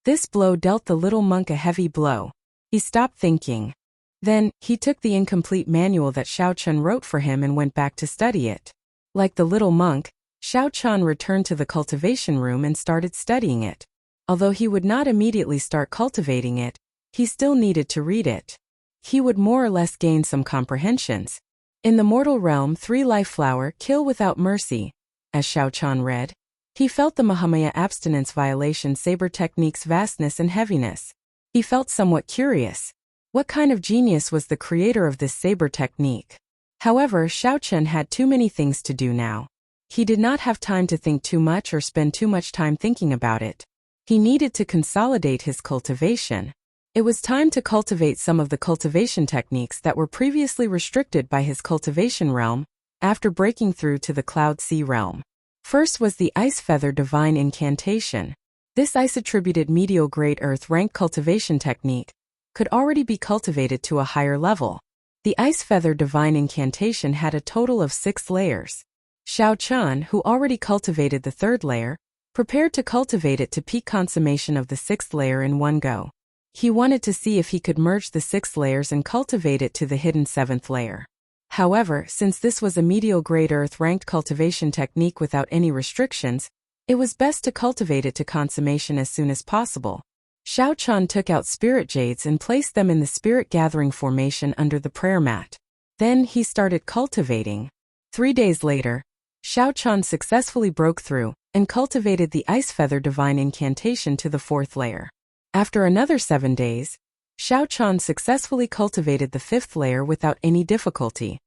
This blow dealt the little monk a heavy blow. He stopped thinking. Then, he took the incomplete manual that Xiao Chan wrote for him and went back to study it. Like the little monk, Xiao Chan returned to the cultivation room and started studying it. Although he would not immediately start cultivating it, he still needed to read it. He would more or less gain some comprehensions. In the mortal realm, 3 life flower, kill without mercy. As Xiao Chan read, he felt the Mahamaya abstinence violation saber technique's vastness and heaviness. He felt somewhat curious. What kind of genius was the creator of this saber technique? However, Xiao Chen had too many things to do now. He did not have time to think too much or spend too much time thinking about it. He needed to consolidate his cultivation. It was time to cultivate some of the cultivation techniques that were previously restricted by his cultivation realm, after breaking through to the Cloud Sea realm. First was the Ice Feather Divine Incantation. This ice-attributed medial grade earth rank cultivation technique could already be cultivated to a higher level. The Ice Feather Divine Incantation had a total of 6 layers. Xiao Chan, who already cultivated the 3rd layer, prepared to cultivate it to peak consummation of the 6th layer in one go. He wanted to see if he could merge the 6 layers and cultivate it to the hidden 7th layer. However, since this was a medial grade earth ranked cultivation technique without any restrictions, it was best to cultivate it to consummation as soon as possible. Xiao Chan took out spirit jades and placed them in the spirit gathering formation under the prayer mat. Then he started cultivating. 3 days later, Xiao Chan successfully broke through and cultivated the Ice Feather Divine Incantation to the 4th layer. After another 7 days, Xiao Chan successfully cultivated the 5th layer without any difficulty.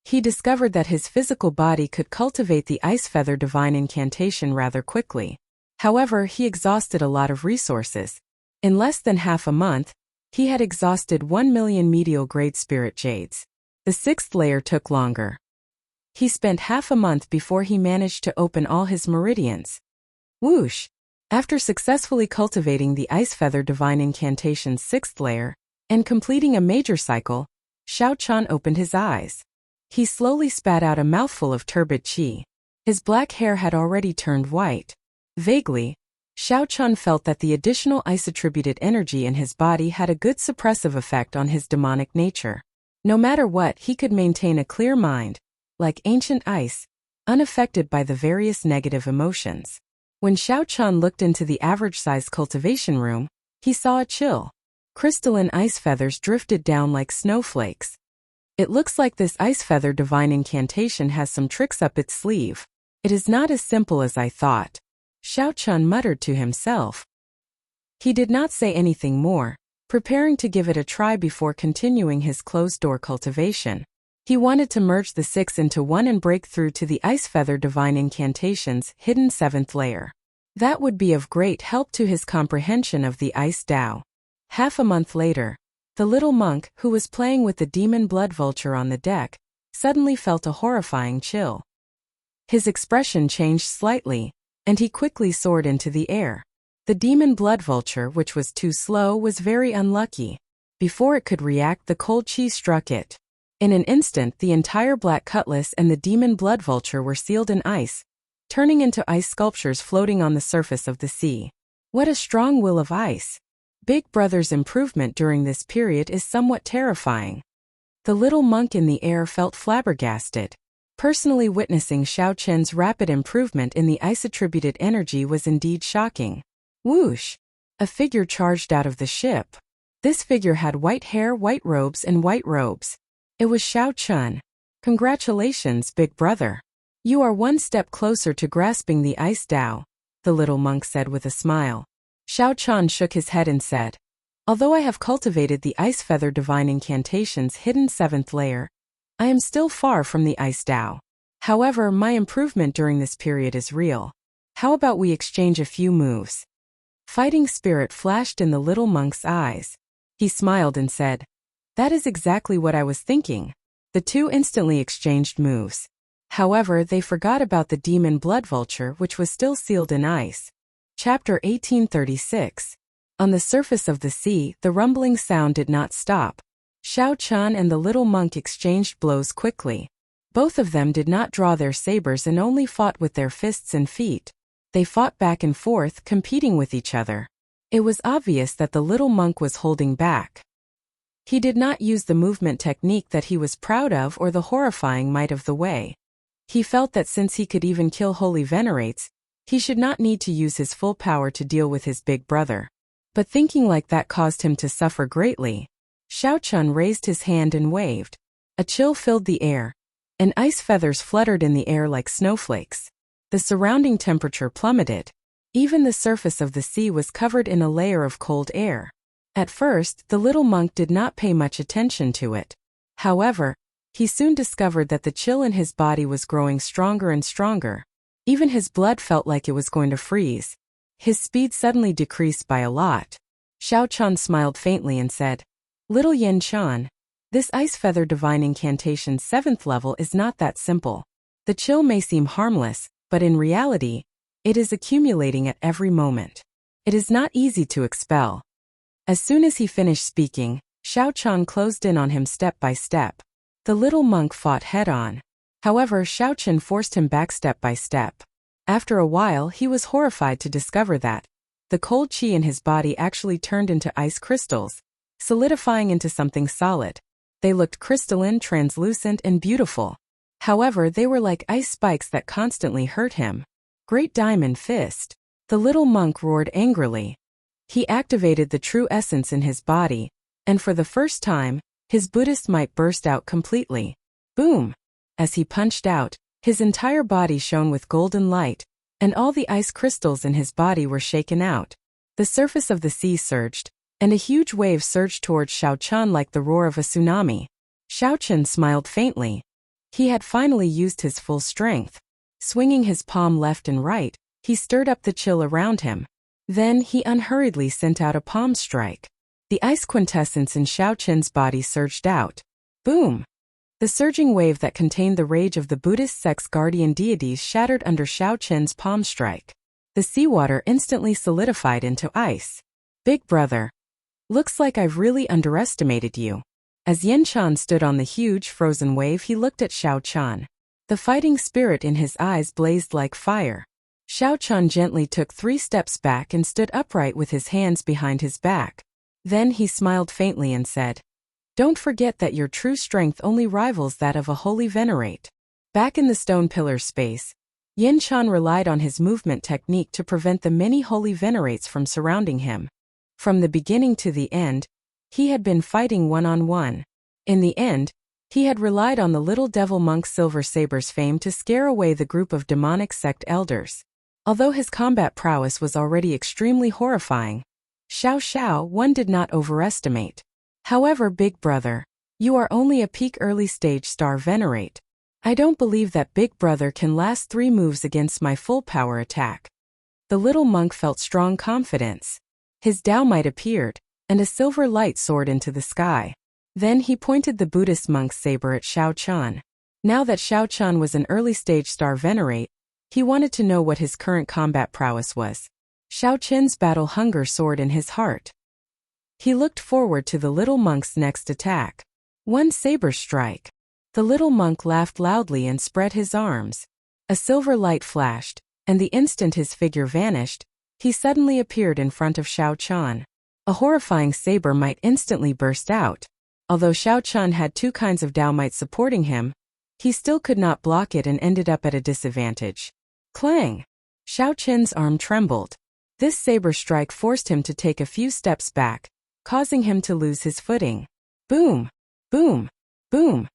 He discovered that his physical body could cultivate the Ice Feather Divine Incantation rather quickly. However, he exhausted a lot of resources. In less than half a month, he had exhausted 1 million medial grade spirit jades. The 6th layer took longer. He spent half a month before he managed to open all his meridians. Whoosh! After successfully cultivating the Ice Feather Divine Incantation's 6th layer and completing a major cycle, Xiao Chan opened his eyes. He slowly spat out a mouthful of turbid qi. His black hair had already turned white. Vaguely, Xiao Chan felt that the additional ice-attributed energy in his body had a good suppressive effect on his demonic nature. No matter what, he could maintain a clear mind, like ancient ice, unaffected by the various negative emotions. When Xiao Chan looked into the average-sized cultivation room, he saw a chill. Crystalline ice feathers drifted down like snowflakes. It looks like this Ice Feather Divine Incantation has some tricks up its sleeve. It is not as simple as I thought. Xiao Chan muttered to himself. He did not say anything more, preparing to give it a try before continuing his closed-door cultivation. He wanted to merge the 6 into one and break through to the Ice Feather Divine Incantation's hidden 7th layer. That would be of great help to his comprehension of the Ice Tao. Half a month later, the little monk, who was playing with the demon blood vulture on the deck, suddenly felt a horrifying chill. His expression changed slightly, and he quickly soared into the air. The demon blood vulture, which was too slow, was very unlucky. Before it could react, the cold chi struck it. In an instant, the entire black cutlass and the demon blood vulture were sealed in ice, turning into ice sculptures floating on the surface of the sea. What a strong will of ice! Big Brother's improvement during this period is somewhat terrifying. The little monk in the air felt flabbergasted. Personally witnessing Xiao Chen's rapid improvement in the ice-attributed energy was indeed shocking. Whoosh! A figure charged out of the ship. This figure had white hair, white robes, and white robes. It was Xiao Chun. Congratulations, big brother. You are one step closer to grasping the ice Tao, the little monk said with a smile. Xiao Chun shook his head and said, although I have cultivated the ice feather divine incantation's hidden 7th layer, I am still far from the ice Tao. However, my improvement during this period is real. How about we exchange a few moves? Fighting spirit flashed in the little monk's eyes. He smiled and said, that is exactly what I was thinking. The two instantly exchanged moves. However, they forgot about the demon blood vulture, which was still sealed in ice. Chapter 1836. On the surface of the sea, the rumbling sound did not stop. Xiao Chun and the little monk exchanged blows quickly. Both of them did not draw their sabers and only fought with their fists and feet. They fought back and forth, competing with each other. It was obvious that the little monk was holding back. He did not use the movement technique that he was proud of or the horrifying might of the way. He felt that since he could even kill holy venerates, he should not need to use his full power to deal with his big brother. But thinking like that caused him to suffer greatly. Xiao Chun raised his hand and waved. A chill filled the air, and ice feathers fluttered in the air like snowflakes. The surrounding temperature plummeted. Even the surface of the sea was covered in a layer of cold air. At first, the little monk did not pay much attention to it. However, he soon discovered that the chill in his body was growing stronger and stronger. Even his blood felt like it was going to freeze. His speed suddenly decreased by a lot. Xiao Chun smiled faintly and said, little Yin Chan, this ice feather divine incantation's 7th level is not that simple. The chill may seem harmless, but in reality, it is accumulating at every moment. It is not easy to expel. As soon as he finished speaking, Xiao Chun closed in on him step by step. The little monk fought head-on. However, Xiao Chun forced him back step by step. After a while, he was horrified to discover that the cold qi in his body actually turned into ice crystals, solidifying into something solid. They looked crystalline, translucent, and beautiful. However, they were like ice spikes that constantly hurt him. Great Diamond Fist. The little monk roared angrily. He activated the true essence in his body, and for the first time, his Buddhist might burst out completely. Boom! As he punched out, his entire body shone with golden light, and all the ice crystals in his body were shaken out. The surface of the sea surged, and a huge wave surged towards Xiao Chun like the roar of a tsunami. Xiao Chun smiled faintly. He had finally used his full strength. Swinging his palm left and right, he stirred up the chill around him. Then he unhurriedly sent out a palm strike. The ice quintessence in Xiao Chun's body surged out. Boom! The surging wave that contained the rage of the Buddhist sect's guardian deities shattered under Xiao Chun's palm strike. The seawater instantly solidified into ice. Big brother. Looks like I've really underestimated you. As Yin Chan stood on the huge frozen wave, he looked at Xiao Chun. The fighting spirit in his eyes blazed like fire. Xiao Chun gently took 3 steps back and stood upright with his hands behind his back. Then he smiled faintly and said, don't forget that your true strength only rivals that of a holy venerate. Back in the stone pillar space, Yin Chan relied on his movement technique to prevent the many holy venerates from surrounding him. From the beginning to the end, he had been fighting one-on-one. In the end, he had relied on the little devil monk Silver Saber's fame to scare away the group of demonic sect elders. Although his combat prowess was already extremely horrifying, Xiao one did not overestimate. However, big brother, you are only a peak early stage star venerate. I don't believe that big brother can last 3 moves against my full power attack. The little monk felt strong confidence. His Tao might appeared, and a silver light soared into the sky. Then he pointed the Buddhist monk's saber at Xiao Chun. Now that Xiao Chun was an early stage star venerate, he wanted to know what his current combat prowess was. Xiao Chun's battle hunger soared in his heart. He looked forward to the little monk's next attack. One saber strike. The little monk laughed loudly and spread his arms. A silver light flashed, and the instant his figure vanished, he suddenly appeared in front of Xiao Chun. A horrifying saber might instantly burst out. Although Xiao Chun had 2 kinds of Tao might supporting him, he still could not block it and ended up at a disadvantage. Clang! Xiao Chun's arm trembled. This saber strike forced him to take a few steps back, causing him to lose his footing. Boom! Boom! Boom!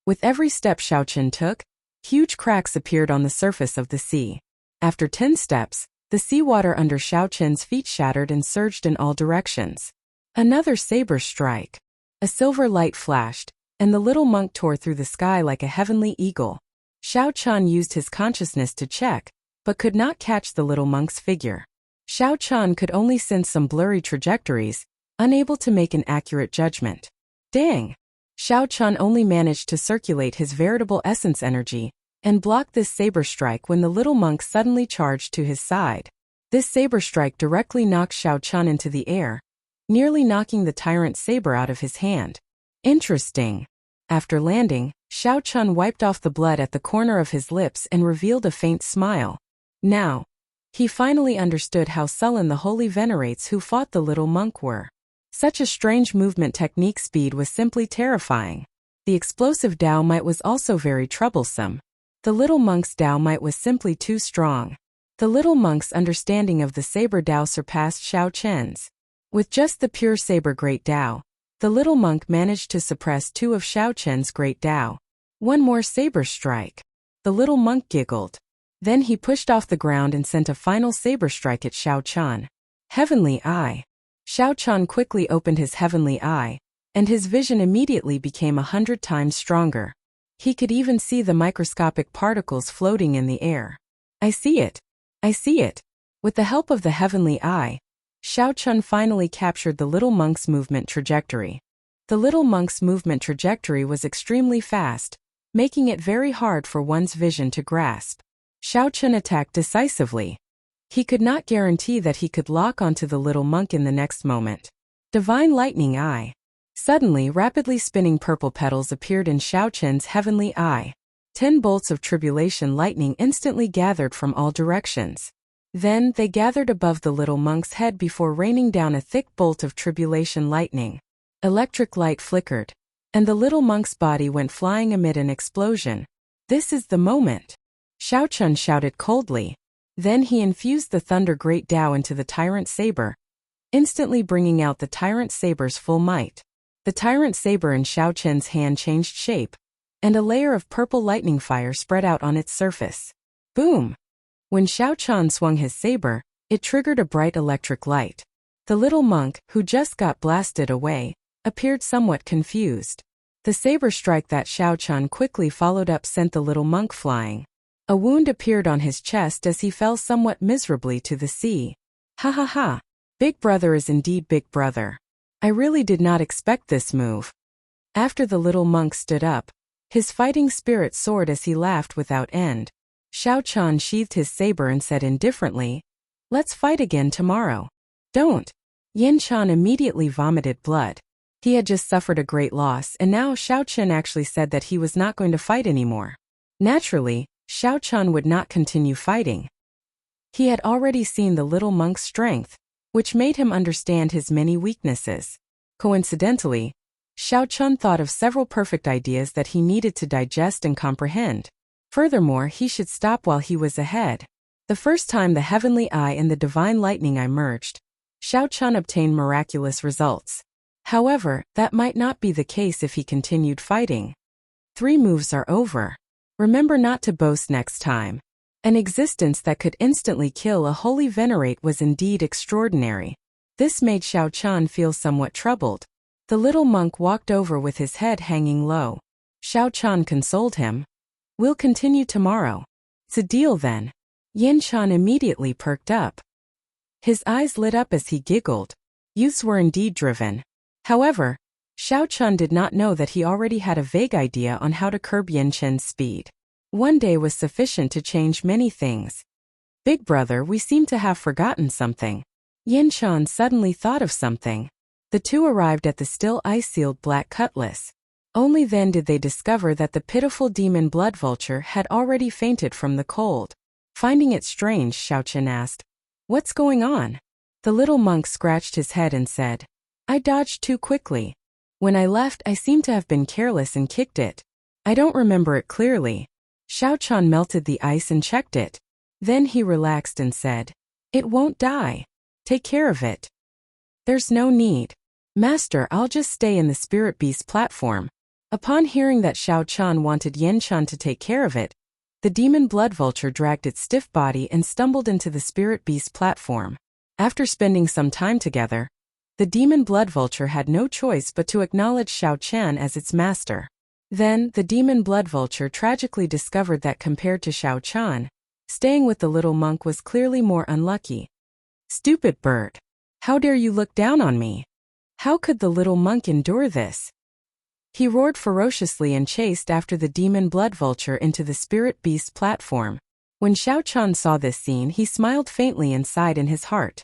With every step Xiaochen took, huge cracks appeared on the surface of the sea. After 10 steps, the seawater under Xiaochen's feet shattered and surged in all directions. Another saber strike. A silver light flashed, and the little monk tore through the sky like a heavenly eagle. Xiaochen used his consciousness to check, but could not catch the little monk's figure. Xiaochen could only sense some blurry trajectories, unable to make an accurate judgment. Dang! Xiaochen only managed to circulate his veritable essence energy and block this saber strike when the little monk suddenly charged to his side. This saber strike directly knocked Xiaochen into the air, nearly knocking the tyrant saber out of his hand. Interesting. After landing, Xiaochen wiped off the blood at the corner of his lips and revealed a faint smile. Now, he finally understood how sullen the holy venerates who fought the little monk were. Such a strange movement technique speed was simply terrifying. The explosive Dao Might was also very troublesome. The little monk's Dao Might was simply too strong. The little monk's understanding of the saber Dao surpassed Xiaochen's. With just the pure saber great Dao, the little monk managed to suppress 2 of Xiaochen's great Dao. One more saber strike. The little monk giggled. Then he pushed off the ground and sent a final saber strike at Xiaochen. Heavenly Eye. Xiaochen quickly opened his heavenly eye, and his vision immediately became 100 times stronger. He could even see the microscopic particles floating in the air. I see it. I see it. With the help of the heavenly eye, Xiaochen finally captured the little monk's movement trajectory. The little monk's movement trajectory was extremely fast, making it very hard for one's vision to grasp. Xiaochen attacked decisively. He could not guarantee that he could lock onto the little monk in the next moment. Divine Lightning Eye. Suddenly, rapidly spinning purple petals appeared in Xiaochen's heavenly eye. 10 bolts of tribulation lightning instantly gathered from all directions. Then, they gathered above the little monk's head before raining down a thick bolt of tribulation lightning. Electric light flickered, and the little monk's body went flying amid an explosion. This is the moment. Xiaochen shouted coldly. Then he infused the Thunder Great Dao into the Tyrant Saber, instantly bringing out the Tyrant Saber's full might. The Tyrant Saber in Xiaochen's hand changed shape, and a layer of purple lightning fire spread out on its surface. Boom! When Xiaochen swung his saber, it triggered a bright electric light. The little monk, who just got blasted away, appeared somewhat confused. The saber strike that Xiaochen quickly followed up sent the little monk flying. A wound appeared on his chest as he fell somewhat miserably to the sea. Ha ha ha! Big brother is indeed big brother. I really did not expect this move. After the little monk stood up, his fighting spirit soared as he laughed without end. Xiaochen sheathed his saber and said indifferently, "Let's fight again tomorrow." Don't. Yinchan immediately vomited blood. He had just suffered a great loss and now Xiaochen actually said that he was not going to fight anymore. Naturally, Xiaochen would not continue fighting. He had already seen the little monk's strength, which made him understand his many weaknesses. Coincidentally, Xiaochen thought of several perfect ideas that he needed to digest and comprehend. Furthermore, he should stop while he was ahead. The first time the Heavenly Eye and the Divine Lightning Eye merged, Xiaochen obtained miraculous results. However, that might not be the case if he continued fighting. 3 moves are over. Remember not to boast next time. An existence that could instantly kill a holy venerate was indeed extraordinary. This made Xiaochen feel somewhat troubled. The little monk walked over with his head hanging low. Xiaochen consoled him. We'll continue tomorrow. It's a deal then. Yinchan immediately perked up. His eyes lit up as he giggled. Youths were indeed driven. However, Xiaochen did not know that he already had a vague idea on how to curb Yinchan's speed. One day was sufficient to change many things. Big brother, we seem to have forgotten something. Yinchan suddenly thought of something. The two arrived at the still ice-sealed black cutlass. Only then did they discover that the pitiful demon blood vulture had already fainted from the cold. Finding it strange, Xiaochen asked, "What's going on?" The little monk scratched his head and said, "I dodged too quickly. When I left, I seem to have been careless and kicked it. I don't remember it clearly." Xiaochen melted the ice and checked it. Then he relaxed and said, "It won't die. Take care of it." "There's no need. "Master, I'll just stay in the spirit beast platform." Upon hearing that Xiao Chan wanted Yan Chan to take care of it, the demon blood vulture dragged its stiff body and stumbled into the spirit beast platform. After spending some time together, the demon blood vulture had no choice but to acknowledge Xiao Chan as its master. Then, the demon blood vulture tragically discovered that compared to Xiao Chan, staying with the little monk was clearly more unlucky. "Stupid bird! How dare you look down on me? How could the little monk endure this?" He roared ferociously and chased after the demon blood vulture into the spirit beast platform. When Xiao Chan saw this scene, he smiled faintly and sighed in his heart.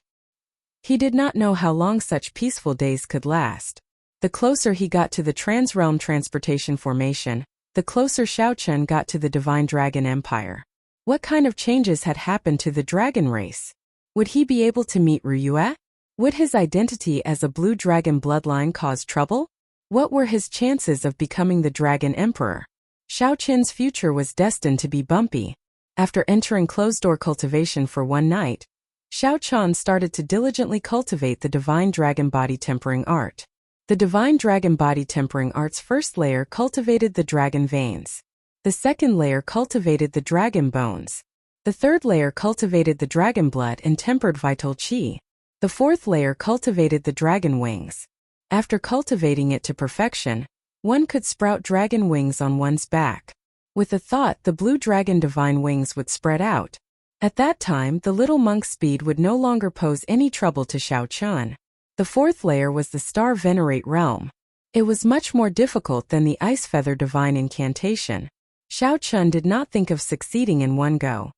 He did not know how long such peaceful days could last. The closer he got to the Transrealm Transportation Formation, the closer Xiao Chen got to the Divine Dragon Empire. What kind of changes had happened to the dragon race? Would he be able to meet Ryue? Would his identity as a blue dragon bloodline cause trouble? What were his chances of becoming the Dragon Emperor? Xiao Chen's future was destined to be bumpy. After entering closed-door cultivation for one night, Xiao Chan started to diligently cultivate the Divine Dragon Body Tempering Art. The Divine Dragon Body Tempering Art's first layer cultivated the dragon veins. The second layer cultivated the dragon bones. The third layer cultivated the dragon blood and tempered vital qi. The fourth layer cultivated the dragon wings. After cultivating it to perfection, one could sprout dragon wings on one's back. With a thought, the blue dragon divine wings would spread out. At that time, the little monk's speed would no longer pose any trouble to Xiao Chan. The fourth layer was the Star Venerate realm. It was much more difficult than the Ice Feather Divine Incantation. Xiao Chan did not think of succeeding in one go.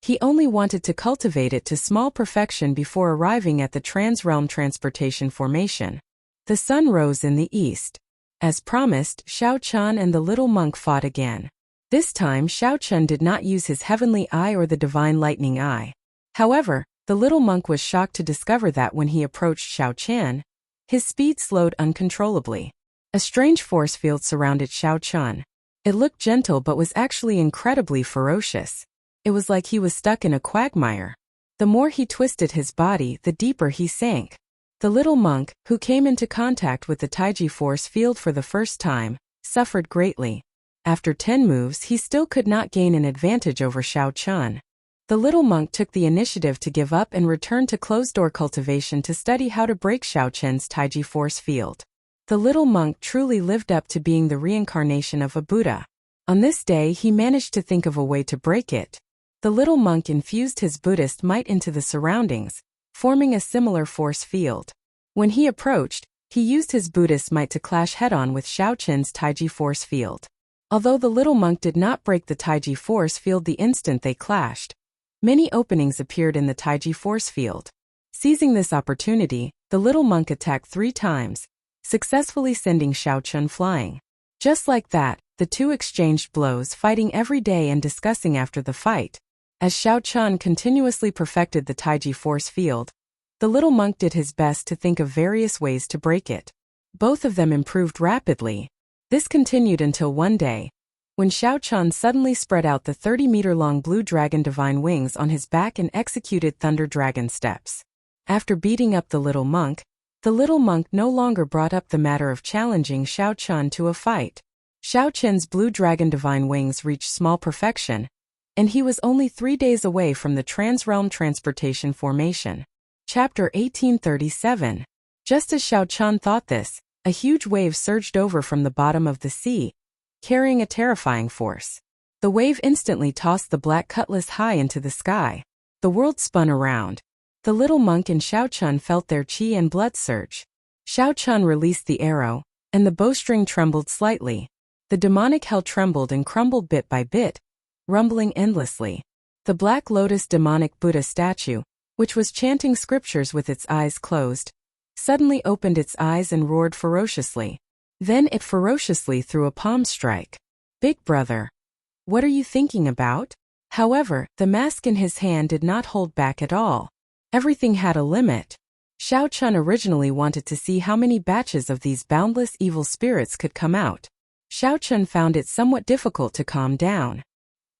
He only wanted to cultivate it to small perfection before arriving at the Transrealm Transportation Formation. The sun rose in the east. As promised, Xiao Chan and the little monk fought again. This time, Xiao Chan did not use his heavenly eye or the divine lightning eye. However, the little monk was shocked to discover that when he approached Xiao Chan, his speed slowed uncontrollably. A strange force field surrounded Xiao Chan. It looked gentle but was actually incredibly ferocious. It was like he was stuck in a quagmire. The more he twisted his body, the deeper he sank. The little monk, who came into contact with the Taiji force field for the first time, suffered greatly. After 10 moves, he still could not gain an advantage over Xiao Chan. The little monk took the initiative to give up and return to closed-door cultivation to study how to break Xiao Chen's Taiji force field. The little monk truly lived up to being the reincarnation of a Buddha. On this day, he managed to think of a way to break it. The little monk infused his Buddhist might into the surroundings, forming a similar force field. When he approached, he used his Buddhist might to clash head-on with Xiao Chen's Taiji force field. Although the little monk did not break the Taiji force field the instant they clashed, many openings appeared in the Taiji force field. Seizing this opportunity, the little monk attacked 3 times, successfully sending Xiao Chen flying. Just like that, the two exchanged blows, fighting every day and discussing after the fight. As Xiao Chen continuously perfected the Taiji force field, the little monk did his best to think of various ways to break it. Both of them improved rapidly. This continued until one day, when Xiao Chen suddenly spread out the 30-meter-long blue dragon divine wings on his back and executed thunder dragon steps. After beating up the little monk no longer brought up the matter of challenging Xiao Chen to a fight. Xiao Chen's blue dragon divine wings reached small perfection, and he was only 3 days away from the Transrealm Transportation Formation. Chapter 1837. Just as Xiao Chen thought this, a huge wave surged over from the bottom of the sea, carrying a terrifying force. The wave instantly tossed the black cutlass high into the sky. The world spun around. The little monk and Xiao Chen felt their qi and blood surge. Xiao Chen released the arrow, and the bowstring trembled slightly. The demonic hell trembled and crumbled bit by bit, rumbling endlessly. The Black Lotus demonic Buddha statue, which was chanting scriptures with its eyes closed, suddenly opened its eyes and roared ferociously. Then it ferociously threw a palm strike. "Big brother, what are you thinking about?" However, the mask in his hand did not hold back at all. Everything had a limit. Xiao Chen originally wanted to see how many batches of these boundless evil spirits could come out. Xiao Chen found it somewhat difficult to calm down.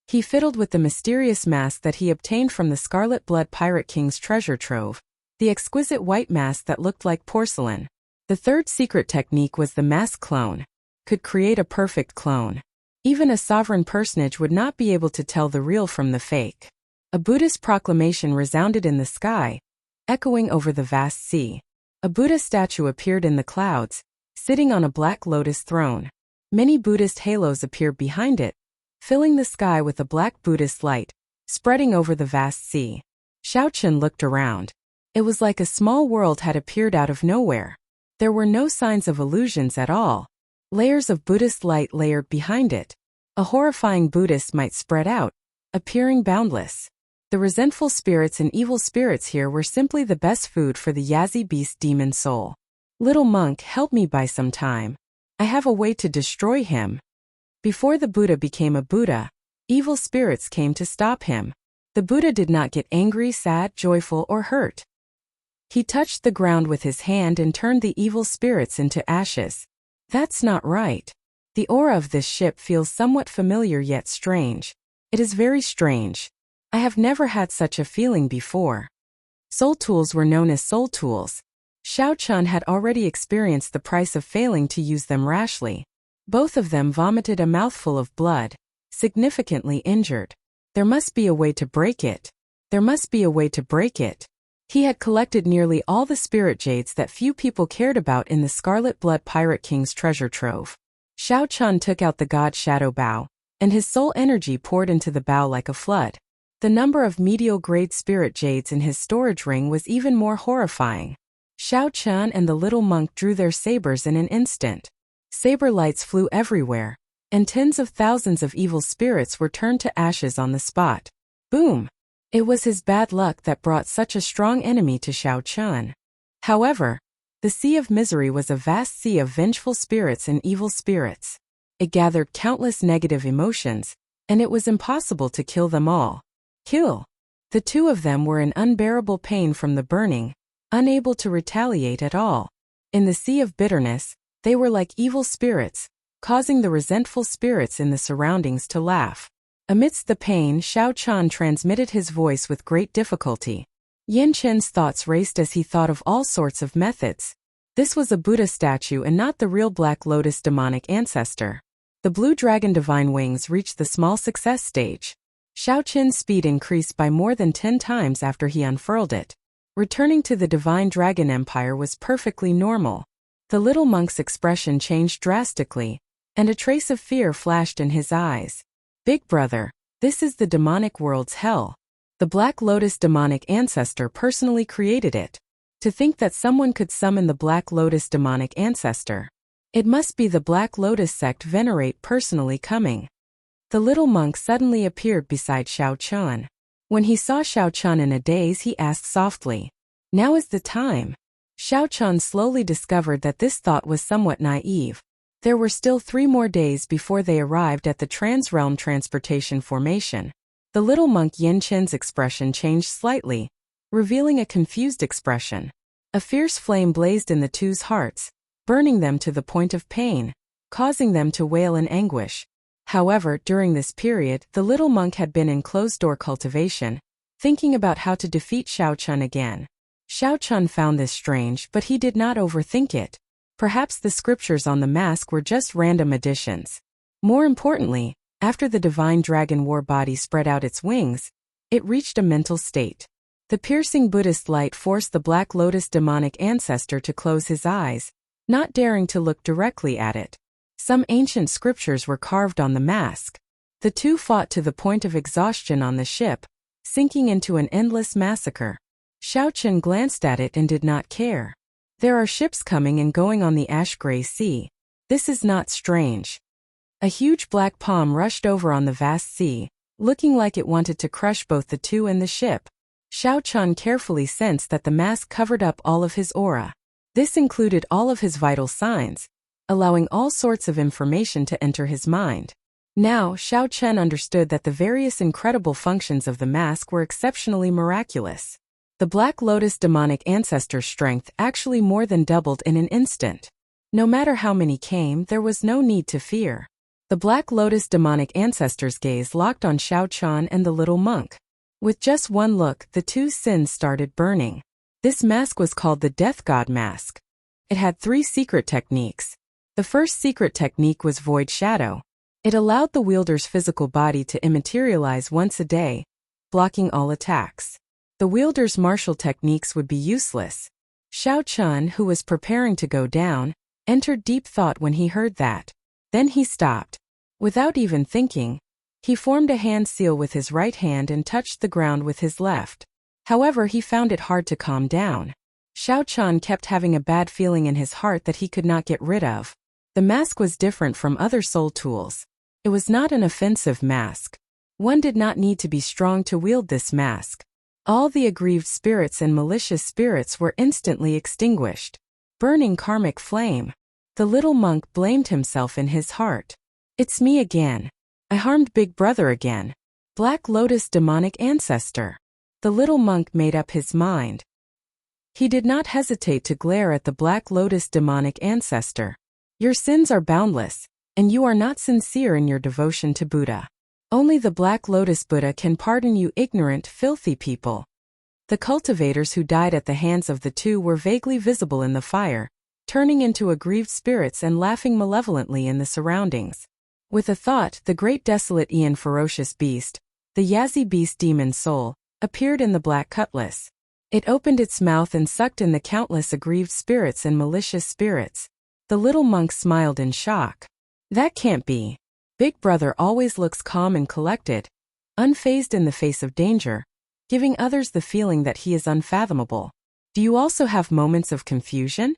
He fiddled with the mysterious mask that he obtained from the Scarlet Blood Pirate King's treasure trove, the exquisite white mask that looked like porcelain. The third secret technique was the mask clone. Could create a perfect clone. Even a sovereign personage would not be able to tell the real from the fake. A Buddhist proclamation resounded in the sky, echoing over the vast sea. A Buddha statue appeared in the clouds, sitting on a black lotus throne. Many Buddhist halos appeared behind it, filling the sky with a black Buddhist light, spreading over the vast sea. Xiaochen looked around. It was like a small world had appeared out of nowhere. There were no signs of illusions at all. Layers of Buddhist light layered behind it. A horrifying Buddhist might spread out, appearing boundless. The resentful spirits and evil spirits here were simply the best food for the Yazi beast demon soul. Little monk, help me buy some time. I have a way to destroy him. Before the Buddha became a Buddha, evil spirits came to stop him. The Buddha did not get angry, sad, joyful, or hurt. He touched the ground with his hand and turned the evil spirits into ashes. That's not right. The aura of this ship feels somewhat familiar yet strange. It is very strange. I have never had such a feeling before. Soul tools were known as soul tools. Xiaochen had already experienced the price of failing to use them rashly. Both of them vomited a mouthful of blood, significantly injured. There must be a way to break it. There must be a way to break it. He had collected nearly all the spirit jades that few people cared about in the Scarlet Blood Pirate King's treasure trove. Xiaochen took out the god shadow bow, and his soul energy poured into the bow like a flood. The number of medial-grade spirit jades in his storage ring was even more horrifying. Xiaochen and the little monk drew their sabers in an instant. Saber lights flew everywhere, and tens of thousands of evil spirits were turned to ashes on the spot. Boom! It was his bad luck that brought such a strong enemy to Xiaochen. However, the sea of misery was a vast sea of vengeful spirits and evil spirits. It gathered countless negative emotions, and it was impossible to kill them all. Kill! The two of them were in unbearable pain from the burning, unable to retaliate at all. In the sea of bitterness, they were like evil spirits, causing the resentful spirits in the surroundings to laugh. Amidst the pain, Xiaochen transmitted his voice with great difficulty. Yin Chen's thoughts raced as he thought of all sorts of methods. This was a Buddha statue and not the real Black Lotus demonic ancestor. The blue dragon divine wings reached the small success stage. Xiaochen's speed increased by more than 10 times after he unfurled it. Returning to the divine dragon empire was perfectly normal. The little monk's expression changed drastically, and a trace of fear flashed in his eyes. Big brother, this is the demonic world's hell. The Black Lotus demonic ancestor personally created it. To think that someone could summon the Black Lotus demonic ancestor. It must be the Black Lotus sect venerate personally coming. The little monk suddenly appeared beside Xiaochen. When he saw Xiaochen in a daze, he asked softly, "Now is the time." Xiaochen slowly discovered that this thought was somewhat naive. There were still 3 more days before they arrived at the Trans-Realm Transportation Formation. The little monk Yin Chen's expression changed slightly, revealing a confused expression. A fierce flame blazed in the two's hearts, burning them to the point of pain, causing them to wail in anguish. However, during this period, the little monk had been in closed-door cultivation, thinking about how to defeat Xiaochen again. Xiaochen found this strange, but he did not overthink it. Perhaps the scriptures on the mask were just random additions. More importantly, after the divine dragon war body spread out its wings, it reached a mental state. The piercing Buddhist light forced the Black Lotus demonic ancestor to close his eyes, not daring to look directly at it. Some ancient scriptures were carved on the mask. The two fought to the point of exhaustion on the ship, sinking into an endless massacre. Xiaochen glanced at it and did not care. There are ships coming and going on the ash-gray sea. This is not strange. A huge black palm rushed over on the vast sea, looking like it wanted to crush both the two and the ship. Xiaochen carefully sensed that the mask covered up all of his aura. This included all of his vital signs, allowing all sorts of information to enter his mind. Now, Xiaochen understood that the various incredible functions of the mask were exceptionally miraculous. The Black Lotus demonic ancestor's strength actually more than doubled in an instant. No matter how many came, there was no need to fear. The Black Lotus demonic ancestor's gaze locked on Xiaochen and the little monk. With just one look, the two sins started burning. This mask was called the Death God Mask. It had 3 secret techniques. The first secret technique was Void Shadow. It allowed the wielder's physical body to immaterialize once a day, blocking all attacks. The wielder's martial techniques would be useless. Shao Chun, who was preparing to go down, entered deep thought when he heard that. Then he stopped. Without even thinking, he formed a hand seal with his right hand and touched the ground with his left. However, he found it hard to calm down. Shao Chun kept having a bad feeling in his heart that he could not get rid of. The mask was different from other soul tools. It was not an offensive mask. One did not need to be strong to wield this mask. All the aggrieved spirits and malicious spirits were instantly extinguished. Burning karmic flame. The little monk blamed himself in his heart. It's me again. I harmed Big Brother again. Black Lotus demonic ancestor. The little monk made up his mind. He did not hesitate to glare at the Black Lotus demonic ancestor. Your sins are boundless, and you are not sincere in your devotion to Buddha. Only the Black Lotus Buddha can pardon you ignorant, filthy people. The cultivators who died at the hands of the two were vaguely visible in the fire, turning into aggrieved spirits and laughing malevolently in the surroundings. With a thought, the great desolate Aeon ferocious beast, the Yazi beast demon soul, appeared in the black cutlass. It opened its mouth and sucked in the countless aggrieved spirits and malicious spirits. The little monk smiled in shock. That can't be. Big Brother always looks calm and collected, unfazed in the face of danger, giving others the feeling that he is unfathomable. Do you also have moments of confusion?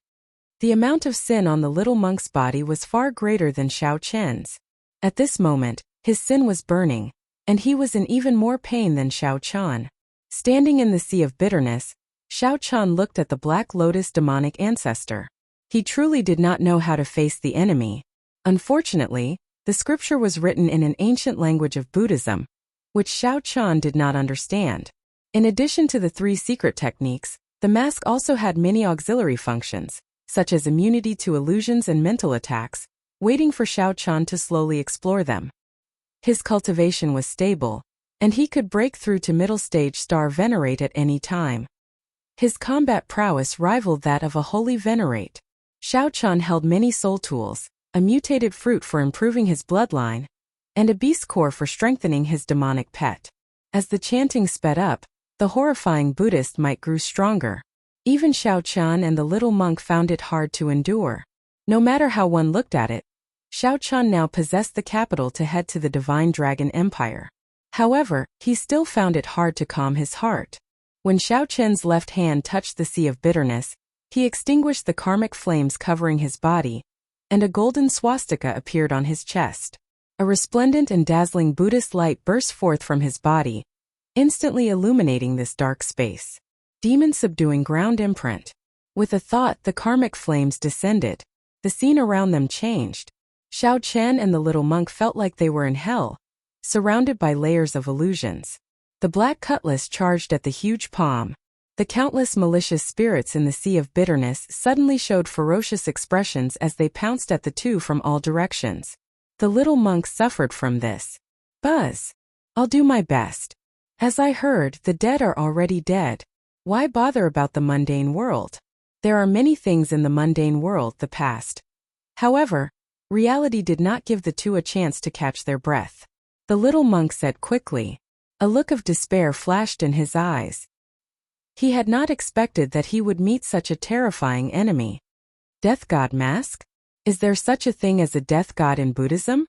The amount of sin on the little monk's body was far greater than Shao Chen's. At this moment, his sin was burning, and he was in even more pain than Shao Chun. Standing in the sea of bitterness, Shao Chun looked at the Black Lotus demonic ancestor. He truly did not know how to face the enemy. Unfortunately, the scripture was written in an ancient language of Buddhism, which Shao Chun did not understand. In addition to the 3 secret techniques, the mask also had many auxiliary functions, such as immunity to illusions and mental attacks, waiting for Shao Chun to slowly explore them. His cultivation was stable, and he could break through to middle stage star venerate at any time. His combat prowess rivaled that of a holy venerate. Shao Chun held many soul tools, a mutated fruit for improving his bloodline, and a beast core for strengthening his demonic pet. As the chanting sped up, the horrifying Buddhist might grew stronger. Even Shao Chun and the little monk found it hard to endure. No matter how one looked at it, Shao Chun now possessed the capital to head to the Divine Dragon Empire. However, he still found it hard to calm his heart. When Shao Chen's left hand touched the sea of bitterness, he extinguished the karmic flames covering his body, and a golden swastika appeared on his chest. A resplendent and dazzling Buddhist light burst forth from his body, instantly illuminating this dark space. Demon subduing ground imprint. With a thought, the karmic flames descended. The scene around them changed. Shao Chen and the little monk felt like they were in hell, surrounded by layers of illusions. The black cutlass charged at the huge palm. The countless malicious spirits in the sea of bitterness suddenly showed ferocious expressions as they pounced at the two from all directions. The little monk suffered from this. Buzz. I'll do my best. As I heard, the dead are already dead. Why bother about the mundane world? There are many things in the mundane world, the past. However, reality did not give the two a chance to catch their breath. The little monk said quickly. A look of despair flashed in his eyes. He had not expected that he would meet such a terrifying enemy. Death God mask? Is there such a thing as a death god in Buddhism?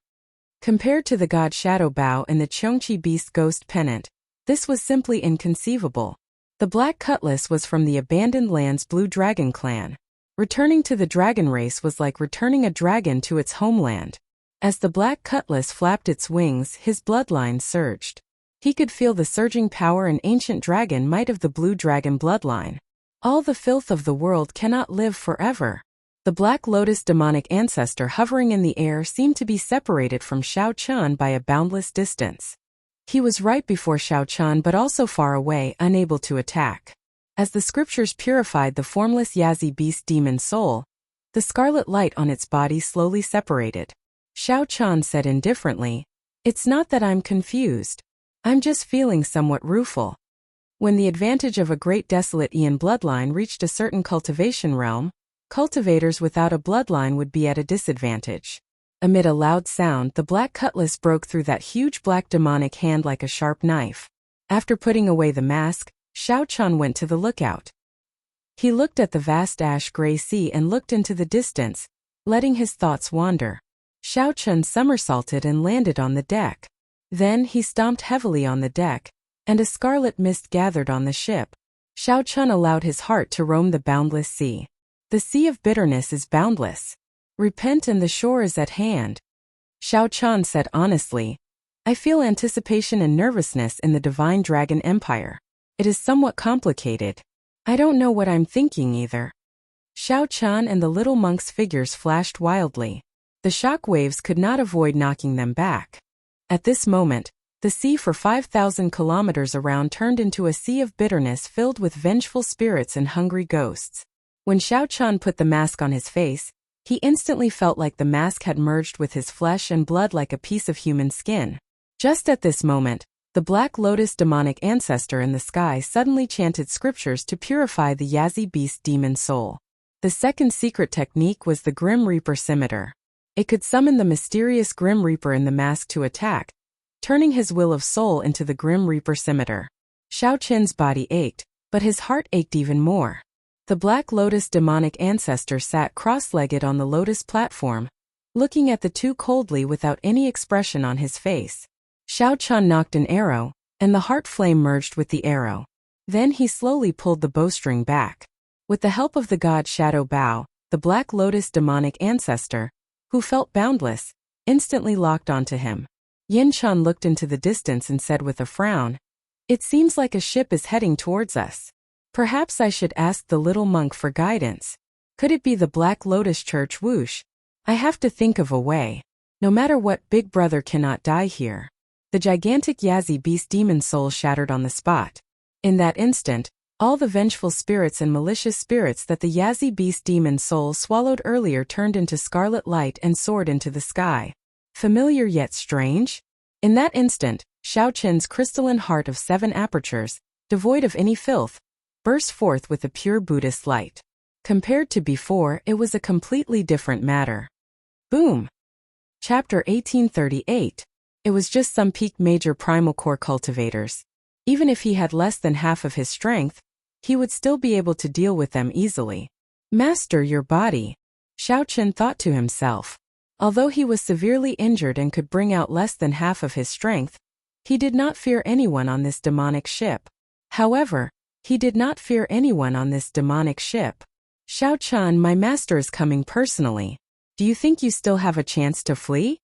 Compared to the god Shadow Bao and the Chongqi beast ghost pennant, this was simply inconceivable. The black cutlass was from the abandoned land's blue dragon clan. Returning to the dragon race was like returning a dragon to its homeland. As the black cutlass flapped its wings, his bloodline surged. He could feel the surging power and ancient dragon might of the blue dragon bloodline. All the filth of the world cannot live forever. The Black Lotus demonic ancestor hovering in the air seemed to be separated from Shao Chun by a boundless distance. He was right before Shao Chun but also far away, unable to attack. As the scriptures purified the formless Yazi beast demon soul, the scarlet light on its body slowly separated. Shao Chun said indifferently, "It's not that I'm confused. I'm just feeling somewhat rueful." When the advantage of a great desolate Aeon bloodline reached a certain cultivation realm, Cultivators without a bloodline would be at a disadvantage. Amid a loud sound, the black cutlass broke through that huge black demonic hand like a sharp knife. After putting away the mask, Xiao Chun went to the lookout. He looked at the vast ash-gray sea and looked into the distance, letting his thoughts wander. Xiao Chun somersaulted and landed on the deck. Then he stomped heavily on the deck, and a scarlet mist gathered on the ship. Xiao Chun allowed his heart to roam the boundless sea. The sea of bitterness is boundless. Repent and the shore is at hand. Xiao Chun said honestly, I feel anticipation and nervousness in the Divine Dragon Empire. It is somewhat complicated. I don't know what I'm thinking either. Xiao Chun and the little monk's figures flashed wildly. The shock waves could not avoid knocking them back. At this moment, the sea for 5,000 kilometers around turned into a sea of bitterness filled with vengeful spirits and hungry ghosts. When Xiao Chun put the mask on his face, he instantly felt like the mask had merged with his flesh and blood like a piece of human skin. Just at this moment, the Black Lotus demonic ancestor in the sky suddenly chanted scriptures to purify the Yazi beast demon soul. The second secret technique was the Grim Reaper scimitar. It could summon the mysterious Grim Reaper in the mask to attack, turning his will of soul into the Grim Reaper scimitar. Xiao Qin's body ached, but his heart ached even more. The Black Lotus demonic ancestor sat cross-legged on the lotus platform, looking at the two coldly without any expression on his face. Xiao Chun knocked an arrow, and the heart flame merged with the arrow. Then he slowly pulled the bowstring back. With the help of the god Shadow Bao, the Black Lotus demonic ancestor, who felt boundless, instantly locked onto him. Yin Chun looked into the distance and said with a frown, It seems like a ship is heading towards us. Perhaps I should ask the little monk for guidance. Could it be the Black Lotus Church? Whoosh. I have to think of a way. No matter what, Big Brother cannot die here. The gigantic Yazi beast demon soul shattered on the spot. In that instant, all the vengeful spirits and malicious spirits that the Yazi beast demon soul swallowed earlier turned into scarlet light and soared into the sky. Familiar yet strange? In that instant, Xiao Qin's crystalline heart of 7 apertures, devoid of any filth, burst forth with a pure Buddhist light. Compared to before, it was a completely different matter. Boom! Chapter 1838. It was just some peak major primal core cultivators. Even if he had less than half of his strength, he would still be able to deal with them easily. Master your body, Xiao Qin thought to himself. Although he was severely injured and could bring out less than half of his strength, he did not fear anyone on this demonic ship. However, he did not fear anyone on this demonic ship. Xiao Chun, my master is coming personally. Do you think you still have a chance to flee?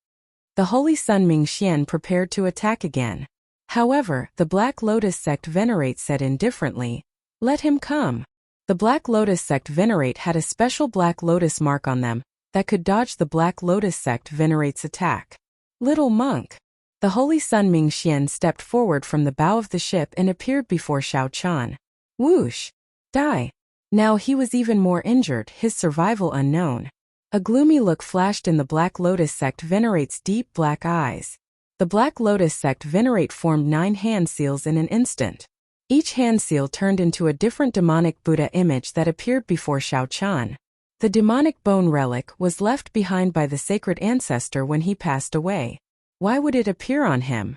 The Holy Sun Ming Xian prepared to attack again. However, the Black Lotus sect Venerate said indifferently, Let him come. The Black Lotus sect Venerate had a special Black Lotus mark on them that could dodge the Black Lotus sect Venerate's attack. Little monk. The Holy Sun Ming Xian stepped forward from the bow of the ship and appeared before Xiao Chun. Whoosh! Die! Now he was even more injured, his survival unknown. A gloomy look flashed in the Black Lotus sect Venerate's deep black eyes. The Black Lotus sect Venerate formed 9 hand seals in an instant. Each hand seal turned into a different demonic Buddha image that appeared before Xiao Chun. The demonic bone relic was left behind by the sacred ancestor when he passed away. Why would it appear on him?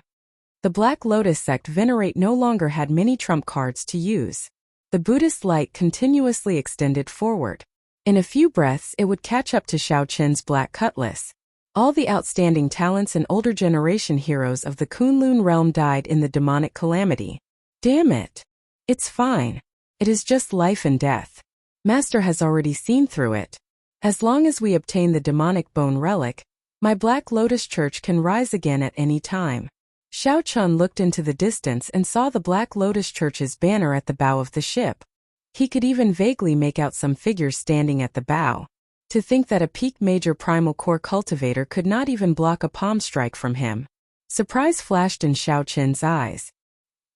The Black Lotus sect Venerate no longer had many trump cards to use. The Buddhist light continuously extended forward. In a few breaths it would catch up to Xiao Qin's black cutlass. All the outstanding talents and older generation heroes of the Kunlun realm died in the demonic calamity. Damn it! It's fine. It is just life and death. Master has already seen through it. As long as we obtain the demonic bone relic, my Black Lotus Church can rise again at any time. Xiao Chun looked into the distance and saw the Black Lotus Church's banner at the bow of the ship. He could even vaguely make out some figures standing at the bow. To think that a peak major primal core cultivator could not even block a palm strike from him. Surprise flashed in Xiao Qin's eyes.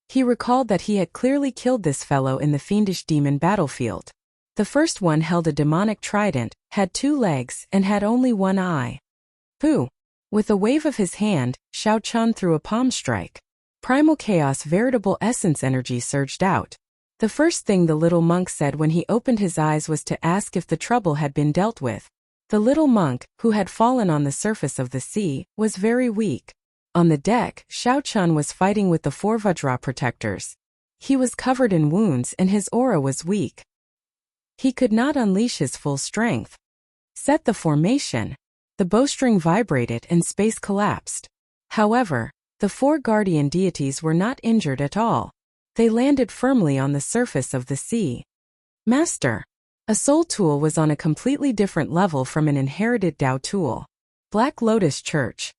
He recalled that he had clearly killed this fellow in the fiendish demon battlefield. The first one held a demonic trident, had 2 legs, and had only 1 eye. Pooh! With a wave of his hand, Xiao Chun threw a palm strike. Primal chaos veritable essence energy surged out. The first thing the little monk said when he opened his eyes was to ask if the trouble had been dealt with. The little monk, who had fallen on the surface of the sea, was very weak. On the deck, Xiao Chun was fighting with the 4 Vajra protectors. He was covered in wounds and his aura was weak. He could not unleash his full strength. Set the formation. The bowstring vibrated and space collapsed. However, the 4 guardian deities were not injured at all. They landed firmly on the surface of the sea. Master. A soul tool was on a completely different level from an inherited Tao tool. Black Lotus Church.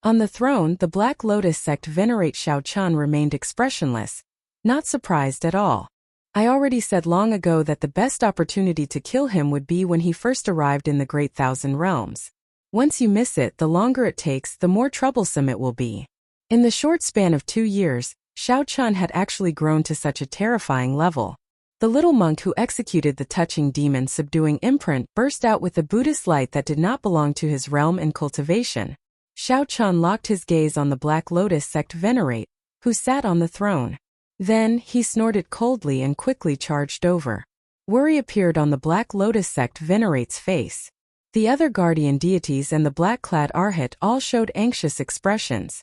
On the throne, the Black Lotus sect venerate Xiao Chun remained expressionless, not surprised at all. I already said long ago that the best opportunity to kill him would be when he first arrived in the Great Thousand Realms. Once you miss it, the longer it takes, the more troublesome it will be. In the short span of 2 years, Xiao Chun had actually grown to such a terrifying level. The little monk who executed the touching demon subduing imprint burst out with a Buddhist light that did not belong to his realm and cultivation. Xiao Chun locked his gaze on the Black Lotus sect venerate, who sat on the throne. Then, he snorted coldly and quickly charged over. Worry appeared on the Black Lotus sect venerate's face. The other guardian deities and the black-clad Arhat all showed anxious expressions.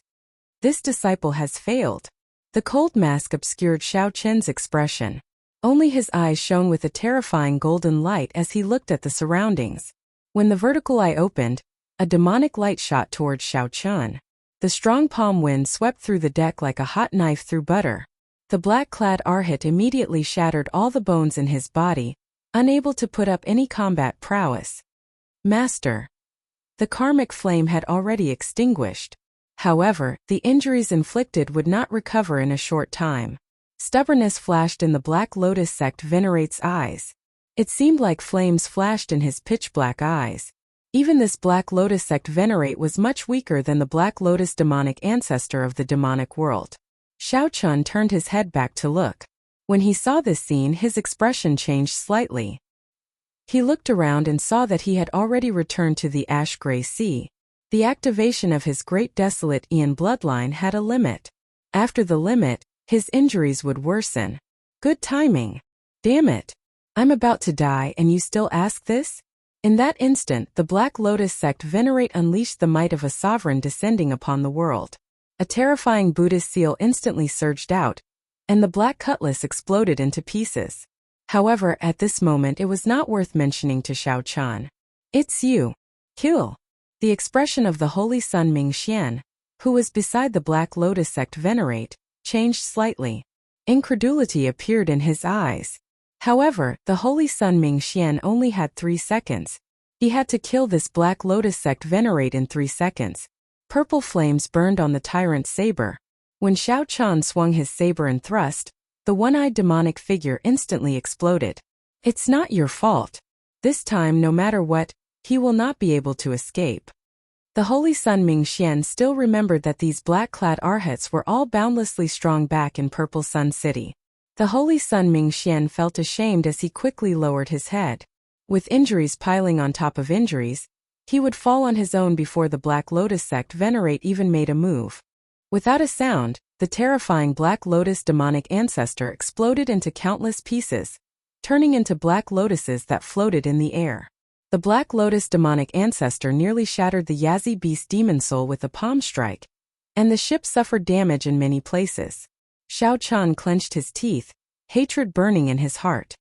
This disciple has failed. The cold mask obscured Xiao Chun's expression. Only his eyes shone with a terrifying golden light as he looked at the surroundings. When the vertical eye opened, a demonic light shot towards Xiao Chun. The strong palm wind swept through the deck like a hot knife through butter. The black-clad Arhat immediately shattered all the bones in his body, unable to put up any combat prowess. Master. The karmic flame had already extinguished. However, the injuries inflicted would not recover in a short time. Stubbornness flashed in the Black Lotus sect venerate's eyes. It seemed like flames flashed in his pitch-black eyes. Even this Black Lotus sect venerate was much weaker than the Black Lotus demonic ancestor of the demonic world. Xiao Chun turned his head back to look. When he saw this scene, his expression changed slightly. He looked around and saw that he had already returned to the ash-gray sea. The activation of his great desolate Aeon bloodline had a limit. After the limit, his injuries would worsen. Good timing. Damn it. I'm about to die and you still ask this? In that instant, the Black Lotus sect venerate unleashed the might of a sovereign descending upon the world. A terrifying Buddhist seal instantly surged out, and the black cutlass exploded into pieces. However, at this moment it was not worth mentioning to Xiao Chun. It's you. Kill. The expression of the Holy Sun Ming Xian, who was beside the Black Lotus sect venerate, changed slightly. Incredulity appeared in his eyes. However, the Holy Sun Ming Xian only had 3 seconds. He had to kill this Black Lotus sect venerate in 3 seconds. Purple flames burned on the tyrant's saber. When Xiao Chun swung his saber and thrust, the one-eyed demonic figure instantly exploded. It's not your fault. This time, no matter what, he will not be able to escape. The Holy Sun Ming Xian still remembered that these black-clad Arhats were all boundlessly strong back in Purple Sun City. The Holy Sun Ming Xian felt ashamed as he quickly lowered his head. With injuries piling on top of injuries, he would fall on his own before the Black Lotus sect venerate even made a move. Without a sound, the terrifying Black Lotus demonic ancestor exploded into countless pieces, turning into black lotuses that floated in the air. The Black Lotus demonic ancestor nearly shattered the Yazi beast demon soul with a palm strike, and the ship suffered damage in many places. Xiao Chun clenched his teeth, hatred burning in his heart.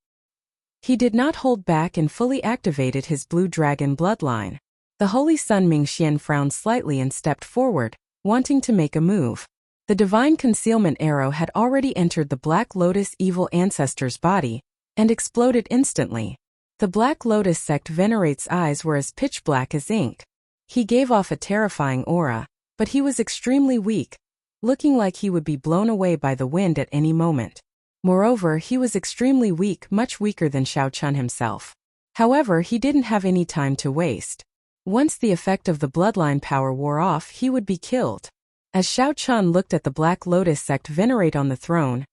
He did not hold back and fully activated his blue dragon bloodline. The Holy Sun Ming Xian frowned slightly and stepped forward, wanting to make a move. The divine concealment arrow had already entered the Black Lotus evil ancestor's body, and exploded instantly. The Black Lotus sect venerate's eyes were as pitch black as ink. He gave off a terrifying aura, but he was extremely weak, looking like he would be blown away by the wind at any moment. Moreover, he was extremely weak, much weaker than Xiao Chun himself. However, he didn't have any time to waste. Once the effect of the bloodline power wore off, he would be killed. As Xiao Chun looked at the Black Lotus sect venerate on the throne,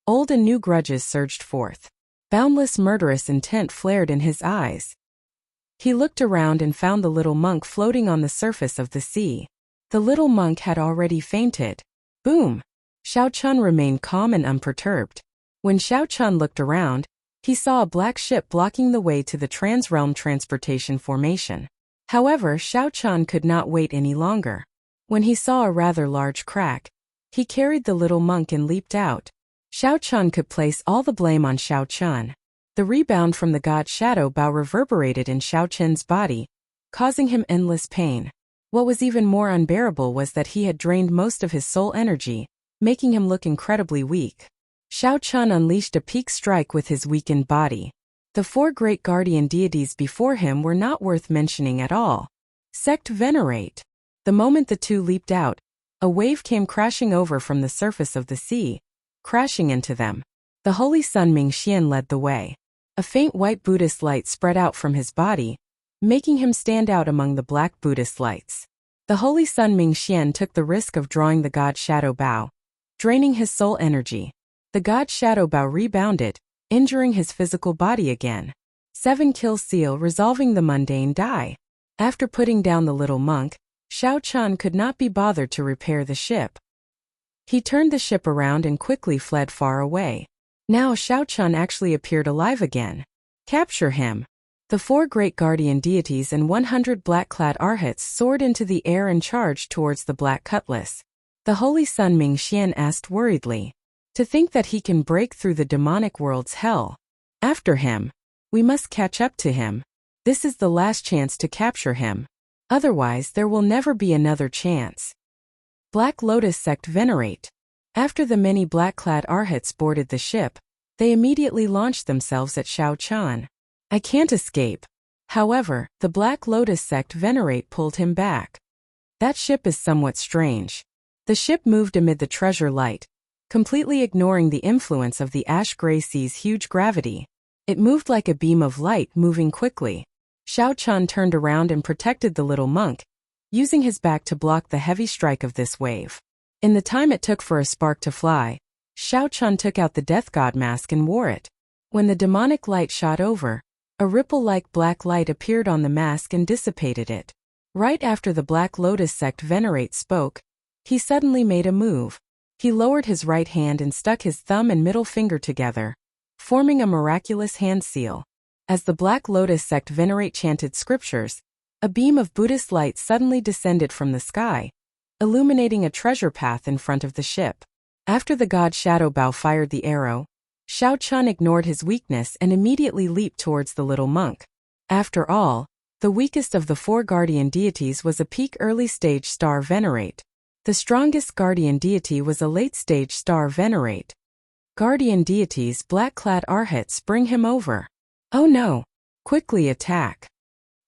old and new grudges surged forth. Boundless murderous intent flared in his eyes. He looked around and found the little monk floating on the surface of the sea. The little monk had already fainted. Boom! Xiao Chun remained calm and unperturbed. When Xiao Chun looked around, he saw a black ship blocking the way to the Trans-Realm Transportation Formation. However, Xiao Chun could not wait any longer. When he saw a rather large crack, he carried the little monk and leaped out. Xiao Chun could place all the blame on Xiao Chun. The rebound from the god Shadow Bao reverberated in Xiao Chun's body, causing him endless pain. What was even more unbearable was that he had drained most of his soul energy, making him look incredibly weak. Xiao Chun unleashed a peak strike with his weakened body. The 4 great guardian deities before him were not worth mentioning at all. Sect Venerate. The moment the two leaped out, a wave came crashing over from the surface of the sea, crashing into them. The Holy Sun Mingxian led the way. A faint white Buddhist light spread out from his body, making him stand out among the black Buddhist lights. The Holy Sun Mingxian took the risk of drawing the god Shadow Bao, draining his soul energy. The god Shadow Bao rebounded, injuring his physical body again. 7 kill seal resolving the mundane die. After putting down the little monk, Xiao Chun could not be bothered to repair the ship. He turned the ship around and quickly fled far away. Now Xiao Chun actually appeared alive again. Capture him. The 4 great guardian deities and 100 black-clad arhats soared into the air and charged towards the black cutlass. The Holy Sun Mingxian asked worriedly, "To think that he can break through the demonic world's hell. After him. We must catch up to him. This is the last chance to capture him. Otherwise there will never be another chance." Black Lotus Sect Venerate. After the many black-clad arhats boarded the ship, they immediately launched themselves at Xiao Chun. "I can't escape." However, the Black Lotus Sect Venerate pulled him back. "That ship is somewhat strange." The ship moved amid the treasure light, completely ignoring the influence of the ash-gray sea's huge gravity. It moved like a beam of light moving quickly. Xiao Chun turned around and protected the little monk, using his back to block the heavy strike of this wave. In the time it took for a spark to fly, Xiao Chun took out the death god mask and wore it. When the demonic light shot over, a ripple-like black light appeared on the mask and dissipated it. Right after the Black Lotus Sect Venerate spoke, he suddenly made a move. He lowered his right hand and stuck his thumb and middle finger together, forming a miraculous hand seal. As the Black Lotus Sect Venerate chanted scriptures, a beam of Buddhist light suddenly descended from the sky, illuminating a treasure path in front of the ship. After the god Shadow Bao fired the arrow, Xiao Chun ignored his weakness and immediately leaped towards the little monk. After all, the weakest of the 4 guardian deities was a peak early-stage star Venerate. The strongest guardian deity was a late-stage star Venerate. Guardian deities black-clad arhats bring him over. Oh no! Quickly attack.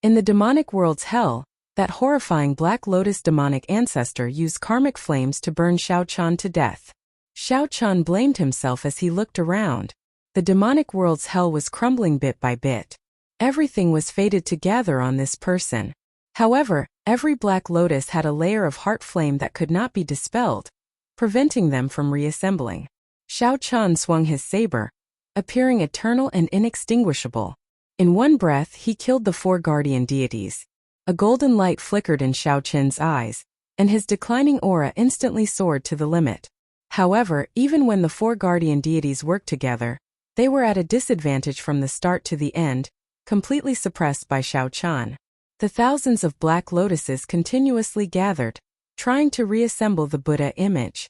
In the demonic world's hell, that horrifying Black Lotus demonic ancestor used karmic flames to burn Xiao Chun to death. Xiao Chun blamed himself as he looked around. The demonic world's hell was crumbling bit by bit. Everything was fated to gather on this person. However, every Black Lotus had a layer of heart flame that could not be dispelled, preventing them from reassembling. Xiao Chun swung his saber, appearing eternal and inextinguishable. In one breath he killed the 4 guardian deities. A golden light flickered in Xiao Chun's eyes, and his declining aura instantly soared to the limit. However, even when the 4 guardian deities worked together, they were at a disadvantage from the start to the end, completely suppressed by Xiao Chun. The thousands of black lotuses continuously gathered, trying to reassemble the Buddha image.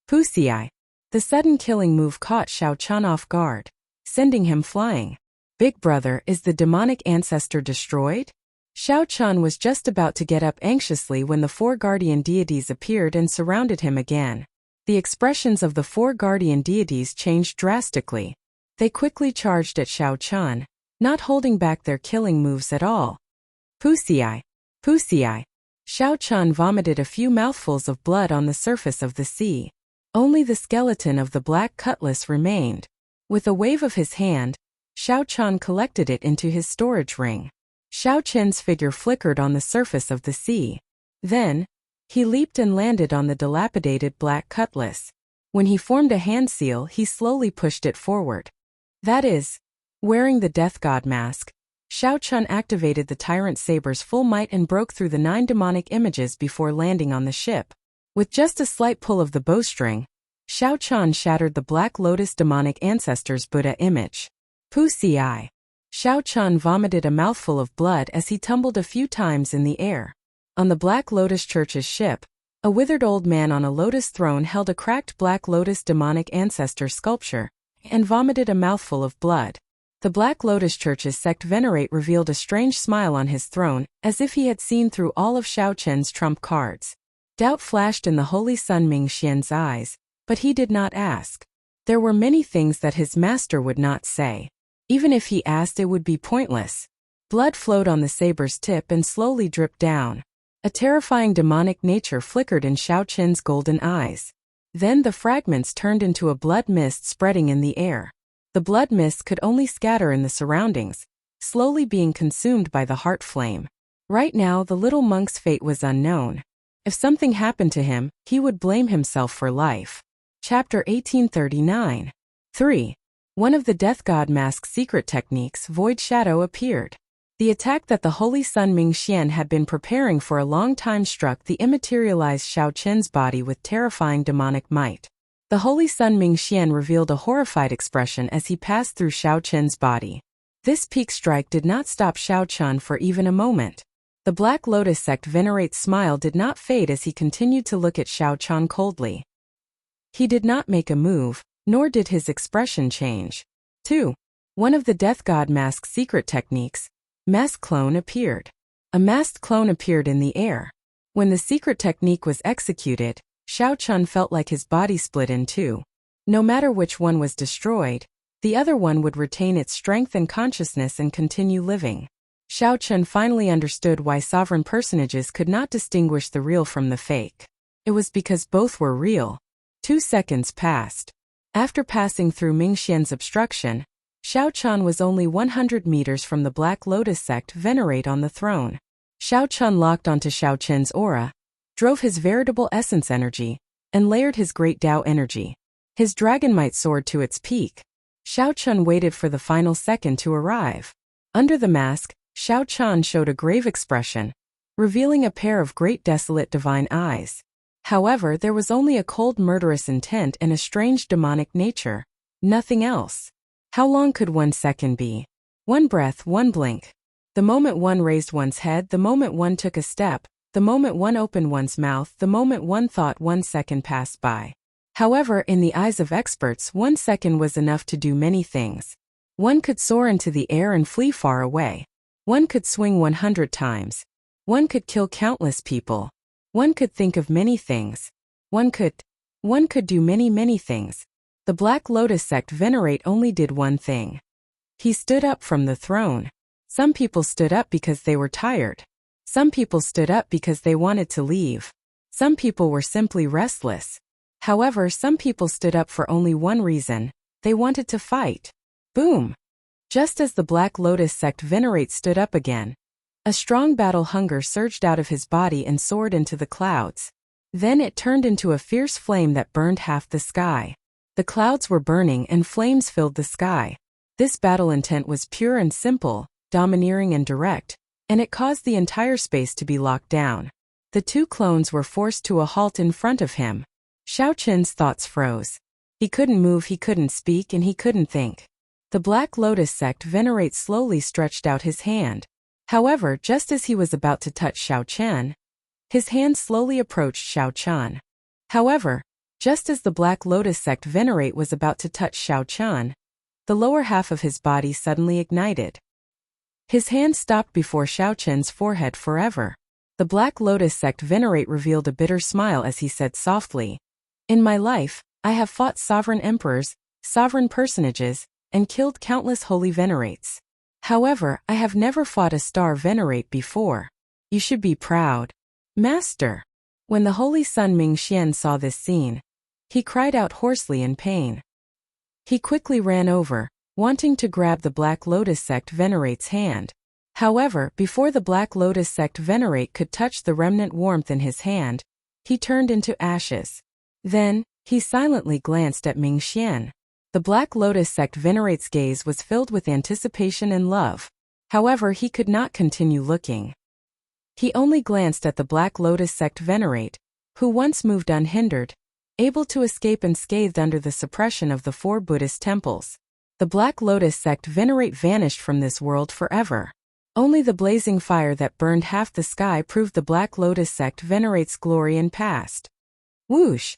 Pusiai. The sudden killing move caught Xiao Chun off guard, sending him flying. Big brother, is the demonic ancestor destroyed? Xiao Chun was just about to get up anxiously when the 4 guardian deities appeared and surrounded him again. The expressions of the 4 guardian deities changed drastically. They quickly charged at Xiao Chun, not holding back their killing moves at all. Pusiai. Pusiai. Xiao Chun vomited a few mouthfuls of blood on the surface of the sea. Only the skeleton of the black cutlass remained. With a wave of his hand, Xiao Chun collected it into his storage ring. Xiao Chen's figure flickered on the surface of the sea. Then, he leaped and landed on the dilapidated black cutlass. When he formed a hand seal, he slowly pushed it forward. That is, wearing the death god mask, Xiao Chun activated the tyrant saber's full might and broke through the 9 demonic images before landing on the ship. With just a slight pull of the bowstring, Xiaochan shattered the Black Lotus demonic ancestor's Buddha image. Pu-ci. Xiaochan vomited a mouthful of blood as he tumbled a few times in the air. On the Black Lotus Church's ship, a withered old man on a lotus throne held a cracked Black Lotus demonic ancestor sculpture and vomited a mouthful of blood. The Black Lotus Church's sect venerate revealed a strange smile on his throne, as if he had seen through all of Xiaochen's trump cards. Doubt flashed in the Holy Sun Mingxian's eyes, but he did not ask. There were many things that his master would not say. Even if he asked, it would be pointless. Blood flowed on the saber's tip and slowly dripped down. A terrifying demonic nature flickered in Xiaochen's golden eyes. Then the fragments turned into a blood mist spreading in the air. The blood mist could only scatter in the surroundings, slowly being consumed by the heart flame. Right now the little monk's fate was unknown. If something happened to him, he would blame himself for life. Chapter 1839. 3. One of the Death God Mask's secret techniques, Void Shadow, appeared. The attack that the Holy Sun Mingxian had been preparing for a long time struck the immaterialized Xiaochen's body with terrifying demonic might. The Holy Sun Mingxian revealed a horrified expression as he passed through Xiaochen's body. This peak strike did not stop Xiaochan for even a moment. The Black Lotus sect venerate's smile did not fade as he continued to look at Xiaochan coldly. He did not make a move, nor did his expression change. 2. One of the Death God Mask's secret techniques, Mask Clone, appeared. A masked clone appeared in the air. When the secret technique was executed, Xiaochan felt like his body split in two. No matter which one was destroyed, the other one would retain its strength and consciousness and continue living. Xiaochan finally understood why sovereign personages could not distinguish the real from the fake. It was because both were real. 2 seconds passed. After passing through Mingxian's obstruction, Xiaochan was only 100 meters from the Black Lotus sect venerate on the throne. Xiaochan locked onto Xiaochen's aura, drove his veritable essence energy, and layered his great Tao energy. His dragon might soared to its peak. Xiaochan waited for the final second to arrive. Under the mask, Xiaochan showed a grave expression, revealing a pair of great desolate divine eyes. However, there was only a cold murderous intent and a strange demonic nature. Nothing else. How long could 1 second be? 1 breath, 1 blink. The moment one raised one's head, the moment one took a step, the moment one opened one's mouth, the moment one thought, 1 second passed by. However, in the eyes of experts, 1 second was enough to do many things. One could soar into the air and flee far away. One could swing 100 times. One could kill countless people. One could think of many things. One could do many things. The Black Lotus sect venerate only did one thing. He stood up from the throne. Some people stood up because they were tired. Some people stood up because they wanted to leave. Some people were simply restless. However, some people stood up for only one reason: they wanted to fight. Boom! Just as the Black Lotus sect venerate stood up again, a strong battle hunger surged out of his body and soared into the clouds. Then it turned into a fierce flame that burned half the sky. The clouds were burning and flames filled the sky. This battle intent was pure and simple, domineering and direct, and it caused the entire space to be locked down. The two clones were forced to a halt in front of him. Xiaochen's thoughts froze. He couldn't move, he couldn't speak, and he couldn't think. The Black Lotus sect venerate slowly stretched out his hand. However, just as he was about to touch Xiaochan, his hand slowly approached Xiaochan. However, just as the Black Lotus sect venerate was about to touch Xiaochan, the lower half of his body suddenly ignited. His hand stopped before Xiaochen's forehead forever. The Black Lotus sect venerate revealed a bitter smile as he said softly, "In my life, I have fought sovereign emperors, sovereign personages, and killed countless holy venerates. However, I have never fought a star venerate before. You should be proud, Master." When the Holy Sun Mingxian saw this scene, he cried out hoarsely in pain. He quickly ran over, wanting to grab the Black Lotus sect venerate's hand. However, before the Black Lotus sect venerate could touch the remnant warmth in his hand, he turned into ashes. Then, he silently glanced at Mingxian. The Black Lotus sect venerate's gaze was filled with anticipation and love. However, he could not continue looking. He only glanced at the Black Lotus sect venerate, who once moved unhindered, able to escape unscathed under the suppression of the 4 Buddhist temples. The Black Lotus sect venerate vanished from this world forever. Only the blazing fire that burned half the sky proved the Black Lotus sect venerates glory and past. Whoosh!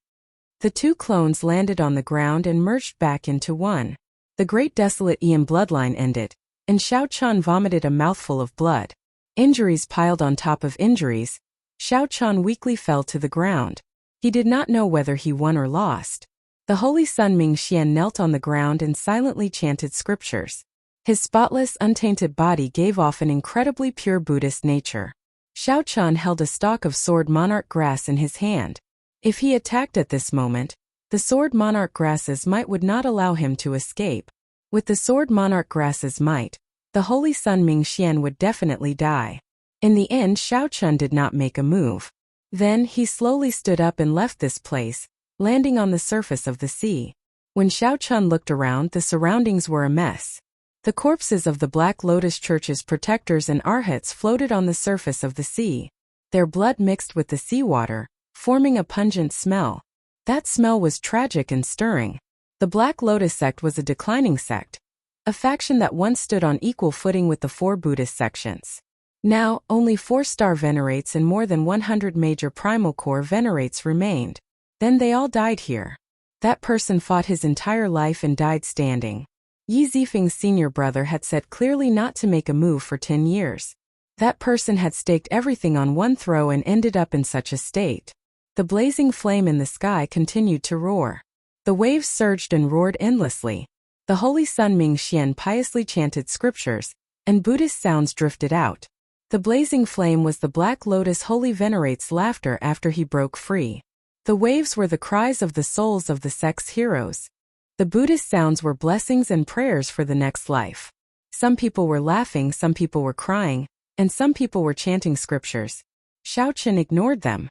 The 2 clones landed on the ground and merged back into one. The great desolate Aeon bloodline ended, and Xiao Chan vomited a mouthful of blood. Injuries piled on top of injuries. Xiao Chan weakly fell to the ground. He did not know whether he won or lost. The holy son Ming Xian knelt on the ground and silently chanted scriptures. His spotless, untainted body gave off an incredibly pure Buddhist nature. Xiao Chan held a stalk of sword monarch grass in his hand. If he attacked at this moment, the sword monarch grasses might would not allow him to escape. With the sword monarch grasses might, the holy son Ming Xian would definitely die. In the end, Xiao Chan did not make a move. Then he slowly stood up and left this place, landing on the surface of the sea. When Xiao Chan looked around, the surroundings were a mess. The corpses of the Black Lotus Church's protectors and arhats floated on the surface of the sea. Their blood mixed with the seawater, forming a pungent smell. That smell was tragic and stirring. The Black Lotus sect was a declining sect, a faction that once stood on equal footing with the 4 Buddhist sections. Now, only 4-star venerates and more than 100 major primal core venerates remained. Then they all died here. That person fought his entire life and died standing. Yi Zifeng's senior brother had said clearly not to make a move for 10 years. That person had staked everything on one throw and ended up in such a state. The blazing flame in the sky continued to roar. The waves surged and roared endlessly. The holy son Ming Xian piously chanted scriptures, and Buddhist sounds drifted out. The blazing flame was the Black Lotus holy venerate's laughter after he broke free. The waves were the cries of the souls of the sect's heroes. The Buddhist sounds were blessings and prayers for the next life. Some people were laughing, some people were crying, and some people were chanting scriptures. Xiao Chen ignored them.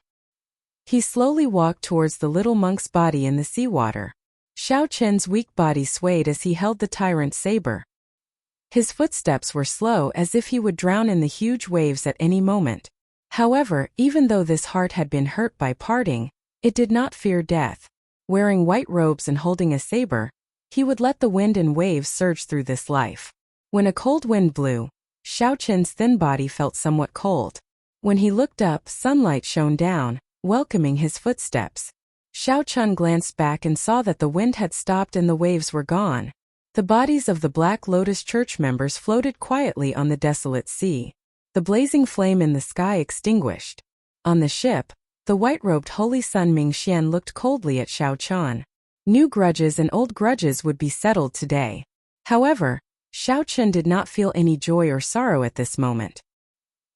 He slowly walked towards the little monk's body in the seawater. Xiao Chen's weak body swayed as he held the tyrant's saber. His footsteps were slow, as if he would drown in the huge waves at any moment. However, even though this heart had been hurt by parting, it did not fear death. Wearing white robes and holding a saber, he would let the wind and waves surge through this life. When a cold wind blew, Xiao Chen's thin body felt somewhat cold. When he looked up, sunlight shone down, welcoming his footsteps. Xiao Chen glanced back and saw that the wind had stopped and the waves were gone. The bodies of the Black Lotus Church members floated quietly on the desolate sea. The blazing flame in the sky extinguished. On the ship, the white-robed holy son Ming Xian looked coldly at Xiao Chen. New grudges and old grudges would be settled today. However, Xiao Chen did not feel any joy or sorrow at this moment.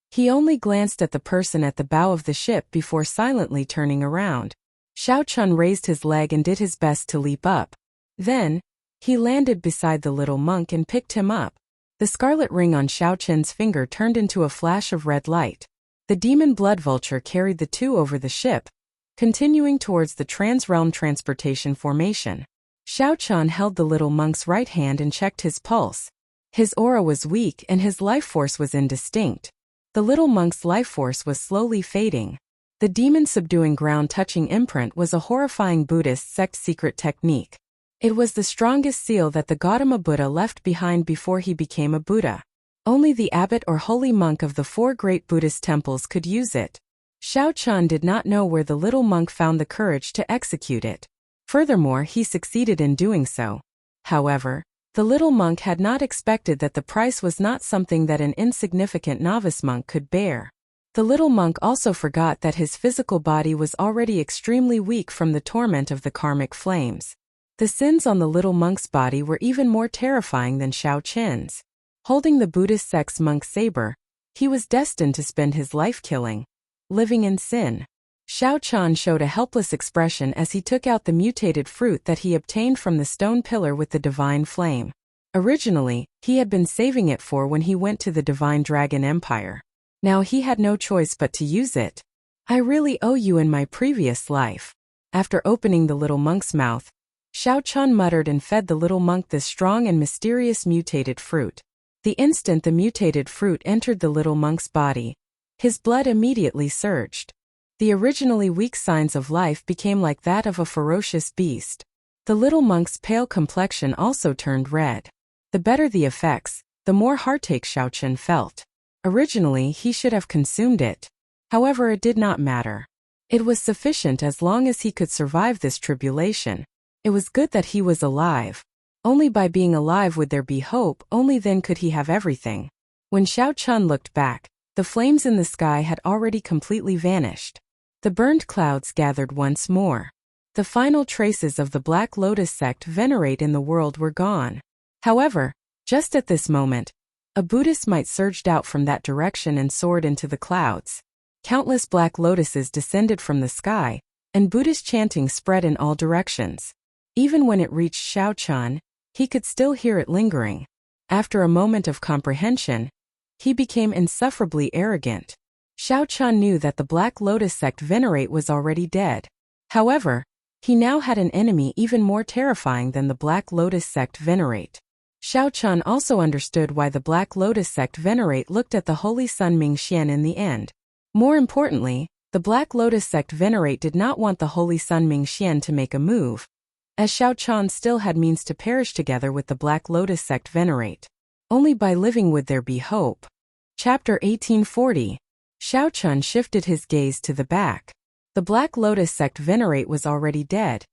He only glanced at the person at the bow of the ship before silently turning around. Xiao Chen raised his leg and did his best to leap up. Then, he landed beside the little monk and picked him up. The scarlet ring on Xiao Chen's finger turned into a flash of red light. The demon blood vulture carried the two over the ship, continuing towards the trans-realm transportation formation. Xiao Chen held the little monk's right hand and checked his pulse. His aura was weak and his life force was indistinct. The little monk's life force was slowly fading. The demon-subduing ground-touching imprint was a horrifying Buddhist sect secret technique. It was the strongest seal that the Gautama Buddha left behind before he became a Buddha. Only the abbot or holy monk of the 4 great Buddhist temples could use it. Xiao Chen did not know where the little monk found the courage to execute it. Furthermore, he succeeded in doing so. However, the little monk had not expected that the price was not something that an insignificant novice monk could bear. The little monk also forgot that his physical body was already extremely weak from the torment of the karmic flames. The sins on the little monk's body were even more terrifying than Xiao Chen's. Holding the Buddhist sect's monk's saber, he was destined to spend his life killing, living in sin. Xiao Chen showed a helpless expression as he took out the mutated fruit that he obtained from the stone pillar with the divine flame. Originally, he had been saving it for when he went to the Divine Dragon Empire. Now he had no choice but to use it. I really owe you in my previous life. After opening the little monk's mouth, Xiao Chen muttered and fed the little monk this strong and mysterious mutated fruit. The instant the mutated fruit entered the little monk's body, his blood immediately surged. The originally weak signs of life became like that of a ferocious beast. The little monk's pale complexion also turned red. The better the effects, the more heartache Xiaochen felt. Originally he should have consumed it. However, it did not matter. It was sufficient as long as he could survive this tribulation. It was good that he was alive. Only by being alive would there be hope, only then could he have everything. When Xiaochen looked back, the flames in the sky had already completely vanished. The burned clouds gathered once more. The final traces of the Black Lotus sect venerate in the world were gone. However, just at this moment, a Buddhist might surged out from that direction and soared into the clouds. Countless black lotuses descended from the sky, and Buddhist chanting spread in all directions. Even when it reached Xiaochen, he could still hear it lingering. After a moment of comprehension, he became insufferably arrogant. Xiaochen knew that the Black Lotus sect venerate was already dead. However, he now had an enemy even more terrifying than the Black Lotus sect venerate. Xiaochen also understood why the Black Lotus sect venerate looked at the Holy Sun Mingxian in the end. More importantly, the Black Lotus sect venerate did not want the Holy Sun Mingxian to make a move, as Xiaochen still had means to perish together with the Black Lotus sect venerate. Only by living would there be hope. Chapter 1840. Xiaochen shifted his gaze to the back. The Black Lotus sect venerate was already dead,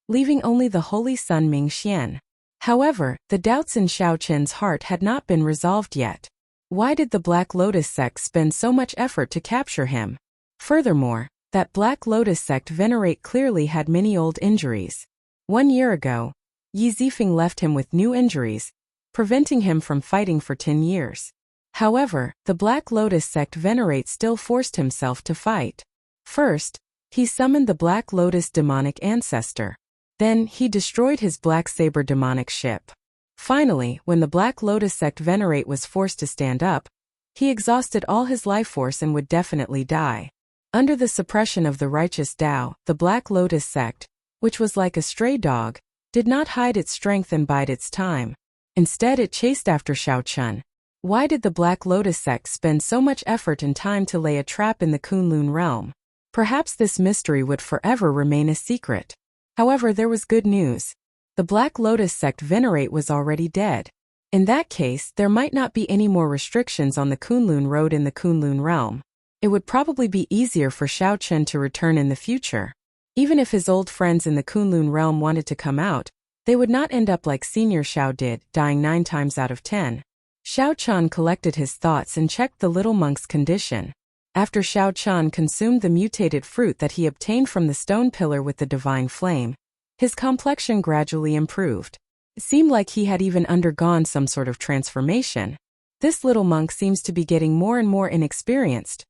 leaving only the Holy Sun Mingxian. However, the doubts in Xiaochen's heart had not been resolved yet. Why did the Black Lotus sect spend so much effort to capture him? Furthermore, that Black Lotus sect venerate clearly had many old injuries. 1 year ago, Yi Zifeng left him with new injuries, preventing him from fighting for 10 years. However, the Black Lotus sect venerate still forced himself to fight. First, he summoned the Black Lotus demonic ancestor. Then, he destroyed his Black Saber demonic ship. Finally, when the Black Lotus sect venerate was forced to stand up, he exhausted all his life force and would definitely die. Under the suppression of the righteous Tao, the Black Lotus sect, which was like a stray dog, did not hide its strength and bide its time. Instead, it chased after Xiaochen. Why did the Black Lotus sect spend so much effort and time to lay a trap in the Kunlun realm? Perhaps this mystery would forever remain a secret. However, there was good news. The Black Lotus sect venerate was already dead. In that case, there might not be any more restrictions on the Kunlun road in the Kunlun realm. It would probably be easier for Xiaochen to return in the future. Even if his old friends in the Kunlun realm wanted to come out, they would not end up like Senior Xiao did, dying 9 times out of 10. Xiaochen collected his thoughts and checked the little monk's condition. After Xiaochen consumed the mutated fruit that he obtained from the stone pillar with the divine flame, his complexion gradually improved. It seemed like he had even undergone some sort of transformation. This little monk seems to be getting more and more inexperienced.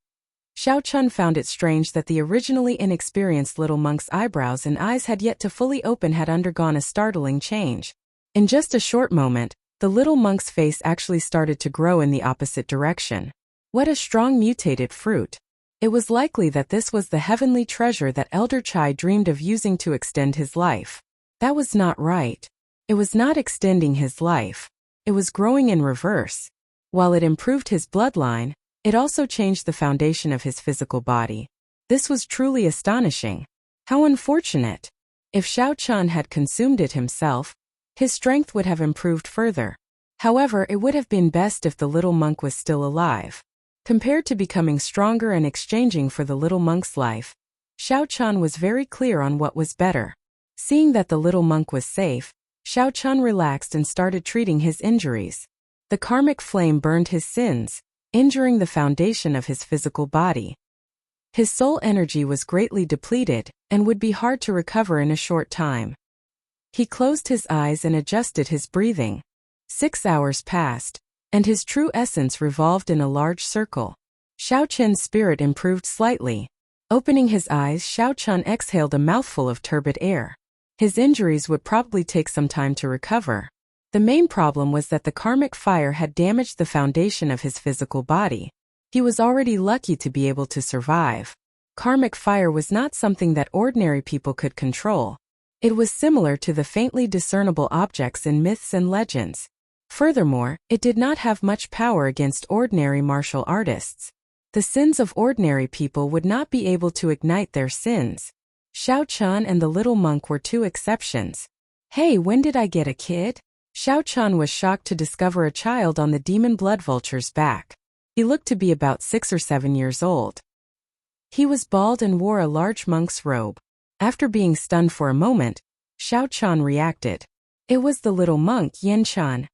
Xiaochen found it strange that the originally inexperienced little monk's eyebrows and eyes had yet to fully open had undergone a startling change. In just a short moment, the little monk's face actually started to grow in the opposite direction. What a strong mutated fruit! It was likely that this was the heavenly treasure that Elder Chai dreamed of using to extend his life. That was not right. It was not extending his life. It was growing in reverse. While it improved his bloodline, it also changed the foundation of his physical body. This was truly astonishing. How unfortunate! If Xiaochen had consumed it himself, his strength would have improved further. However, it would have been best if the little monk was still alive. Compared to becoming stronger and exchanging for the little monk's life, Xiaochen was very clear on what was better. Seeing that the little monk was safe, Xiaochen relaxed and started treating his injuries. The karmic flame burned his sins, injuring the foundation of his physical body. His soul energy was greatly depleted and would be hard to recover in a short time. He closed his eyes and adjusted his breathing. 6 hours passed, and his true essence revolved in a large circle. Xiaochen's spirit improved slightly. Opening his eyes, Xiaochen exhaled a mouthful of turbid air. His injuries would probably take some time to recover. The main problem was that the karmic fire had damaged the foundation of his physical body. He was already lucky to be able to survive. Karmic fire was not something that ordinary people could control. It was similar to the faintly discernible objects in myths and legends. Furthermore, it did not have much power against ordinary martial artists. The sins of ordinary people would not be able to ignite their sins. Xiao Chan and the little monk were two exceptions. Hey, when did I get a kid? Xiao Chan was shocked to discover a child on the demon blood vulture's back. He looked to be about 6 or 7 years old. He was bald and wore a large monk's robe. After being stunned for a moment, Xiao Chan reacted. It was the little monk Yen Chan.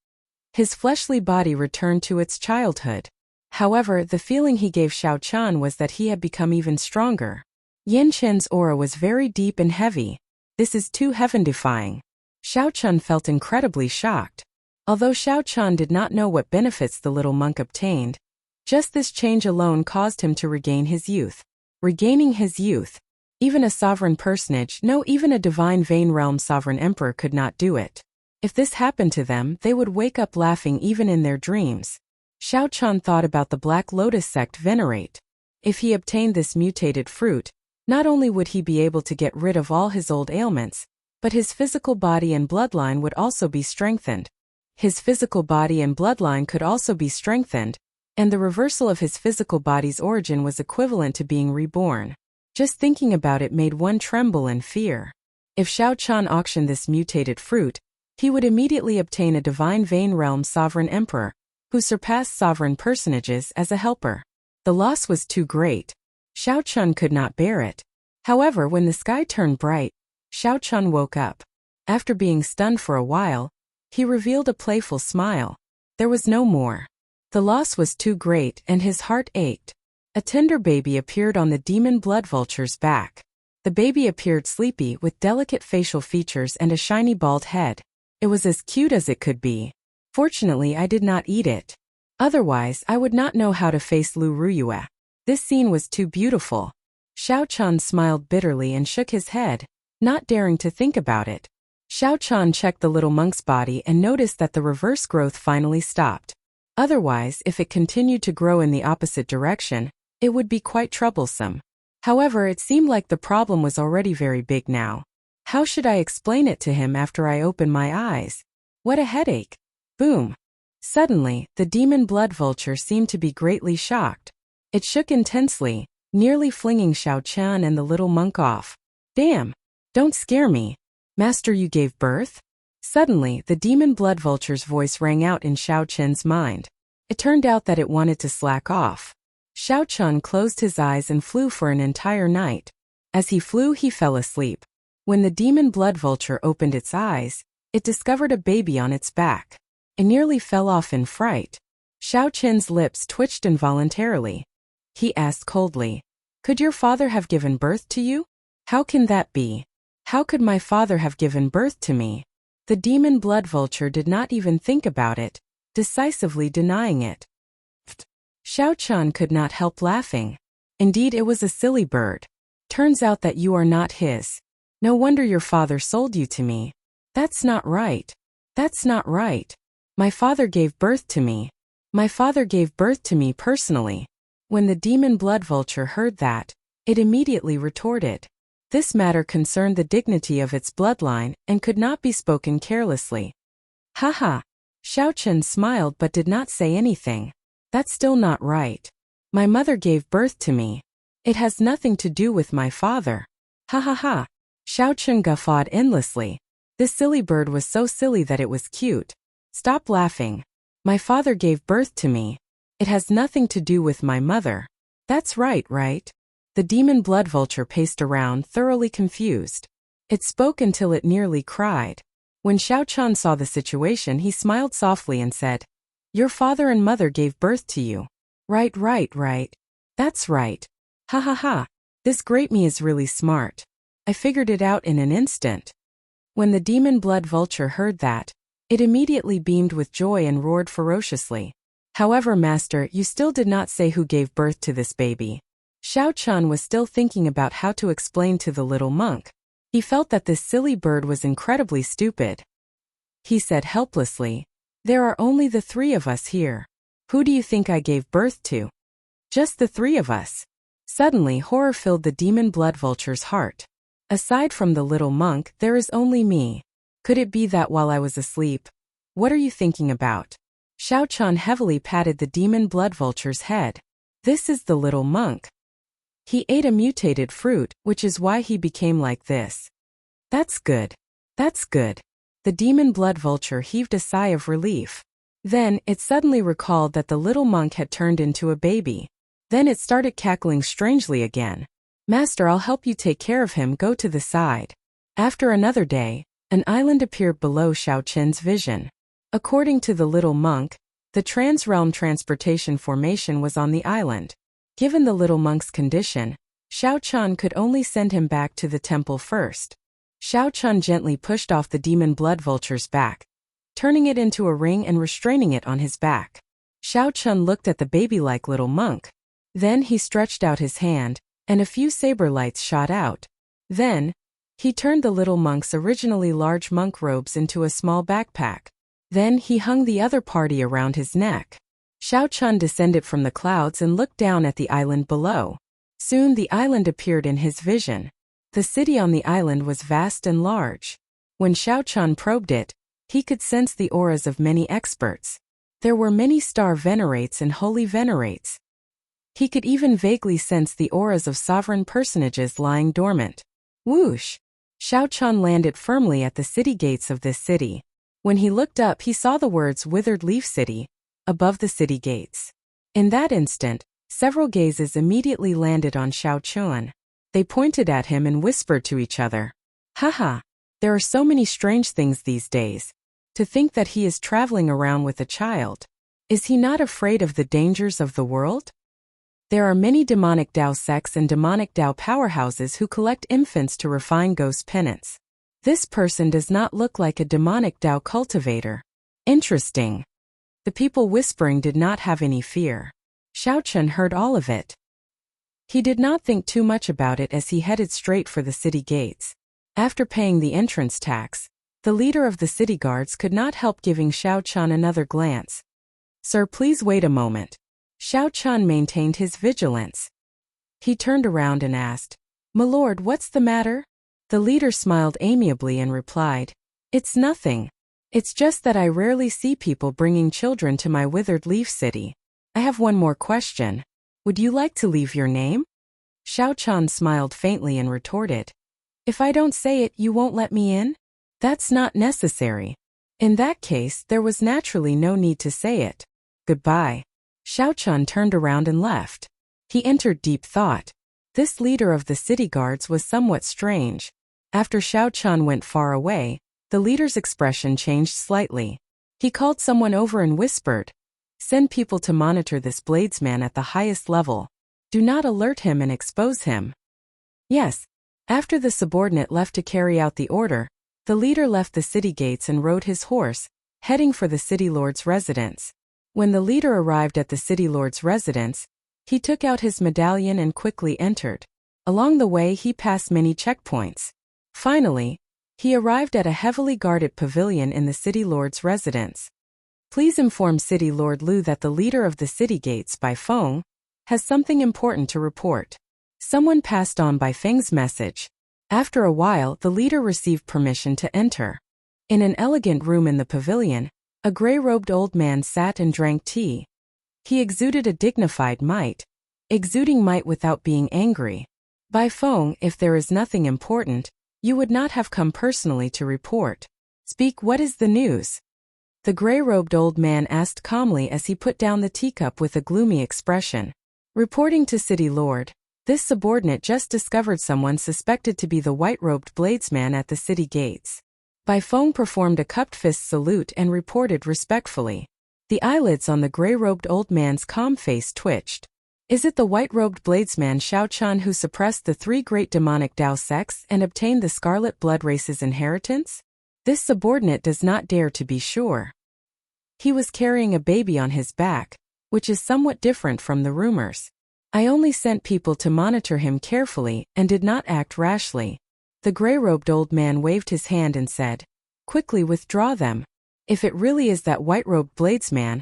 His fleshly body returned to its childhood. However, the feeling he gave Xiao Chan was that he had become even stronger. Yen Chen's aura was very deep and heavy. This is too heaven-defying. Xiao Chan felt incredibly shocked. Although Xiao Chan did not know what benefits the little monk obtained, just this change alone caused him to regain his youth. Regaining his youth. Even a sovereign personage, no, even a divine Vane Realm sovereign emperor could not do it. If this happened to them, they would wake up laughing even in their dreams. Xiao Chan thought about the Black Lotus sect venerate. If he obtained this mutated fruit, not only would he be able to get rid of all his old ailments, but his physical body and bloodline would also be strengthened. His physical body and bloodline could also be strengthened, and the reversal of his physical body's origin was equivalent to being reborn. Just thinking about it made one tremble in fear. If Xiao Chan auctioned this mutated fruit, he would immediately obtain a divine Vane Realm sovereign emperor, who surpassed sovereign personages as a helper. The loss was too great. Xiao Chan could not bear it. However, when the sky turned bright, Xiao Chan woke up. After being stunned for a while, he revealed a playful smile. There was no more. The loss was too great and his heart ached. A tender baby appeared on the demon blood vulture's back. The baby appeared sleepy with delicate facial features and a shiny bald head. It was as cute as it could be. Fortunately, I did not eat it. Otherwise, I would not know how to face Lu Ruyue. This scene was too beautiful. Xiao Chan smiled bitterly and shook his head, not daring to think about it. Xiao Chan checked the little monk's body and noticed that the reverse growth finally stopped. Otherwise, if it continued to grow in the opposite direction, it would be quite troublesome. However, it seemed like the problem was already very big now. How should I explain it to him after I open my eyes? What a headache. Boom. Suddenly, the demon blood vulture seemed to be greatly shocked. It shook intensely, nearly flinging Xiao Chan and the little monk off. Damn. Don't scare me. Master, you gave birth? Suddenly, the demon blood vulture's voice rang out in Xiao Chen's mind. It turned out that it wanted to slack off. Xiao Chan closed his eyes and flew for an entire night. As he flew, he fell asleep. When the demon blood vulture opened its eyes, it discovered a baby on its back. It nearly fell off in fright. Xiao Chen's lips twitched involuntarily. He asked coldly, "Could your father have given birth to you? How can that be? How could my father have given birth to me?" The demon blood vulture did not even think about it, decisively denying it. Xiao Chan could not help laughing. Indeed, it was a silly bird. Turns out that you are not his. No wonder your father sold you to me. That's not right. That's not right. My father gave birth to me. My father gave birth to me personally. When the demon blood vulture heard that, it immediately retorted. This matter concerned the dignity of its bloodline and could not be spoken carelessly. Haha. Xiao Chen smiled but did not say anything. That's still not right. My mother gave birth to me. It has nothing to do with my father. Ha ha ha. Xiao Chen guffawed endlessly. This silly bird was so silly that it was cute. Stop laughing. My father gave birth to me. It has nothing to do with my mother. That's right, right? The demon blood vulture paced around, thoroughly confused. It spoke until it nearly cried. When Xiao Chan saw the situation, he smiled softly and said, "Your father and mother gave birth to you. Right, right, right. That's right. Ha ha ha. This great me is really smart. I figured it out in an instant." When the demon blood vulture heard that, it immediately beamed with joy and roared ferociously. However, master, you still did not say who gave birth to this baby. Xiao Chan was still thinking about how to explain to the little monk. He felt that this silly bird was incredibly stupid. He said helplessly, "There are only the three of us here. Who do you think I gave birth to?" "Just the three of us." Suddenly, horror filled the demon blood vulture's heart. "Aside from the little monk, there is only me. Could it be that while I was asleep? What are you thinking about?" Xiao Chan heavily patted the demon blood vulture's head. This is the little monk. He ate a mutated fruit, which is why he became like this. That's good. That's good. The demon blood vulture heaved a sigh of relief. Then, it suddenly recalled that the little monk had turned into a baby. Then it started cackling strangely again. Master, I'll help you take care of him. Go to the side. After another day, an island appeared below Xiaoqin's vision. According to the little monk, the trans-realm transportation formation was on the island. Given the little monk's condition, Xiaoqin could only send him back to the temple first. Xiaoqin gently pushed off the demon blood vulture's back, turning it into a ring and restraining it on his back. Xiaoqin looked at the baby-like little monk. Then he stretched out his hand, and a few saber lights shot out. Then, he turned the little monk's originally large monk robes into a small backpack. Then he hung the other party around his neck. Xiaoqin descended from the clouds and looked down at the island below. Soon the island appeared in his vision. The city on the island was vast and large. When Xiaoqin probed it, he could sense the auras of many experts. There were many star venerates and holy venerates. He could even vaguely sense the auras of sovereign personages lying dormant. Whoosh! Xiaoqin landed firmly at the city gates of this city. When he looked up, he saw the words Withered Leaf City above the city gates. In that instant, several gazes immediately landed on Xiaoqin. They pointed at him and whispered to each other. Haha, there are so many strange things these days. To think that he is traveling around with a child. Is he not afraid of the dangers of the world? There are many demonic Dao sects and demonic Dao powerhouses who collect infants to refine ghost penance. This person does not look like a demonic Dao cultivator. Interesting. The people whispering did not have any fear. Xiaoqin heard all of it. He did not think too much about it as he headed straight for the city gates. After paying the entrance tax, the leader of the city guards could not help giving Xiaoqin another glance. Sir, please wait a moment. Xiaoqin maintained his vigilance. He turned around and asked, My lord, what's the matter? The leader smiled amiably and replied, It's nothing. It's just that I rarely see people bringing children to my withered leaf city. I have one more question. Would you like to leave your name? Xiaoqin smiled faintly and retorted, If I don't say it, you won't let me in? That's not necessary. In that case, there was naturally no need to say it. Goodbye. Xiaoqin turned around and left. He entered deep thought. This leader of the city guards was somewhat strange. After Xiaoqin went far away, the leader's expression changed slightly. He called someone over and whispered, Send people to monitor this bladesman at the highest level. Do not alert him and expose him. Yes. After the subordinate left to carry out the order, the leader left the city gates and rode his horse, heading for the city lord's residence. When the leader arrived at the city lord's residence, he took out his medallion and quickly entered. Along the way he passed many checkpoints. Finally, he arrived at a heavily guarded pavilion in the city lord's residence. Please inform City Lord Lu that the leader of the city gates, Bai Feng, has something important to report. Someone passed on Bai Feng's message. After a while, the leader received permission to enter. In an elegant room in the pavilion, a gray-robed old man sat and drank tea. He exuded a dignified might, exuding might without being angry. Bai Feng, if there is nothing important, you would not have come personally to report. Speak, what is the news? The gray-robed old man asked calmly as he put down the teacup with a gloomy expression. Reporting to City Lord, this subordinate just discovered someone suspected to be the white-robed bladesman at the city gates. Bai Feng performed a cupped fist salute and reported respectfully. The eyelids on the gray-robed old man's calm face twitched. Is it the white-robed bladesman Xiaoqin who suppressed the 3 great demonic Dao sects and obtained the Scarlet Blood Race's inheritance? This subordinate does not dare to be sure. He was carrying a baby on his back, which is somewhat different from the rumors. I only sent people to monitor him carefully and did not act rashly. The gray-robed old man waved his hand and said, Quickly withdraw them. If it really is that white-robed bladesman,